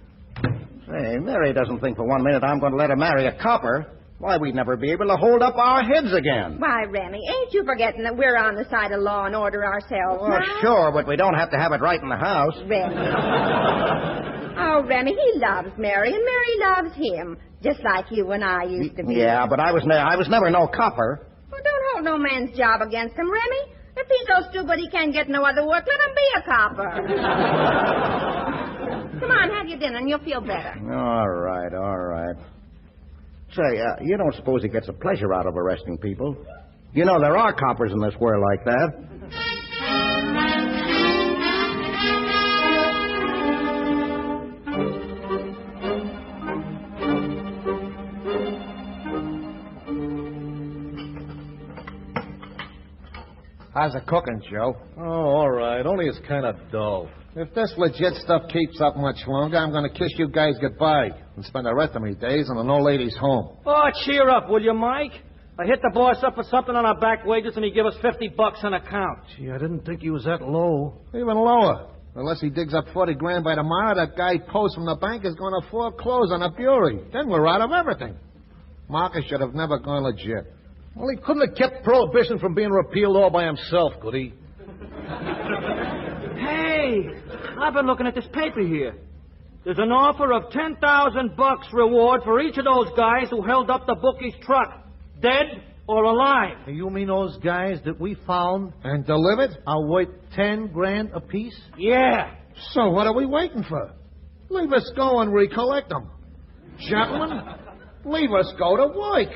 Say, Mary doesn't think for 1 minute I'm going to let her marry a copper. Why, we'd never be able to hold up our heads again. Why, Remy, ain't you forgetting that we're on the side of law and order ourselves? Well, sure, but we don't have to have it right in the house. Remy. Oh, Remy, he loves Mary, and Mary loves him, just like you and I used to be. Yeah, but I was never no copper. Well, don't hold no man's job against him, Remy. If he's so stupid he can't get no other work, let him be a copper. Come on, have your dinner, and you'll feel better. All right. Say, you don't suppose he gets a pleasure out of arresting people? You know, there are coppers in this world like that. How's the cooking, Joe? Oh, all right. Only it's kind of dull. If this legit stuff keeps up much longer, I'm going to kiss you guys goodbye and spend the rest of my days in an old lady's home. Oh, cheer up, will you, Mike? I hit the boss up for something on our back wages, and he give us $50 an account. Gee, I didn't think he was that low. Even lower. Unless he digs up 40 grand by tomorrow, that guy Post from the bank is going to foreclose on a Bury. Then we're out of everything. Marcus should have never gone legit. Well, he couldn't have kept Prohibition from being repealed all by himself, could he? Hey, I've been looking at this paper here. There's an offer of $10,000 reward for each of those guys who held up the bookie's truck, dead or alive. You mean those guys that we found and delivered are worth 10 grand apiece? Yeah. So what are we waiting for? Leave us go and recollect them. Gentlemen, leave us go to work.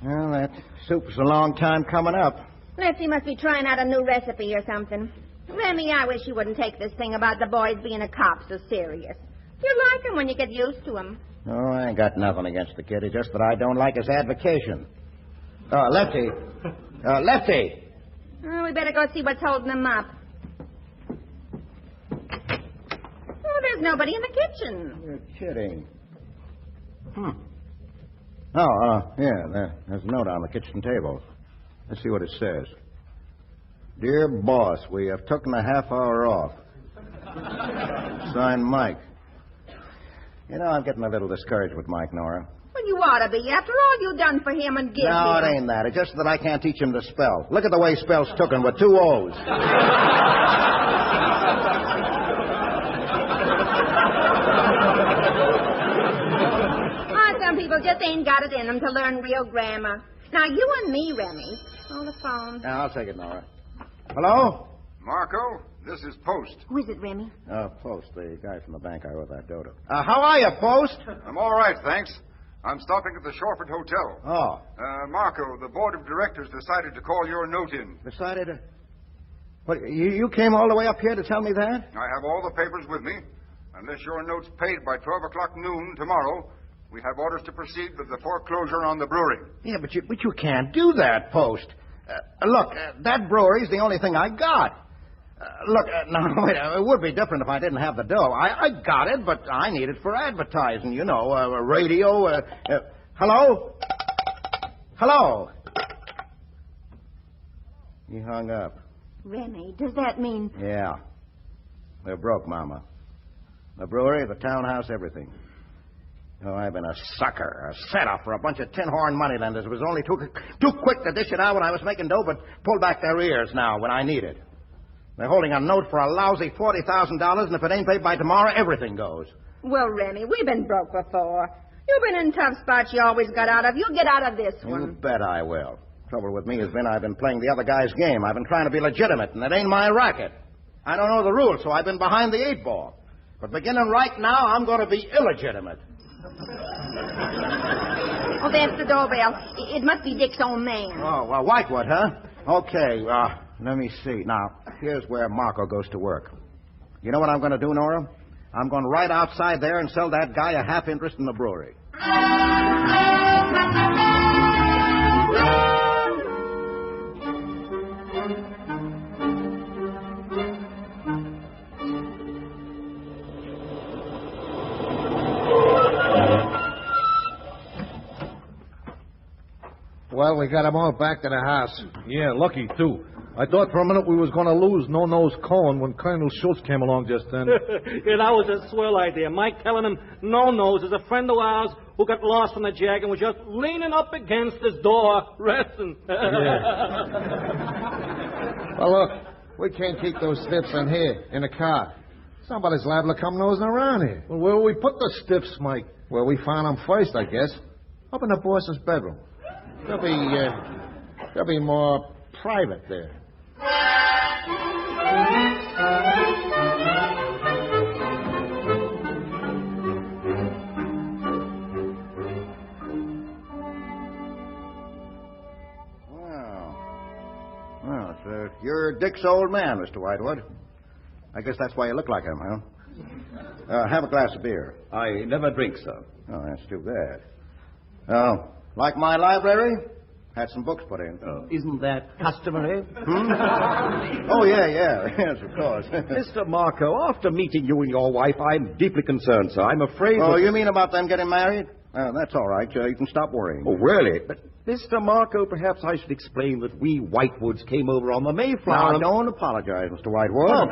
Well, that soup's a long time coming up. Lefty must be trying out a new recipe or something. Remy, I wish you wouldn't take this thing about the boys being a cop so serious. You'll like him when you get used to him. Oh, I ain't got nothing against the kid. It's just that I don't like his advocation. Lefty. Lefty! Oh, we better go see what's holding him up. Oh, there's nobody in the kitchen. You're kidding. There's a note on the kitchen table. Let's see what it says. Dear boss, we have taken a half hour off. Signed, Mike. You know, I'm getting a little discouraged with Mike, Nora. Well, you ought to be. After all you've done for him and give No, him. it ain't that. It's just that I can't teach him to spell. Look at the way he spells tooken with 2 O's. Some people just ain't got it in them to learn real grammar. Now, you and me, Remy. On the phone. Yeah, I'll take it, Nora. Hello? Marco, this is Post. Who is it, Remy? Post, the guy from the bank I owe that dough to. How are you, Post? I'm all right, thanks. I'm stopping at the Shoreford Hotel. Oh. Marco, the board of directors decided to call your note in. Decided to... What, you came all the way up here to tell me that? I have all the papers with me. Unless your note's paid by 12 o'clock noon tomorrow, we have orders to proceed with the foreclosure on the brewery. Yeah, but you can't do that, Post. Look, that brewery's the only thing I got. Look, now, wait, it would be different if I didn't have the dough. I got it, but I need it for advertising, radio. Hello? Hello? He hung up. Remy, does that mean... Yeah. We're broke, Mama. The brewery, the townhouse, everything. Oh, I've been a sucker, a setup for a bunch of tin-horn moneylenders. It was only too quick to dish it out when I was making dough, but pull back their ears now when I need it. They're holding a note for a lousy $40,000, and if it ain't paid by tomorrow, everything goes. Well, Remy, we've been broke before. You've been in tough spots you always got out of. You'll get out of this one. You bet I will. Trouble with me has been I've been playing the other guy's game. I've been trying to be legitimate, and it ain't my racket. I don't know the rules, so I've been behind the 8 ball. But beginning right now, I'm going to be illegitimate. Oh, that's the doorbell. It must be Dick's own man. Oh, well, Whitewood, huh? Okay, let me see. Now, here's where Marco goes to work. You know what I'm going to do, Nora? I'm going right outside there and sell that guy a half interest in the brewery. Well, we got them all back to the house. Yeah, lucky, too. I thought for a minute we was going to lose No-Nose Cohen when Colonel Schultz came along just then. Yeah, that was a swell idea. Mike telling him No-Nose is a friend of ours who got lost from the Jag and was just leaning up against his door, resting. Well, look, we can't keep those stiffs in here, in the car. Somebody's liable to come nosing around here. Well, where will we put the stiffs, Mike? Where we found them first, I guess. Up in the boss's bedroom. They'll be more private there. Well, you're Dick's old man, Mr. Whitewood. I guess that's why you look like him, huh? Have a glass of beer. I never drink, sir. Oh, that's too bad. Oh, like my library? Had some books put in. Isn't that customary? Oh, yeah. Yes, of course. Mr. Marco, after meeting you and your wife, I'm deeply concerned, sir. I'm afraid... Oh, you mean about them getting married? That's all right. You can stop worrying. Oh, really? But, Mr. Marco, perhaps I should explain that we Whitewoods came over on the Mayflower... Now, don't apologize, Mr. Whitewood.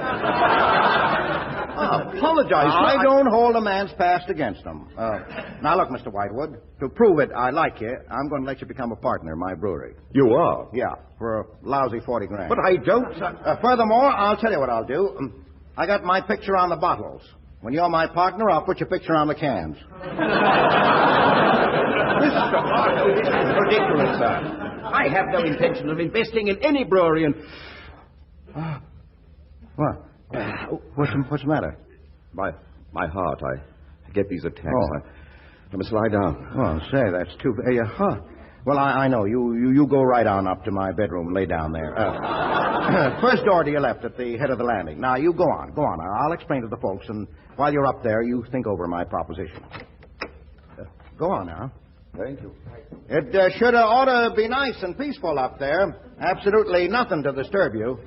Apologize? I don't hold a man's past against him. Now, look, Mr. Whitewood, to prove it, I like you, I'm going to let you become a partner in my brewery. You are? Yeah, for a lousy $40,000. But I don't... Furthermore, I'll tell you what I'll do. I got my picture on the bottles. When you're my partner, I'll put your picture on the cans. Mr. Marco, this is ridiculous, sir. I have no intention of investing in any brewery and... What? What's the matter? My heart. I get these attacks. Oh. I must lie down. Oh, say, that's too bad. Well, I know. You go right on up to my bedroom and lay down there. First door to your left at the head of the landing. Now, you go on. I'll explain to the folks, and while you're up there, you think over my proposition. Go on now. Thank you. It ought to be nice and peaceful up there. Absolutely nothing to disturb you.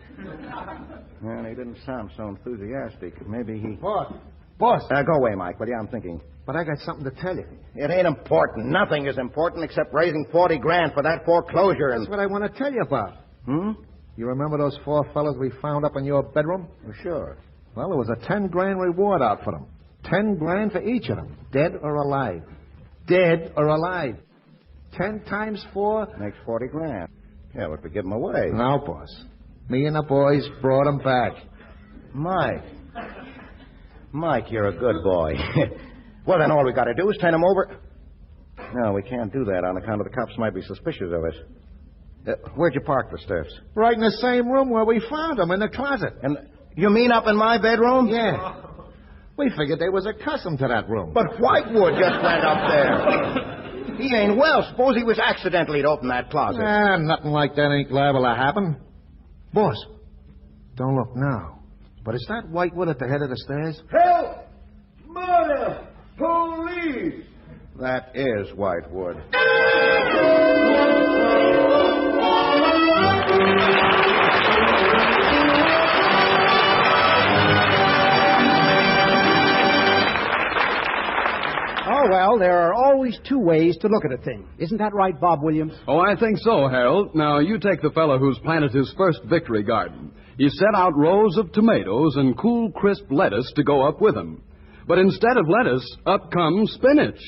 Well, he didn't sound so enthusiastic. Maybe he... Boss. Go away, Mike, will you? I'm thinking. But I got something to tell you. It ain't important. Nothing is important except raising $40,000 for that foreclosure and... That's what I want to tell you about. You remember those 4 fellas we found up in your bedroom? Well, sure. Well, there was a $10,000 reward out for them. $10,000 for each of them, dead or alive. Dead or alive. 10 times 4... Makes $40,000. Yeah, but we give them away. No, boss. Me and the boys brought them back. Mike, you're a good boy. Well, then all we got to do is turn them over. No, we can't do that on account of the cops might be suspicious of us. Where'd you park the stiffs? Right in the same room where we found them, in the closet. And you mean up in my bedroom? Yeah. We figured they was accustomed to that room. But Whitewood just went up there. He ain't well. Suppose he was accidentally to open that closet. Nothing like that ain't liable to happen. Boss, Don't look now. But is that Whitewood at the head of the stairs? Help! Murder! Police! That is Whitewood. Oh, well, there are always two ways to look at a thing. Isn't that right, Bob Williams? Oh, I think so, Harold. Now, you take the fellow who's planted his first victory garden. He set out rows of tomatoes and cool, crisp lettuce to go up with them. But instead of lettuce, up comes spinach.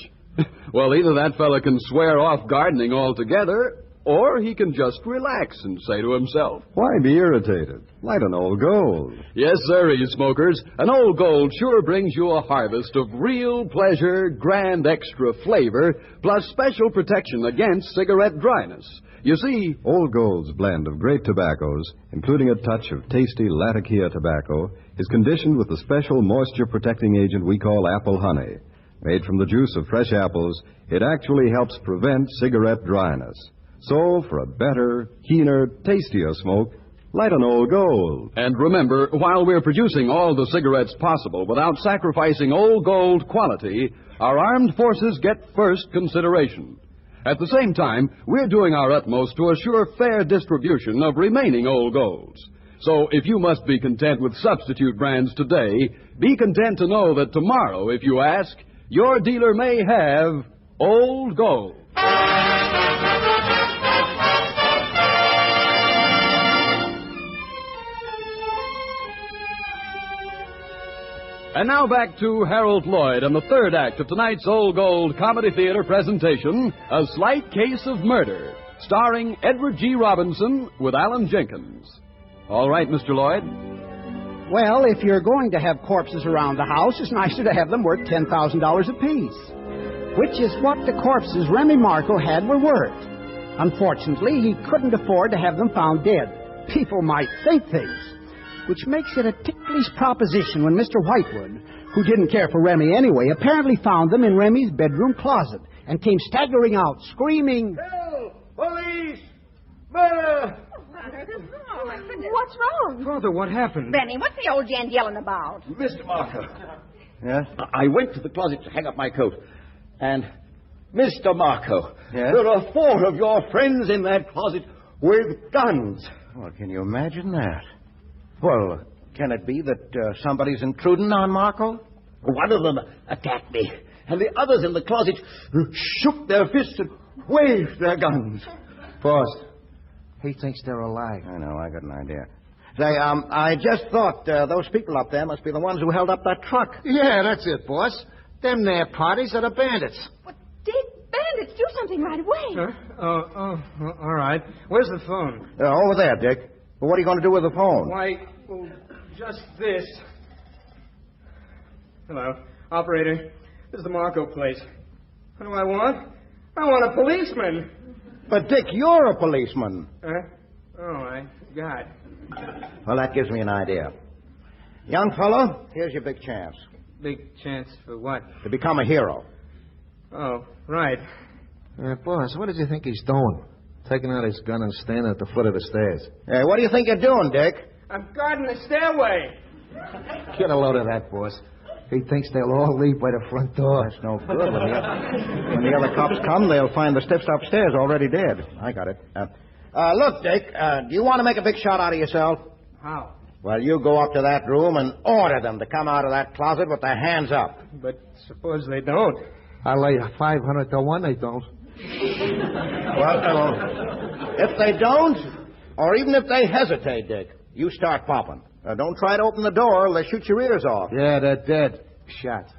Well, either that fella can swear off gardening altogether, or he can just relax and say to himself, "Why be irritated? Light an old gold." Yes, sir, you smokers. An old gold sure brings you a harvest of real pleasure, grand extra flavor, plus special protection against cigarette dryness. You see, Old Gold's blend of great tobaccos, including a touch of tasty Latakia tobacco, is conditioned with the special moisture-protecting agent we call apple honey. Made from the juice of fresh apples, it actually helps prevent cigarette dryness. So, for a better, keener, tastier smoke, light an Old Gold. And remember, while we're producing all the cigarettes possible without sacrificing Old Gold quality, our armed forces get first consideration. At the same time, we're doing our utmost to assure fair distribution of remaining Old Golds. So if you must be content with substitute brands today, be content to know that tomorrow, if you ask, your dealer may have Old Gold. And now back to Harold Lloyd and the third act of tonight's Old Gold Comedy Theater presentation, A Slight Case of Murder, starring Edward G. Robinson with Alan Jenkins. All right, Mr. Lloyd. Well, if you're going to have corpses around the house, it's nicer to have them worth $10,000 apiece, which is what the corpses Remy Marco had were worth. Unfortunately, he couldn't afford to have them found dead. People might think things, which makes it a ticklish proposition when Mr. Whitewood, who didn't care for Remy anyway, apparently found them in Remy's bedroom closet and came staggering out, screaming, Help! Police! Murder! Oh, my goodness. What's wrong? Father, what happened? Benny, what's the old gent yelling about? Mr. Marco. Yes? I went to the closet to hang up my coat. And, Mr. Marco, Yes? there are 4 of your friends in that closet with guns. Well, can you imagine that? Well, can it be that somebody's intruding on Marco? One of them attacked me, and the others in the closet shook their fists and waved their guns. Boss, he thinks they're alive. I know, I got an idea. Say, I just thought those people up there must be the ones who held up that truck. Yeah, that's it, boss. Them there parties are the bandits. Well, Dick, bandits, do something right away. All right. Where's the phone? Over there, Dick. Well, what are you going to do with the phone? Why, well, just this. Hello. Operator, this is the Marco place. What do I want? I want a policeman. But, Dick, you're a policeman. Oh, I forgot. Well, that gives me an idea. Young fellow, here's your big chance. Big chance for what? To become a hero. Oh, right. Boss, what did you think he's doing? Taking out his gun and standing at the foot of the stairs. Hey, what do you think you're doing, Dick? I'm guarding the stairway. Get a load of that, boss. He thinks they'll all leave by the front door. That's no good. When the other cops come, they'll find the stiffs upstairs already dead. I got it. Look, Dick, do you want to make a big shot out of yourself? How? Well, you go up to that room and order them to come out of that closet with their hands up. But suppose they don't. I'll lay 500 to 1 they don't. Well, if they don't, or even if they hesitate, Dick, you start popping. Don't try to open the door, or they'll shoot your ears off. Yeah, they're dead. Shot.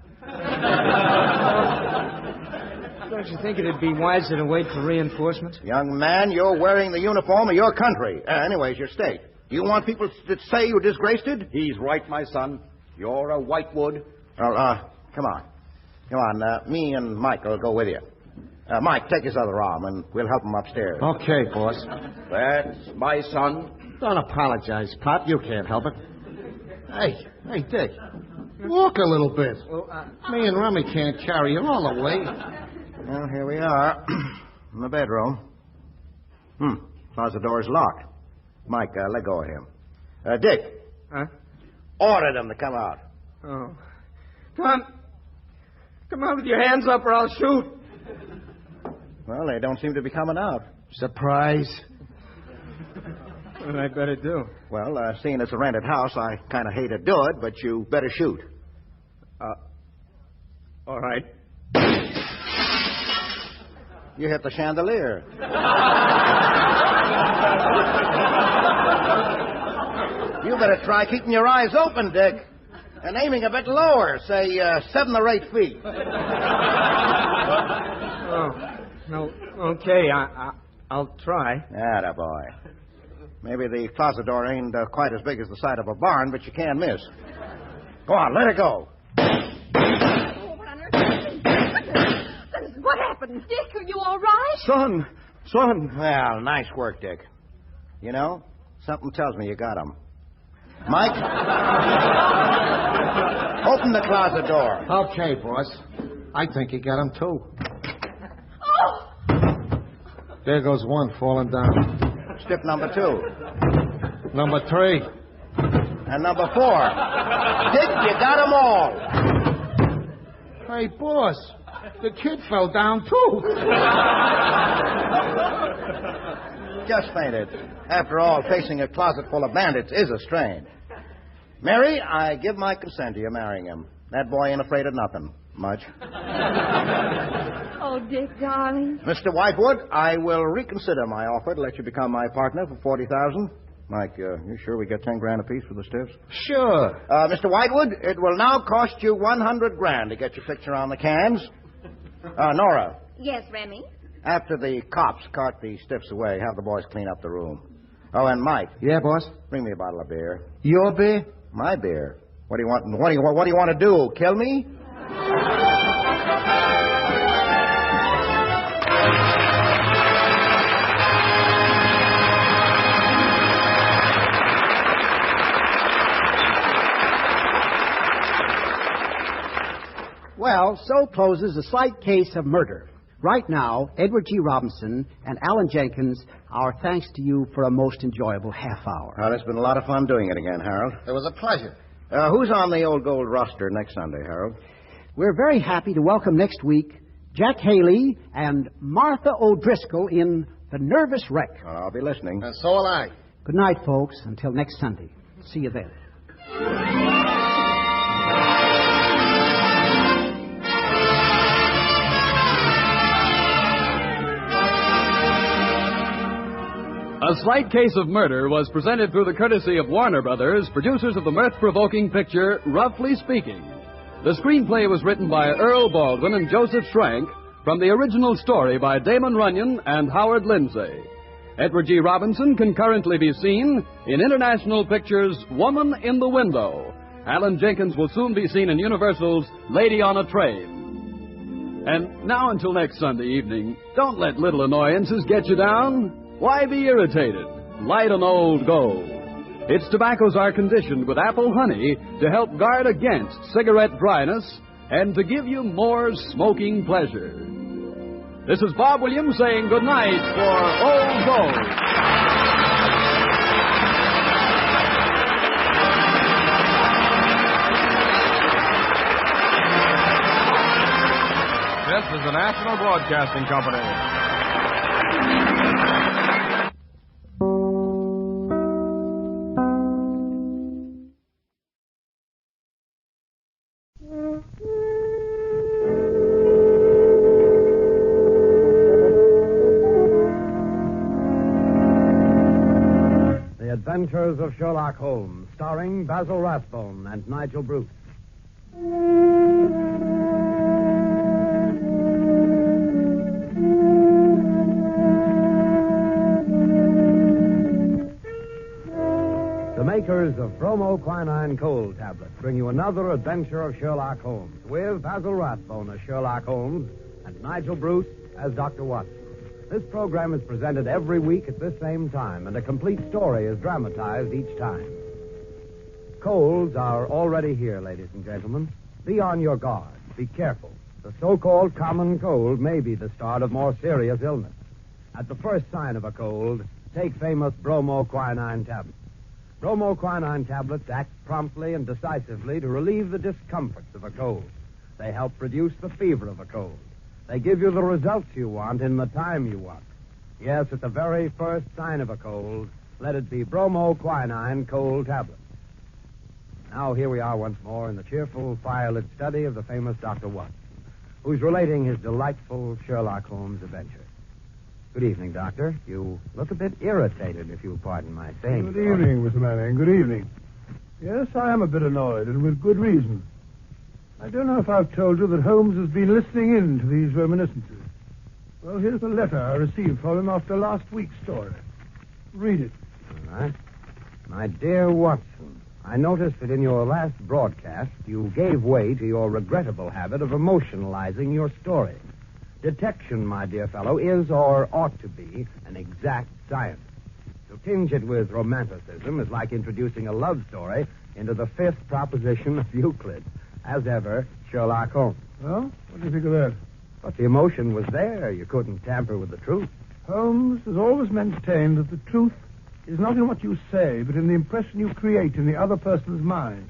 Don't you think it'd be wiser to wait for reinforcements? Young man, you're wearing the uniform of your country. Anyways, your state. You want people to say you disgraced it? He's right, my son. You're a Whitewood. Well, come on. Come on, me and Mike will go with you. Mike, take his other arm, and we'll help him upstairs. Okay, boss. That's my son. Don't apologize, Pop. You can't help it. Hey, Dick. Walk a little bit. Well, me and Rummy can't carry you all the way. Well, here we are. In the bedroom. Closet door's locked. Mike, let go of him. Dick, Huh? Order them to come out. Oh. Come on with your hands up or I'll shoot. Well, they don't seem to be coming out. Surprise. What had I better do? Well, seeing it's a rented house, I kind of hate to do it, but you better shoot. All right. You hit the chandelier. You better try keeping your eyes open, Dick. And aiming a bit lower, say 7 or 8 feet. Oh, no, okay, I'll try. Atta boy. Maybe the closet door ain't quite as big as the side of a barn, but you can miss. Go on, let it go. Oh, what on earth? What happened? Dick, are you all right? Son. Well, nice work, Dick. You know, something tells me you got him. Mike? Open the closet door. Okay, boss. I think you got him, too. Oh! There goes one falling down. Step number 2. Number 3. And number 4. Dick, you got them all. Hey, boss. The kid fell down, too. Just fainted. After all, facing a closet full of bandits is a strain. Mary, I give my consent to you marrying him. That boy ain't afraid of nothing. Much. Oh, Dick, darling. Mr. Whitewood, I will reconsider my offer to let you become my partner for $40,000. Mike, you sure we get 10 grand apiece for the stiffs? Sure. Mr. Whitewood, it will now cost you 100 grand to get your picture on the cans. Nora. Yes, Remy? After the cops cart the stiffs away, have the boys clean up the room. Oh, and Mike. Yeah, boss? Bring me a bottle of beer. Your beer? My beer. What do you want? What do you want to do? Kill me? Well, so closes A Slight Case of Murder. Right now, Edward G. Robinson and Alan Jenkins, our thanks to you for a most enjoyable half hour. Well, it's been a lot of fun doing it again, Harold. It was a pleasure. Who's on the Old Gold roster next Sunday, Harold? We're very happy to welcome next week Jack Haley and Martha O'Driscoll in The Nervous Wreck. Well, I'll be listening. And so will I. Good night, folks. Until next Sunday. See you then. A Slight Case of Murder was presented through the courtesy of Warner Brothers, producers of the mirth-provoking picture Roughly Speaking. The screenplay was written by Earl Baldwin and Joseph Schrank from the original story by Damon Runyon and Howard Lindsay. Edward G. Robinson can currently be seen in international pictures Woman in the Window. Alan Jenkins will soon be seen in Universal's Lady on a Train. And now until next Sunday evening, don't let little annoyances get you down. Why be irritated? Light an Old Gold. Its tobaccos are conditioned with apple honey to help guard against cigarette dryness and to give you more smoking pleasure. This is Bob Williams saying good night for Old Gold. This is the National Broadcasting Company. The Adventures of Sherlock Holmes, starring Basil Rathbone and Nigel Bruce. The makers of bromoquinine cold tablets bring you another adventure of Sherlock Holmes with Basil Rathbone as Sherlock Holmes and Nigel Bruce as Dr. Watson. This program is presented every week at this same time, and a complete story is dramatized each time. Colds are already here, ladies and gentlemen. Be on your guard. Be careful. The so-called common cold may be the start of more serious illness. At the first sign of a cold, take famous bromoquinine tablets. Bromoquinine tablets act promptly and decisively to relieve the discomforts of a cold. They help reduce the fever of a cold. They give you the results you want in the time you want. Yes, at the very first sign of a cold, let it be bromoquinine cold tablets. Now here we are once more in the cheerful, firelit study of the famous Dr. Watson, who's relating his delightful Sherlock Holmes adventure. Good evening, Doctor. You look a bit irritated, if you'll pardon my saying. Good evening, Mr. Manning. Good evening. Yes, I am a bit annoyed, and with good reason. I don't know if I've told you that Holmes has been listening in to these reminiscences. Well, here's the letter I received from him after last week's story. Read it. All right. My dear Watson, I noticed that in your last broadcast you gave way to your regrettable habit of emotionalizing your story. Detection, my dear fellow, is or ought to be an exact science. To tinge it with romanticism is like introducing a love story into the fifth proposition of Euclid. As ever, Sherlock Holmes. Well, what do you think of that? But the emotion was there. You couldn't tamper with the truth. Holmes has always maintained that the truth is not in what you say, but in the impression you create in the other person's mind.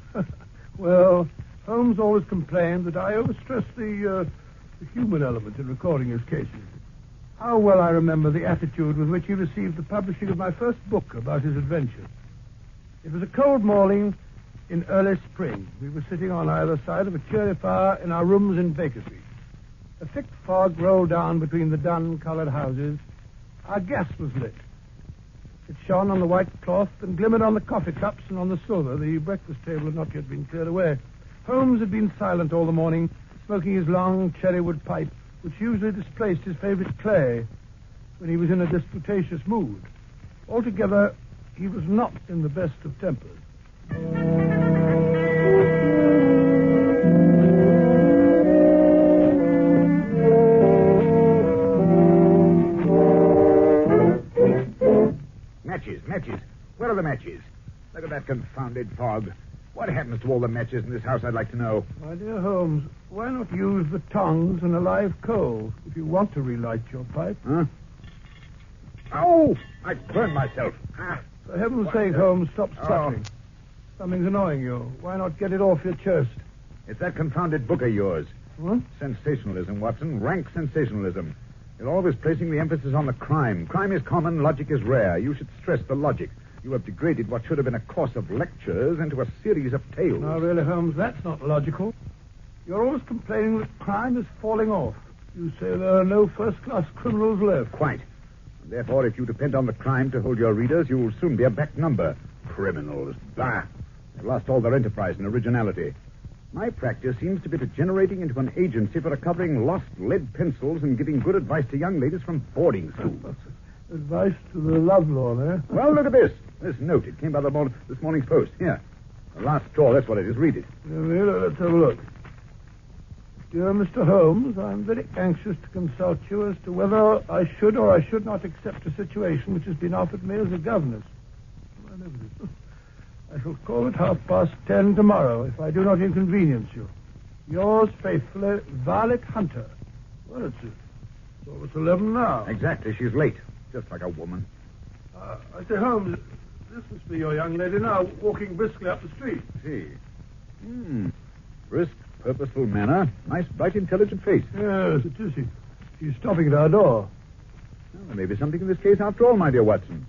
Well, Holmes always complained that I overstress the human element in recording his cases. How well I remember the attitude with which he received the publishing of my first book about his adventures. It was a cold morning in early spring. We were sitting on either side of a cheery fire in our rooms in Baker Street. A thick fog rolled down between the dun-colored houses. Our gas was lit. It shone on the white cloth and glimmered on the coffee cups and on the silver. The breakfast table had not yet been cleared away. Holmes had been silent all the morning, smoking his long cherrywood pipe, which usually displaced his favorite clay when he was in a disputatious mood. Altogether, he was not in the best of tempers. Matches. Where are the matches? Look at that confounded fog. What happens to all the matches in this house, I'd like to know. My dear Holmes, why not use the tongs and a live coal if you want to relight your pipe? Huh? Oh! I burned myself. For heaven's sake, Holmes, stop stuttering. Something's annoying you. Why not get it off your chest? It's that confounded book of yours. What? Sensationalism, Watson. Rank sensationalism. You're always placing the emphasis on the crime. Crime is common, logic is rare. You should stress the logic. You have degraded what should have been a course of lectures into a series of tales. Now, really, Holmes, that's not logical. You're always complaining that crime is falling off. You say there are no first-class criminals left. Quite. And therefore, if you depend on the crime to hold your readers, you'll soon be a back number. Criminals. Bah! They've lost all their enterprise and originality. My practice seems to be degenerating into an agency for recovering lost lead pencils and giving good advice to young ladies from boarding schools. Advice to the lovelorn, eh? Well, look at this. This note. It came by this morning's post. Here. The last straw, that's what it is. Read it. Let's have a look. Dear Mr. Holmes, I'm very anxious to consult you as to whether I should or I should not accept a situation which has been offered me as a governess. I shall call at 10:30 tomorrow if I do not inconvenience you. Yours faithfully, Violet Hunter. Well, it's almost 11 now. Exactly. She's late. Just like a woman. I say, Holmes, this must be your young lady now, walking briskly up the street. See. Brisk, purposeful manner. Nice, bright, intelligent face. Yes, it is. She's stopping at our door. Well, there may be something in this case after all, my dear Watson.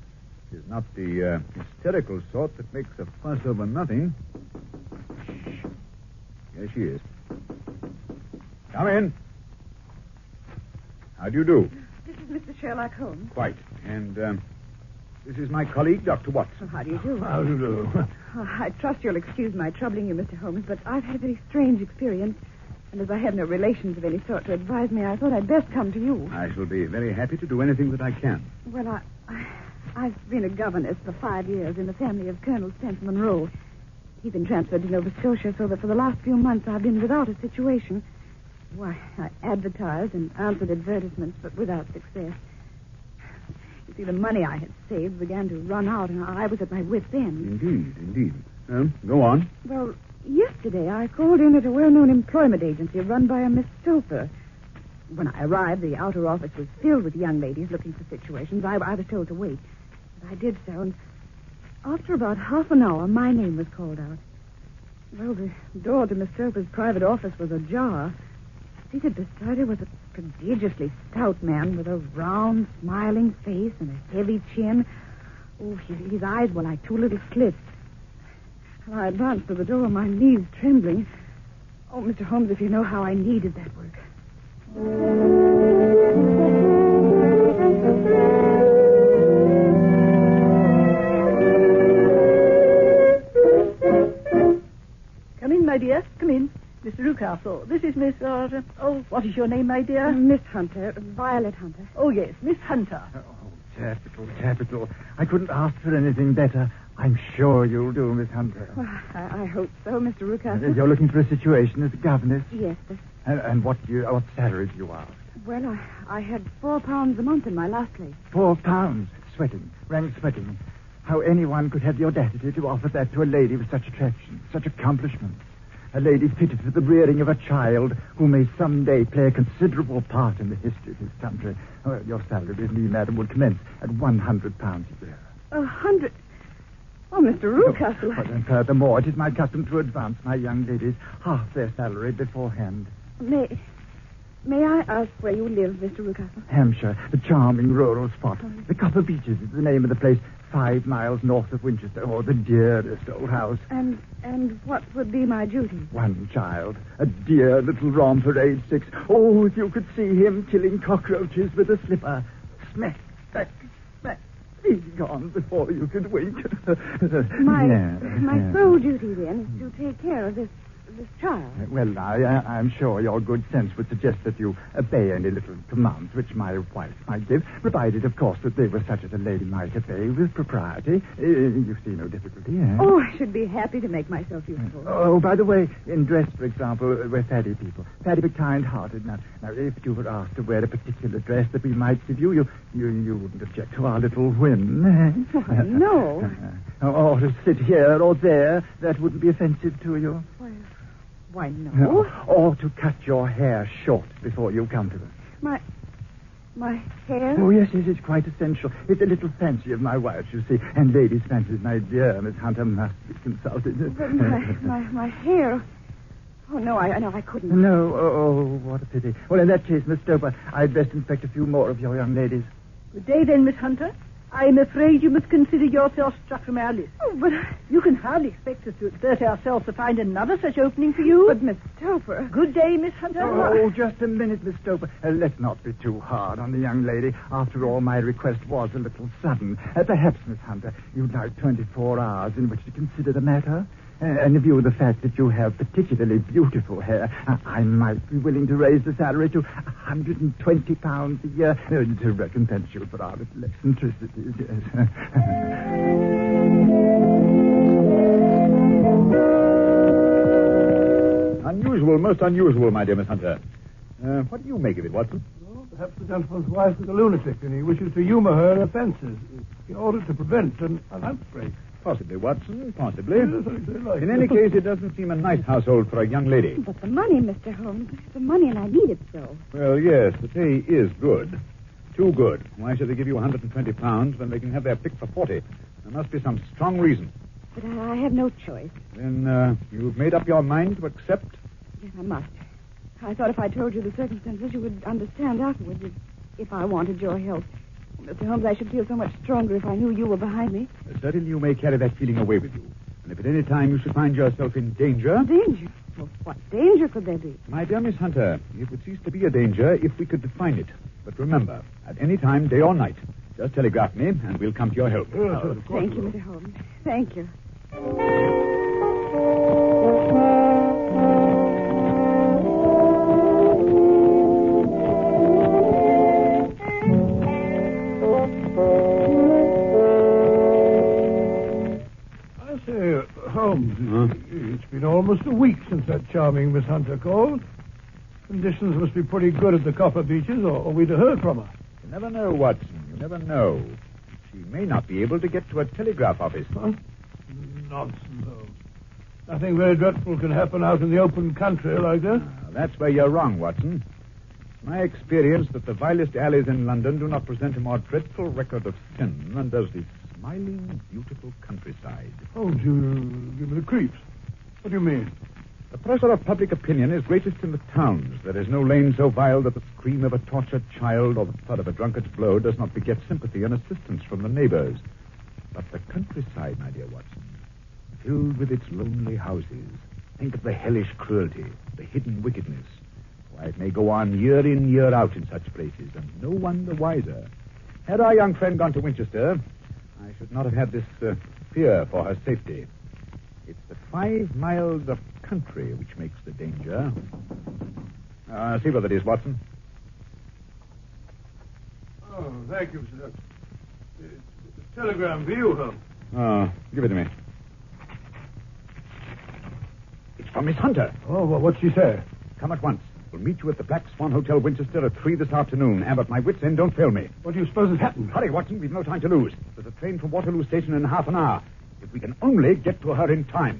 She's not the hysterical sort that makes a fuss over nothing. Shh. There she is. Come in. How do you do? This is Mr. Sherlock Holmes. Quite. And this is my colleague, Dr. Watson. How do you do? How do you do? I trust you'll excuse my troubling you, Mr. Holmes, but I've had a very strange experience. And as I have no relations of any sort to advise me, I thought I'd best come to you. I shall be very happy to do anything that I can. Well, I've been a governess for 5 years in the family of Colonel Spencer Monroe. He's been transferred to Nova Scotia, so that for the last few months I've been without a situation. Why, I advertised and answered advertisements, but without success. You see, the money I had saved began to run out, and I was at my wit's end. Indeed. Go on. Well, yesterday I called in at a well-known employment agency run by a Miss Soper. When I arrived, the outer office was filled with young ladies looking for situations. I was told to wait. But I did so, and After about half an hour, my name was called out. Well, the door to Miss Soper's private office was ajar. Seated beside her was a prodigiously stout man with a round, smiling face and a heavy chin. Oh, his eyes were like two little slits. I advanced to the door, my knees trembling. Oh, Mr. Holmes, if you know how I needed that work. Come in, my dear. Come in. Mr. Rucastle. This is Miss... what is your name, my dear? Miss Hunter. Violet Hunter. Oh, yes, Miss Hunter. Capital, capital. I couldn't ask for anything better. I'm sure you'll do, Miss Hunter. Well, I hope so, Mr. Rucastle. You're looking for a situation as a governess? Yes, sir. And what salary do you ask? Well, I had £4 a month in my last place. £4? Sweating. Rank sweating. How anyone could have the audacity to offer that to a lady with such attraction, such accomplishments. A lady fitted for the rearing of a child who may someday play a considerable part in the history of his country. Your salary with me, madam, would commence at £100 a year. 100? Oh, Mr. Rucastle. And furthermore, it is my custom to advance my young ladies half their salary beforehand. May I ask where you live, Mr. Rucastle? Hampshire, the charming rural spot. The Copper Beeches is the name of the place, 5 miles north of Winchester. Oh, the dearest old house. And what would be my duty? One child, a dear little romper, age 6. Oh, if you could see him killing cockroaches with a slipper. Smack, smack, smack. He's gone before you could wink. My sole duty, then, is to take care of this child. Well, I'm sure your good sense would suggest that you obey any little commands which my wife might give, provided, of course, that they were such as a lady might obey with propriety. You see no difficulty, eh? Oh, I should be happy to make myself useful. Oh, by the way, in dress, for example, we're faddy people. Faddy but kind-hearted. Now, if you were asked to wear a particular dress that we might give you, you wouldn't object to our little whim, eh? Why, no. Or to sit here or there, that wouldn't be offensive to you? Why, no. Or to cut your hair short before you come to us. My hair? Oh, yes, it's quite essential. It's a little fancy of my wife's, you see. And ladies' fancies, my dear Miss Hunter, must be consulted. But my hair... Oh, no, I couldn't. No, oh, what a pity. Well, in that case, Miss Stoper, I'd best inspect a few more of your young ladies. Good day, then, Miss Hunter. I'm afraid you must consider yourself struck from our list. Oh, but... You can hardly expect us to exert ourselves to find another such opening for you. But, Miss Stoper... Good day, Miss Hunter. Oh, just a minute, Miss Stoper. Let's not be too hard on the young lady. After all, my request was a little sudden. Perhaps, Miss Hunter, you'd like 24 hours in which to consider the matter. And in view of the fact that you have particularly beautiful hair, I might be willing to raise the salary to £120 a year to recompense you for our little eccentricities. Yes. Unusual, most unusual, my dear Miss Hunter. What do you make of it, Watson? Well, perhaps the gentleman's wife is a lunatic, and he wishes to humor her in offences in order to prevent an outbreak. Possibly, Watson, possibly. Yes, like in any case, it doesn't seem a nice household for a young lady. But the money, Mr. Holmes, the money, and I need it so. Well, yes, the pay is good. Too good. Why should they give you £120 when they can have their pick for 40? There must be some strong reason. But I have no choice. Then you've made up your mind to accept? Yes, I must. I thought if I told you the circumstances, you would understand afterwards if I wanted your help. Mr. Holmes, I should feel so much stronger if I knew you were behind me. Certainly you may carry that feeling away with you. And if at any time you should find yourself in danger... Danger? Well, what danger could there be? My dear Miss Hunter, it would cease to be a danger if we could define it. But remember, at any time, day or night, just telegraph me and we'll come to your help. Thank you, Mr. Holmes. Thank you. Holmes, it's been almost a week since that charming Miss Hunter called. Conditions must be pretty good at the Copper Beeches, or we'd have heard from her. You never know, Watson. You never know. She may not be able to get to a telegraph office. Huh? Nonsense, Holmes. Nothing very dreadful can happen out in the open country like that. That's where you're wrong, Watson. My experience that the vilest alleys in London do not present a more dreadful record of sin than does this smiling, beautiful countryside. Holmes, you give me the creeps. What do you mean? The pressure of public opinion is greatest in the towns. There is no lane so vile that the scream of a tortured child or the thud of a drunkard's blow does not beget sympathy and assistance from the neighbors. But the countryside, my dear Watson, filled with its lonely houses. Think of the hellish cruelty, the hidden wickedness. Why, it may go on year in, year out in such places, and no one the wiser. Had our young friend gone to Winchester, I should not have had this fear for her safety. It's the 5 miles of country which makes the danger. See what it is, Watson. Oh, thank you, sir. It's a telegram for you, Holmes. Oh, give it to me. It's from Miss Hunter. Oh, well, what'd she say? Come at once. We'll meet you at the Black Swan Hotel, Winchester, at 3 this afternoon. And at my wits' end, don't fail me. What do you suppose has happened? Hurry, Watson. We've no time to lose. There's a train from Waterloo Station in half an hour. If we can only get to her in time.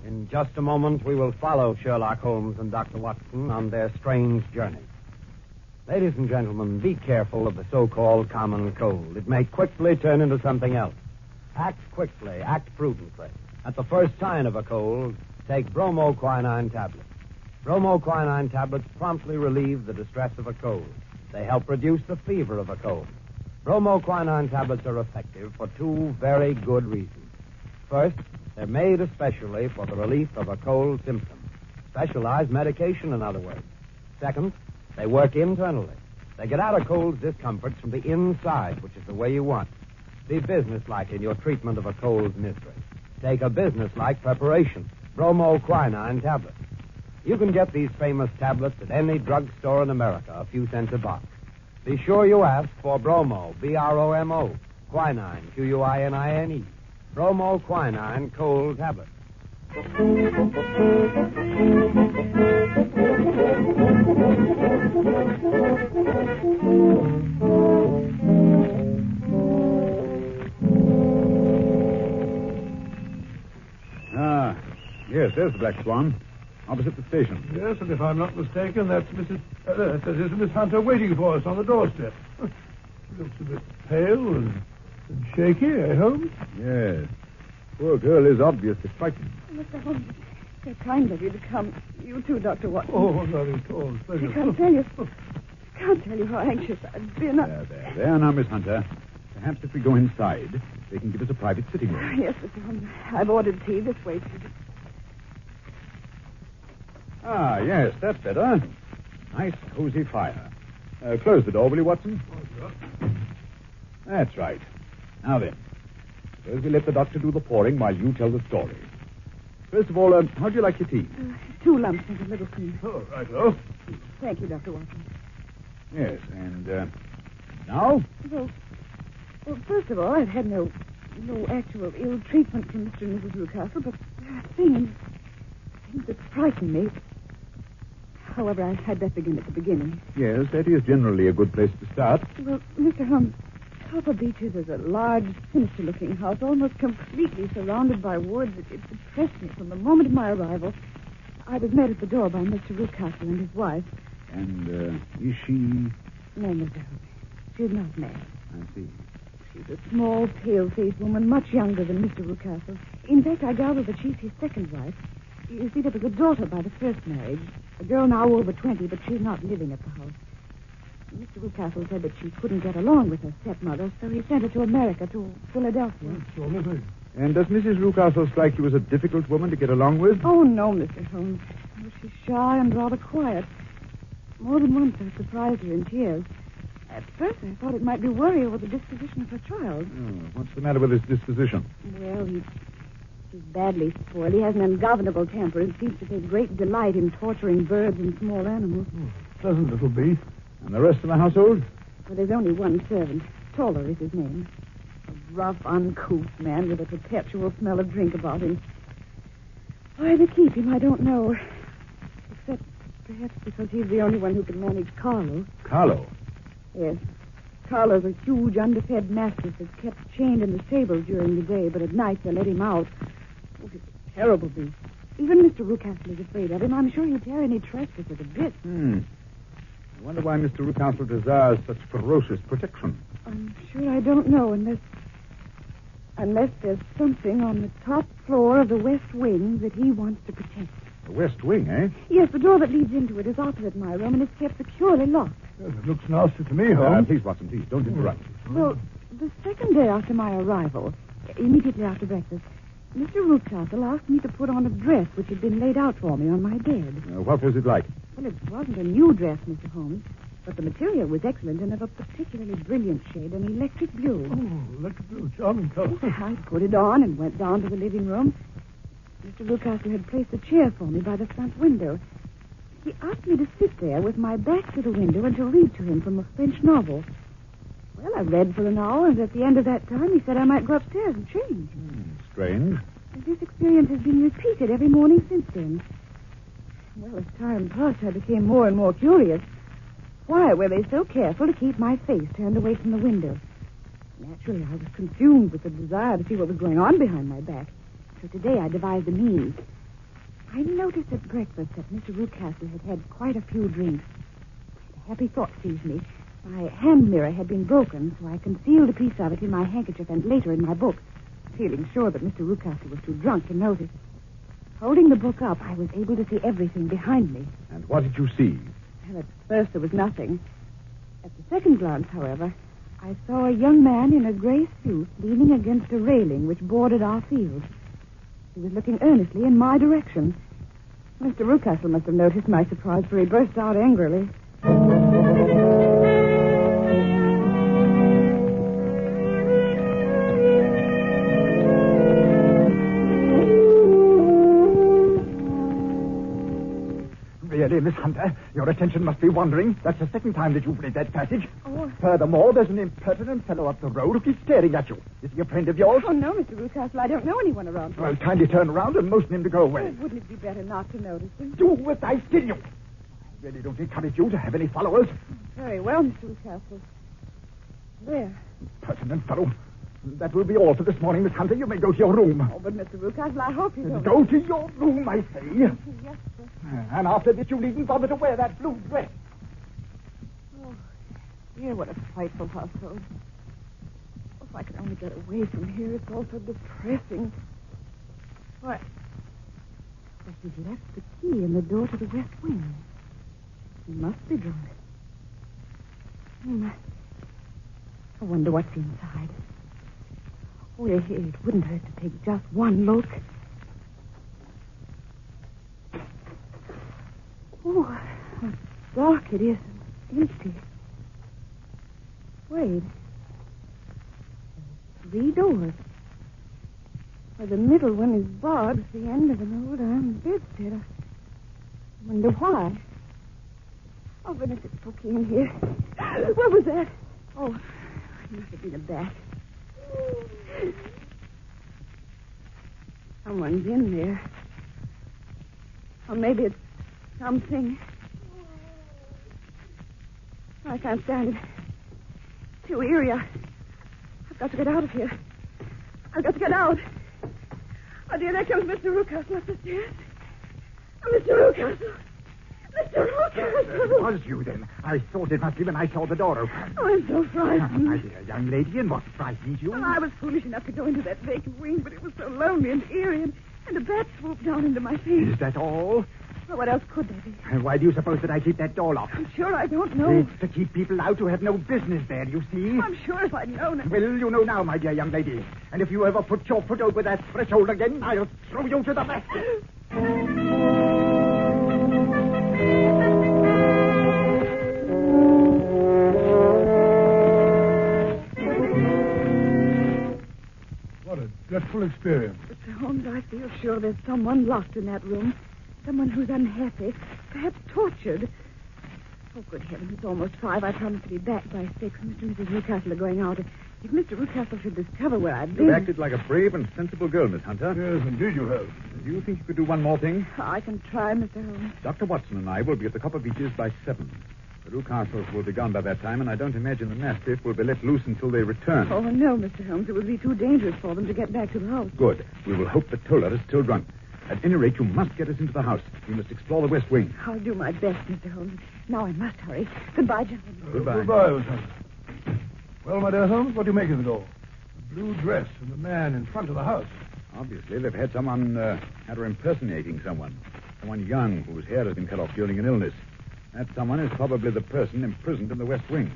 In just a moment, we will follow Sherlock Holmes and Dr. Watson on their strange journey. Ladies and gentlemen, be careful of the so-called common cold. It may quickly turn into something else. Act quickly, act prudently. At the first sign of a cold, take bromoquinine tablets. Bromoquinine tablets promptly relieve the distress of a cold. They help reduce the fever of a cold. Bromoquinine tablets are effective for 2 very good reasons. First, they're made especially for the relief of a cold symptom. Specialized medication, in other words. Second, they work internally. They get out of cold's discomforts from the inside, which is the way you want. Be businesslike in your treatment of a cold's misery. Take a businesslike preparation. Bromoquinine tablets. You can get these famous tablets at any drugstore in America, a few cents a box. Be sure you ask for Bromo, B-R-O-M-O, quinine, Q-U-I-N-I-N-E. Bromoquinine cold tablets. Yes, there's the Black Swan, opposite the station. Yes, and if I'm not mistaken, that's Miss Hunter waiting for us on the doorstep. She looks a bit pale and shaky, Holmes? Yes. Poor girl is obviously frightened. Mr. Holmes, so kind of you to come. You too, Dr. Watson. Oh, not at all. Pleasure. I can't tell you how anxious I've been. There now, Miss Hunter. Perhaps if we go inside, they can give us a private sitting room. Yes, Mr. Holmes. I've ordered tea this way. Yes, that's better. Nice, cozy fire. Close the door, will you, Watson? Oh, sure. That's right. Now then, suppose we let the doctor do the pouring while you tell the story. First of all, how'd you like your tea? 2 lumps and a little cream. Oh, right-o. Thank you, Dr. Watson. Yes, and now? Well, first of all, I've had no actual ill treatment from Mr. and Mrs. Newcastle, but there are things that frighten me. However, I'd best begin at the beginning. Yes, that is generally a good place to start. Well, Mr. Holmes, top of Beeches is a large, sinister-looking house, almost completely surrounded by woods. It depressed me from the moment of my arrival. I was met at the door by Mr. Newcastle and his wife. And is she... No, Mr. Holmes. She's not married. I see. She's a small, pale-faced woman, much younger than Mr. Newcastle. In fact, I gather that she's his second wife. You see, there was a daughter by the first marriage, a girl now over 20, but she's not living at the house. Mr. Newcastle said that she couldn't get along with her stepmother, so he sent her to America, to Philadelphia. And does Mrs. Newcastle strike you as a difficult woman to get along with? Oh, no, Mr. Holmes. She's shy and rather quiet. More than once I surprised her in tears. At first I thought it might be worry over the disposition of her child. Oh, what's the matter with his disposition? Well, he's badly spoiled. He has an ungovernable temper and seems to take great delight in torturing birds and small animals. Pleasant little beast. And the rest of the household? Well, there's only one servant. Toller is his name. A rough, uncouth man with a perpetual smell of drink about him. Why they keep him, I don't know. Except perhaps because he's the only one who can manage Carlo. Carlo? Yes. collar's a huge, underfed mastiff that's kept chained in the stable during the day, but at night they let him out. Oh, he's a terrible beast. Even Mr. Rucastle is afraid of him. I'm sure he'd tear any trespasser to bits. I wonder why Mr. Rucastle desires such ferocious protection. I'm sure I don't know, unless there's something on the top floor of the west wing that he wants to protect. The west wing, eh? Yes, the door that leads into it is opposite my room, and it's kept securely locked. Yes, it looks nasty to me, Holmes. Please, Watson, please, don't interrupt. Well, the second day after my arrival, immediately after breakfast, Mr. Rucastle asked me to put on a dress which had been laid out for me on my bed. What was it like? Well, it wasn't a new dress, Mr. Holmes, but the material was excellent and of a particularly brilliant shade, an electric blue. Oh, electric blue, charming color. I put it on and went down to the living room. Mr. Rucastle had placed a chair for me by the front window. He asked me to sit there with my back to the window and to read to him from a French novel. Well, I read for an hour, and at the end of that time, he said I might go upstairs and change. Strange. And this experience has been repeated every morning since then. Well, as time passed, I became more and more curious. Why were they so careful to keep my face turned away from the window? Naturally, I was consumed with the desire to see what was going on behind my back. So today I devised a means. I noticed at breakfast that Mr. Rucastle had had quite a few drinks. A happy thought seized me. My hand mirror had been broken, so I concealed a piece of it in my handkerchief and later in my book, feeling sure that Mr. Rucastle was too drunk to notice. Holding the book up, I was able to see everything behind me. And what did you see? Well, at first there was nothing. At the second glance, however, I saw a young man in a gray suit leaning against a railing which bordered our field. He was looking earnestly in my direction. Mr. Rucastle must have noticed my surprise, for he burst out angrily. Really, Miss Hunter, your attention must be wandering. That's the second time that you've read that passage. Oh. Furthermore, there's an impertinent fellow up the road who keeps staring at you. Is he a friend of yours? Oh, no, Mr. Rucastle. I don't know anyone around here. Well, kindly turn around and motion him to go away. Oh, wouldn't it be better not to notice him? Do what I tell you. I really don't encourage you to have any followers. Very well, Mr. Rucastle. There. Impertinent fellow. That will be all for this morning, Miss Hunter. You may go to your room. Oh, but Mr. Rucastle, I hope you don't... Go to your room, I say. Yes, sir. And after this, you needn't bother to wear that blue dress. Oh, dear, what a frightful household. Oh, if I could only get away from here, it's all so depressing. What? But he's left the key in the door to the west wing. He must be drunk. I wonder what's inside. Oh, it wouldn't hurt to take just one look. Oh, how dark it is and empty. Wait. 3 doors. Well, the middle one is barred at the end of an old iron bedstead. I wonder why. Oh, goodness, it's spooky in here. What was that? Oh, it must have been a bat. Someone's in there. Or maybe it's something. I can't stand it. It's too eerie. I've got to get out of here. I've got to get out. Oh, dear, there comes Mr. Rucastle up the stairs. Oh, Mr. Rucastle. Mr. Rucastle. It was you, then. I thought it must be when I saw the door open. Oh, I'm so frightened. My dear young lady, and what frightened you? Well, I was foolish enough to go into that vacant wing, but it was so lonely and eerie, and a bat swooped down into my face. Is that all? Well, what else could there be? And why do you suppose that I keep that door locked? I'm sure I don't know. It's to keep people out who have no business there, you see. I'm sure if I'd known it. Well, you know now, my dear young lady. And if you ever put your foot over that threshold again, I'll throw you to the left. What a dreadful experience. Mr. Holmes, I feel sure there's someone locked in that room. Someone who's unhappy, perhaps tortured. Oh, good heavens, it's almost 5. I promised to be back by 6. Mr. and Mrs. Rucastle are going out. If Mr. Rucastle should discover where I've been... You've acted like a brave and sensible girl, Miss Hunter. Yes, indeed you have. Do you think you could do one more thing? I can try, Mr. Holmes. Dr. Watson and I will be at the Copper Beeches by 7. The Newcastles will be gone by that time, and I don't imagine the mastiff will be let loose until they return. Oh, no, Mr. Holmes. It would be too dangerous for them to get back to the house. Good. We will hope that Toller is still drunk. At any rate, you must get us into the house. We must explore the west wing. I'll do my best, Mr. Holmes. Now I must hurry. Goodbye, gentlemen. Goodbye. Goodbye, Lieutenant. Well, my dear Holmes, what do you make of it all? The blue dress and the man in front of the house. Obviously, they've had someone had her impersonating someone. Someone young whose hair has been cut off during an illness. That someone is probably the person imprisoned in the west wing.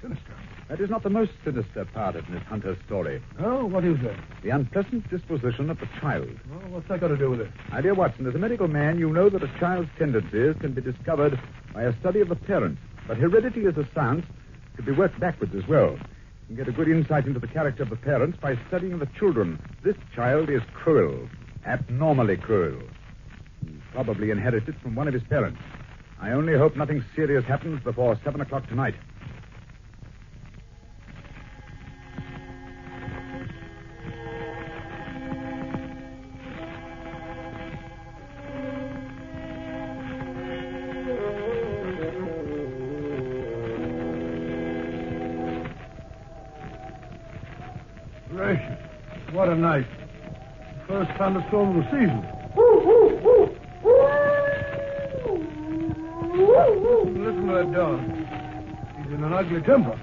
Sinister. That is not the most sinister part of Miss Hunter's story. Oh, what is that? The unpleasant disposition of the child. Well, what's that got to do with it? My dear Watson, as a medical man, you know that a child's tendencies can be discovered by a study of the parents. But heredity as a science could be worked backwards as well. You can get a good insight into the character of the parents by studying the children. This child is cruel, abnormally cruel. He probably inherited from one of his parents. I only hope nothing serious happens before 7 o'clock tonight. Gracious. What a night. First thunderstorm of the season. Listen to that dog. He's in an ugly temper.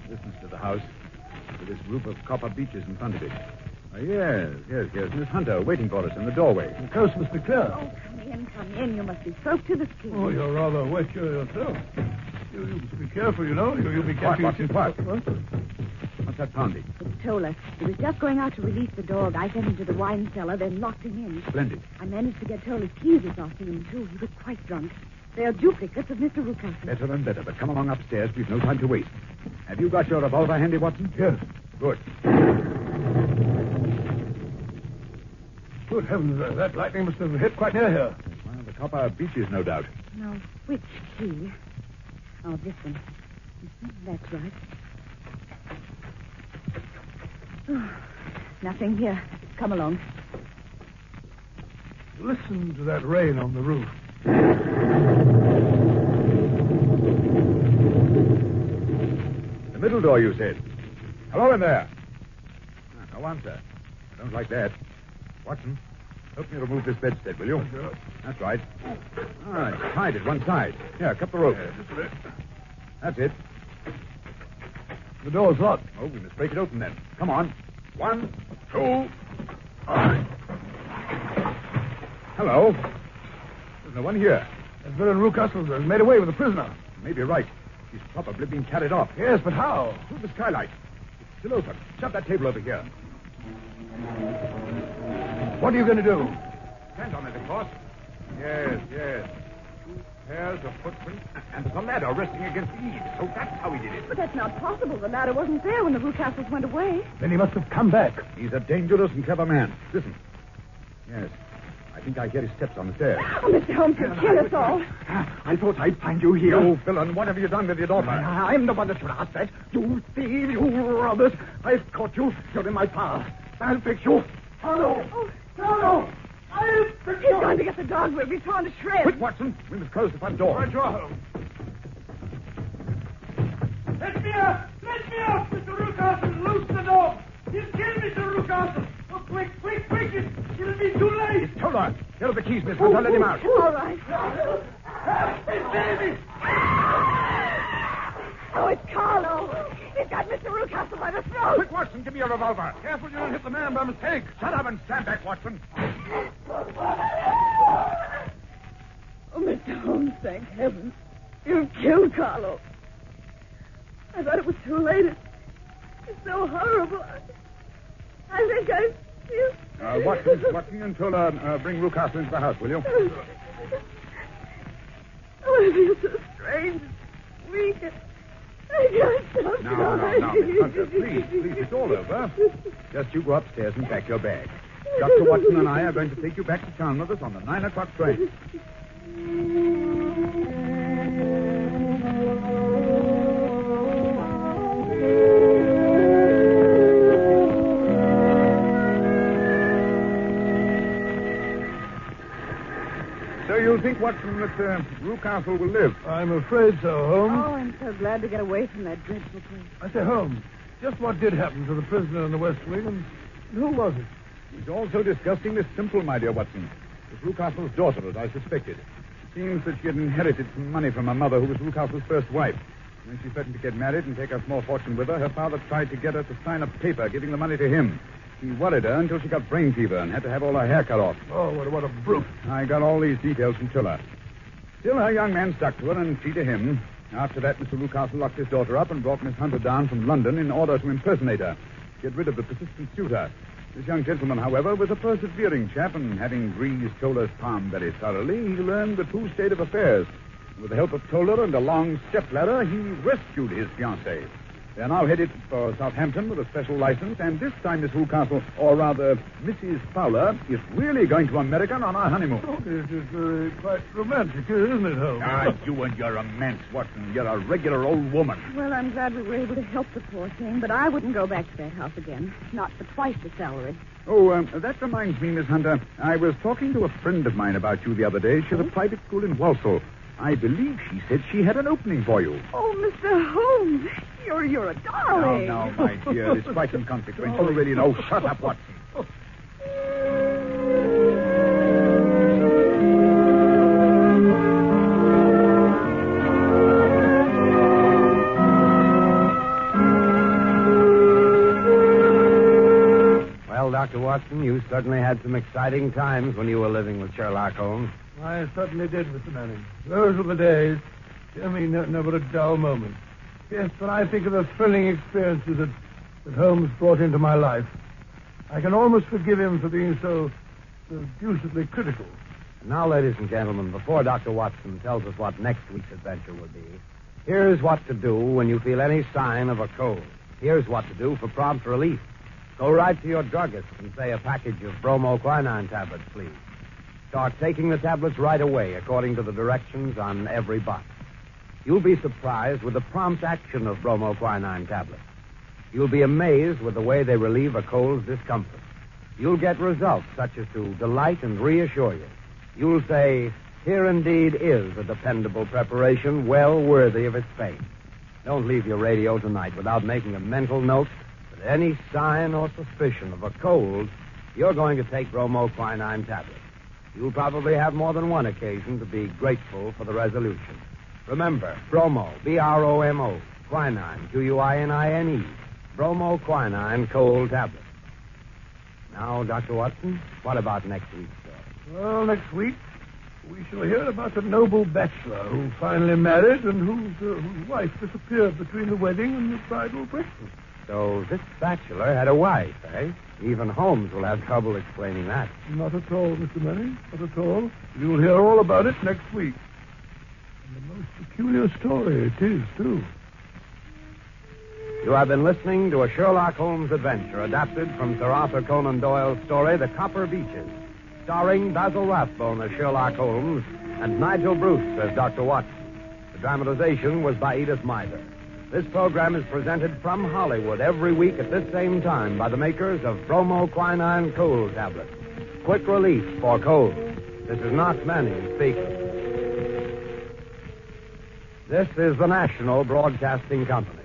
Listens to the house with this group of copper beeches in front of it. Yes. Miss Hunter waiting for us in the doorway. The coast must be clear. Oh, come in. You must be soaked to the skin. Oh, you're rather wet yourself. You must be careful, you know. You'll be catching... Quiet. What's that pounding? It's Toller. He was just going out to release the dog. I sent him to the wine cellar, then locked him in. Splendid. I managed to get Toller's keys this afternoon, too. He was quite drunk. They are duplicates of Mr. Rucastle. Better and better, but come along upstairs. We've no time to waste. Have you got your revolver handy, Watson? Yes. Good. Good heavens, that lightning must have hit quite near here. Well, the copper beeches, no doubt. Now, which key? Oh, this one. That's right. Oh, nothing here. Come along. Listen to that rain on the roof. The middle door, you said. Hello in there. No answer. I don't like that. Watson, help me remove this bedstead, will you? Sure. That's right. It's tied at one side. Here, cut the rope. Just a bit. That's it. The door's locked. Oh, we must break it open then. Come on. 1, 2. Hello. There's no one here. That villain Rucastle has made away with the prisoner. You may be right. He's probably been carried off. Yes, but how? Through the skylight. It's still open. Shut that table over here. What are you going to do? Stand on it, of course. Yes. 2 pairs of footprints, and there's a ladder resting against the eaves. So that's how he did it. But that's not possible. The ladder wasn't there when the Rucastles went away. Then he must have come back. He's a dangerous and clever man. Listen. Yes. I think I hear his steps on the stairs. Oh, Mr. Holmes, you'll kill us all. I thought I'd find you here. You villain, what have you done with your daughter? I'm the one that should ask that. You thief, you robbers. I've caught you. You're in my power. I'll fix you. Hello. I'll fix you. He's going to get the dog. We'll be torn to shreds. Quick, Watson. We must close the front door. Right, Holmes. Let me out, Mr. Rucastle. Loose the dog. He'll kill Mr. Rucastle. Oh, quick. It'll be too late. It's Toller. Here are the keys, Miss Hunter. Let him out. All right. His baby. Oh, it's Carlo. He's got Mr. Rucastle by the throat. Quick, Watson, give me your revolver. Careful you don't hit the man by mistake. Shut up and stand back, Watson. Oh, Mr. Holmes, thank heaven. You killed Carlo. I thought it was too late. It's so horrible. I think I feel... Watson and Toller, bring Rucastle into the house, will you? Oh, I feel so strange. Weak. I can't stop No, Miss Hunter, please, it's all over. Just you go upstairs and pack your bag. Dr. Watson and I are going to take you back to town with us on the 9 o'clock train. So you think, Watson, that Rucastle will live? I'm afraid so, Holmes. Oh, I'm so glad to get away from that dreadful place. I say, Holmes, just what did happen to the prisoner in the West Wing, and who was it? It's all so disgustingly simple, my dear Watson. It was Rucastle's daughter, as I suspected. It seems that she had inherited some money from her mother, who was Rucastle's first wife. When she threatened to get married and take her small fortune with her father tried to get her to sign a paper giving the money to him. He worried her until she got brain fever and had to have all her hair cut off. Oh, what a brute. I got all these details from Tiller. Still, her young man stuck to her, and she to him. After that, Mr. Rucastle locked his daughter up and brought Miss Hunter down from London in order to impersonate her, get rid of the persistent suitor. This young gentleman, however, was a persevering chap, and having greased Toller's palm very thoroughly, he learned the true state of affairs. With the help of Toller and a long stepladder, he rescued his fiancée. They're now headed for Southampton with a special license, and this time Miss Rucastle, or rather Mrs. Fowler, is really going to America on our honeymoon. Oh, it is quite romantic, isn't it, Holmes? You and your romance, Watson. You're a regular old woman. Well, I'm glad we were able to help the poor thing, but I wouldn't go back to that house again. Not for twice the salary. Oh, that reminds me, Miss Hunter. I was talking to a friend of mine about you the other day. She has a private school in Walsall. I believe she said she had an opening for you. Oh, Mr. Holmes, you're a darling. No, my dear, it's quite inconsequential. Really, no. Shut up, Watson. Well, Dr. Watson, you certainly had some exciting times when you were living with Sherlock Holmes. I certainly did, Mr. Manning. Those were the days. I mean, never a dull moment. Yes, when I think of the thrilling experiences that Holmes brought into my life, I can almost forgive him for being so deucedly critical. Now, ladies and gentlemen, before Dr. Watson tells us what next week's adventure will be, here's what to do when you feel any sign of a cold. Here's what to do for prompt relief. Go right to your druggist and say a package of bromoquinine tablets, please. Start taking the tablets right away, according to the directions on every box. You'll be surprised with the prompt action of bromoquinine tablets. You'll be amazed with the way they relieve a cold's discomfort. You'll get results such as to delight and reassure you. You'll say, here indeed is a dependable preparation well worthy of its fame. Don't leave your radio tonight without making a mental note that any sign or suspicion of a cold, you're going to take bromoquinine tablets. You'll probably have more than one occasion to be grateful for the resolution. Remember, bromo, B-R-O-M-O, quinine, Q-U-I-N-I-N-E, bromoquinine cold tablets. Now, Dr. Watson, what about next week's story? Well, next week, we shall hear about a noble bachelor who finally married and whose wife disappeared between the wedding and the bridal breakfast. So this bachelor had a wife, eh? Even Holmes will have trouble explaining that. Not at all, Mr. Manning. Not at all. You'll hear all about it next week. And the most peculiar story it is, too. You have been listening to a Sherlock Holmes adventure adapted from Sir Arthur Conan Doyle's story, The Copper Beeches, starring Basil Rathbone as Sherlock Holmes and Nigel Bruce as Dr. Watson. The dramatization was by Edith Meyer. This program is presented from Hollywood every week at this same time by the makers of bromoquinine cold tablets. Quick relief for cold. This is not Manning speaking. This is the National Broadcasting Company.